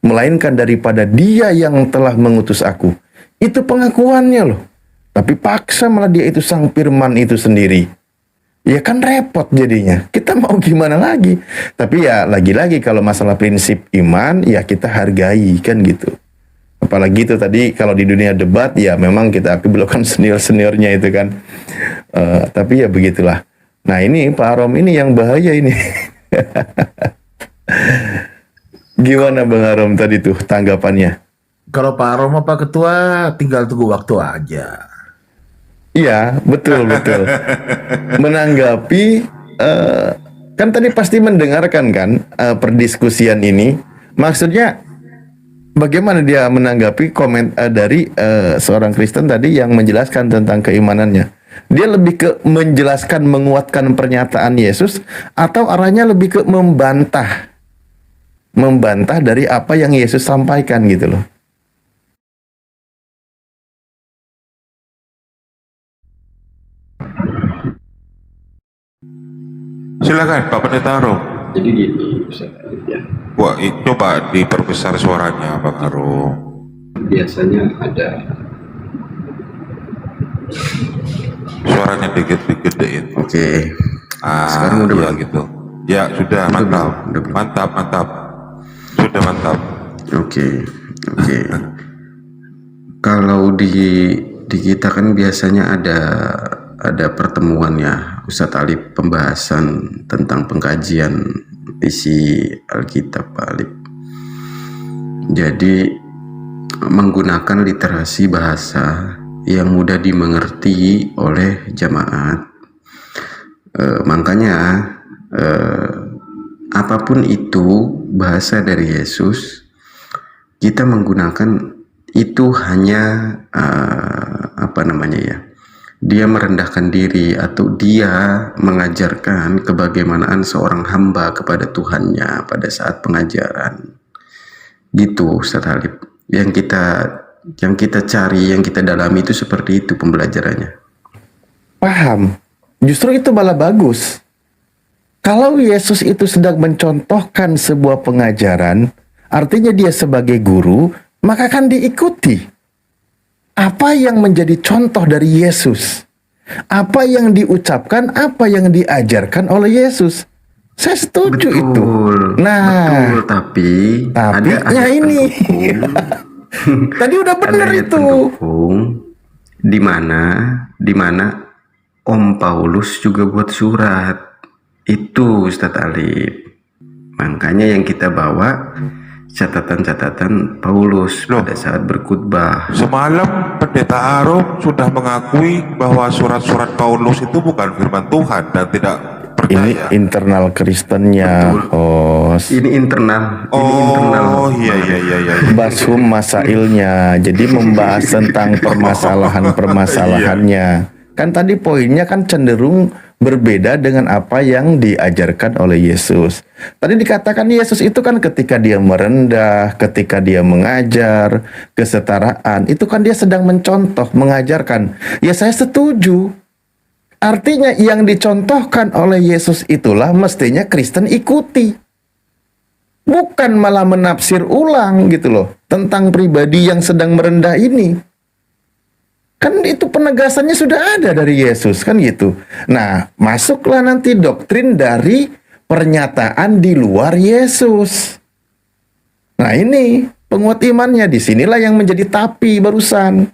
melainkan daripada Dia yang telah mengutus aku. Itu pengakuannya loh. Tapi paksa malah dia itu sang firman itu sendiri. Ya kan repot jadinya. Kita mau gimana lagi? Tapi ya lagi-lagi kalau masalah prinsip iman ya kita hargai kan gitu. Apalagi itu tadi kalau di dunia debat ya memang kita akui kan senior-seniornya itu kan. Tapi ya begitulah. Nah ini Pak Arom ini yang bahaya ini. Gimana Bang Arom tadi tuh tanggapannya? Kalau Pak Arom Pak Ketua tinggal tunggu waktu aja. Iya betul. Menanggapi kan tadi pasti mendengarkan kan perdiskusian ini. Maksudnya bagaimana dia menanggapi komen dari seorang Kristen tadi yang menjelaskan tentang keimanannya? Dia lebih ke menjelaskan, menguatkan pernyataan Yesus, atau arahnya lebih ke membantah dari apa yang Yesus sampaikan gitu loh. Silakan Pak Pendeta Arom. Jadi gini, Ustaz Alif ya. Wah, coba diperbesar suaranya, Bang Arum. Biasanya ada Suaranya dikit gedein. Oke. Sekarang udah ya, gitu. Ya sudah, mantap. Mantap. Sudah mantap. Oke. Kalau di kita kan biasanya ada pertemuan ya, Ustadz Alif, pembahasan tentang pengkajian isi Alkitab, Pak Alif. Jadi menggunakan literasi bahasa yang mudah dimengerti oleh jamaat. Makanya apapun itu bahasa dari Yesus, kita menggunakan itu hanya dia merendahkan diri atau dia mengajarkan kebagaimanaan seorang hamba kepada Tuhannya pada saat pengajaran. Gitu Ustaz Halib. Yang kita cari, yang kita dalami itu seperti itu pembelajarannya. Paham. Justru itu malah bagus. Kalau Yesus itu sedang mencontohkan sebuah pengajaran, artinya dia sebagai guru, maka akan diikuti. Apa yang menjadi contoh dari Yesus? Apa yang diucapkan, apa yang diajarkan oleh Yesus? Saya setuju itu. Nah, betul, tapi ada ini. Tadi udah benar itu. Di mana Om Paulus juga buat surat. Itu Ustadz Alif. Makanya yang kita bawa catatan-catatan Paulus pada saat berkhutbah. Semalam Pendeta Arum sudah mengakui bahwa surat-surat Paulus itu bukan firman Tuhan dan tidak percaya. Ini internal Kristennya. Ini internal. Iya. Bashum masailnya. Jadi membahas tentang permasalahannya. Kan tadi poinnya kan cenderung berbeda dengan apa yang diajarkan oleh Yesus. Tadi dikatakan Yesus itu kan ketika dia merendah, ketika dia mengajar, kesetaraan, itu kan dia sedang mencontoh, mengajarkan. Ya saya setuju. Artinya yang dicontohkan oleh Yesus itulah mestinya Kristen ikuti. Bukan malah menafsir ulang gitu loh, tentang pribadi yang sedang merendah ini. Kan itu penegasannya sudah ada dari Yesus, kan gitu. Nah, masuklah nanti doktrin dari pernyataan di luar Yesus. Nah, ini penguat imannya, disinilah yang menjadi tapi barusan.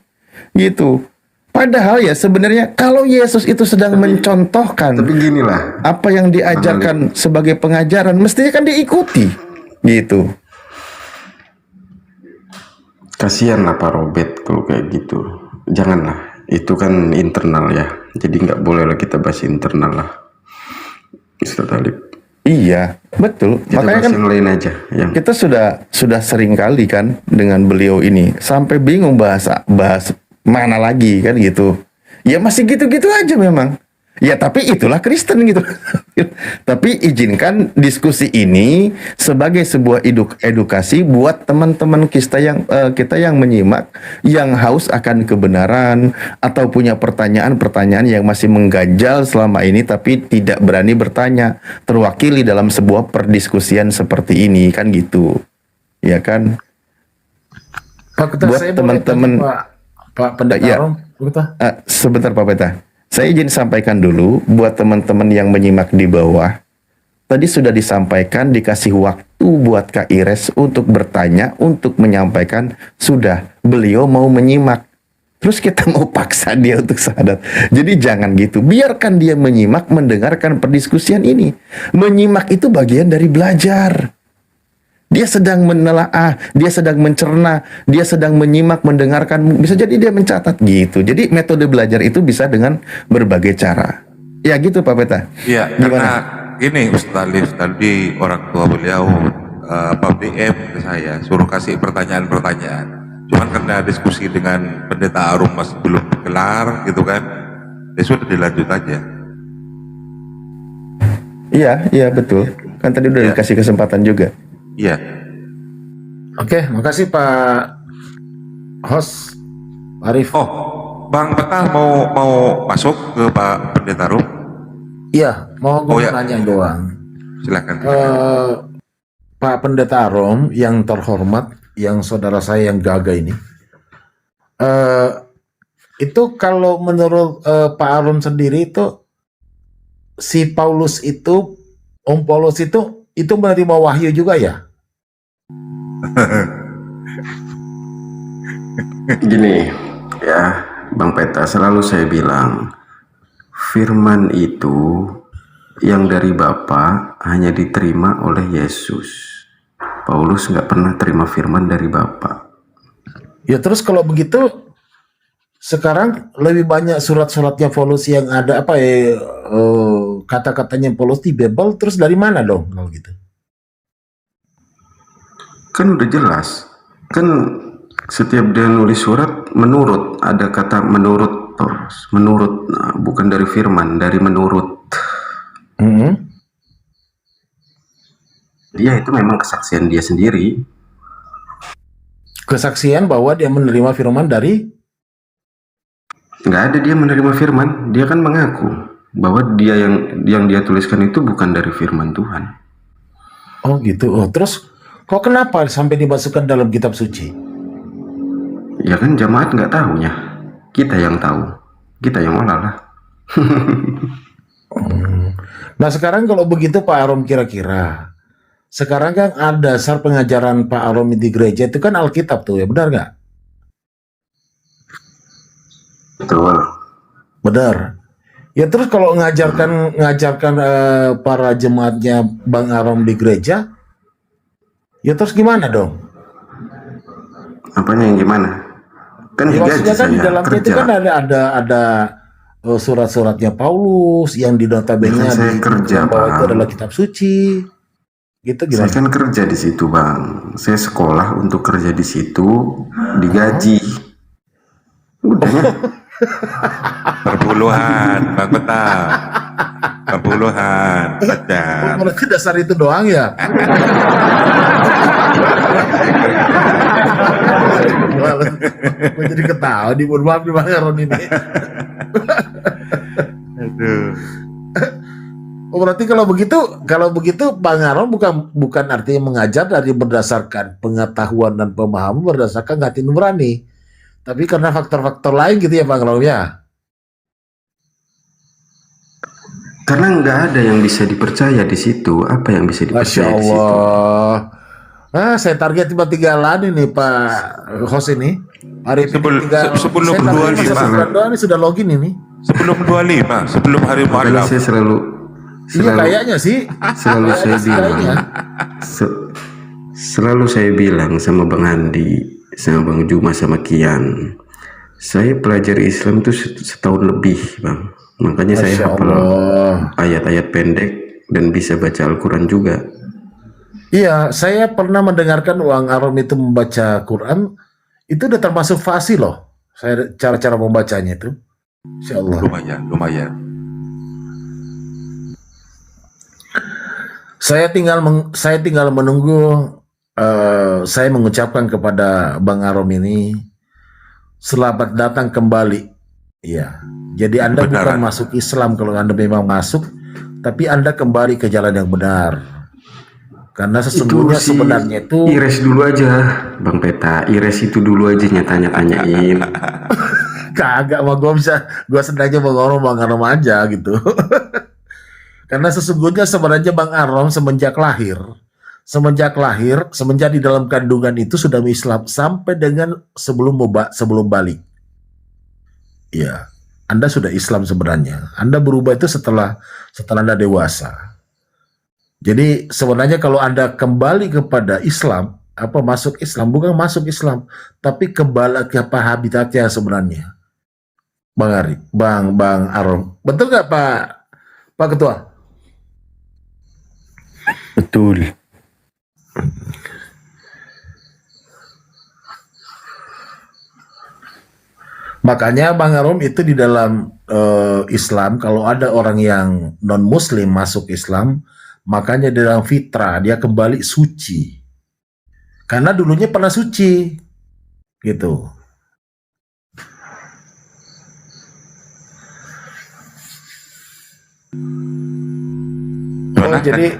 Gitu. Padahal ya sebenarnya kalau Yesus itu sedang mencontohkan apa yang diajarkan sebagai pengajaran, mestinya kan diikuti. Gitu. Kasihan lah Pak Robert kalau kayak gitu. Janganlah, itu kan internal ya. Jadi nggak boleh lah kita bahas internal lah. Ustaz Alif. Iya, betul. Kita makanya kan yang lain aja. Kita sudah sering kali kan dengan beliau ini sampai bingung bahas mana lagi kan gitu. Ya masih gitu-gitu aja memang. Ya tapi itulah Kristen gitu. Tapi izinkan diskusi ini sebagai sebuah edukasi buat teman-teman kita yang menyimak, yang haus akan kebenaran atau punya pertanyaan-pertanyaan yang masih mengganjal selama ini tapi tidak berani bertanya, terwakili dalam sebuah perdiskusian seperti ini kan gitu. Ya kan? Pak Peta, buat teman-teman Pak Pendeta Arum, sebentar Pak Peta. Saya izin sampaikan dulu buat teman-teman yang menyimak di bawah. Tadi sudah disampaikan, dikasih waktu buat Kak Ires untuk bertanya, untuk menyampaikan. Sudah, beliau mau menyimak. Terus kita mau paksa dia untuk syahadat. Jadi jangan gitu. Biarkan dia menyimak, mendengarkan perdiskusian ini. Menyimak itu bagian dari belajar. Dia sedang menelaah, dia sedang mencerna, dia sedang menyimak, mendengarkan, bisa jadi dia mencatat gitu. Jadi metode belajar itu bisa dengan berbagai cara. Ya gitu Pak Peta. Iya, karena gini Ustaz Alif, tadi orang tua beliau PM ke saya, suruh kasih pertanyaan-pertanyaan. Cuman karena diskusi dengan Pendeta Arum masih belum kelar gitu kan, ya sudah dilanjut aja. Iya betul. Kan tadi udah dikasih kesempatan juga. Iya. Oke, makasih Pak host Arif. Bang Peta mau masuk ke Pak Pendeta Arum? Iya, mau gue nanya doang. Silakan. Pak Pendeta Arom yang terhormat, yang saudara saya yang gagah ini, itu kalau menurut Pak Arom sendiri itu si Paulus itu, Om Paulus itu menerima wahyu juga ya? Gini, ya, Bang Peta, selalu saya bilang, firman itu yang dari Bapa hanya diterima oleh Yesus. Paulus nggak pernah terima firman dari Bapa. Ya terus kalau begitu, sekarang lebih banyak surat-suratnya Paulus yang ada apa ya, kata-katanya Paulus di Bible, terus dari mana dong kalau gitu? Kan udah jelas, kan setiap dia nulis surat menurut, ada kata menurut terus, menurut, nah, bukan dari firman, dari menurut. Dia itu memang kesaksian dia sendiri. Kesaksian bahwa dia menerima firman dari? Nggak ada dia menerima firman, dia kan mengaku bahwa dia yang dia tuliskan itu bukan dari firman Tuhan. Oh gitu. Oh, terus kok kenapa sampai dimasukkan dalam kitab suci? Ya kan jamaat nggak tahunya, kita yang tahu, kita yang olah lah. Nah sekarang kalau begitu Pak Arom, kira-kira sekarang kan ada dasar pengajaran Pak Arom di gereja itu kan Alkitab tuh ya, benar nggak? Betul. Benar. Ya terus kalau ngajarkan para jemaatnya Bang Arom di gereja, ya terus gimana dong? Apanya yang gimana? Kan Ya, digaji maksudnya kan di saya dalamnya itu kerja. kan ada surat-suratnya Paulus yang di notabene Ya kan saya kerja, bahwa itu Bang. adalah kitab suci. Gitu Saya gimana? kan kerja di situ, Bang. Saya sekolah untuk kerja di situ, digaji. Udahnya. Perpuluhan, Bang Peta. Perpuluhan, pacar. Berarti dasar itu doang ya? Gue jadi ketawa di maaf di Bang Aron ini. Aduh. Oh, berarti kalau begitu Bang Aron bukan artinya mengajar dari berdasarkan pengetahuan dan pemahaman berdasarkan hati nurani, tapi karena faktor-faktor lain gitu ya Bang Aron ya. Karena nggak ada yang bisa dipercaya di situ. Apa yang bisa Masya dipercaya di situ? Allah. Saya target tiba tinggalan ini Pak host ini. Hari Sebelum 25. ini sudah login ini. Sebelum 25, sebelum hari Makanya Muharram. saya selalu Iya kayaknya sih. selalu saya Kayaknya sih, bilang, kayaknya. selalu saya bilang sama Bang Andi, sama Bang Juma, sama Kian, saya pelajari Islam itu setahun lebih, Bang. Makanya saya Masya hafal Allah. ayat-ayat pendek dan bisa baca Al-Quran juga. Iya, saya pernah mendengarkan Bang Arom itu membaca Quran, itu udah termasuk fasih loh. Saya cara-cara membacanya itu. Insya Allah. Lumayan. Saya tinggal menunggu. Saya mengucapkan kepada Bang Arom ini selamat datang kembali. Iya. Jadi Anda bukan masuk Islam kalau Anda memang masuk, tapi Anda kembali ke jalan yang benar. Karena sesungguhnya Itu sebenarnya itu Ires dulu aja, Bang Peta. Ires itu dulu aja tanya-tanyain. kagak mah gue sengaja Bang Arom aja gitu. Karena sesungguhnya sebenarnya Bang Arom semenjak di dalam kandungan itu sudah Islam sampai dengan sebelum balik. Ya, Anda sudah Islam sebenarnya. Anda berubah itu setelah Anda dewasa. Jadi sebenarnya kalau Anda kembali kepada Islam, masuk Islam, bukan masuk Islam, tapi kembali ke habitatnya sebenarnya. Bang Arom. Betul nggak Pak Ketua? Betul. Makanya Bang Arom itu di dalam Islam, kalau ada orang yang non-Muslim masuk Islam, makanya di dalam fitrah dia kembali suci. Karena dulunya pernah suci, gitu. Oh, jadi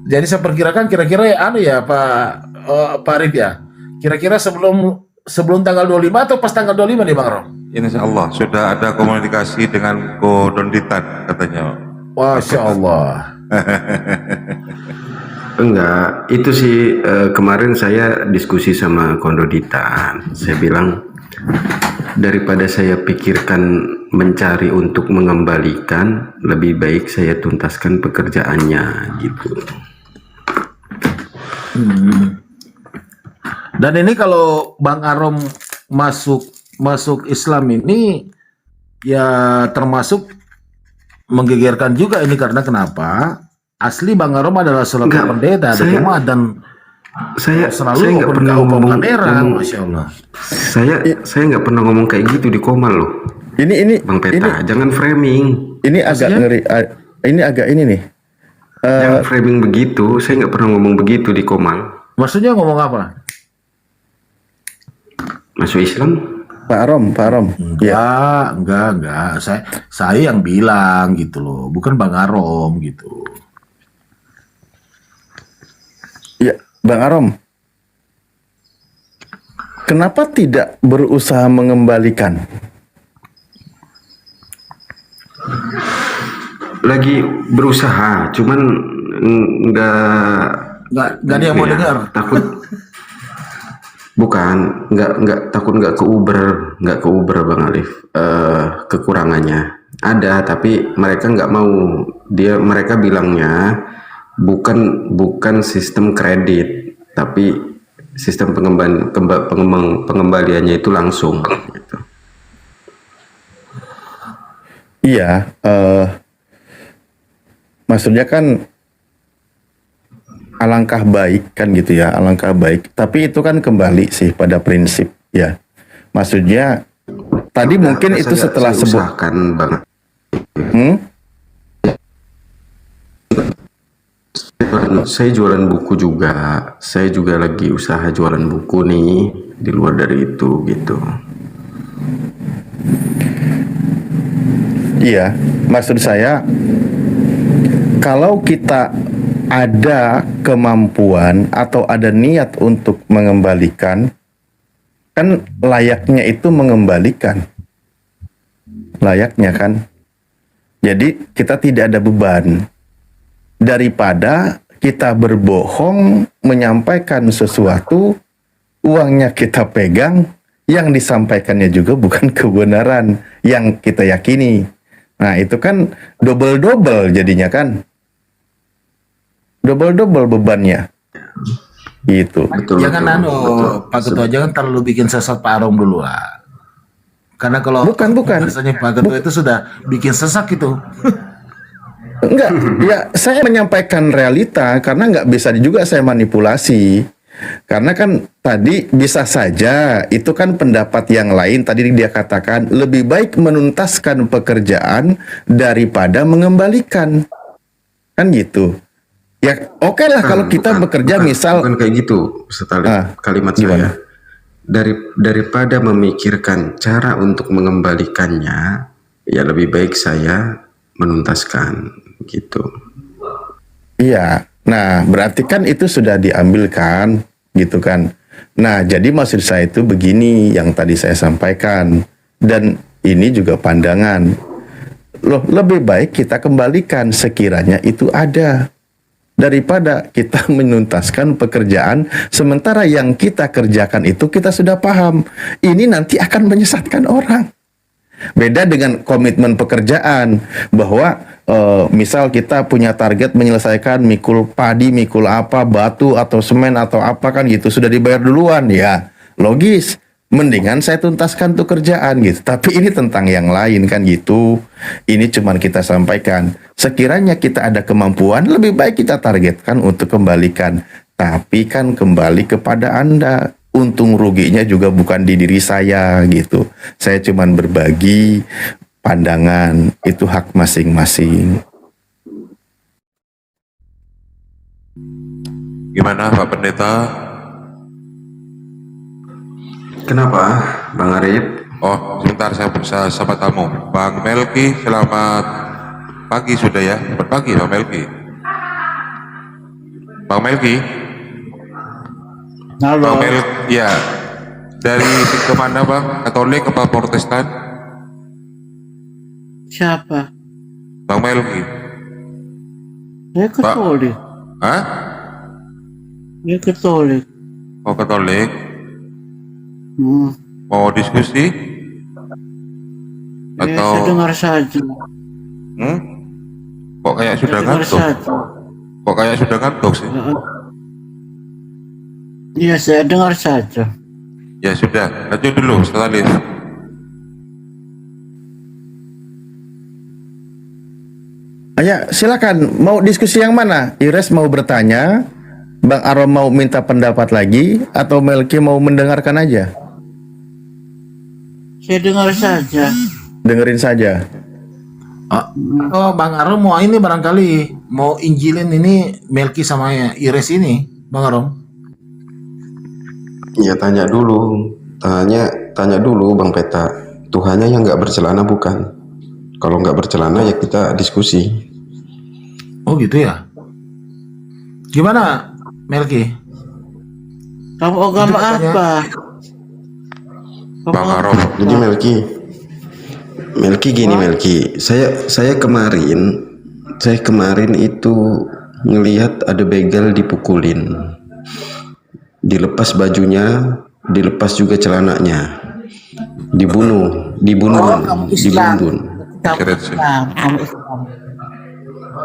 Jadi saya perkirakan kira-kira ya Pak Arif ya. Kira-kira sebelum tanggal 25 atau pas tanggal 25 nih Bang Rom? Insya Allah sudah ada komunikasi dengan Ko Donditan katanya. Masya Allah. Enggak, itu sih kemarin saya diskusi sama Kondoditan. Saya bilang daripada saya pikirkan mencari untuk mengembalikan, lebih baik saya tuntaskan pekerjaannya gitu. Dan ini kalau Bang Arom masuk Islam ini ya termasuk menggegerkan juga ini karena kenapa? Asli Bang Arom adalah seorang pendeta di rumah dan saya selalu nggak pernah ngomong Masya Allah. Saya nggak pernah ngomong kayak gitu di Komal loh. Ini Bang Peta, jangan framing. Ini agak ngeri. Ini agak ini nih. Jangan framing begitu. Saya nggak pernah ngomong begitu di Komal. Maksudnya ngomong apa? Masuk Islam? Pak Arom. Enggak. Saya yang bilang gitu loh, bukan Bang Arom gitu. Ya, Bang Arom. Kenapa tidak berusaha mengembalikan? Lagi berusaha, cuman nggak ada yang mau dengar. Takut. Bukan, nggak takut nggak ke Uber Bang Alif. Kekurangannya ada, tapi mereka nggak mau. Mereka bilangnya bukan sistem kredit, tapi sistem pengembaliannya itu langsung. Gitu. Iya, maksudnya kan alangkah baik kan gitu ya, alangkah baik. Tapi itu kan kembali sih pada prinsip ya. Maksudnya tadi mungkin itu setelah sebut. Banget. Saya jualan buku juga. Saya juga lagi usaha jualan buku nih di luar dari itu gitu. Iya, maksud saya kalau kita ada kemampuan atau ada niat untuk mengembalikan, kan layaknya itu mengembalikan. Layaknya kan. Jadi kita tidak ada beban. Daripada kita berbohong menyampaikan sesuatu, uangnya kita pegang, yang disampaikannya juga bukan kebenaran yang kita yakini. Nah itu kan double-double jadinya kan. Double-double bebannya. Gitu. Jangan Pak Ketua, jangan terlalu bikin sesat Pak Arom dulu lah. Karena kalau bukan. Rasanya Pak Ketua itu sudah bikin sesak itu. Enggak, ya saya menyampaikan realita karena nggak bisa juga saya manipulasi. Karena kan tadi bisa saja itu kan pendapat yang lain, tadi dia katakan lebih baik menuntaskan pekerjaan daripada mengembalikan. Kan gitu. Ya oke lah kalau kita bekerja misal bukan kayak gitu setelah kalimat gimana? Saya daripada memikirkan cara untuk mengembalikannya, ya lebih baik saya menuntaskan gitu. Iya. Nah, berarti kan itu sudah diambilkan gitu kan. Nah, jadi maksud saya itu begini yang tadi saya sampaikan, dan ini juga pandangan. Loh, lebih baik kita kembalikan sekiranya itu ada daripada kita menuntaskan pekerjaan sementara yang kita kerjakan itu kita sudah paham. Ini nanti akan menyesatkan orang. Beda dengan komitmen pekerjaan bahwa misal kita punya target menyelesaikan mikul padi, mikul apa, batu atau semen atau apa kan gitu sudah dibayar duluan ya. Logis, mendingan saya tuntaskan tuh kerjaan gitu. Tapi ini tentang yang lain kan gitu. Ini cuman kita sampaikan. Sekiranya kita ada kemampuan lebih baik kita targetkan untuk kembalikan. Tapi kan kembali kepada Anda. Untung ruginya juga bukan di diri saya gitu. Saya cuman berbagi pandangan, itu hak masing-masing. Gimana Pak Pendeta? Kenapa Bang Arif? Oh sebentar saya berusaha sama tamu. Bang Melki, selamat pagi sudah ya. Selamat pagi Bang Melki. Bang Melki. Halo. Bang ya. Dari kemana Bang? Katolik apa Protestan? Siapa? Bang Melki. Saya Katolik. Hah? Saya Katolik. Oh Katolik. Hmm. Mau diskusi? Ya, Atau saya dengar saja. Kok kayak sudah dengar ngantuk? saja. Kok kayak sudah ngantuk sih? Iya, saya dengar saja. Ya sudah, lanjut dulu setelah lift. Ya, silakan. Mau diskusi yang mana? Ires mau bertanya, Bang Arom mau minta pendapat lagi, atau Melki mau mendengarkan aja? Saya dengar saja. Dengerin saja. Oh, Bang Arom mau ini barangkali mau injilin ini Melki sama Ires ini, Bang Arom. Ya tanya dulu, tanya dulu Bang Peta. Tuhannya yang nggak bercelana bukan? Kalau nggak bercelana ya kita diskusi. Oh gitu ya. Gimana Melki? Kamu agama apa? Bang Arom. Jadi Melki gini Melki. Saya kemarin itu ngelihat ada begal dipukulin, dilepas bajunya, dilepas juga celananya, dibunuh, dibunuh.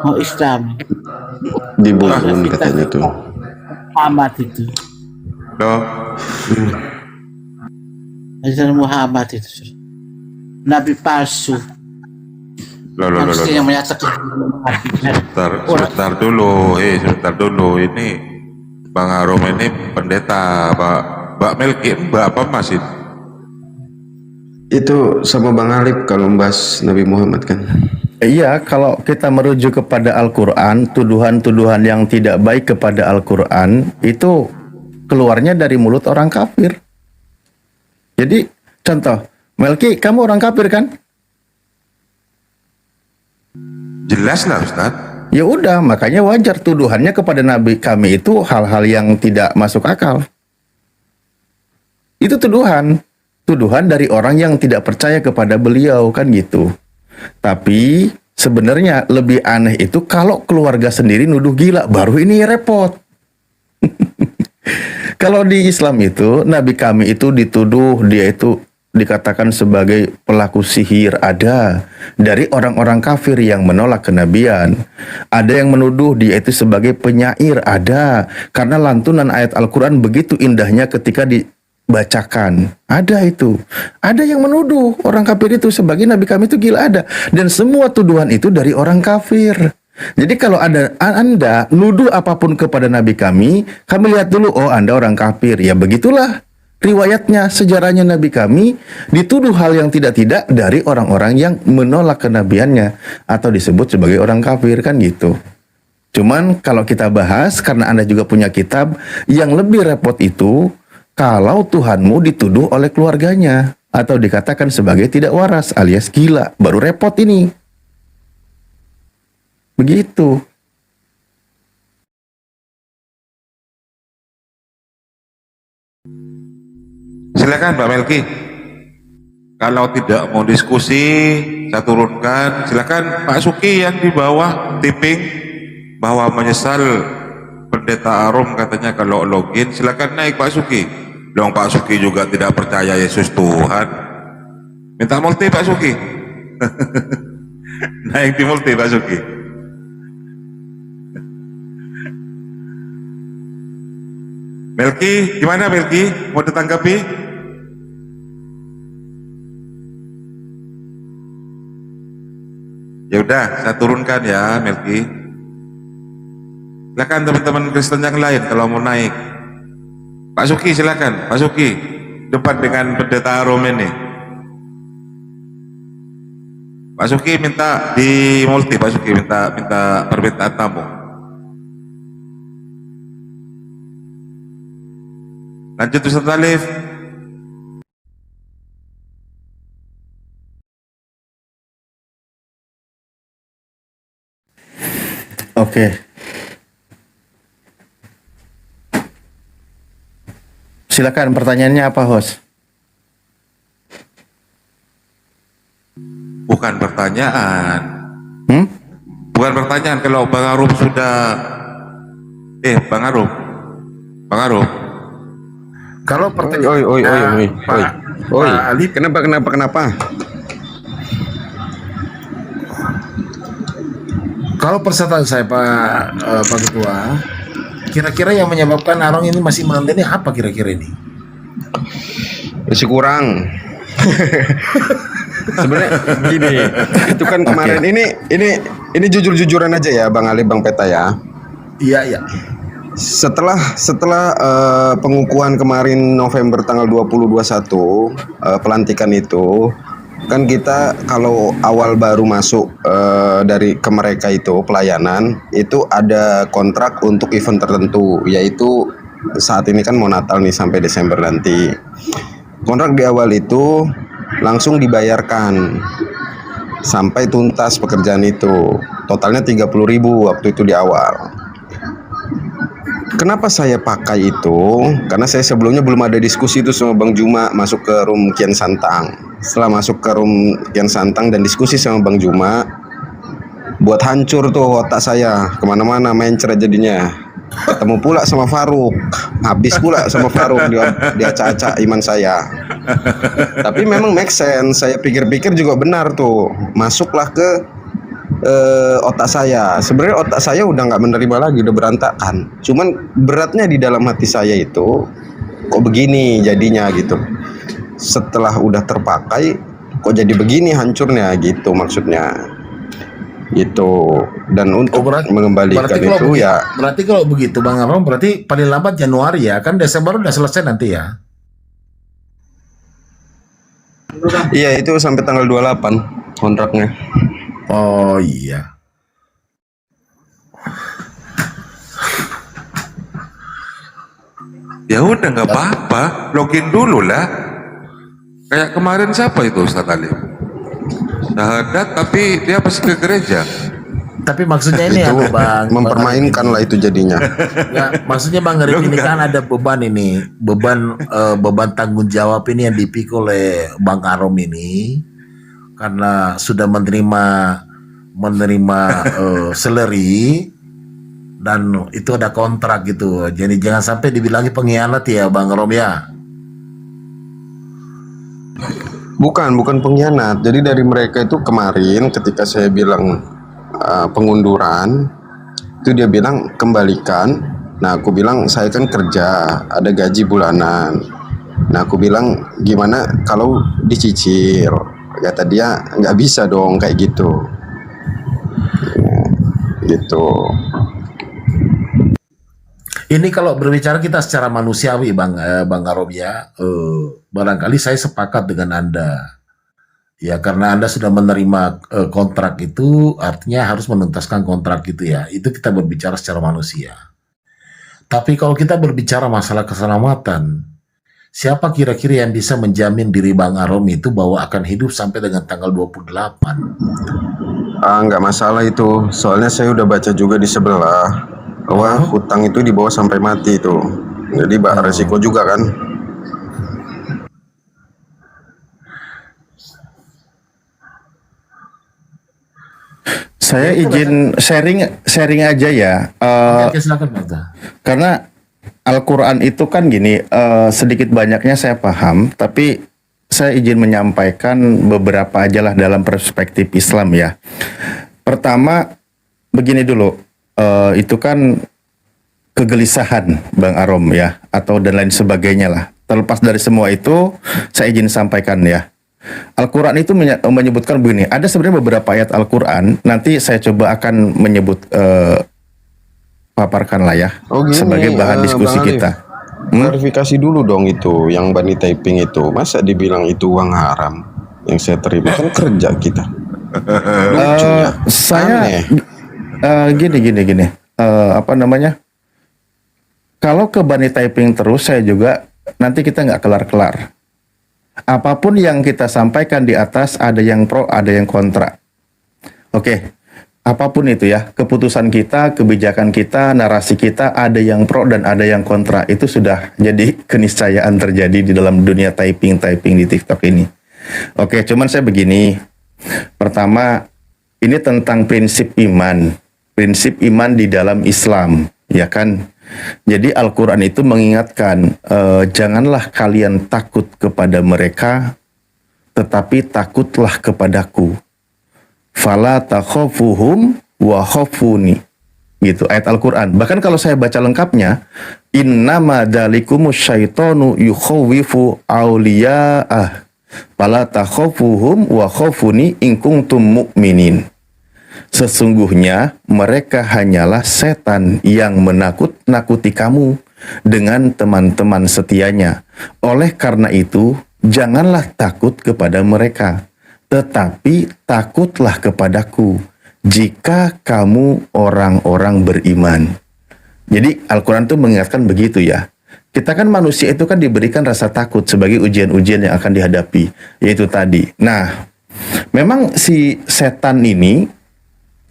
Mau Islam. Dibunuh katanya tuh. Muhammad itu. Loh. Nabi Muhammad itu. Nabi palsu. Loh. Yang menyatakan Sebentar dulu. Ini Bang Arom ini pendeta, Mbak Melki, Mbak apa Mas ini? Itu sama Bang Alip kalau membahas Nabi Muhammad kan. Iya, kalau kita merujuk kepada Al-Quran, tuduhan-tuduhan yang tidak baik kepada Al-Quran itu keluarnya dari mulut orang kafir. Jadi, contoh, Melki, kamu orang kafir kan? Jelas lah Ustaz. Ya udah, makanya wajar tuduhannya kepada Nabi kami itu hal-hal yang tidak masuk akal. Itu tuduhan dari orang yang tidak percaya kepada beliau, kan gitu. Tapi sebenarnya lebih aneh itu kalau keluarga sendiri nuduh gila, baru ini repot. Kalau di Islam itu, Nabi kami itu dituduh dia itu dikatakan sebagai pelaku sihir, ada dari orang-orang kafir yang menolak kenabian. Ada yang menuduh dia itu sebagai penyair, ada karena lantunan ayat Al-Quran begitu indahnya ketika dibacakan. Ada itu. Ada yang menuduh orang kafir itu sebagai Nabi kami itu gila, ada. Dan semua tuduhan itu dari orang kafir. Jadi kalau ada Anda nuduh apapun kepada Nabi kami lihat dulu, oh Anda orang kafir. Ya begitulah riwayatnya, sejarahnya Nabi kami dituduh hal yang tidak-tidak dari orang-orang yang menolak kenabiannya atau disebut sebagai orang kafir, kan gitu. Cuman kalau kita bahas, karena Anda juga punya kitab, yang lebih repot itu kalau Tuhanmu dituduh oleh keluarganya atau dikatakan sebagai tidak waras alias gila, baru repot ini. Begitu. Silakan Mbak Melki. Kalau tidak mau diskusi, saya turunkan. Silakan Pak Suki yang di bawah tipping bahwa menyesal Pendeta Arom katanya kalau login. Silakan naik Pak Suki. Dong Pak Suki juga tidak percaya Yesus Tuhan. Minta multi Pak Suki. Naik di multi Pak Suki. Melki, gimana Melki? Mau ditanggapi? Ya udah, saya turunkan ya Melki. Silakan teman-teman Kristen yang lain kalau mau naik. Pak Suki silakan, Pak Suki depan dengan Pendeta Arom ini. Pak Suki minta di multi, Pak Suki minta permintaan tamu. Lanjut Ustaz Alif. Oke. Silakan pertanyaannya apa, host? Bukan pertanyaan. Bukan pertanyaan kalau Bang Arum sudah Bang Arum. Kalau pertanyaan oi. Kenapa? Kalau persetan saya Pak Ketua, kira-kira yang menyebabkan Arong ini masih menanti ini apa kira-kira ini? Masih kurang. Sebenarnya gini, itu kan kemarin ini jujur-jujuran aja ya Bang Ali, Bang Peta ya. Iya. Setelah pengukuhan kemarin November tanggal 20-21 pelantikan itu kan kita kalau awal baru masuk dari ke mereka itu pelayanan itu ada kontrak untuk event tertentu, yaitu saat ini kan mau Natal nih sampai Desember nanti. Kontrak di awal itu langsung dibayarkan sampai tuntas pekerjaan itu, totalnya 30.000 waktu itu di awal. Kenapa saya pakai itu? Karena saya sebelumnya belum ada diskusi itu sama Bang Juma masuk ke room Kian Santang. Setelah masuk ke room Kian Santang dan diskusi sama Bang Juma, buat hancur tuh otak saya, kemana-mana main cerah jadinya. Ketemu pula sama Faruk, habis pula sama Faruk dia caca iman saya. Tapi memang make sense, saya pikir-pikir juga benar tuh, masuklah ke otak saya. Sebenarnya otak saya udah nggak menerima lagi, udah berantakan. Cuman beratnya di dalam hati saya itu kok begini jadinya gitu. Setelah udah terpakai kok jadi begini hancurnya gitu maksudnya. Gitu. Dan untuk mengembalikan itu ya. Berarti kalau begitu Bang Arom, berarti paling lambat Januari ya, kan Desember udah selesai nanti ya. Iya, itu sampai tanggal 28 kontraknya. Oh iya. Ya udah nggak apa-apa, login dulu lah. Kayak kemarin siapa itu Ustaz Alim? Syahadat tapi dia pasti ke gereja. Tapi maksudnya ini itu Bang, mempermainkan lah itu jadinya. Ya, maksudnya Bang Arif ini kan ada beban ini, beban tanggung jawab ini yang dipikul oleh Bang Arom ini karena sudah menerima salary dan itu ada kontrak gitu. Jadi jangan sampai dibilangi pengkhianat ya Bang Arom ya. Bukan pengkhianat. Jadi dari mereka itu kemarin ketika saya bilang pengunduran, itu dia bilang kembalikan. Nah aku bilang saya kan kerja, ada gaji bulanan. Nah aku bilang gimana kalau dicicil? Kata dia nggak bisa dong kayak gitu. Gitu. Ini kalau berbicara kita secara manusiawi Bang Arom ya, barangkali saya sepakat dengan Anda. Ya karena Anda sudah menerima kontrak itu, artinya harus menuntaskan kontrak itu ya. Itu kita berbicara secara manusia. Tapi kalau kita berbicara masalah keselamatan, siapa kira-kira yang bisa menjamin diri Bang Arom itu bahwa akan hidup sampai dengan tanggal 28? Nggak masalah itu, soalnya saya udah baca juga di sebelah bahwa hutang itu dibawa sampai mati itu. Jadi resiko juga kan. Saya izin sharing aja ya. Karena Al-Quran itu kan gini, sedikit banyaknya saya paham, tapi saya izin menyampaikan beberapa aja lah dalam perspektif Islam ya. Pertama, begini dulu, itu kan kegelisahan Bang Arom ya, atau dan lain sebagainya lah. Terlepas dari semua itu, saya izin sampaikan ya. Al-Quran itu menyebutkan begini, ada sebenarnya beberapa ayat Al-Quran, nanti saya coba akan menyebut, paparkan lah ya, sebagai bahan diskusi kita. Klarifikasi dulu dong itu, yang Bani Taiping itu, masa dibilang itu uang haram yang saya terima, kan kerja kita. Saya gini, apa namanya? Kalau ke Bani Taiping terus, saya juga nanti kita nggak kelar-kelar. Apapun yang kita sampaikan di atas, ada yang pro, ada yang kontra. Oke, apapun itu ya, keputusan kita, kebijakan kita, narasi kita, ada yang pro dan ada yang kontra. Itu sudah jadi keniscayaan terjadi di dalam dunia typing di TikTok ini. Oke, cuman saya begini. Pertama, ini tentang prinsip iman. Prinsip iman di dalam Islam, ya kan? Jadi Al-Quran itu mengingatkan, janganlah kalian takut kepada mereka, tetapi takutlah kepadaku. Fala takhafuhum wa khafuni. Gitu ayat Al-Qur'an. Bahkan kalau saya baca lengkapnya, innama dzalikumus syaitonu yukhawifu auliya'ah. Fala takhafuhum wa khafuni in kuntum mu'minin. Sesungguhnya mereka hanyalah setan yang menakut-nakuti kamu dengan teman-teman setianya. Oleh karena itu, janganlah takut kepada mereka, tetapi takutlah kepadaku jika kamu orang-orang beriman. Jadi Al-Quran itu mengingatkan begitu ya. Kita kan manusia itu kan diberikan rasa takut sebagai ujian-ujian yang akan dihadapi. Yaitu tadi. Nah, memang si setan ini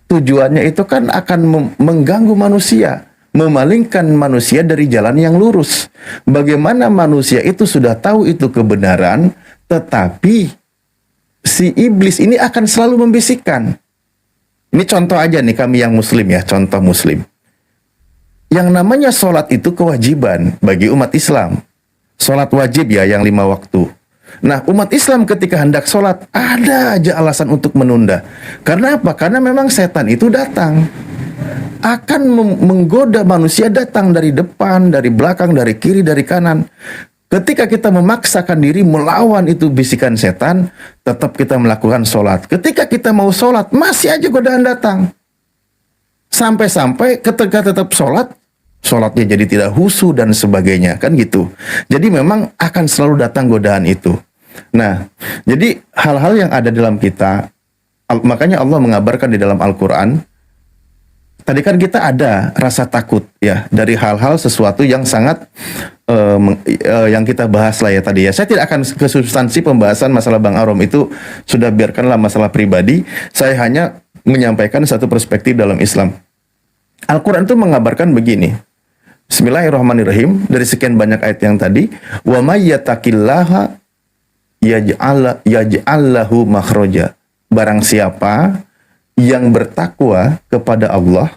tujuannya itu kan akan mengganggu manusia, memalingkan manusia dari jalan yang lurus. Bagaimana manusia itu sudah tahu itu kebenaran, tetapi si iblis ini akan selalu membisikkan. Ini contoh aja nih, kami yang muslim ya, contoh muslim. Yang namanya sholat itu kewajiban bagi umat Islam. Sholat wajib ya, yang 5 waktu. Nah, umat Islam ketika hendak sholat, ada aja alasan untuk menunda. Karena apa? Karena memang setan itu datang. Akan menggoda manusia, datang dari depan, dari belakang, dari kiri, dari kanan. Ketika kita memaksakan diri melawan itu bisikan setan, tetap kita melakukan sholat. Ketika kita mau sholat, masih aja godaan datang. Sampai-sampai ketika tetap sholat, sholatnya jadi tidak khusyuk dan sebagainya, kan gitu. Jadi memang akan selalu datang godaan itu. Nah, jadi hal-hal yang ada dalam kita, makanya Allah mengabarkan di dalam Al-Quran, tadi kan kita ada rasa takut ya dari hal-hal sesuatu yang sangat yang kita bahas lah ya tadi ya. Saya tidak akan ke substansi pembahasan masalah Bang Arom, itu sudah biarkanlah masalah pribadi. Saya hanya menyampaikan satu perspektif dalam Islam. Al-Quran itu mengabarkan begini. Bismillahirrahmanirrahim. Dari sekian banyak ayat yang tadi, wa may yattaqillaha yaj'al lahu makhraja. Barang siapa yang bertakwa kepada Allah,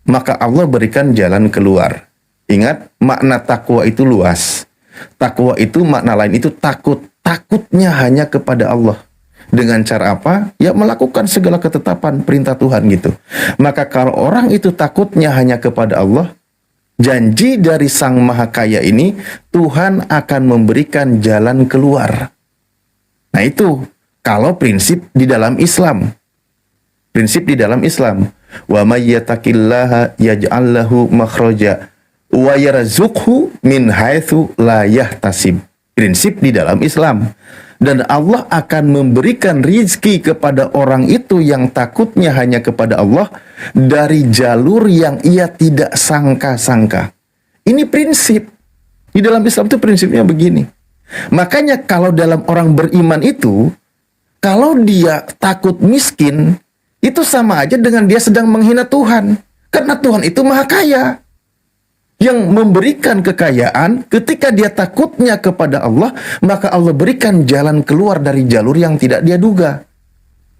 maka Allah berikan jalan keluar. Ingat, makna takwa itu luas. Takwa itu makna lain itu takut. Takutnya hanya kepada Allah. Dengan cara apa? Ya melakukan segala ketetapan perintah Tuhan gitu. Maka kalau orang itu takutnya hanya kepada Allah, janji dari Sang Maha Kaya ini, Tuhan akan memberikan jalan keluar. Nah itu, kalau prinsip di dalam Islam. Prinsip di dalam Islam. Wa may yattaqillaha yaj'al lahu makhraja wa yarzuqhu min haitsu la yahtasib. Prinsip di dalam Islam. Dan Allah akan memberikan rizki kepada orang itu yang takutnya hanya kepada Allah dari jalur yang ia tidak sangka-sangka. Ini prinsip. Di dalam Islam itu prinsipnya begini. Makanya kalau dalam orang beriman itu, kalau dia takut miskin, itu sama aja dengan dia sedang menghina Tuhan. Karena Tuhan itu Maha Kaya. Yang memberikan kekayaan, ketika dia takutnya kepada Allah, maka Allah berikan jalan keluar dari jalur yang tidak dia duga.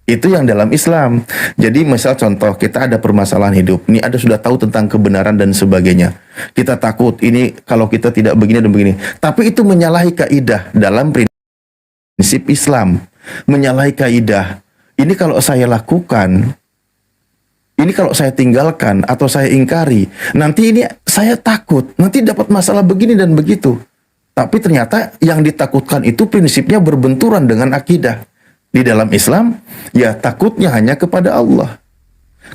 Itu yang dalam Islam. Jadi misal contoh, kita ada permasalahan hidup. Ini ada sudah tahu tentang kebenaran dan sebagainya. Kita takut, ini kalau kita tidak begini dan begini. Tapi itu menyalahi kaidah dalam prinsip Islam. Menyalahi kaidah. Ini kalau saya lakukan, ini kalau saya tinggalkan atau saya ingkari, nanti ini saya takut, nanti dapat masalah begini dan begitu. Tapi ternyata yang ditakutkan itu prinsipnya berbenturan dengan akidah. Di dalam Islam, ya takutnya hanya kepada Allah.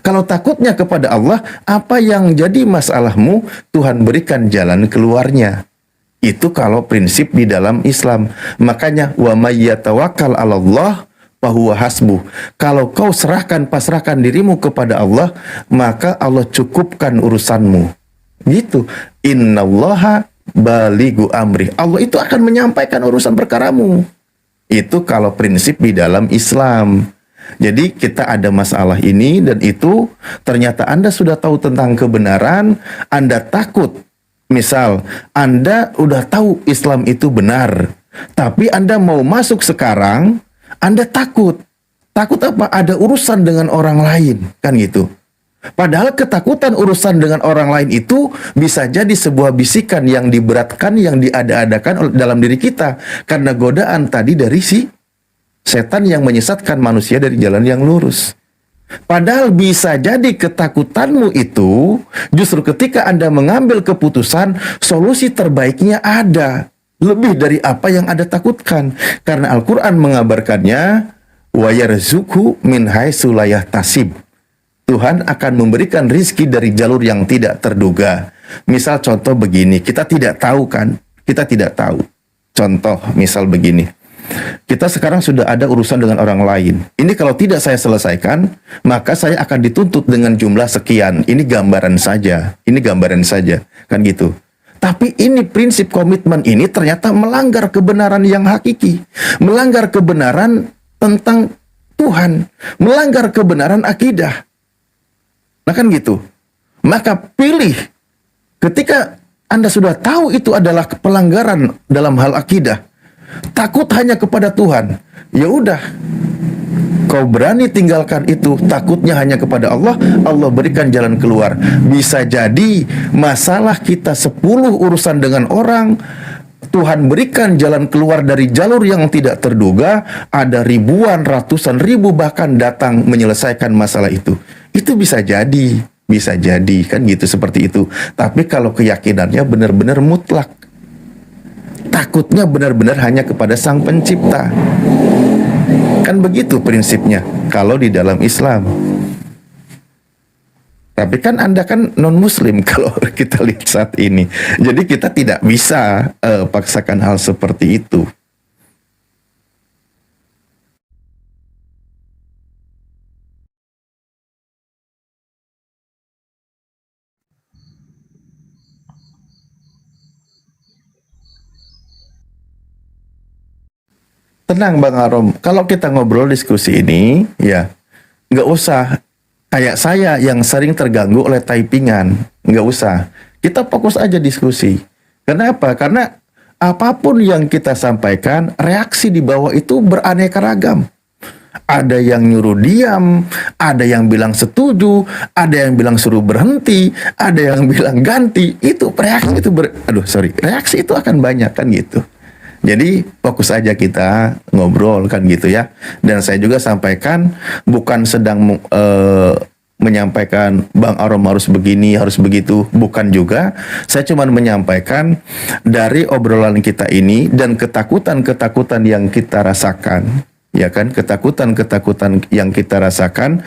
Kalau takutnya kepada Allah, apa yang jadi masalahmu, Tuhan berikan jalan keluarnya. Itu kalau prinsip di dalam Islam. Makanya, wa may yatawakkal 'alallah fahuwa hasbuh. Kalau kau pasrahkan dirimu kepada Allah, maka Allah cukupkan urusanmu. Gitu. Innallaha balighu amri. Allah itu akan menyampaikan urusan perkaramu. Itu kalau prinsip di dalam Islam. Jadi kita ada masalah ini dan itu ternyata Anda sudah tahu tentang kebenaran, Anda takut. Misal, Anda udah tahu Islam itu benar, tapi Anda mau masuk sekarang, Anda takut. Takut apa? Ada urusan dengan orang lain, kan gitu. Padahal ketakutan urusan dengan orang lain itu bisa jadi sebuah bisikan yang diberatkan, yang diada-adakan dalam diri kita. Karena godaan tadi dari si setan yang menyesatkan manusia dari jalan yang lurus. Padahal bisa jadi ketakutanmu itu justru ketika Anda mengambil keputusan, solusi terbaiknya ada. Lebih dari apa yang Anda takutkan. Karena Al-Quran mengabarkannya, wa yarzuqhu min haitsu la yahtasib. Tuhan akan memberikan rizki dari jalur yang tidak terduga. Misal contoh begini, kita tidak tahu kan? Kita tidak tahu. Contoh misal begini. Kita sekarang sudah ada urusan dengan orang lain. Ini kalau tidak saya selesaikan, maka saya akan dituntut dengan jumlah sekian. Ini gambaran saja. Ini gambaran saja. Kan gitu. Tapi ini prinsip komitmen ini ternyata melanggar kebenaran yang hakiki. Melanggar kebenaran tentang Tuhan. Melanggar kebenaran akidah. Nah kan gitu. Maka pilih. Ketika Anda sudah tahu itu adalah pelanggaran dalam hal akidah, takut hanya kepada Tuhan, ya udah, kau berani tinggalkan itu, takutnya hanya kepada Allah, Allah berikan jalan keluar. Bisa jadi masalah kita 10 urusan dengan orang, Tuhan berikan jalan keluar dari jalur yang tidak terduga, ada ribuan, ratusan ribu bahkan datang menyelesaikan masalah itu. Itu bisa jadi kan gitu, seperti itu. Tapi kalau keyakinannya benar-benar mutlak, takutnya benar-benar hanya kepada Sang Pencipta. Kan begitu prinsipnya kalau di dalam Islam. Tapi kan Anda kan non-muslim kalau kita lihat saat ini. Jadi kita tidak bisa paksakan hal seperti itu. Tenang Bang Arom, kalau kita ngobrol diskusi ini, ya nggak usah kayak saya yang sering terganggu oleh typingan, nggak usah. Kita fokus aja diskusi. Kenapa? Karena apapun yang kita sampaikan, reaksi di bawah itu beraneka ragam. Ada yang nyuruh diam, ada yang bilang setuju, ada yang bilang suruh berhenti, ada yang bilang ganti. Itu reaksi itu reaksi itu akan banyak kan gitu. Jadi fokus aja kita ngobrol kan gitu ya. Dan saya juga sampaikan bukan sedang menyampaikan Bang Arom harus begini, harus begitu, bukan juga. Saya cuma menyampaikan dari obrolan kita ini dan ketakutan-ketakutan yang kita rasakan, ya kan, ketakutan-ketakutan yang kita rasakan,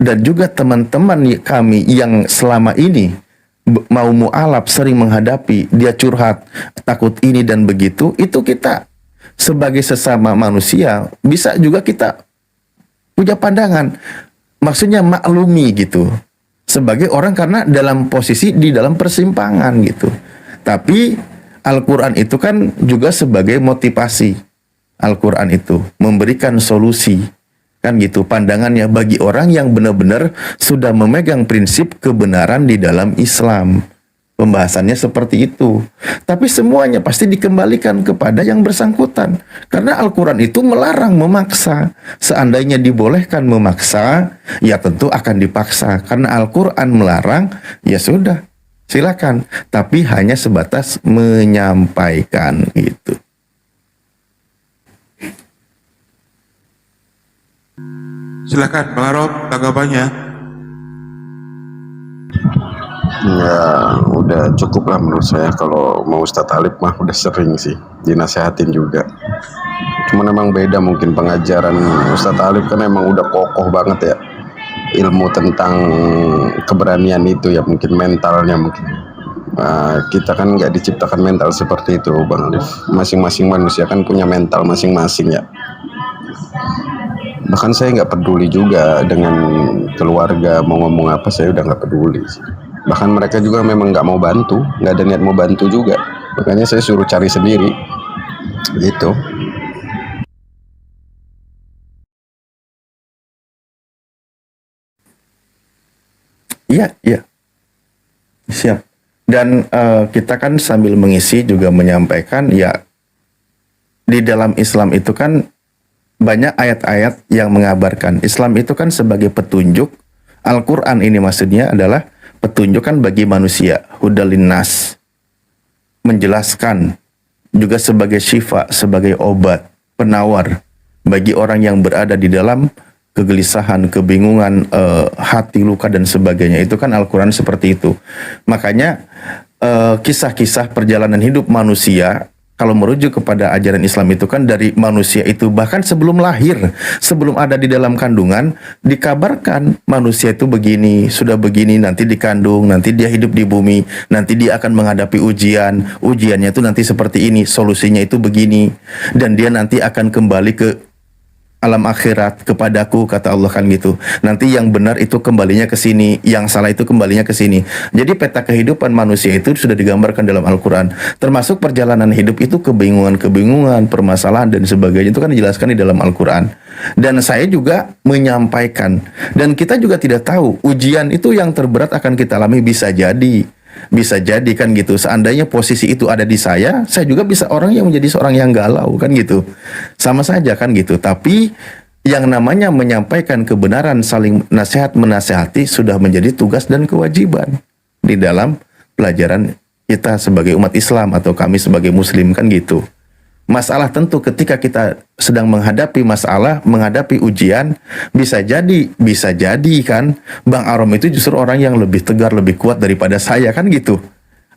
dan juga teman-teman kami yang selama ini mau mu'alaf sering menghadapi, dia curhat takut ini dan begitu, itu kita sebagai sesama manusia bisa juga kita punya pandangan, maksudnya maklumi gitu sebagai orang karena dalam posisi di dalam persimpangan gitu. Tapi Al-Quran itu kan juga sebagai motivasi. Al-Quran itu memberikan solusi kan gitu, pandangannya bagi orang yang benar-benar sudah memegang prinsip kebenaran di dalam Islam. Pembahasannya seperti itu. Tapi semuanya pasti dikembalikan kepada yang bersangkutan. Karena Al-Quran itu melarang memaksa. Seandainya dibolehkan memaksa, ya tentu akan dipaksa. Karena Al-Quran melarang, ya sudah, silakan. Tapi hanya sebatas menyampaikan gitu. Silakan Bang Arom, tanggapannya. Ya udah cukup lah menurut saya. Kalau mau Ustadz Alif mah udah sering sih dinasehatin juga. Cuma memang beda mungkin pengajaran Ustadz Alif kan emang udah kokoh banget ya, ilmu tentang keberanian itu ya, mungkin mentalnya mungkin. Kita kan nggak diciptakan mental seperti itu Bang Alif. Masing-masing manusia kan punya mental masing-masing ya. Bahkan saya nggak peduli juga dengan keluarga mau ngomong apa, saya udah nggak peduli. Bahkan mereka juga memang nggak mau bantu, nggak ada niat mau bantu juga. Makanya saya suruh cari sendiri, gitu. Iya, iya. Siap. Dan kita kan sambil mengisi juga menyampaikan ya, di dalam Islam itu kan banyak ayat-ayat yang mengabarkan. Islam itu kan sebagai petunjuk. Al-Quran ini maksudnya adalah petunjuk kan bagi manusia. Hudalin nas. Menjelaskan. Juga sebagai syifa, sebagai obat, penawar. Bagi orang yang berada di dalam kegelisahan, kebingungan, hati luka dan sebagainya. Itu kan Al-Quran seperti itu. Makanya kisah-kisah perjalanan hidup manusia, kalau merujuk kepada ajaran Islam itu kan dari manusia itu, bahkan sebelum lahir, sebelum ada di dalam kandungan, dikabarkan manusia itu begini, sudah begini, nanti dikandung, nanti dia hidup di bumi, nanti dia akan menghadapi ujian, ujiannya itu nanti seperti ini, solusinya itu begini, dan dia nanti akan kembali ke alam akhirat kepadaku, kata Allah kan gitu. Nanti yang benar itu kembalinya ke sini, yang salah itu kembalinya ke sini. Jadi peta kehidupan manusia itu sudah digambarkan dalam Al-Quran. Termasuk perjalanan hidup itu kebingungan-kebingungan, permasalahan dan sebagainya itu kan dijelaskan di dalam Al-Quran. Dan saya juga menyampaikan, dan kita juga tidak tahu ujian itu yang terberat akan kita alami, bisa jadi kan gitu. Seandainya posisi itu ada di saya juga bisa orang yang menjadi seorang yang galau kan gitu. Sama saja kan gitu. Tapi yang namanya menyampaikan kebenaran, saling nasihat menasihati sudah menjadi tugas dan kewajiban di dalam pelajaran kita sebagai umat Islam atau kami sebagai muslim kan gitu. Masalah tentu ketika kita sedang menghadapi masalah, menghadapi ujian, bisa jadi kan Bang Arom itu justru orang yang lebih tegar, lebih kuat daripada saya kan gitu.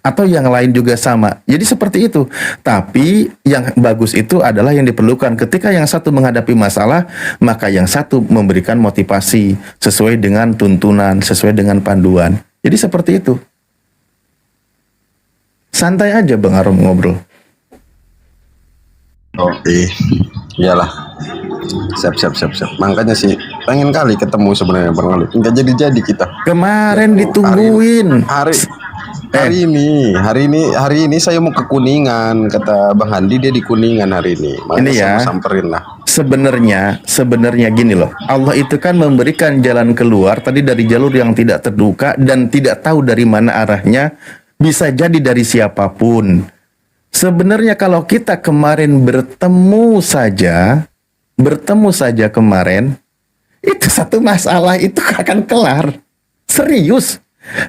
Atau yang lain juga sama. Jadi seperti itu. Tapi yang bagus itu adalah yang diperlukan ketika yang satu menghadapi masalah, maka yang satu memberikan motivasi sesuai dengan tuntunan, sesuai dengan panduan. Jadi seperti itu. Santai aja Bang Arom ngobrol. Oke, iyalah. Siap. Makanya sih pengen kali ketemu sebenarnya Bang Ali. Enggak jadi kita. Kemarin ditungguin. Hari ini saya mau ke Kuningan, kata Bang Handi dia di Kuningan hari ini. Makanya Ini ya, saya mau samperin lah. Sebenarnya gini loh. Allah itu kan memberikan jalan keluar tadi dari jalur yang tidak terduga dan tidak tahu dari mana arahnya, bisa jadi dari siapapun. Sebenarnya kalau kita kemarin bertemu saja kemarin, itu satu masalah itu akan kelar. Serius.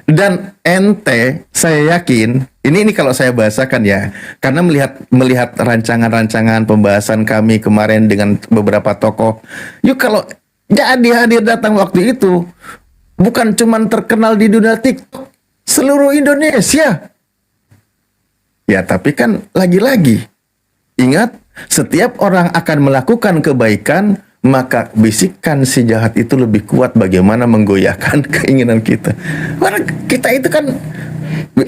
Dan ente, saya yakin, ini kalau saya bahasakan ya, karena melihat rancangan-rancangan pembahasan kami kemarin dengan beberapa tokoh, yuk kalau jadi hadir datang waktu itu, bukan cuman terkenal di dunia TikTok, seluruh Indonesia. Ya tapi kan lagi-lagi, ingat, setiap orang akan melakukan kebaikan, maka bisikan si jahat itu lebih kuat bagaimana menggoyahkan keinginan kita. Karena kita itu kan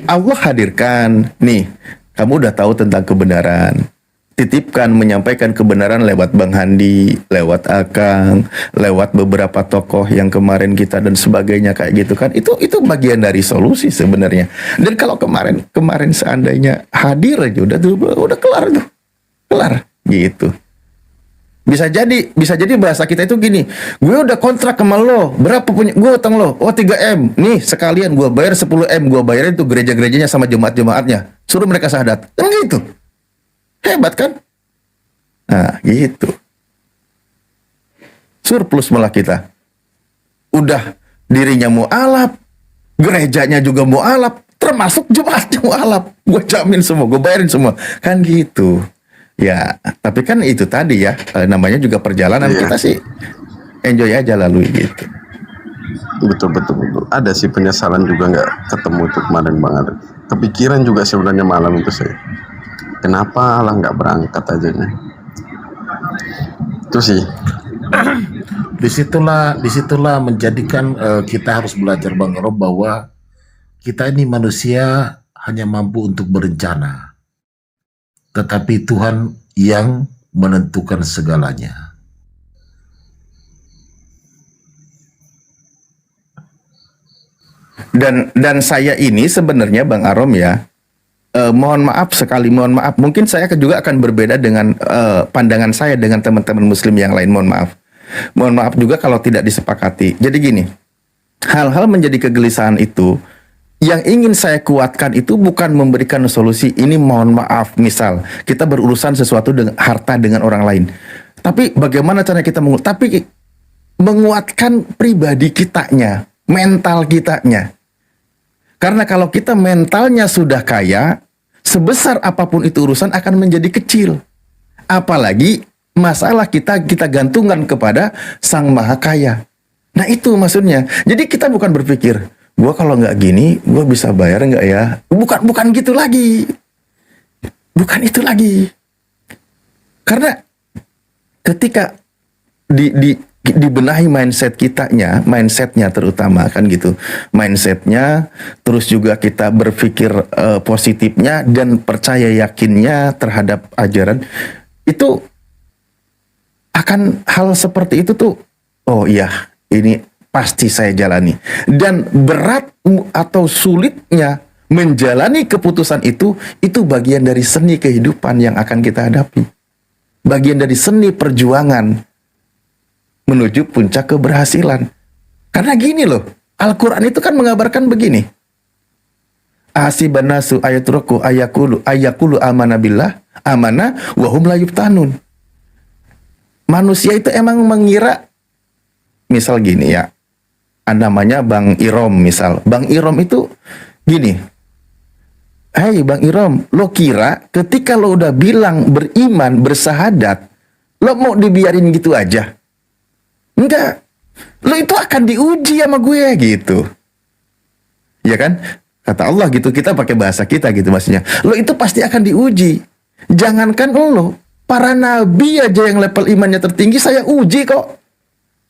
Allah hadirkan, nih, kamu udah tahu tentang kebenaran. Titipkan menyampaikan kebenaran lewat Bang Handi, lewat Akang, lewat beberapa tokoh yang kemarin kita dan sebagainya kayak gitu kan. Itu bagian dari solusi sebenarnya. Dan kalau kemarin seandainya hadir aja udah kelar tuh. Kelar gitu. Bisa jadi bahasa kita itu gini, gue udah kontrak sama lo, berapa punya gue utang lo? Oh 3M, nih sekalian gue bayar 10M, gue bayarin tuh gereja-gerejanya sama jemaat-jemaatnya, suruh mereka syahadat, kan gitu. Hebat kan? Nah gitu. Surplus malah kita. Udah dirinya mu'alaf, gerejanya juga mu'alaf, termasuk jemaatnya mu'alaf. Gue jamin semua, gue bayarin semua. Kan gitu. Ya, tapi kan itu tadi ya, namanya juga perjalanan, kita sih enjoy aja lalui gitu. Betul. Ada sih penyesalan juga nggak ketemu tuh kemarin banget. Kepikiran juga sebenarnya malam itu saya. Kenapa lah nggak berangkat aja nih? Itu sih. Disitulah menjadikan kita harus belajar Bang Rob bahwa kita ini manusia hanya mampu untuk berencana. Tetapi Tuhan yang menentukan segalanya. Dan saya ini sebenarnya Bang Arom ya, mohon maaf, mungkin saya juga akan berbeda dengan pandangan saya dengan teman-teman muslim yang lain, mohon maaf juga kalau tidak disepakati. Jadi gini, hal-hal menjadi kegelisahan itu, yang ingin saya kuatkan itu bukan memberikan solusi. Ini mohon maaf, misal kita berurusan sesuatu dengan harta dengan orang lain. Tapi bagaimana cara kita tapi menguatkan pribadi kitanya, mental kitanya. Karena kalau kita mentalnya sudah kaya, sebesar apapun itu urusan akan menjadi kecil. Apalagi masalah kita gantungkan kepada Sang Maha Kaya. Nah itu maksudnya. Jadi kita bukan berpikir, gue kalau nggak gini, gue bisa bayar nggak ya? Bukan gitu lagi. Bukan itu lagi. Karena ketika dibenahi mindsetnya terutama kan gitu. Mindsetnya, terus juga kita berpikir positifnya dan percaya yakinnya terhadap ajaran. Itu akan hal seperti itu tuh, oh iya, ini pasti saya jalani. Dan berat atau sulitnya menjalani keputusan itu bagian dari seni kehidupan yang akan kita hadapi. Bagian dari seni perjuangan menuju puncak keberhasilan. Karena gini loh, Al-Quran itu kan mengabarkan begini. Asibanasu ayatraku ayakulu amana billah amana wahum la yuftanun. Manusia itu emang mengira, misal gini ya, namanya Bang Irom misal. Bang Irom itu gini, hei Bang Irom, lo kira ketika lo udah bilang beriman, bersahadat, lo mau dibiarin gitu aja? Enggak. Lo itu akan diuji sama gue gitu. Ya kan? Kata Allah gitu, kita pakai bahasa kita gitu maksudnya. Lo itu pasti akan diuji. Jangankan lo, para nabi aja yang level imannya tertinggi saya uji kok.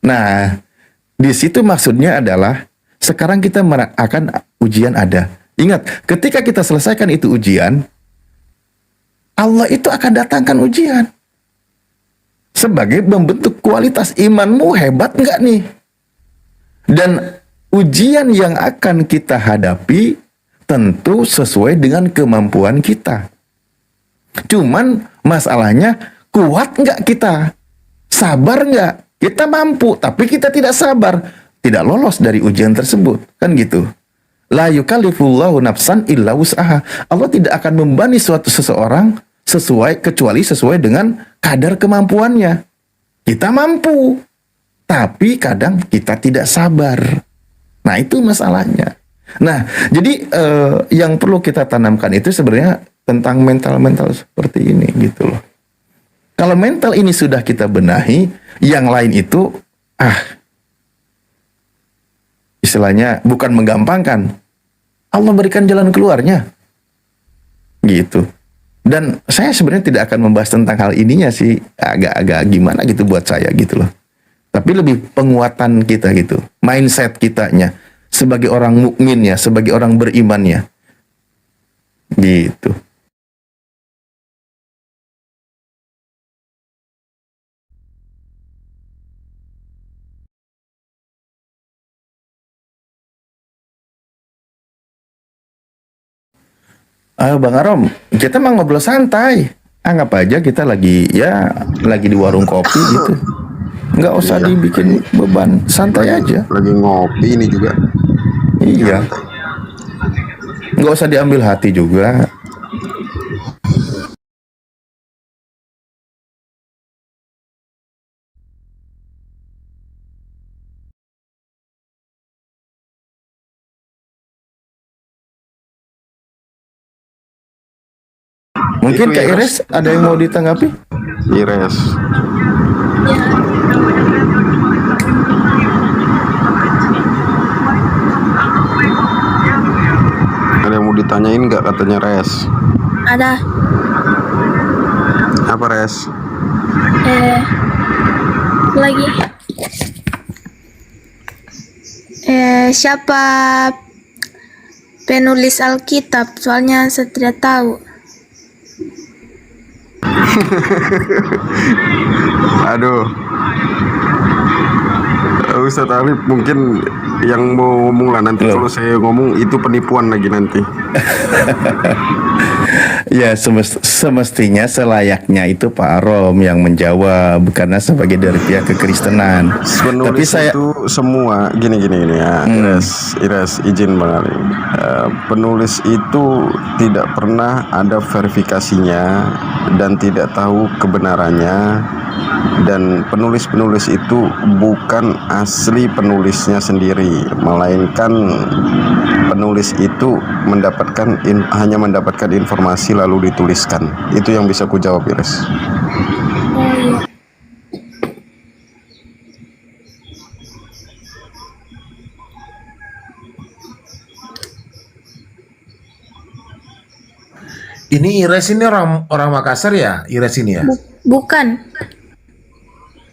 Nah, di situ maksudnya adalah sekarang kita akan ujian ada. Ingat, ketika kita selesaikan itu ujian, Allah itu akan datangkan ujian sebagai membentuk kualitas imanmu hebat nggak nih. Dan ujian yang akan kita hadapi tentu sesuai dengan kemampuan kita. Cuman masalahnya kuat nggak kita, sabar nggak? Kita mampu, tapi kita tidak sabar, tidak lolos dari ujian tersebut, kan gitu. La yukallifullahu nafsan illa wus'aha. Allah tidak akan membebani seseorang kecuali sesuai dengan kadar kemampuannya. Kita mampu, tapi kadang kita tidak sabar. Nah itu masalahnya. Nah jadi yang perlu kita tanamkan itu sebenarnya tentang mental-mental seperti ini gitu loh. Kalau mental ini sudah kita benahi, yang lain itu istilahnya bukan menggampangkan. Allah berikan jalan keluarnya. Gitu. Dan saya sebenarnya tidak akan membahas tentang hal ininya sih, agak-agak gimana gitu buat saya gitu loh. Tapi lebih penguatan kita gitu, mindset kitanya sebagai orang mukminnya, sebagai orang berimannya. Gitu. Bang Arom, kita mah ngobrol santai. Anggap aja kita lagi di warung kopi gitu. Nggak usah dibikin beban, santai aja. Lagi ngopi ini juga. Iya. Nggak usah diambil hati juga. Mungkin Kak Ires ada yang mau ditanggapi? Ires. Ada yang mau ditanyain nggak katanya Res? Ada. Apa Res? Lagi. Siapa penulis Alkitab? Soalnya saya tidak tahu. Aduh, Ustadz Alif mungkin yang mau ngomong lah nanti. Kalau saya ngomong itu penipuan lagi nanti. Ya semestinya selayaknya itu Pak Arom yang menjawab karena sebagai dari pihak kekristenan. Tapi Penulis saya itu semua gini ya, Ires izin Bang Ali. Penulis itu tidak pernah ada verifikasinya dan tidak tahu kebenarannya, dan penulis itu bukan asli penulisnya sendiri, melainkan penulis itu hanya mendapatkan informasi lalu dituliskan. Itu yang bisa ku jawab, Ires. Oh iya. Ini Ires ini orang Makassar ya? Ires ini ya? Bukan.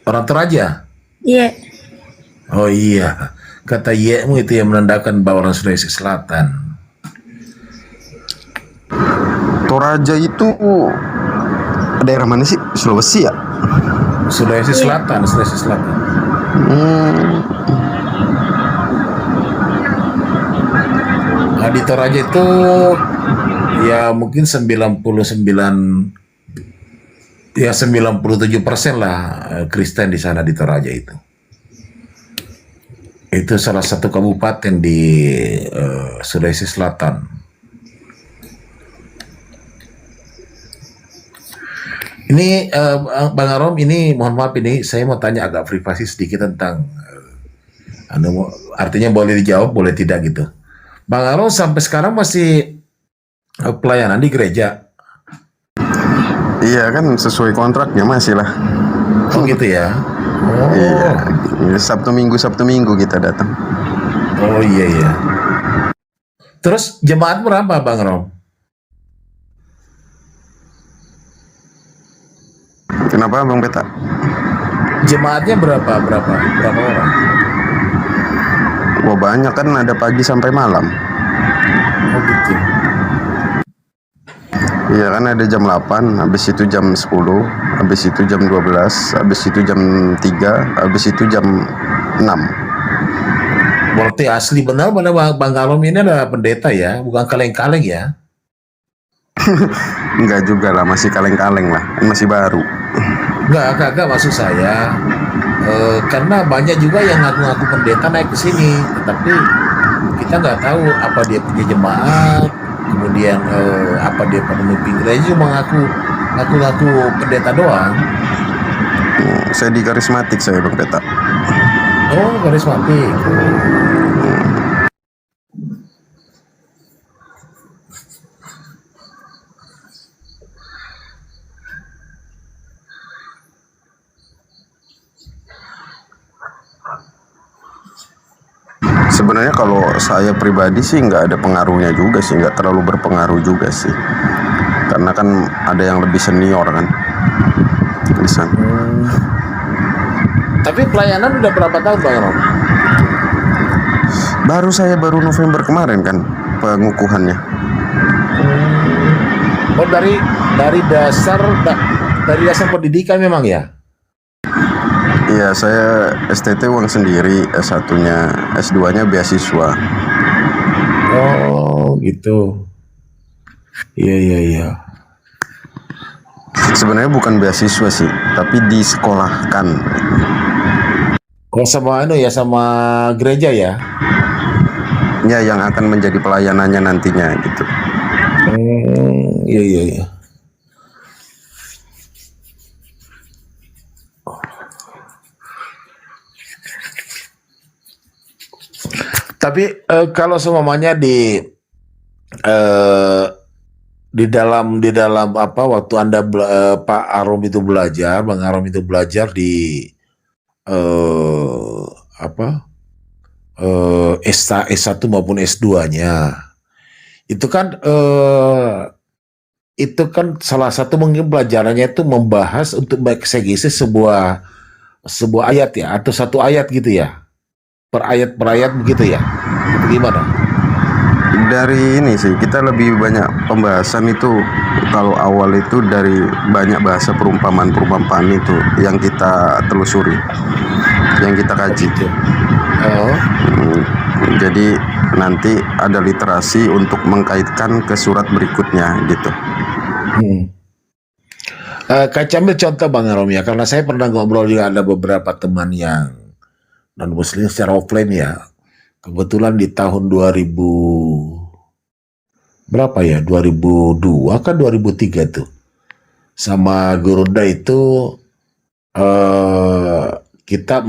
Orang Toraja? Iya. Oh iya. Kata Yekmu itu yang menandakan bahwa orang Sulawesi Selatan. Toraja itu daerah mana sih? Sulawesi ya? Sulawesi Selatan. Nah, di Toraja itu ya mungkin 97% lah Kristen di sana di Toraja itu. Itu salah satu kabupaten di Sulawesi Selatan. Ini Bang Arom, ini mohon maaf ini saya mau tanya agak privasi sedikit tentang artinya boleh dijawab, boleh tidak gitu. Bang Arom sampai sekarang masih pelayanan di gereja? Iya kan, sesuai kontraknya masih lah. Oh gitu ya? Oh. Iya, Sabtu Minggu kita datang. Oh iya. Terus jemaat berapa Bang Rom? Kenapa Bang Peta? Jemaatnya berapa orang? Wah banyak kan, ada pagi sampai malam. Oh gitu. Iya kan, ada jam 8, habis itu jam 10, habis itu jam 12, habis itu jam 3, habis itu jam 6. Berarti asli benar Bang Arom ini adalah pendeta ya, bukan kaleng-kaleng ya? Enggak juga lah, masih kaleng-kaleng lah, masih baru. Enggak maksud saya. Karena banyak juga yang ngaku-ngaku pendeta naik ke sini, tetapi kita nggak tahu apa dia punya jemaat, kemudian apa dia pemimpin gereja, cuma ngaku pendeta doang. Saya di karismatik saya Bang Peta. Oh, karismatik. Sebenarnya kalau saya pribadi sih nggak ada pengaruhnya juga sih, nggak terlalu berpengaruh juga sih, karena kan ada yang lebih senior kan di sana. Tapi pelayanan udah berapa tahun Bang Rom? Baru November kemarin kan pengukuhannya. Oh dari dasar pendidikan memang ya? Iya, saya STT uang sendiri, S1-nya, S2-nya beasiswa. Oh, gitu. Iya. Sebenarnya bukan beasiswa sih, tapi disekolahkan. Oh, sama sama gereja ya? Ya, yang akan menjadi pelayanannya nantinya gitu. Iya. Tapi kalau semuanya di dalam apa waktu Anda Pak Arom itu belajar, Bang Arom itu belajar di S1 maupun S2-nya. Itu kan salah satu mungkin pelajarannya itu membahas untuk mengeksegesi sebuah ayat ya, atau satu ayat gitu ya. Per ayat begitu ya? Gimana? Dari ini sih, kita lebih banyak pembahasan itu, kalau awal itu dari banyak bahasa perumpamaan itu yang kita telusuri, yang kita kaji. Jadi nanti ada literasi untuk mengkaitkan ke surat berikutnya gitu. Kaca ambil contoh Bang Arom ya, karena saya pernah ngobrol juga ada beberapa teman yang non muslim secara offline ya. Kebetulan di tahun 2000 berapa ya? 2002 kan 2003 tuh. Sama Guruda itu kita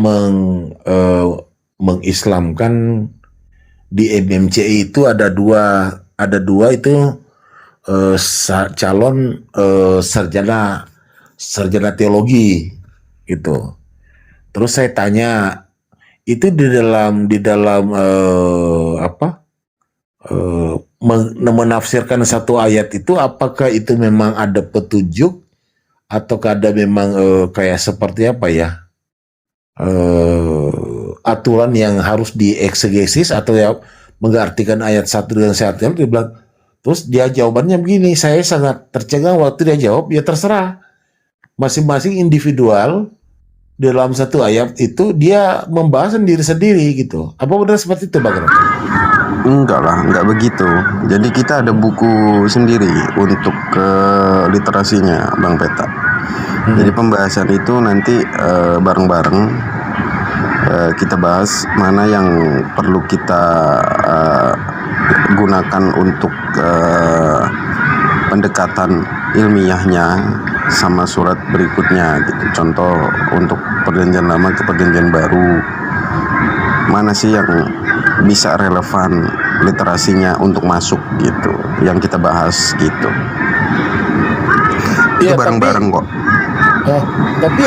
mengislamkan di MMCI itu ada dua itu calon sarjana teologi gitu. Terus saya tanya itu di dalam menafsirkan satu ayat itu apakah itu memang ada petunjuk atau ada memang kayak seperti apa ya aturan yang harus dieksegesis atau ya mengartikan ayat satu dengan ayat yang dia bilang. Terus dia jawabannya begini, saya sangat tercengang waktu dia jawab, ya terserah. Masing-masing individual dalam satu ayat itu dia membahas sendiri-sendiri gitu. Apa benar seperti itu Bang Ram? Enggak lah, enggak begitu. Jadi kita ada buku sendiri untuk literasinya Bang Peta. Jadi pembahasan itu nanti bareng-bareng kita bahas mana yang perlu kita gunakan untuk pendekatan ilmiahnya sama surat berikutnya gitu. Contoh untuk perjanjian lama ke perjanjian baru, mana sih yang bisa relevan literasinya untuk masuk gitu, yang kita bahas gitu. Itu bareng-bareng kok. Tapi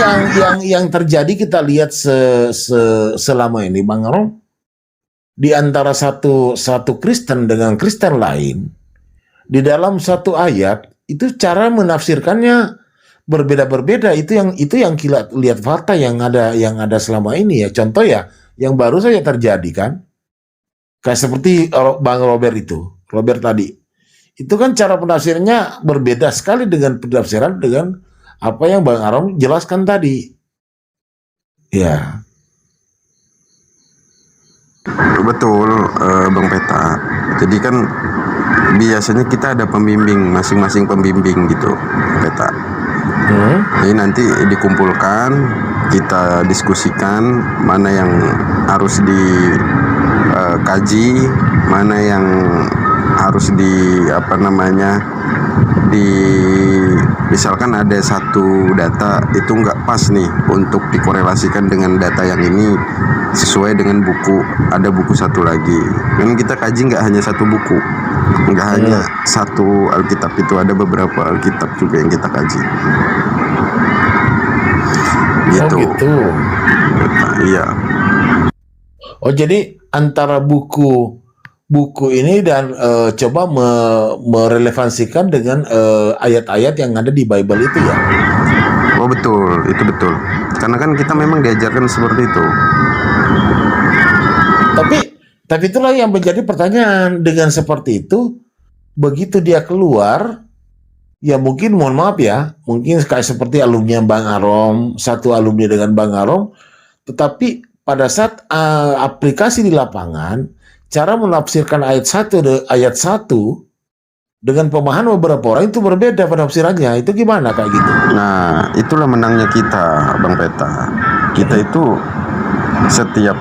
yang terjadi kita lihat selama ini Bang Rom, di antara satu Kristen dengan Kristen lain di dalam satu ayat itu cara menafsirkannya berbeda-berbeda. Itu yang kita lihat fakta yang ada selama ini ya. Contoh ya yang baru saja terjadi kan, kayak seperti Bang Robert tadi itu kan cara penafsirannya berbeda sekali dengan penafsiran dengan apa yang Bang Arom jelaskan tadi ya. Betul Bang Peta. Jadi kan biasanya kita ada pembimbing, masing-masing pembimbing gitu Peta. Jadi nanti dikumpulkan, kita diskusikan mana yang harus dikaji, mana yang harus misalkan ada satu data itu nggak pas nih untuk dikorelasikan dengan data yang ini sesuai dengan buku, ada buku satu lagi. Kan kita kaji nggak hanya satu buku, nggak hanya satu Alkitab, itu ada beberapa Alkitab juga yang kita kaji. Gitu. Iya. Oh jadi antara buku ini dan coba merelevansikan dengan ayat-ayat yang ada di Bible itu ya. Oh betul, itu betul. Karena kan kita memang diajarkan seperti itu. Tapi itulah yang menjadi pertanyaan. Dengan seperti itu, begitu dia keluar, ya mungkin mohon maaf ya, mungkin kayak seperti alumni Bang Arom, satu alumni dengan Bang Arom, tetapi pada saat aplikasi di lapangan, cara menafsirkan ayat satu dengan pemahaman beberapa orang itu berbeda penafsirannya. Itu gimana kayak gitu? Nah, itulah menangnya kita, Bang Peta. Kita itu setiap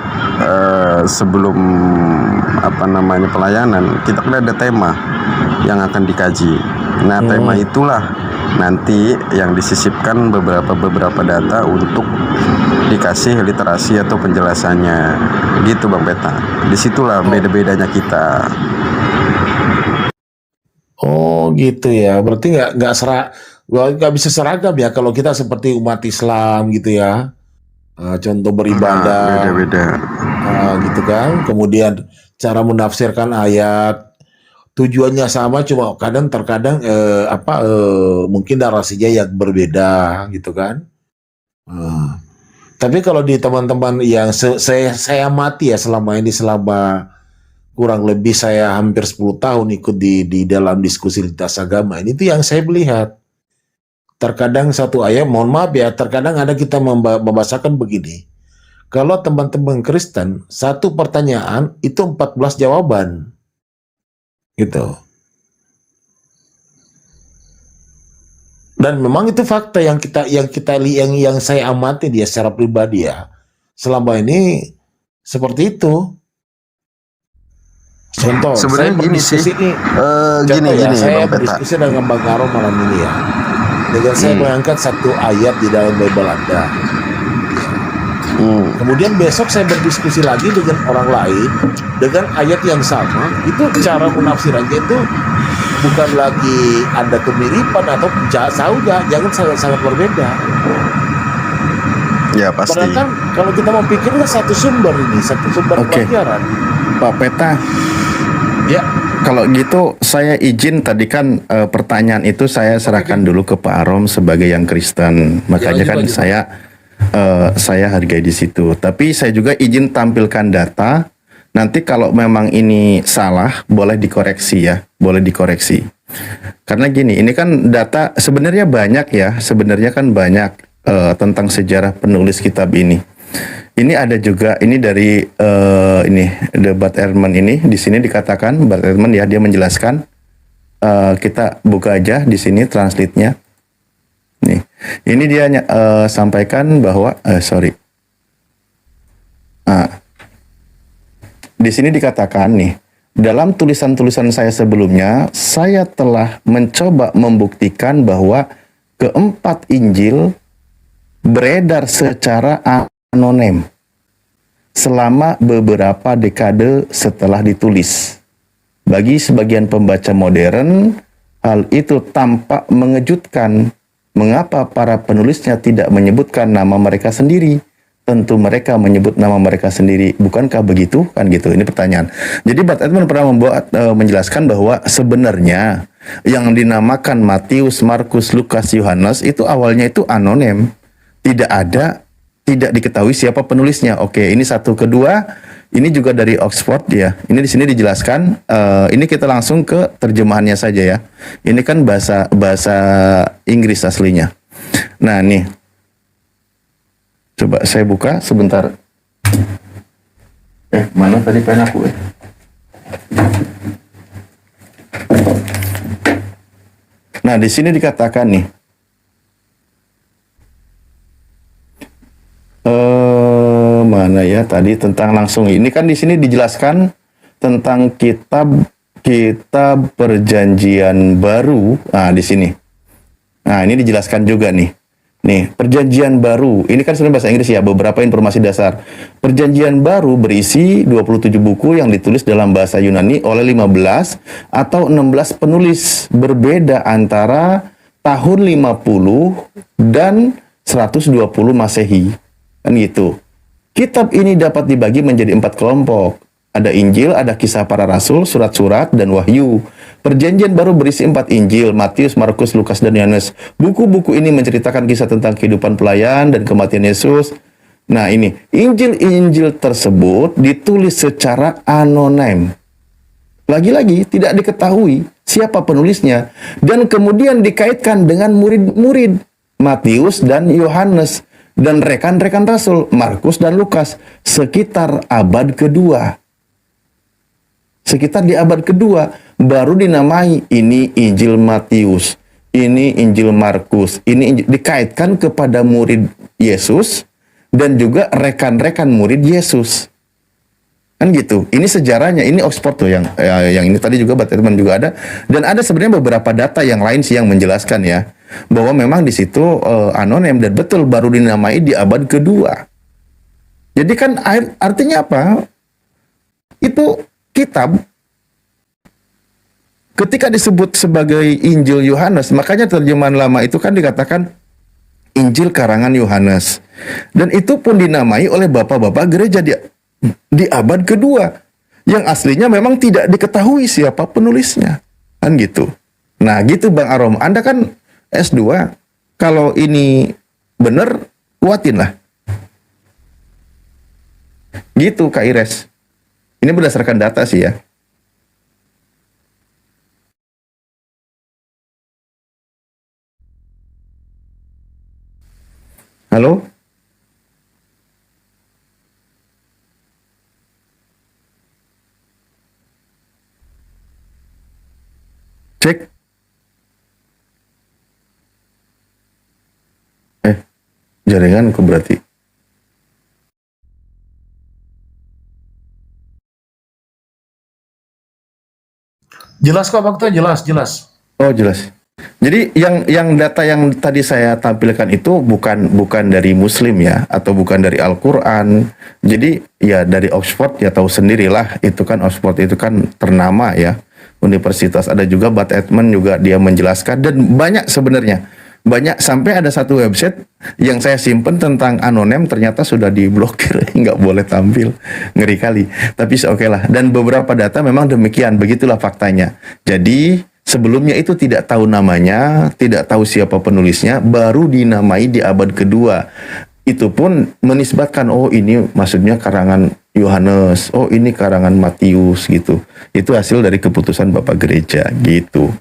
sebelum pelayanan, kita kan ada tema yang akan dikaji. Nah, tema itulah nanti yang disisipkan beberapa data untuk dikasih literasi atau penjelasannya. Gitu Bang Peta. Disitulah beda-bedanya kita. Oh gitu ya. Berarti nggak bisa seragam ya kalau kita seperti umat Islam gitu ya. Contoh beribadah. Beda-beda. Gitu kan. Kemudian cara menafsirkan ayat tujuannya sama, cuma terkadang mungkin narasinya yang berbeda gitu kan. Tapi kalau di teman-teman yang saya amati ya selama kurang lebih saya hampir 10 tahun ikut di dalam diskusi lintas agama, ini tuh yang saya melihat. Terkadang satu ayat, mohon maaf ya, terkadang ada kita membahasakan begini. Kalau teman-teman Kristen, satu pertanyaan itu 14 jawaban. Gitu. Dan memang itu fakta yang saya amati dia secara pribadi ya. Selama ini seperti itu. Contoh, Sebenarnya saya gini sih, berdiskusi ini. gini Contoh ya, gini saya Bang Peta. berdiskusi dengan Bang Karo malam ini ya. Dengan saya mengangkat satu ayat di dalam Bible Anda. Kemudian besok saya berdiskusi lagi dengan orang lain dengan ayat yang sama. Itu cara menafsirannya itu bukan lagi ada kemiripan atau jauh, jangan sangat berbeda. Ya pasti. Padahal kan kalau kita mau pikir kan satu sumber pelajaran. Pak Peta. Ya. Kalau gitu saya izin tadi kan pertanyaan itu saya serahkan dulu ke Pak Arom sebagai yang Kristen. Makanya kan saya hargai di situ. Tapi saya juga izin tampilkan data. Nanti kalau memang ini salah, boleh dikoreksi ya, boleh dikoreksi. Karena gini, ini kan data sebenarnya banyak ya, sebenarnya kan banyak tentang sejarah penulis kitab ini. Ini ada juga, ini dari ini The Bart Ehrman ini, di sini dikatakan Bart Ehrman ya, dia menjelaskan. Kita buka aja di sini translate-nya. Nih, ini dia sampaikan bahwa di sini dikatakan nih, dalam tulisan-tulisan saya sebelumnya, saya telah mencoba membuktikan bahwa keempat Injil beredar secara anonim selama beberapa dekade setelah ditulis. Bagi sebagian pembaca modern, hal itu tampak mengejutkan. Mengapa para penulisnya tidak menyebutkan nama mereka sendiri? Tentu mereka menyebut nama mereka sendiri. Bukankah begitu? Kan gitu. Ini pertanyaan. Jadi Bart Ehrman pernah menjelaskan bahwa sebenarnya yang dinamakan Matius, Markus, Lukas, Yohanes itu awalnya itu anonim. Tidak diketahui siapa penulisnya. Oke, ini satu. Kedua, ini juga dari Oxford ya. Ini di sini dijelaskan. Ini kita langsung ke terjemahannya saja ya. Ini kan bahasa Inggris aslinya. Nah, nih. Coba saya buka sebentar. Mana tadi pen aku? Nah, di sini dikatakan nih. Mana ya tadi tentang langsung ini kan di sini dijelaskan tentang kitab perjanjian baru. Nah, di sini. Nah, ini dijelaskan juga nih. Nih, perjanjian baru. Ini kan sebenarnya bahasa Inggris ya, beberapa informasi dasar. Perjanjian baru berisi 27 buku yang ditulis dalam bahasa Yunani oleh 15 atau 16 penulis. Berbeda antara tahun 50 dan 120 Masehi. Kan gitu. Kitab ini dapat dibagi menjadi 4 kelompok. Ada Injil, ada kisah para rasul, surat-surat, dan wahyu. Perjanjian baru berisi 4 Injil, Matius, Markus, Lukas, dan Yohanes. Buku-buku ini menceritakan kisah tentang kehidupan pelayan dan kematian Yesus. Nah ini, Injil-Injil tersebut ditulis secara anonim. Lagi-lagi tidak diketahui siapa penulisnya. Dan kemudian dikaitkan dengan murid-murid Matius dan Yohanes. Dan rekan-rekan rasul, Markus dan Lukas, sekitar abad kedua. Sekitar di abad kedua, baru dinamai ini Injil Matius, ini Injil Markus, ini dikaitkan kepada murid Yesus, dan juga rekan-rekan murid Yesus. Kan gitu. Ini sejarahnya, ini Oxford tuh yang ini tadi juga Bart Ehrman juga ada. Dan ada sebenarnya beberapa data yang lain sih yang menjelaskan ya. Bahwa memang di situ anonim dan betul baru dinamai di abad kedua. Jadi kan artinya apa? Itu kitab ketika disebut sebagai Injil Yohanes, makanya terjemahan lama itu kan dikatakan Injil karangan Yohanes. Dan itu pun dinamai oleh bapak-bapak gereja di abad kedua. Yang aslinya memang tidak diketahui siapa penulisnya. Kan gitu. Nah gitu Bang Arom, Anda kan S2, kalau ini benar, kuatin lah. Gitu Kak Ires. Ini berdasarkan data sih ya. Halo? Cek. jaringanku berarti. Jelas kok Bang Toh, jelas. Oh jelas. Jadi yang data yang tadi saya tampilkan itu bukan dari Muslim ya, atau bukan dari Al-Quran. Jadi ya dari Oxford, ya tahu sendirilah, itu kan Oxford itu kan ternama ya, universitas. Ada juga Bud Ehrman juga, dia menjelaskan, dan banyak sebenarnya. Banyak, sampai ada satu website yang saya simpen tentang anonim ternyata sudah diblokir, nggak boleh tampil, ngeri kali. Tapi oke lah. Dan beberapa data memang demikian, begitulah faktanya. Jadi sebelumnya itu tidak tahu namanya, tidak tahu siapa penulisnya, baru dinamai di abad kedua. Itu pun menisbatkan, oh ini maksudnya karangan Yohanes, oh ini karangan Matius gitu. Itu hasil dari keputusan Bapak Gereja gitu.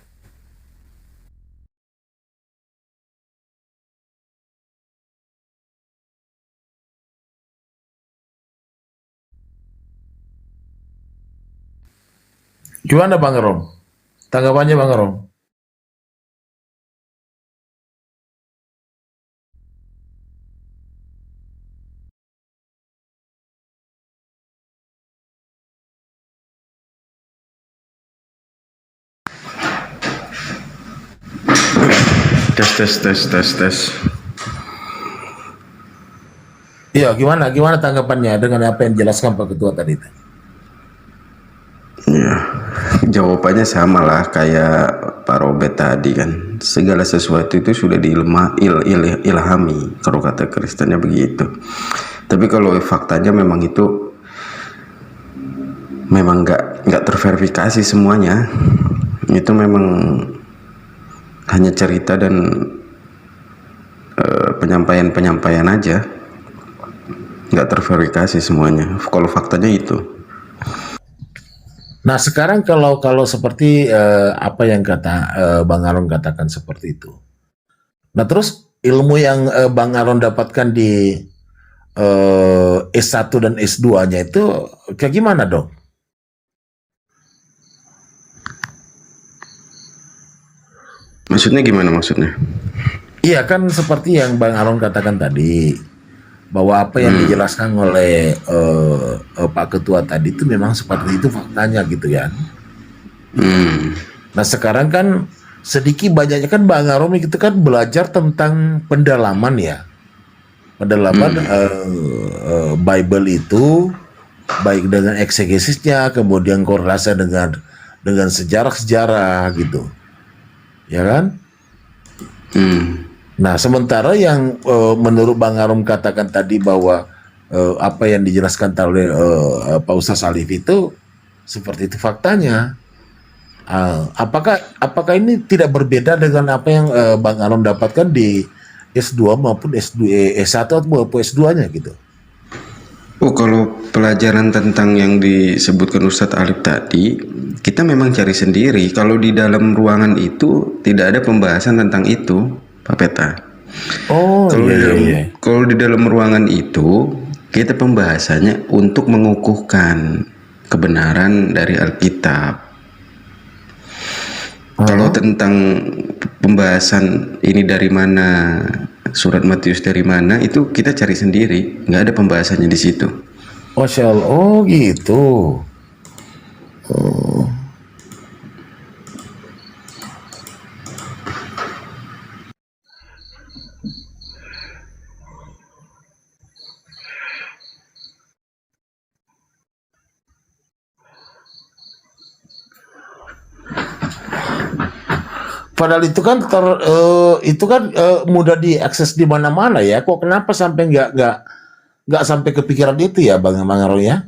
Gimana Bang Rom? Tanggapannya Bang Rom? Tes. Iya, gimana tanggapannya dengan apa yang dijelaskan Pak Ketua tadi itu? Ya, jawabannya sama lah kayak Pak Robert tadi kan. Segala sesuatu itu sudah ilhami, kalau kata Kristennya begitu. Tapi kalau faktanya memang itu memang nggak terverifikasi semuanya. Itu memang hanya cerita dan penyampaian aja, nggak terverifikasi semuanya. Kalau faktanya itu. Nah sekarang kalau seperti apa yang kata Bang Aron katakan seperti itu. Nah terus ilmu yang Bang Aron dapatkan di S1 dan S2-nya itu kayak gimana dong? Maksudnya gimana maksudnya? Iya kan seperti yang Bang Aron katakan tadi, bahwa apa yang dijelaskan oleh Pak Ketua tadi itu memang seperti itu faktanya gitu ya. Nah sekarang kan sedikit banyaknya kan Bang Aron itu kan belajar tentang pendalaman ya, pendalaman Bible itu baik dengan eksegesinya, kemudian korelasi dengan sejarah-sejarah gitu, ya kan? Nah, sementara yang menurut Bang Arum katakan tadi bahwa apa yang dijelaskan oleh Pak Ustaz Alif itu seperti itu faktanya. Apakah ini tidak berbeda dengan apa yang Bang Arum dapatkan di S2 maupun S1 maupun S2-nya gitu? Oh, kalau pelajaran tentang yang disebutkan Ustadz Alif tadi, kita memang cari sendiri. Kalau di dalam ruangan itu tidak ada pembahasan tentang itu, Pak Peta. Oh, kalau di dalam ruangan itu kita pembahasannya untuk mengukuhkan kebenaran dari Alkitab. Kalau tentang pembahasan ini dari mana, surat Matius dari mana, itu kita cari sendiri, nggak ada pembahasannya di situ. Masya Allah, oh gitu. Oh. Padahal itu kan mudah diakses di mana-mana ya. Kok kenapa sampai nggak sampai kepikiran itu ya, Bang Aron ya?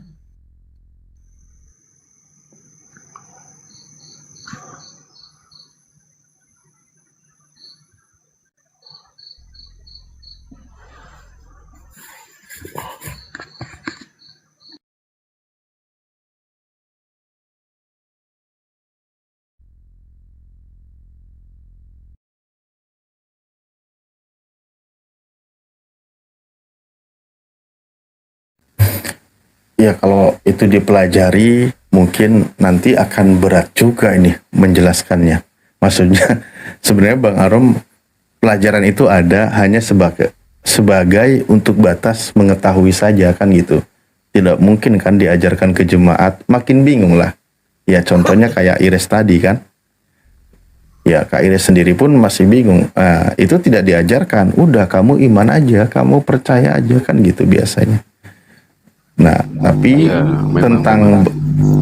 Ya kalau itu dipelajari mungkin nanti akan berat juga ini menjelaskannya. Maksudnya sebenarnya Bang Arom pelajaran itu ada hanya sebagai untuk batas mengetahui saja kan gitu. Tidak mungkin kan diajarkan ke jemaat, makin bingung lah. Ya contohnya kayak Iris tadi kan. Ya Kak Iris sendiri pun masih bingung. Nah, itu tidak diajarkan. Udah kamu iman aja, kamu percaya aja kan gitu biasanya. Nah, tapi tentang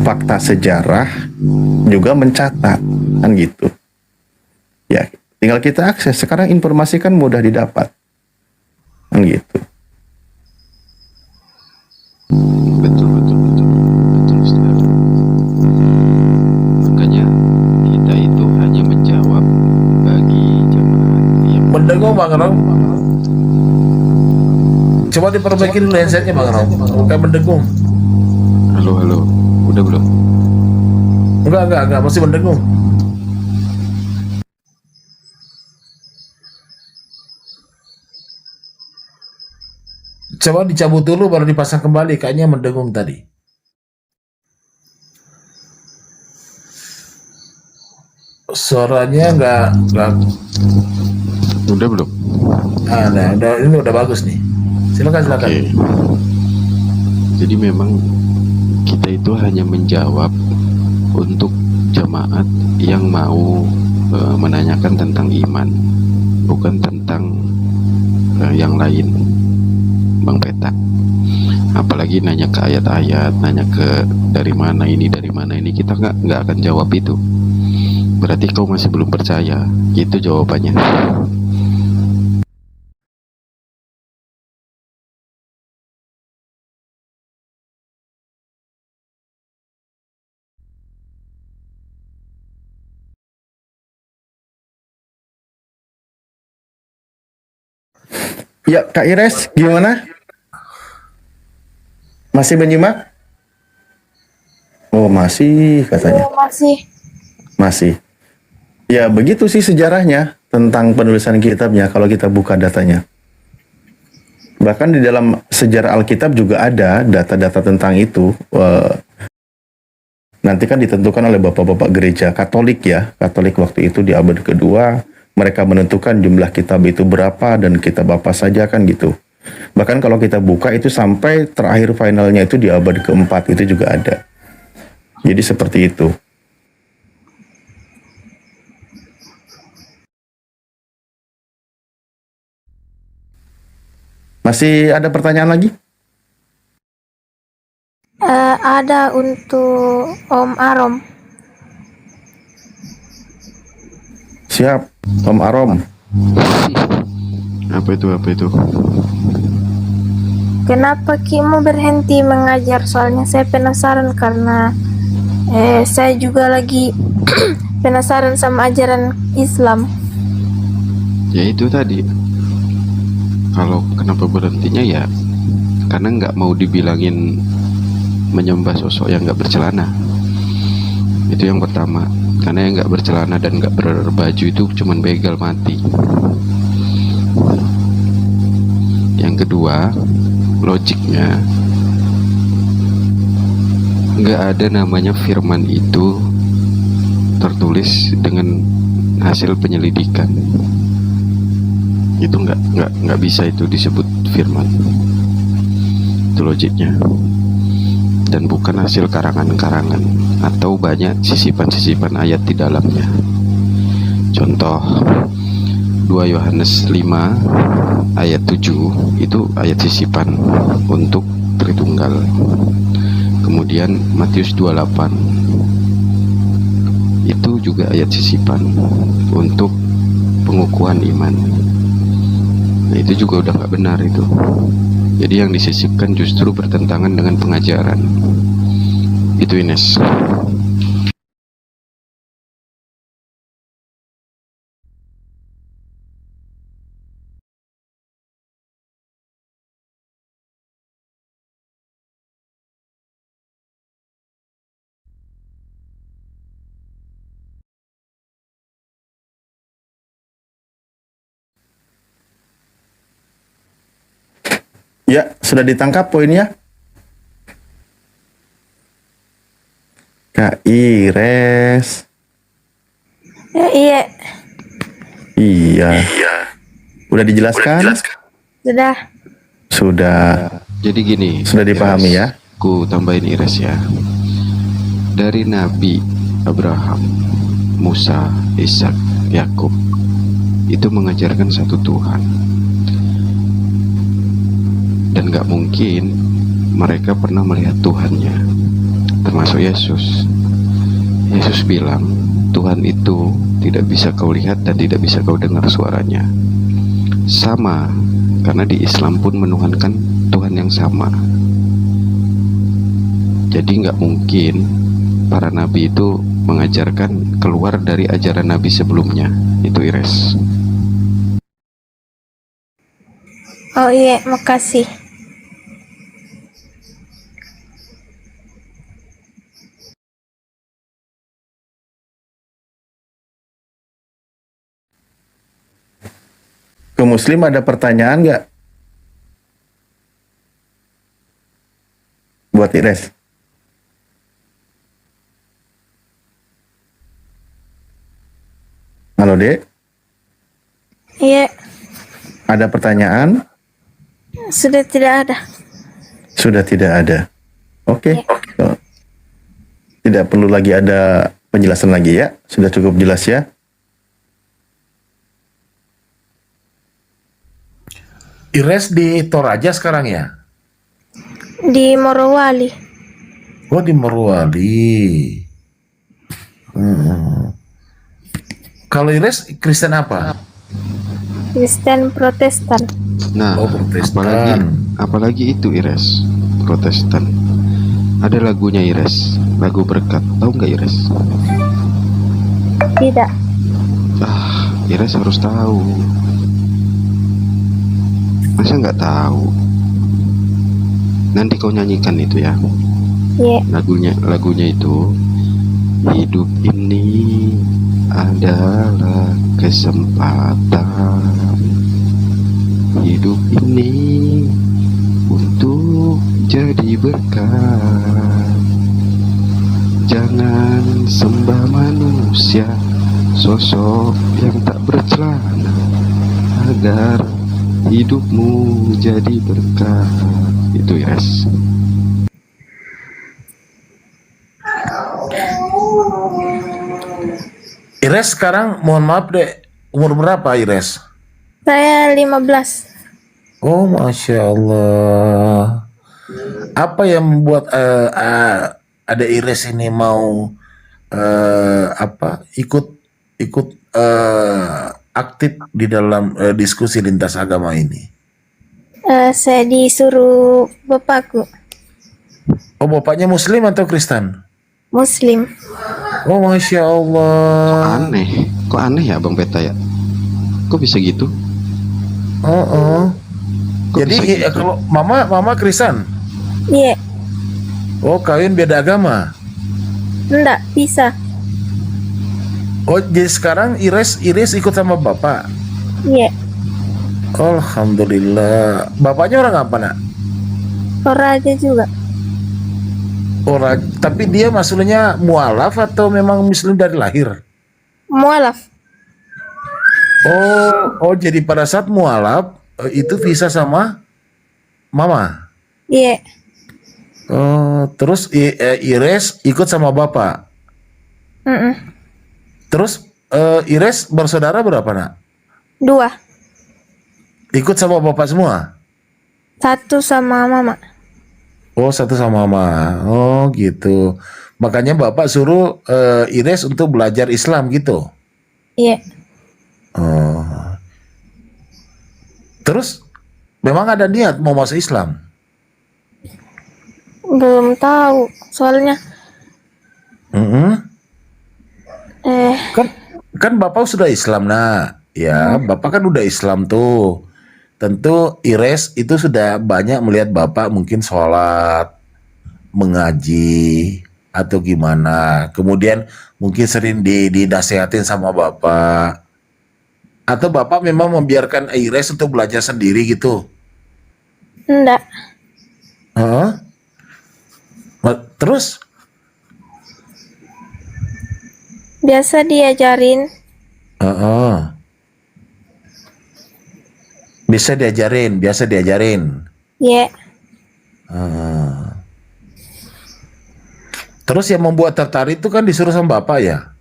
fakta sejarah juga mencatat kan gitu. Ya, tinggal kita akses. Sekarang informasi kan mudah didapat. Kan gitu. Betul sekali. Makanya kita itu hanya menjawab bagi jemaat yang Mendengung Bang Rom. Coba diperbaiki dulu headsetnya Bang Rom. Kayak mendengung. halo, udah belum? Enggak, masih mendengung. Coba dicabut dulu baru dipasang kembali, kayaknya mendengung tadi. Suaranya enggak. Udah belum? Nah, ini udah bagus nih. Silakan. Oke. Jadi memang kita itu hanya menjawab untuk jemaat yang mau menanyakan tentang iman, bukan tentang yang lain, Bang Peta. Apalagi nanya ke ayat-ayat, nanya ke dari mana ini, kita nggak akan jawab itu. Berarti kau masih belum percaya, itu jawabannya. Ya Kak Iris gimana? Masih menyimak? Oh masih katanya. Masih. Ya begitu sih sejarahnya tentang penulisan kitabnya kalau kita buka datanya. Bahkan di dalam sejarah Alkitab juga ada data-data tentang itu. Nanti kan ditentukan oleh bapak-bapak gereja Katolik ya. Katolik waktu itu di abad kedua. Mereka menentukan jumlah kitab itu berapa dan kitab apa saja kan gitu. Bahkan kalau kita buka itu sampai terakhir finalnya itu di abad keempat itu juga ada. Jadi seperti itu. Masih ada pertanyaan lagi? Ada untuk Om Arom. Siap, Om Arom. Apa itu? Kenapa Ki mau berhenti mengajar? Soalnya saya penasaran karena saya juga lagi penasaran sama ajaran Islam. Ya itu tadi. Kalau kenapa berhentinya ya karena nggak mau dibilangin menyembah sosok yang nggak bercelana. Itu yang pertama. Karena yang nggak bercelana dan nggak berbaju itu cuman begal mati. Yang kedua, logiknya nggak ada namanya firman itu tertulis dengan hasil penyelidikan. Itu nggak bisa itu disebut firman. Itu logiknya. Dan bukan hasil karangan-karangan atau banyak sisipan-sisipan ayat di dalamnya. Contoh 2 Yohanes 5 ayat 7 itu ayat sisipan untuk Tritunggal. Kemudian Matius 28 itu juga ayat sisipan untuk pengukuhan iman. Nah itu juga udah nggak benar itu. Jadi yang disisipkan justru bertentangan dengan pengajaran. Itu Ines. Ya, sudah ditangkap poinnya? Kak Ires. Iya. Iya. Udah dijelaskan? Sudah. Sudah. Jadi gini. Sudah dipahami Ires. ya? Ku tambahin Ires ya. Dari Nabi Abraham, Musa, Ishak, Yakub itu mengajarkan satu Tuhan. Dan gak mungkin mereka pernah melihat Tuhannya, termasuk Yesus. Yesus bilang, Tuhan itu tidak bisa kau lihat dan tidak bisa kau dengar suaranya. Sama, karena di Islam pun menuhankan Tuhan yang sama. Jadi nggak mungkin para nabi itu mengajarkan keluar dari ajaran nabi sebelumnya. Itu Ires. Oh iya, makasih. Ke Muslim ada pertanyaan nggak? Buat Ires. Halo Dek, Iya, ada pertanyaan? sudah tidak ada. Sudah tidak ada. Oke. So, tidak perlu lagi ada penjelasan lagi ya. Sudah cukup jelas ya. Ires di Toraja sekarang ya? Di Morowali. Oh, di Morowali. Kalau Ires Kristen apa? Kristen Protestan. Nah, Oh, Protestan. apalagi itu Ires, Protestan. Ada lagunya Ires, lagu berkat. Tahu nggak Ires? Tidak. Ires harus tahu. Masa nggak tahu? Nanti kau nyanyikan itu ya. Iya. Lagunya itu, hidup ini adalah kesempatan. Hidup ini untuk jadi berkat. Jangan sembah manusia, sosok yang tak bercelana, agar hidupmu jadi berkah. Itu Ires. Ires sekarang mohon maaf deh, umur berapa Ires? Saya 15. Oh, Masya Allah. Apa yang membuat ada Ires ini mau ikut aktif di dalam diskusi lintas agama ini? Saya disuruh bapakku. Oh, bapaknya Muslim atau Kristen? Muslim. Oh, Masya Allah. Kok aneh ya Bang Peta ya? Kok bisa gitu? Jadi kalau mama Kristen? Iya. Oh, kalian beda agama? Enggak, bisa. Oh, jadi sekarang Ires ikut sama bapak? Iya. Alhamdulillah. Bapaknya orang apa, Nak? Toraja juga. Orang, tapi dia maksudnya mualaf atau memang Muslim dari lahir? Mualaf. Oh, jadi pada saat mualaf itu visa sama mama. Iya. Oh, terus Ires ikut sama bapak. Terus Ires bersaudara berapa, Nak? 2. Ikut sama bapak semua? 1 sama mama. Oh, 1 sama mama. Oh, gitu. Makanya bapak suruh Ires untuk belajar Islam gitu. Iya. Oh. Terus memang ada niat mau masuk Islam? Belum tahu, soalnya Kan bapak sudah Islam, Nak. Ya, bapak kan udah Islam tuh. Tentu Ires itu sudah banyak melihat bapak mungkin sholat, mengaji, atau gimana. Kemudian mungkin sering dinasehatin sama bapak. Atau bapak memang membiarkan Ires untuk belajar sendiri gitu? enggak. Terus? Biasa diajarin. Biasa diajarin. Ya. Terus yang membuat tertarik itu kan disuruh sama bapak ya?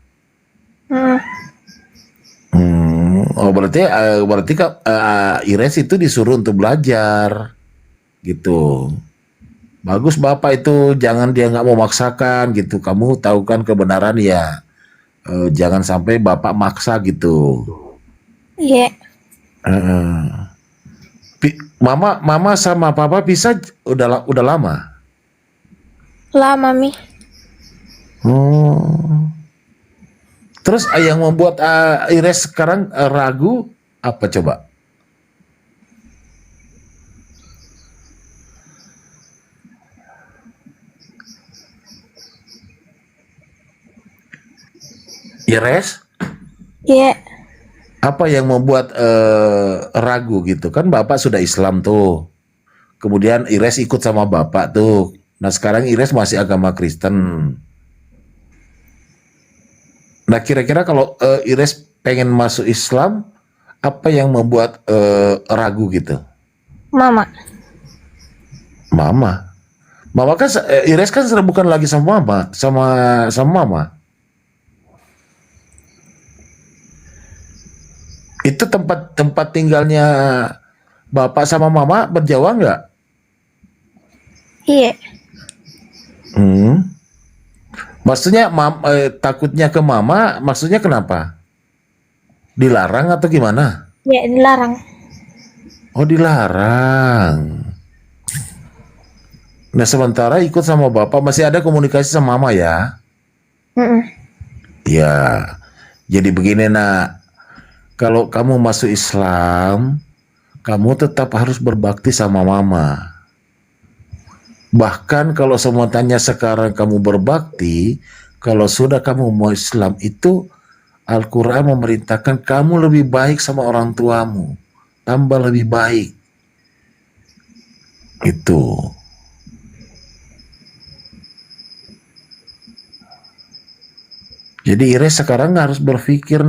Oh berarti Kak Ires itu disuruh untuk belajar gitu. Bagus bapak itu, jangan dia nggak mau maksakan gitu. Kamu tahu kan kebenaran ya, jangan sampai bapak maksa gitu. Iya. Mama sama papa pisah udah lama. Lama, Mi. Oh. Terus yang membuat Ires sekarang ragu apa coba? Ires? Iya. Apa yang membuat ragu gitu? Kan bapak sudah Islam tuh. Kemudian Ires ikut sama bapak tuh. Nah sekarang Ires masih agama Kristen. Nah kira-kira kalau Ires pengen masuk Islam, apa yang membuat ragu gitu? Mama. Mama kan Ires kan bukan lagi sama mama, sama mama. Itu tempat tinggalnya bapak sama mama berjauhan nggak? Iya. Maksudnya takutnya ke mama, maksudnya kenapa? Dilarang atau gimana? Ya, dilarang. Oh dilarang. Nah sementara ikut sama bapak masih ada komunikasi sama mama ya? Ya, jadi begini nak, kalau kamu masuk Islam, kamu tetap harus berbakti sama mama. Bahkan kalau semua tanya sekarang kamu berbakti, kalau sudah kamu mau Islam itu Al-Quran memerintahkan kamu lebih baik sama orang tuamu, tambah lebih baik. Itu. Jadi Ires sekarang harus berpikir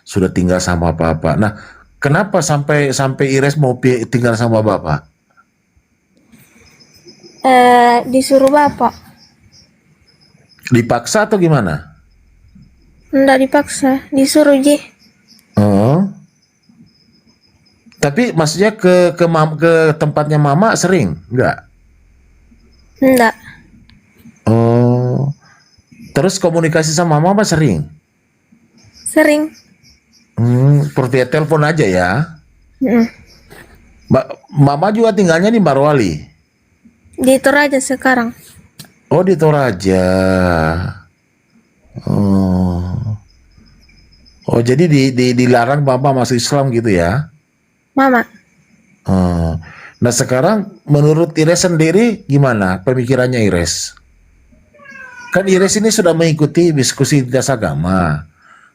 sudah tinggal sama bapak. Nah, kenapa sampai Ires mau tinggal sama bapak? Disuruh bapak. Dipaksa atau gimana? Enggak dipaksa, disuruh je. Oh. Tapi maksudnya ke tempatnya mama sering? Enggak? Enggak. Oh. Terus komunikasi sama mama sering? Sering. Via telepon aja ya? Mama juga tinggalnya di Marwali? Di Toraja sekarang. Oh di Toraja. Oh jadi dilarang bapak masuk Islam gitu ya? Mama. Nah sekarang menurut Ires sendiri gimana pemikirannya Ires? Kan Ires ini sudah mengikuti diskusi lintas agama.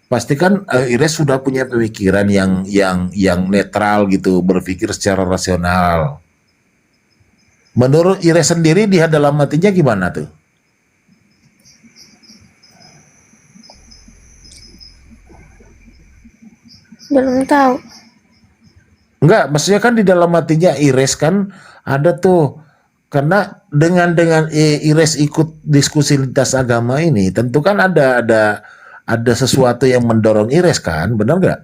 Pasti kan Ires sudah punya pemikiran yang netral gitu, berpikir secara rasional. Menurut Ires sendiri di dalam hatinya gimana tuh? Belum tahu. Enggak, maksudnya kan di dalam hatinya Ires kan ada tuh. Karena dengan Ires ikut diskusi lintas agama ini, tentu kan ada sesuatu yang mendorong Ires kan, benar nggak?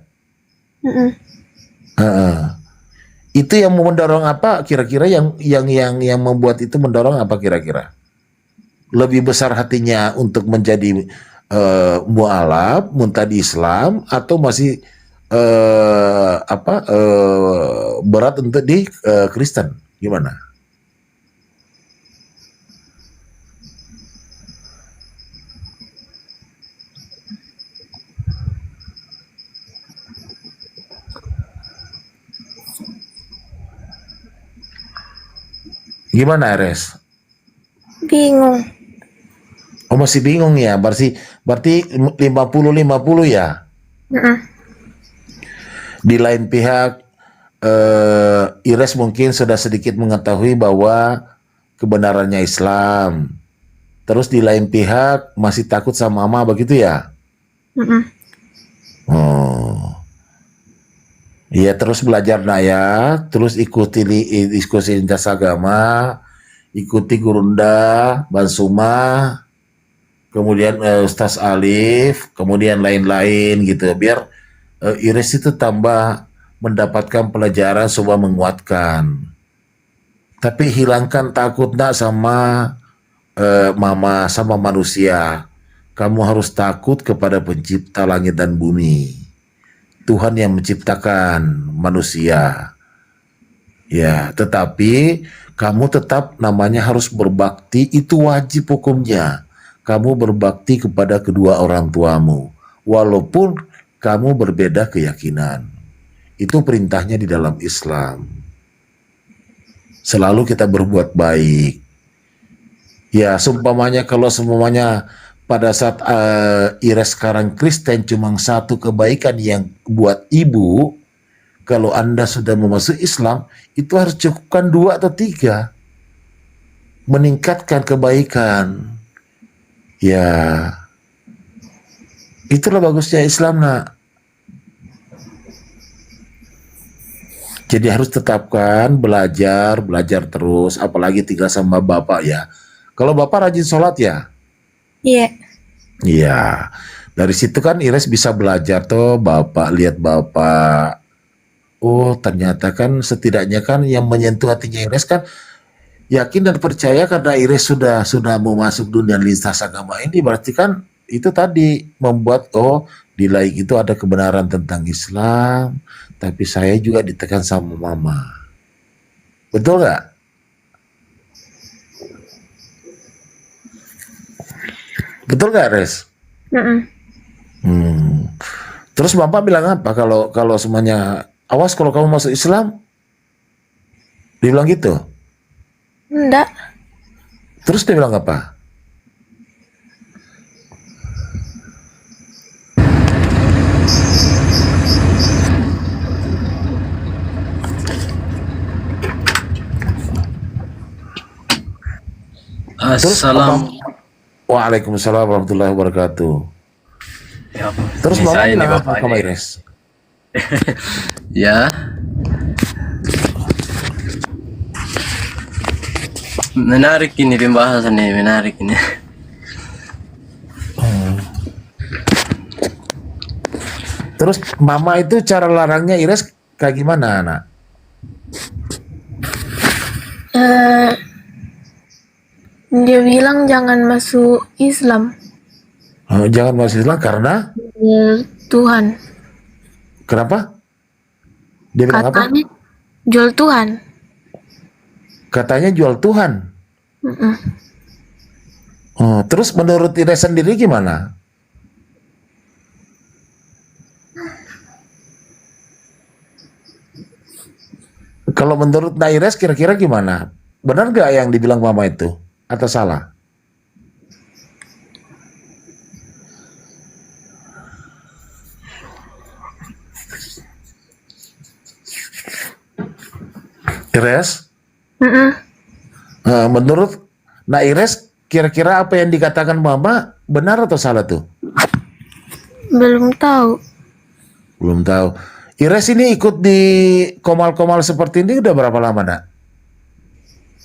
Itu yang mendorong apa kira-kira yang membuat itu mendorong apa kira-kira? Lebih besar hatinya untuk menjadi mualaf, muntadi Islam atau masih berat untuk di Kristen? Gimana? Gimana Res? Bingung. Oh masih bingung ya, berarti 50-50 ya? Di lain pihak Ires mungkin sudah sedikit mengetahui bahwa kebenarannya Islam. Terus di lain pihak masih takut sama mama begitu ya? Oh. Iya, terus belajar ya, terus ikuti diskusi lintas agama, ikuti Gurunda, Bansuma, kemudian Ustaz Alif, kemudian lain-lain gitu, biar Iris itu tambah mendapatkan pelajaran semua menguatkan. Tapi hilangkan takut nak sama mama, sama manusia. Kamu harus takut kepada pencipta langit dan bumi. Tuhan yang menciptakan manusia. Ya, tetapi kamu tetap namanya harus berbakti, itu wajib hukumnya. Kamu berbakti kepada kedua orang tuamu, walaupun kamu berbeda keyakinan. Itu perintahnya di dalam Islam. Selalu kita berbuat baik. Ya, seumpamanya kalau semuanya pada saat Ires sekarang Kristen cuma satu kebaikan yang buat ibu, kalau Anda sudah memasuki Islam, itu harus cukupkan 2 atau 3. Meningkatkan kebaikan. Ya, itulah bagusnya Islam, nak. Jadi harus tetapkan belajar terus, apalagi tinggal sama bapak ya. Kalau bapak rajin sholat ya? Iya. Iya. Dari situ kan Ires bisa belajar tuh, bapak lihat bapak. Oh, ternyata kan setidaknya kan yang menyentuh hatinya Ires kan yakin dan percaya karena Ires sudah mau masuk dunia lintas agama ini, berarti kan itu tadi membuat di lain itu ada kebenaran tentang Islam, tapi saya juga ditekan sama mama. Betul nggak? Betul nggak, Res? Terus bapak bilang apa kalau semuanya awas kalau kamu masuk Islam? Dia bilang gitu? Enggak. Terus dia bilang apa? Waalaikumsalam warahmatullahi wabarakatuh. Ya, Terus ini mama saya bilang nih apa Bapak sama ini. Ires? Ya. Menarik ini pembahasan ini, menarik ini. Terus mama itu cara larangnya Ires kayak gimana, anak? Dia bilang jangan masuk Islam. Jangan masuk Islam karena? Tuhan. Kenapa? Dia bilang apa? Katanya jual Tuhan. Katanya jual Tuhan. Terus menurut Ires sendiri gimana? Kalau menurut Naires kira-kira gimana? Benar nggak yang dibilang mama itu? Atau salah? Ires? Menurut Naires kira-kira apa yang dikatakan mama benar atau salah tuh? Belum tahu. Belum tahu. Ires ini ikut di komal-komal seperti ini udah berapa lama, nak?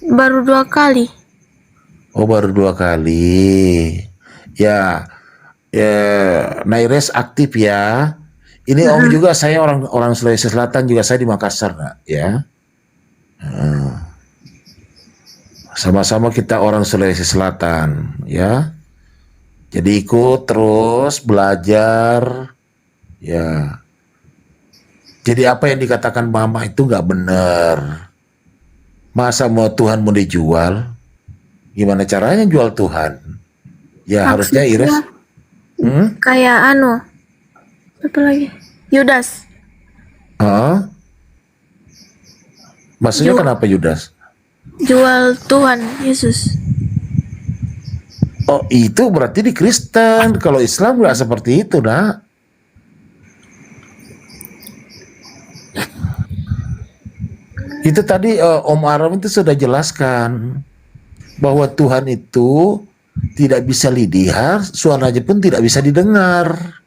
Baru 2 kali. Oh, baru 2 kali. Ya, Naires aktif ya. Ini Om juga, saya orang Sulawesi Selatan juga, saya di Makassar, nak, ya. Sama-sama kita orang Sulawesi Selatan, ya. Jadi ikut terus belajar, ya. Jadi apa yang dikatakan mama itu nggak benar. Masa mau Tuhan mau dijual? Gimana caranya jual Tuhan? Ya harusnya Ires. Kayak apa lagi? Yudas. Maksudnya kenapa Yudas? Jual Tuhan Yesus. Oh, itu berarti di Kristen. Kalau Islam nggak seperti itu, nak. Itu tadi Om Aram itu sudah jelaskan bahwa Tuhan itu tidak bisa dilihat, suaranya pun tidak bisa didengar.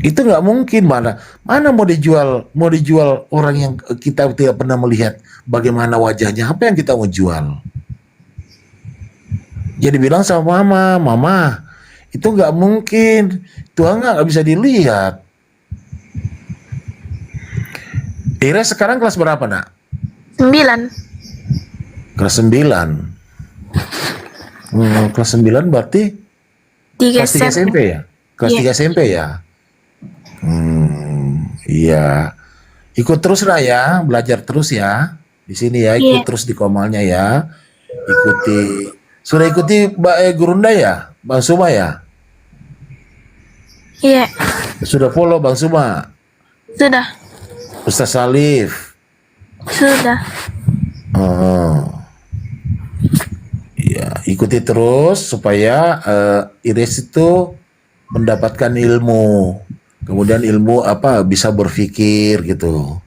Itu nggak mungkin, mana mau dijual orang yang kita tidak pernah melihat bagaimana wajahnya, apa yang kita mau jual? Jadi bilang sama mama itu nggak mungkin, Tuhan nggak bisa dilihat. Ira sekarang kelas berapa, nak? 9. Kelas 9. Kelas 9 berarti 3 kelas 3 SMP ya? Kelas 3 SMP ya? Iya. Ikut terus lah ya, belajar terus ya. Di sini ya, ikut terus di Komalnya ya. Sudah ikuti Gurunda ya? Bang Suma ya? Iya. Sudah follow Bang Suma? Sudah. Ustaz Salif? Sudah. Ya, ikuti terus supaya Iris itu mendapatkan ilmu. Kemudian ilmu bisa berpikir gitu.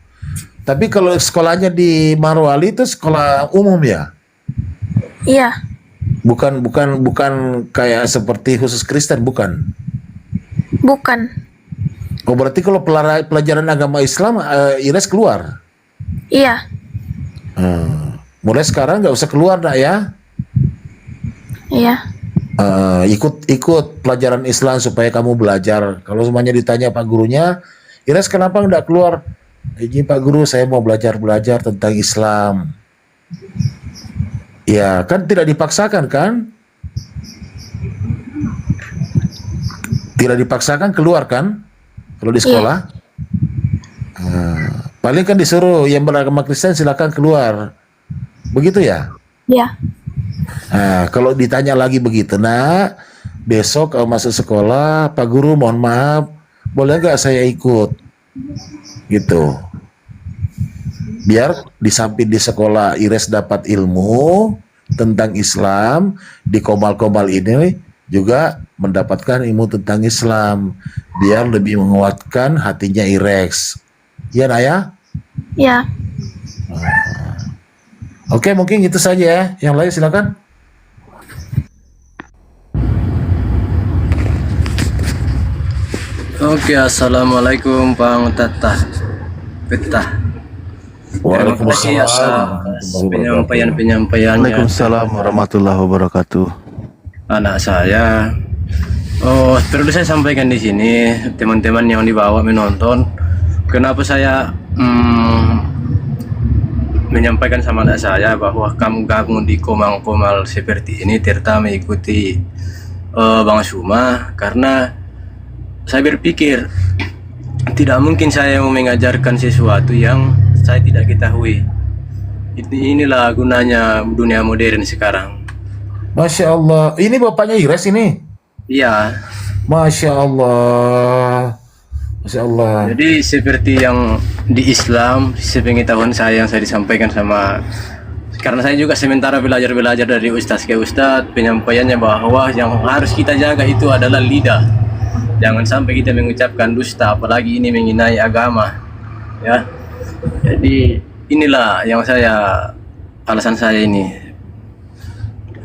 Tapi kalau sekolahnya di Marwali itu sekolah umum ya? Iya. Bukan kayak seperti khusus Kristen, bukan? Bukan. Oh, berarti kalau pelajaran agama Islam Ires keluar? Iya. Mulai sekarang nggak usah keluar, nak ya? Iya. Ikut pelajaran Islam supaya kamu belajar. Kalau semuanya ditanya Pak gurunya, Ires kenapa nggak keluar? Ini Pak Guru, saya mau belajar tentang Islam. Ya, kan tidak dipaksakan kan? Tidak dipaksakan keluar kan? Kalau di sekolah? Paling kan disuruh yang beragama Kristen silakan keluar. Begitu ya? Iya. Nah, kalau ditanya lagi begitu, nak, besok kalau masuk sekolah, Pak Guru mohon maaf, boleh nggak saya ikut? Gitu. Biar di samping di sekolah Ires dapat ilmu tentang Islam, di Komal-Komal ini juga mendapatkan ilmu tentang Islam, biar lebih menguatkan hatinya Ires. Iya, Naya? Iya. Oke, mungkin itu saja ya. Yang lain silakan. Oke, assalamualaikum Bang Tata Betah. Terima kasih atas penyampaiannya. Waalaikumsalam warahmatullahi wabarakatuh. Anak saya. Oh, perlu saya sampaikan di sini teman-teman yang dibawa menonton. Kenapa saya menyampaikan sama anak saya bahwa kamu gabung di Komal-Komal seperti ini terutama mengikuti Bang Suma, karena saya berpikir tidak mungkin saya mau mengajarkan sesuatu yang saya tidak ketahui. Inilah gunanya dunia modern sekarang. Masya Allah. Ini bapaknya Ires ini? Iya. Masya Allah. Masya Allah. Jadi seperti yang di Islam, sepengetahuan saya yang saya disampaikan sama, karena saya juga sementara belajar dari ustaz ke ustaz, penyampaiannya bahwa yang harus kita jaga itu adalah lidah. Jangan sampai kita mengucapkan dusta, apalagi ini menginai agama, ya. Jadi inilah yang alasan saya ini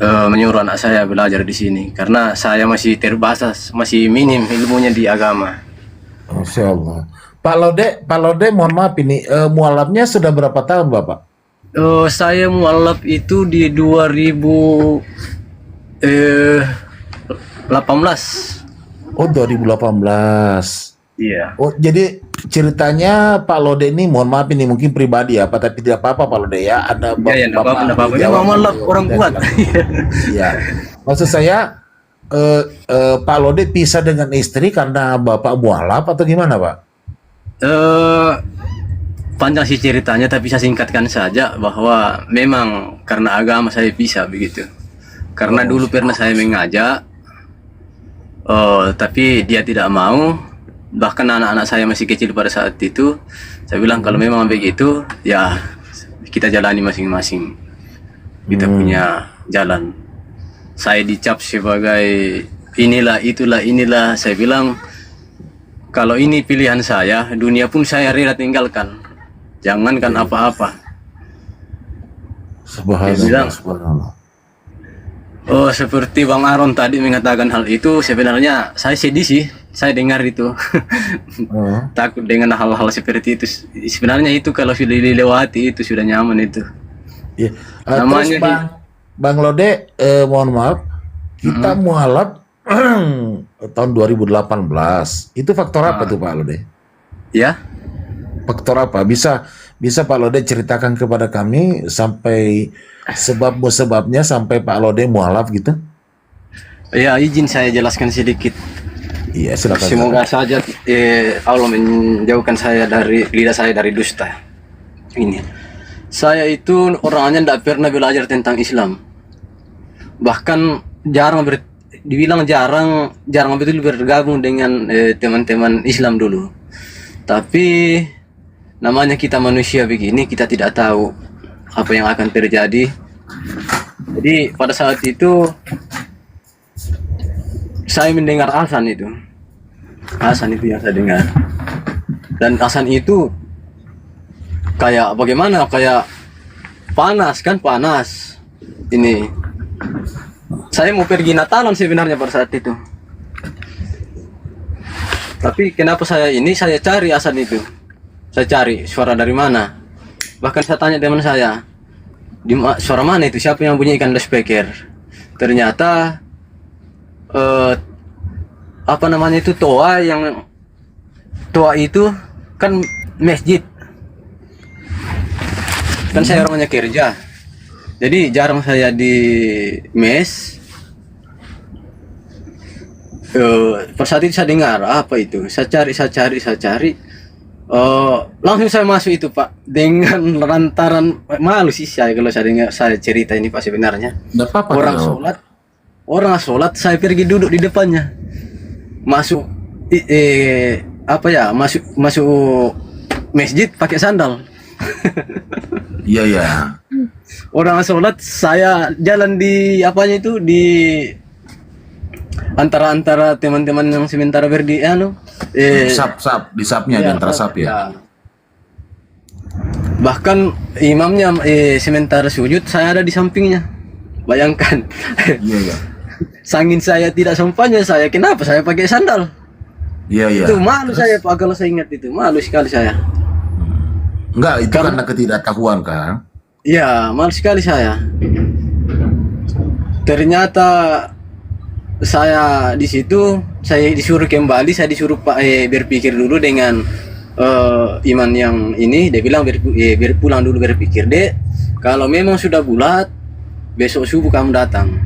menyuruh anak saya belajar di sini, karena saya masih terbatas, masih minim ilmunya di agama. Masya Allah. Pak Lode, mohon maaf ini mualafnya sudah berapa tahun Bapak? Saya mualaf itu di 2018. Oh, 2018. Iya. Oh, jadi ceritanya Pak Lode ini, mohon maaf ini mungkin pribadi ya, tapi tidak apa-apa Pak Lode ya. Ada Bapak mualaf orang kuat. Iya. Maksud saya Pak Lode pisah dengan istri karena Bapak mualaf atau gimana, Pak? Panjang sih ceritanya, tapi saya singkatkan saja bahwa memang karena agama saya pisah begitu. Karena dulu pernah saya mengajak, tapi dia tidak mau. Bahkan anak-anak saya masih kecil pada saat itu. Saya bilang kalau memang begitu, ya kita jalani masing-masing. Kita punya jalan. Saya dicap sebagai inilah, itulah, inilah. Saya bilang kalau ini pilihan saya, dunia pun saya rela tinggalkan. Jangankan apa-apa. Subhanallah. Oh, seperti Bang Aron tadi mengatakan hal itu, sebenarnya saya sedih sih. saya dengar itu. Takut dengan hal-hal seperti itu. Sebenarnya itu kalau sudah dilewati itu sudah nyaman itu. Iya. Namanya Terus Bang Lode, mohon maaf, kita mualaf tahun 2018. Itu faktor apa tuh Pak Lode? Ya. Faktor apa? Bisa Pak Lode ceritakan kepada kami sampai sebabnya sampai Pak Lode mualaf gitu? Ya, izin saya jelaskan sedikit. Iya, silakan. Semoga saja Allah menjauhkan lidah saya dari dusta. Ini, saya itu orangnya tidak pernah belajar tentang Islam. Bahkan dibilang jarang betul bergabung dengan teman-teman Islam dulu. Tapi namanya kita manusia begini, kita tidak tahu apa yang akan terjadi. Jadi pada saat itu saya mendengar azan itu yang saya dengar, dan azan itu kayak bagaimana, kayak panas ini. Saya mau pergi Natalan sebenarnya pada saat itu, tapi kenapa saya cari azan itu, saya cari suara dari mana, bahkan saya tanya teman saya, suara mana itu, siapa yang bunyikan loudspeaker. Ternyata apa namanya itu, toa itu kan masjid, kan saya orangnya kerja, jadi jarang saya di mes. Pas saat itu saya dengar apa itu, saya cari, langsung saya masuk itu Pak, dengan lantaran malu sih saya kalau saya cerita ini Pak. Sebenarnya orang sholat saya pergi duduk di depannya, masuk masuk masjid pakai sandal. Iya. Orang sholat, saya jalan di di antara teman-teman yang sementara di sapnya di antara sap ya. Bahkan imamnya sementara sujud, saya ada di sampingnya. Bayangkan. Iya. Sangin saya tidak sopannya saya, kenapa saya pakai sandal? Iya. Itu malu saya Pak, kalau saya ingat itu malu sekali saya. Enggak, itu karena ketidaktahuan kan? Iya, malu sekali saya. Ternyata saya di situ, saya disuruh kembali, saya disuruh berpikir dulu dengan iman yang ini. Dia bilang pulang dulu berpikir, Dek, kalau memang sudah bulat, besok subuh kamu datang.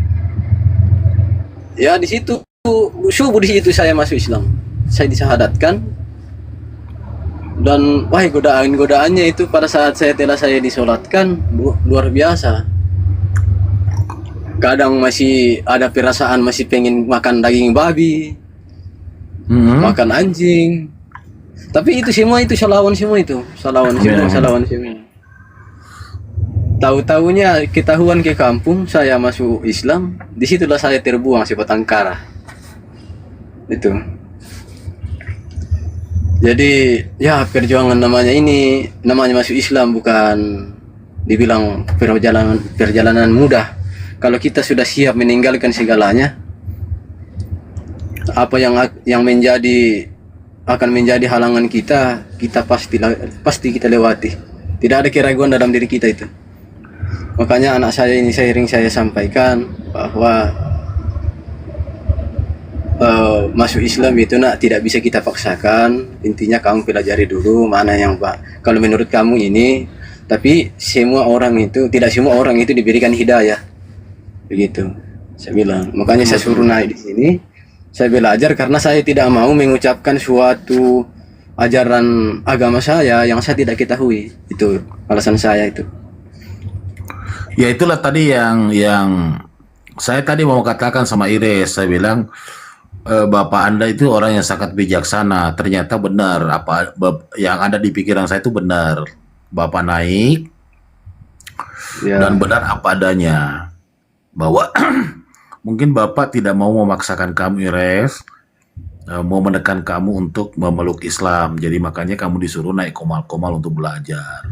Ya di situ subuh, di situ saya masuk Islam, saya disahadatkan. Dan godaannya itu pada saat saya disolatkan luar biasa. Kadang masih ada perasaan masih pengen makan daging babi, makan anjing. Tapi itu semua itu salawan semua. Tahu-tahunya ketahuan ke kampung saya masuk Islam, disitulah saya terbuang sebatang kara. Itu. Jadi ya perjuangan namanya masuk Islam bukan dibilang perjalanan mudah. Kalau kita sudah siap meninggalkan segalanya, apa yang akan menjadi halangan kita pasti kita lewati. Tidak ada keraguan dalam diri kita itu. Makanya anak saya ini sering saya sampaikan bahwa masuk Islam itu tidak bisa kita paksakan. Intinya kamu pelajari dulu mana yang kalau menurut kamu ini. Tapi tidak semua orang itu diberikan hidayah, begitu saya bilang. Makanya saya suruh naik di sini, saya belajar karena saya tidak mau mengucapkan suatu ajaran agama saya yang saya tidak ketahui. Itu alasan saya itu. Ya itulah tadi yang saya tadi mau katakan sama Iris. Saya bilang Bapak Anda itu orang yang sangat bijaksana. Ternyata benar apa yang ada di pikiran saya itu benar. Bapak naik dan benar apa adanya, bahwa mungkin Bapak tidak mau memaksakan kamu Iris, mau menekan kamu untuk memeluk Islam. Jadi makanya kamu disuruh naik komal-komal untuk belajar.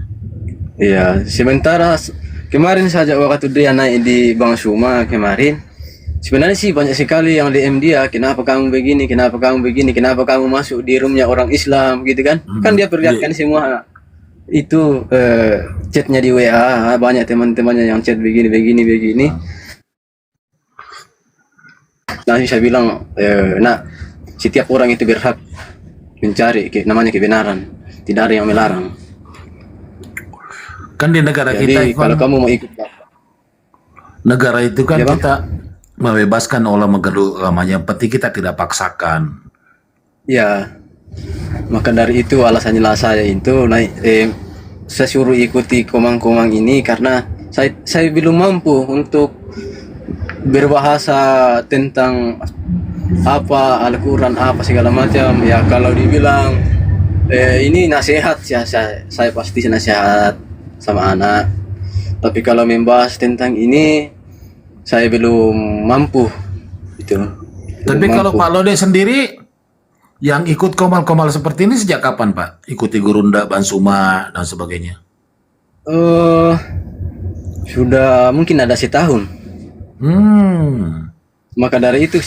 Iya, sementara kemarin saja waktu dia naik di Bang Suma kemarin, sebenarnya sih banyak sekali yang DM dia, kenapa kamu begini, kenapa kamu begini, kenapa kamu masuk di roomnya orang Islam gitu kan. Kan dia perlihatkan semua itu chatnya di WA, banyak teman-temannya yang chat begini. Nah saya bilang, nah setiap orang itu berhak mencari namanya kebenaran, tidak ada yang melarang. Kan di negara Jadi kita kalau kamu mau ikut, negara itu kan Ya, Bang? kita membebaskan Allah menggadu agamanya, yang penting kita tidak paksakan. ya maka dari itu alasannya lah saya itu saya suruh ikuti komang-komang ini karena saya belum mampu untuk berbahasa tentang apa Al-Quran apa segala macam. Ya kalau dibilang ini nasihat ya saya pasti nasihat sama anak, tapi kalau membahas tentang ini saya belum mampu itu. Tapi Belum kalau mampu. Pak Lode sendiri yang ikut komal-komal seperti ini sejak kapan Pak? Ikuti Gurunda, Bansuma dan sebagainya. Sudah mungkin ada setahun. Maka dari itu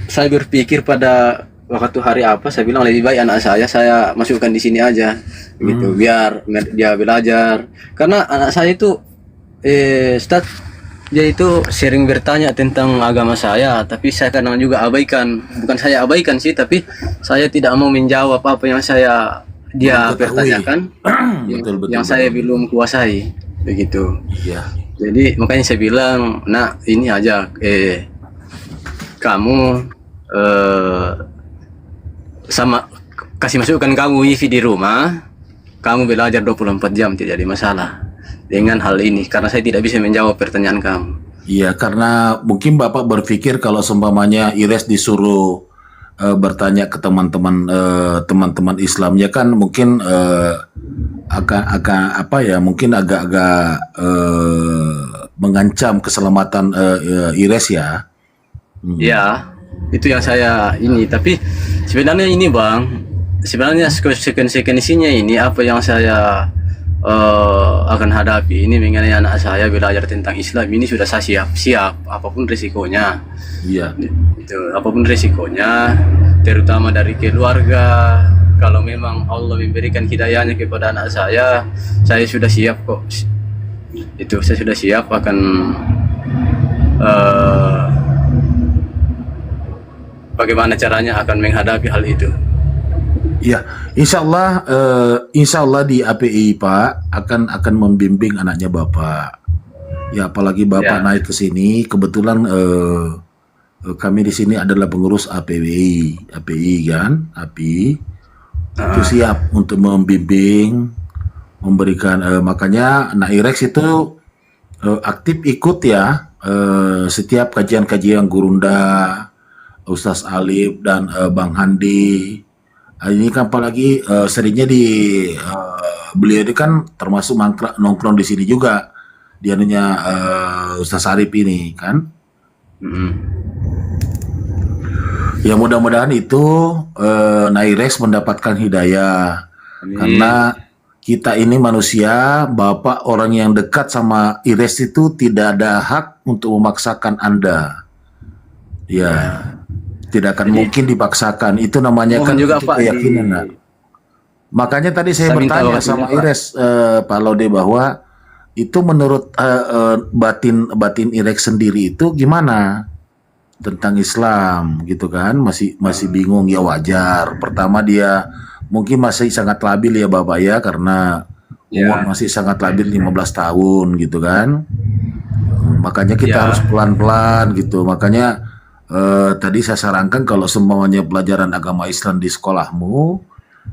saya berpikir pada waktu hari apa, saya bilang lebih baik anak saya masukkan di sini aja gitu, biar dia belajar. Karena anak saya itu dia itu sering bertanya tentang agama saya, tapi saya kadang juga abaikan. Bukan saya abaikan sih, tapi saya tidak mau menjawab apa yang dia pertanyakan yang saya belum kuasai begitu. Iya. Jadi makanya saya bilang, nah ini aja kamu sama kasih masukkan kamu wifi di rumah, kamu belajar 24 jam tidak ada masalah dengan hal ini, karena saya tidak bisa menjawab pertanyaan kamu. Iya, karena mungkin Bapak berpikir kalau seumpamanya Ires disuruh bertanya ke teman-teman Islamnya kan mungkin agak apa ya, mungkin agak-agak mengancam keselamatan Ires ya. Ya, itu yang saya ini. Tapi sebenarnya ini Bang, sebenarnya konsekuensinya ini apa yang saya akan hadapi ini mengenai anak saya belajar tentang Islam ini sudah saya siap apapun risikonya. Iya. Itu apapun risikonya, terutama dari keluarga. Kalau memang Allah memberikan hidayahnya kepada anak saya sudah siap kok. Itu saya sudah siap akan bagaimana caranya akan menghadapi hal itu. Ya, insya Allah di API Pak akan membimbing anaknya Bapak. Ya, apalagi Bapak naik ke sini, kebetulan kami di sini adalah pengurus API kan, API itu siap untuk membimbing, memberikan. Makanya anak Irex itu aktif ikut ya setiap kajian-kajian Gurunda, Ustaz Alif dan Bang Handi. Ini kan apalagi seringnya beliau ini kan termasuk nongkrong di sini juga, dianunya Ustaz Arif ini kan. Ya mudah-mudahan itu Naires mendapatkan hidayah. Karena kita ini manusia, Bapak orang yang dekat sama Ires itu tidak ada hak untuk memaksakan Anda. Ya. Tidak akan mungkin dipaksakan. Itu namanya kan juga, itu Pak, keyakinan. Nak. Makanya tadi saya bertanya sama Ires Pak Lode bahwa itu menurut batin Ires sendiri itu gimana tentang Islam gitu kan? Masih bingung ya, wajar. Pertama dia mungkin masih sangat labil ya Bapak ya, karena umur masih sangat labil 15 tahun gitu kan. Makanya kita harus pelan-pelan gitu. Makanya tadi saya sarankan kalau semuanya pelajaran agama Islam di sekolahmu,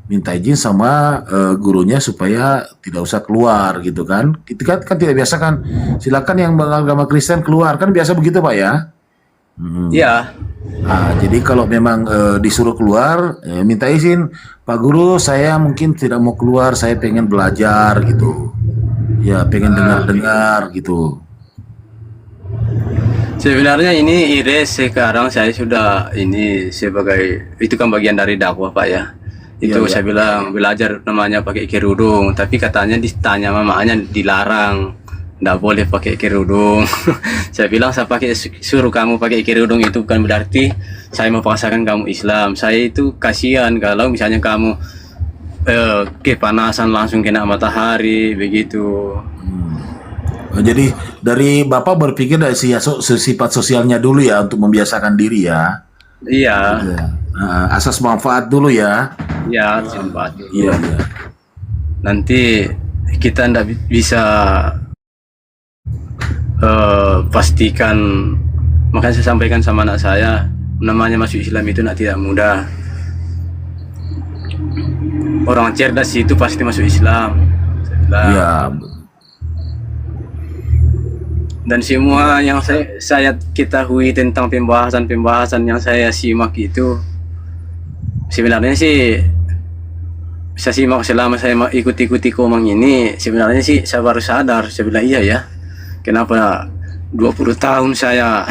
minta izin sama gurunya supaya tidak usah keluar gitu kan. Itu kan tidak biasa kan. Silakan yang beragama Kristen keluar, kan biasa begitu Pak ya. Iya. Nah, jadi kalau memang disuruh keluar, minta izin, Pak Guru, saya mungkin tidak mau keluar, saya pengen belajar gitu. Ya, pengen dengar-dengar gitu. Sebenarnya ini Ires sekarang saya sudah ini sebagai itu kan bagian dari dakwah Pak ya. Itu saya bilang belajar namanya pakai kerudung, tapi katanya ditanya mamanya dilarang. nggak boleh pakai kerudung. Saya bilang saya suruh kamu pakai kerudung itu bukan berarti saya memaksakan kamu Islam. Saya itu kasihan kalau misalnya kamu kepanasan langsung kena matahari begitu. Jadi dari Bapak berpikir dari sifat sosialnya dulu ya untuk membiasakan diri ya. Iya. Asas manfaat dulu ya. Iya, harus manfaat dulu. Iya. Nanti kita ndak bisa pastikan, makanya saya sampaikan sama anak saya, namanya masuk Islam itu tidak mudah. Orang cerdas itu pasti masuk Islam. Iya. Dan semua yang saya ketahui tentang pembahasan yang saya simak itu, sebenarnya sih saya simak selama saya ikuti komang ini, sebenarnya sih saya baru sadar, saya bilang iya ya, kenapa 20 tahun saya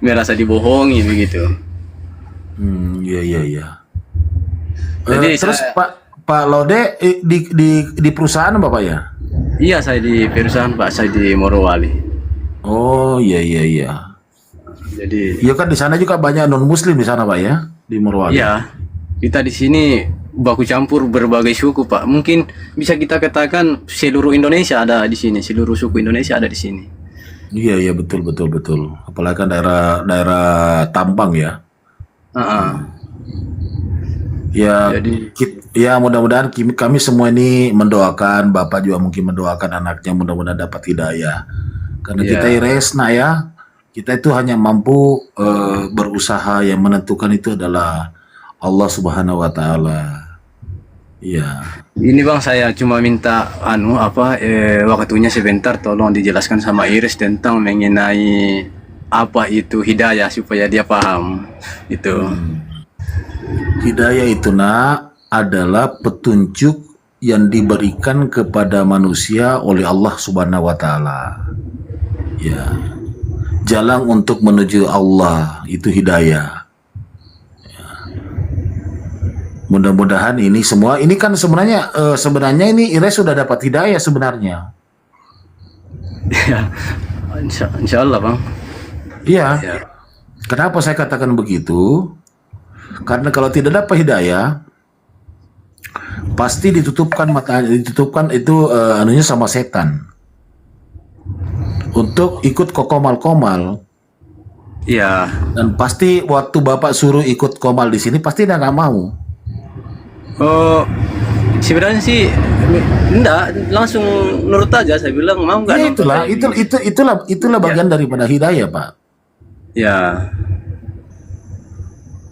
merasa dibohongi begitu. Iya. Jadi terus Pak Lode di perusahaan Bapak ya? Iya, saya di perusahaan Pak, saya di Morowali. Oh iya. Jadi ya kan di sana juga banyak non Muslim di sana Pak ya, di Morowali. Iya, kita di sini baku campur berbagai suku Pak. Mungkin bisa kita katakan seluruh Indonesia ada di sini, seluruh suku Indonesia ada di sini. Iya betul. Apalagi kan daerah Tampang ya. Ya, ya mudah-mudahan kami semua ini mendoakan, Bapak juga mungkin mendoakan anaknya mudah-mudahan dapat hidayah. Karena kita iresna ya, kita itu hanya mampu berusaha, yang menentukan itu adalah Allah Subhanahu wa Ta'ala. Iya. Ini Bang, saya cuma minta waktunya sebentar, tolong dijelaskan sama Iris tentang mengenai apa itu hidayah supaya dia paham itu. Hidayah itu adalah petunjuk yang diberikan kepada manusia oleh Allah Subhanahu wa Ta'ala. Ya. Jalan untuk menuju Allah itu hidayah. Ya. Mudah-mudahan ini semua, ini kan sebenarnya ini Ires sudah dapat hidayah sebenarnya. Ya. Insya Allah Bang. Iya. Kenapa saya katakan begitu? Karena kalau tidak dapat hidayah, pasti ditutupkan itu anunya sama setan untuk ikut komal. Iya. Dan pasti waktu Bapak suruh ikut komal di sini pasti dia nggak mau. Oh, sebenarnya sih enggak, langsung nurut aja. Saya bilang mau nggak? Ya, itulah bagian daripada hidayah Pak. Ya.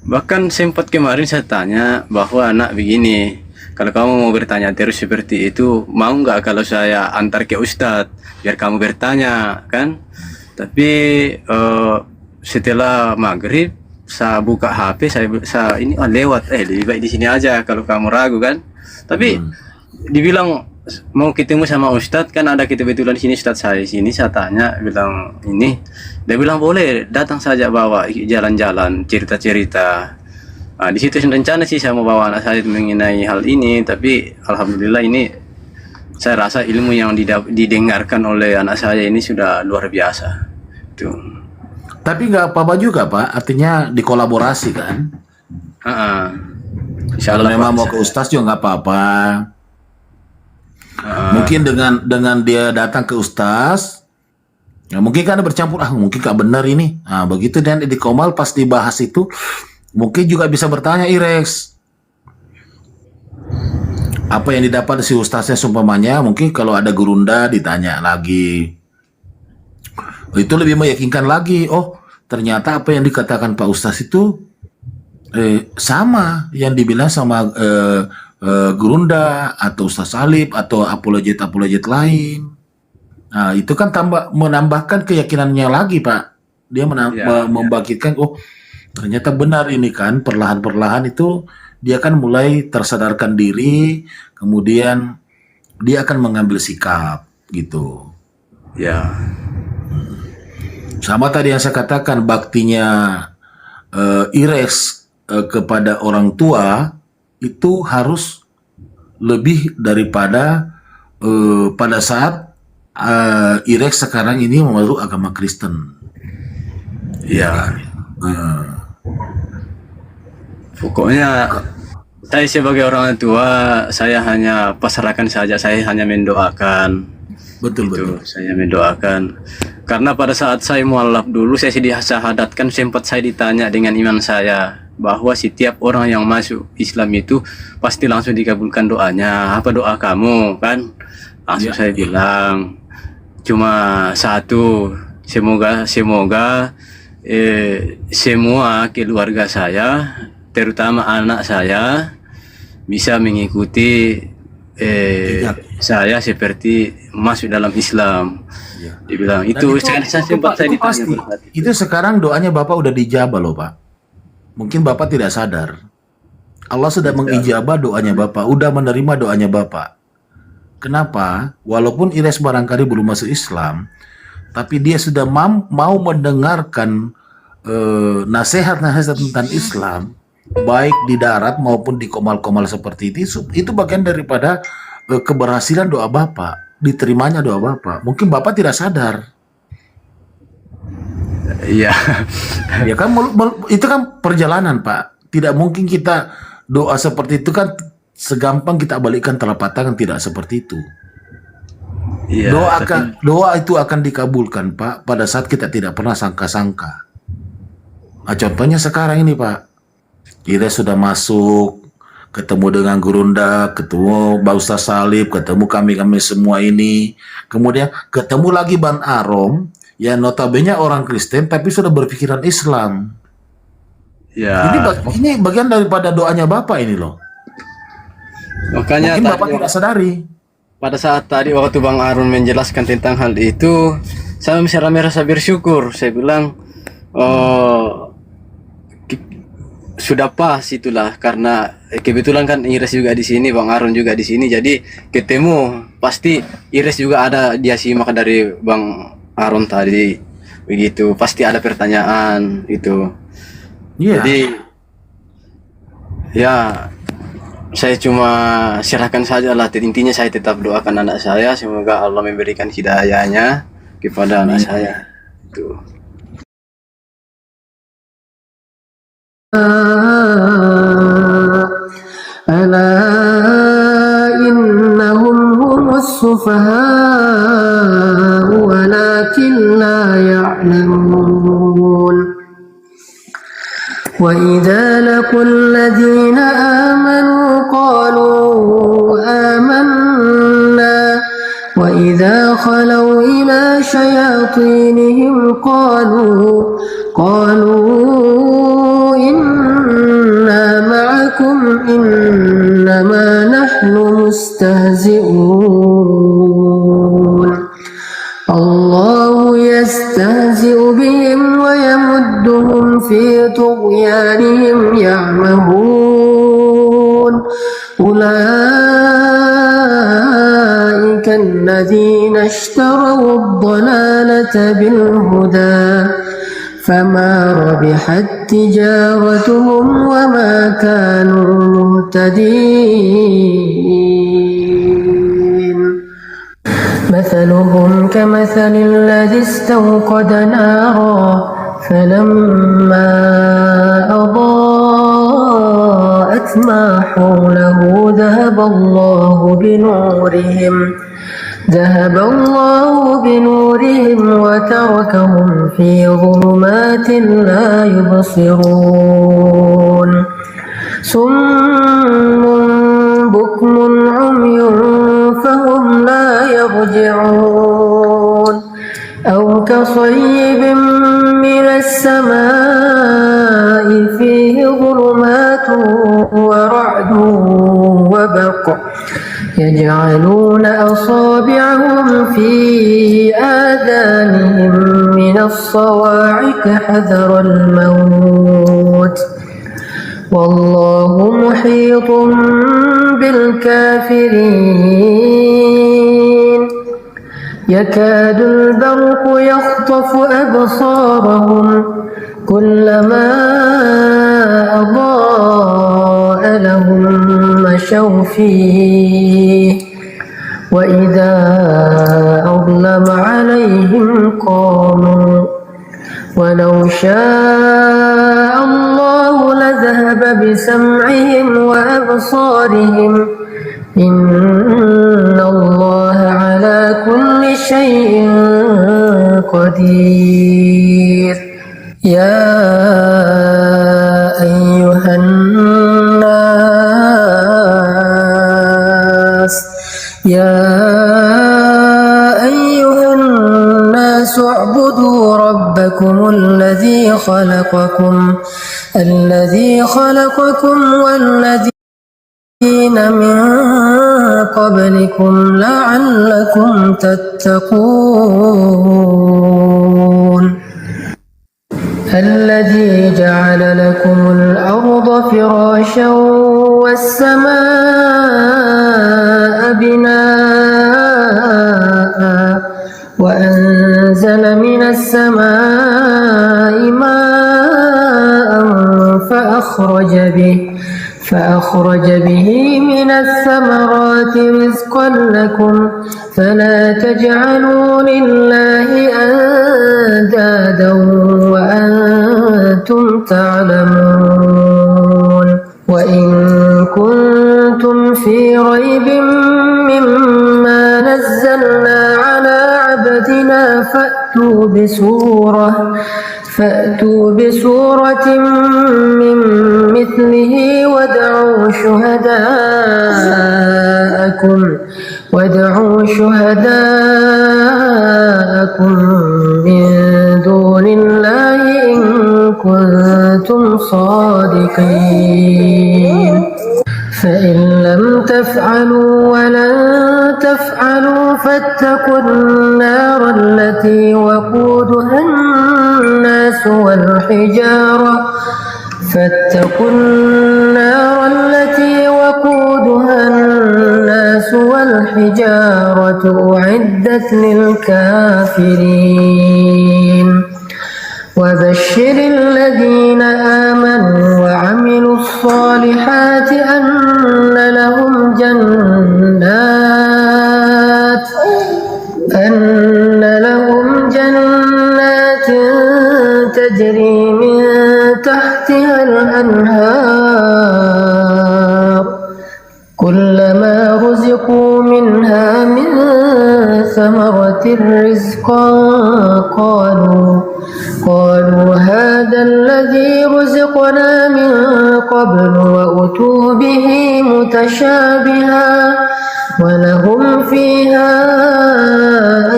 Bahkan sempat kemarin saya tanya bahwa anak begini, kalau kamu mau bertanya terus seperti itu, mau nggak kalau saya antar ke Ustadz biar kamu bertanya kan? Tapi setelah maghrib saya buka HP, saya ini lewat, lebih baik di sini aja kalau kamu ragu kan? Tapi dibilang mau ketemu sama Ustadz, kan ada kebetulan di sini Ustadz saya sini, saya tanya bilang ini, dia bilang boleh datang saja, bawa jalan-jalan cerita-cerita. Nah, di situ rencana sih saya mau bawa anak saya mengenai hal ini, tapi alhamdulillah ini saya rasa ilmu yang didengarkan oleh anak saya ini sudah luar biasa. Tuh. Tapi nggak apa-apa juga Pak, artinya dikolaborasi kan? Kalau memang mau ke Ustadz juga nggak apa-apa. Mungkin dengan dia datang ke Ustaz, ya mungkin kan bercampur, mungkin gak benar ini. Nah begitu, dan di komal pas dibahas itu, mungkin juga bisa bertanya Ires, apa yang didapat si Ustaznya seumpamanya, mungkin kalau ada gurunda ditanya lagi. Itu lebih meyakinkan lagi, oh ternyata apa yang dikatakan Pak Ustaz itu sama yang dibilang sama Gurunda atau Ustaz Salib atau apologet lain. Nah itu kan menambahkan keyakinannya lagi Pak. Dia membangkitkan, oh ternyata benar ini kan, perlahan-perlahan itu dia kan mulai tersadarkan diri, kemudian dia akan mengambil sikap gitu. Ya. Sama tadi yang saya katakan, baktinya Ires kepada orang tua itu harus lebih daripada pada saat Irak sekarang ini memeluk agama Kristen. Ya. Pokoknya saya sebagai orang tua, saya hanya pasrahkan saja, saya hanya mendoakan. Betul. Saya mendoakan. Karena pada saat saya mualaf dulu, saya disahadatkan, sempat saya ditanya dengan iman saya bahwa setiap orang yang masuk Islam itu pasti langsung dikabulkan doanya. Apa doa kamu, kan? Langsung saya bilang cuma satu, semoga semua keluarga saya, terutama anak saya, bisa mengikuti saya seperti masuk dalam Islam. Dibilang itu, saya sempat saya ditanya pasti. Itu sekarang doanya Bapak udah dijabah loh Pak. Mungkin Bapak tidak sadar. Allah sudah mengijabah doanya Bapak, udah menerima doanya Bapak. Kenapa? Walaupun Ires barangkali belum masuk Islam, tapi dia sudah mau mendengarkan nasihat-nasihat tentang Islam, baik di darat maupun di komal-komal seperti itu bagian daripada keberhasilan doa Bapak, diterimanya doa Bapak. Mungkin Bapak tidak sadar. Iya. Ya kan, itu kan perjalanan Pak. Tidak mungkin kita doa seperti itu kan segampang kita balikkan telapak tangan, tidak seperti itu. Iya, Doa itu akan dikabulkan Pak pada saat kita tidak pernah sangka-sangka. Nah, contohnya sekarang ini Pak, kita sudah masuk, ketemu dengan Gurunda, ketemu Pak Ustaz Salib, ketemu kami semua ini, kemudian ketemu lagi Ban Arom, yang notabene orang Kristen tapi sudah berpikiran Islam. Ya. Ini bagian daripada doanya Bapak ini loh. Makanya mungkin Bapak tidak sadari. Pada saat tadi waktu Bang Arun menjelaskan tentang hal itu, saya merasa bersyukur. Saya bilang, sudah pas itulah, karena kebetulan kan Iris juga di sini, Bang Arun juga di sini, jadi ketemu pasti Iris juga ada, dia simak dari Bang Arun tadi, begitu pasti ada pertanyaan itu. Jadi ya saya cuma serahkan saja lah, intinya saya tetap doakan anak saya, semoga Allah memberikan hidayahnya kepada anak saya itu. ألا إنهم هم السفهاء ولكن لا يعلمون وإذا لقوا الذين آمنوا قالوا آمنا وإذا خلوا إلى شياطينهم قالوا إنا معكم إنما نحن مستهزئون الله يستهزئ بهم ويمدهم في طغيانهم يعمهون أولئك الذين اشتروا الضلالة بالهدى فما ربحت تجارتهم وما كانوا مهتدين مثلهم كمثل الذي استوقد نارا فلما أضاءت ما حوله ذهب الله بنورهم وتركهم في ظلمات لا يبصرون صم بكم عمي فهم لا يرجعون أو كصيب من السماء فيه ظلمات ورعد وبرق يجعلون أصابعهم في آذانهم من الصواعق حذر الموت والله محيط بالكافرين يكاد البرق يخطف أبصارهم كلما أضاء لهم مشوا فيه وإذا أظلم عليهم قاموا ولو شاء الله لذهب بسمعهم وأبصارهم إن الله على كل شيء قدير يا أيها الناس اعبدوا ربكم الذي خلقكم والذين من قبلكم لعلكم تتقون الذي جعل لكم الأرض فراشا والسماء بناء وأنزل من السماء ماء فأخرج به من الثمرات رزقا لكم فلا تجعلوا لله أندادا وأنتم تعلمون وإن كنتم في ريب مما نزلنا على عبدنا فأتوا بسورة من مثله وادعوا شهداءكم من دون الله إن كنتم صادقين فإن لم تفعلوا ولن تفعلوا فاتقوا النار التي وقودها الناس والحجارة أعدت للكافرين وبشر الذين آمنوا وعملوا الصالحات أن لهم جنات تجري من تحتها الأنهار كلما رزقوا منها من ثمرة رزقا قالوا هذا الذي رزقنا من قبل وأتوا به متشابها ولهم فيها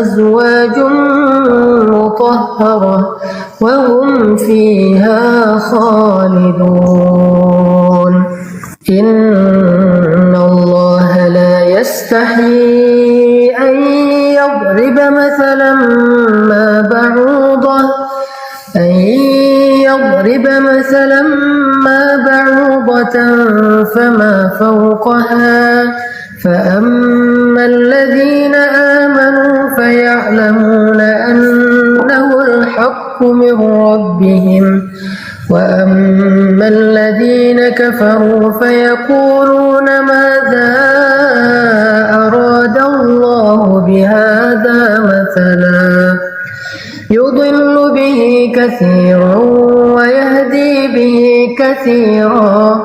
أزواج مطهرة وهم فيها خالدون إن الله لا يستحيي أن يضرب مثلا ما بعوضة فما فوقها فأما الذين آمنوا فيعلمون أنه الحق من ربهم وأما الذين كفروا فيقولون ماذا أراد الله بهذا مثلا يضل به كثيرا ويهدي به كثيرا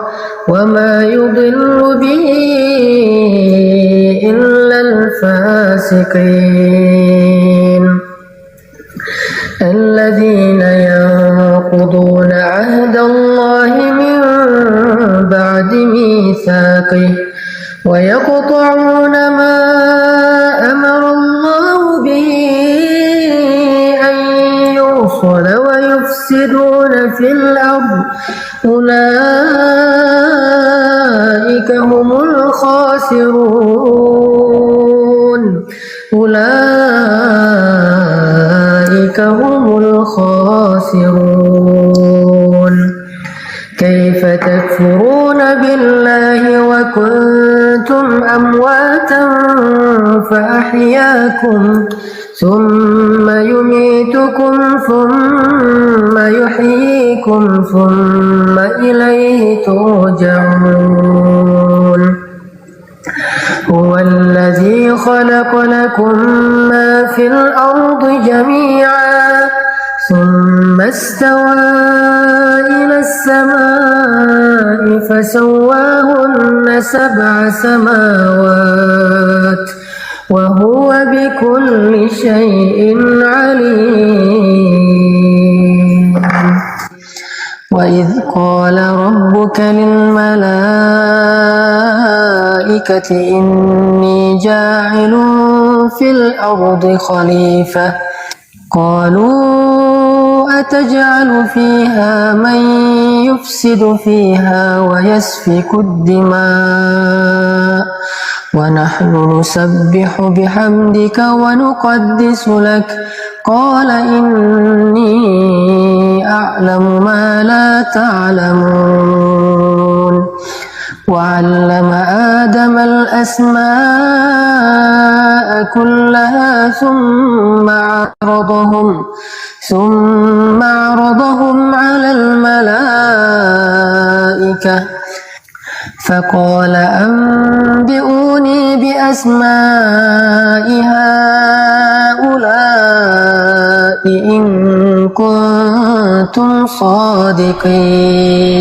وما يضل به إلا الفاسقين الذين ينقضون عهد الله من بعد ميثاقه ويقطعون ما أمر الله به أن يوصل ويفسدون في الأرض أولئك هم الخاسرون كيف تكفرون بالله وكنتم أمواتا فأحياكم ثم يميتكم ثم يحييكم ثم إليه ترجعون هو الذي خلق لكم ما في الأرض جميعا ثم استوى إلى السماء فسواهن 7 سماوات وهو بكل شيء عليم وإذ قال ربك للملائكة إني جاعل في الأرض خليفة قالوا أتجعل فيها من يفسد فيها ويسفك الدماء ونحن نسبح بحمدك ونقدس لك قال إني أعلم ما لا تعلمون وعلم آدم الأسماء كلها ثم عرضهم على الملائكة فقال أنبئوني بأسماء هؤلاء إن كنتم صادقين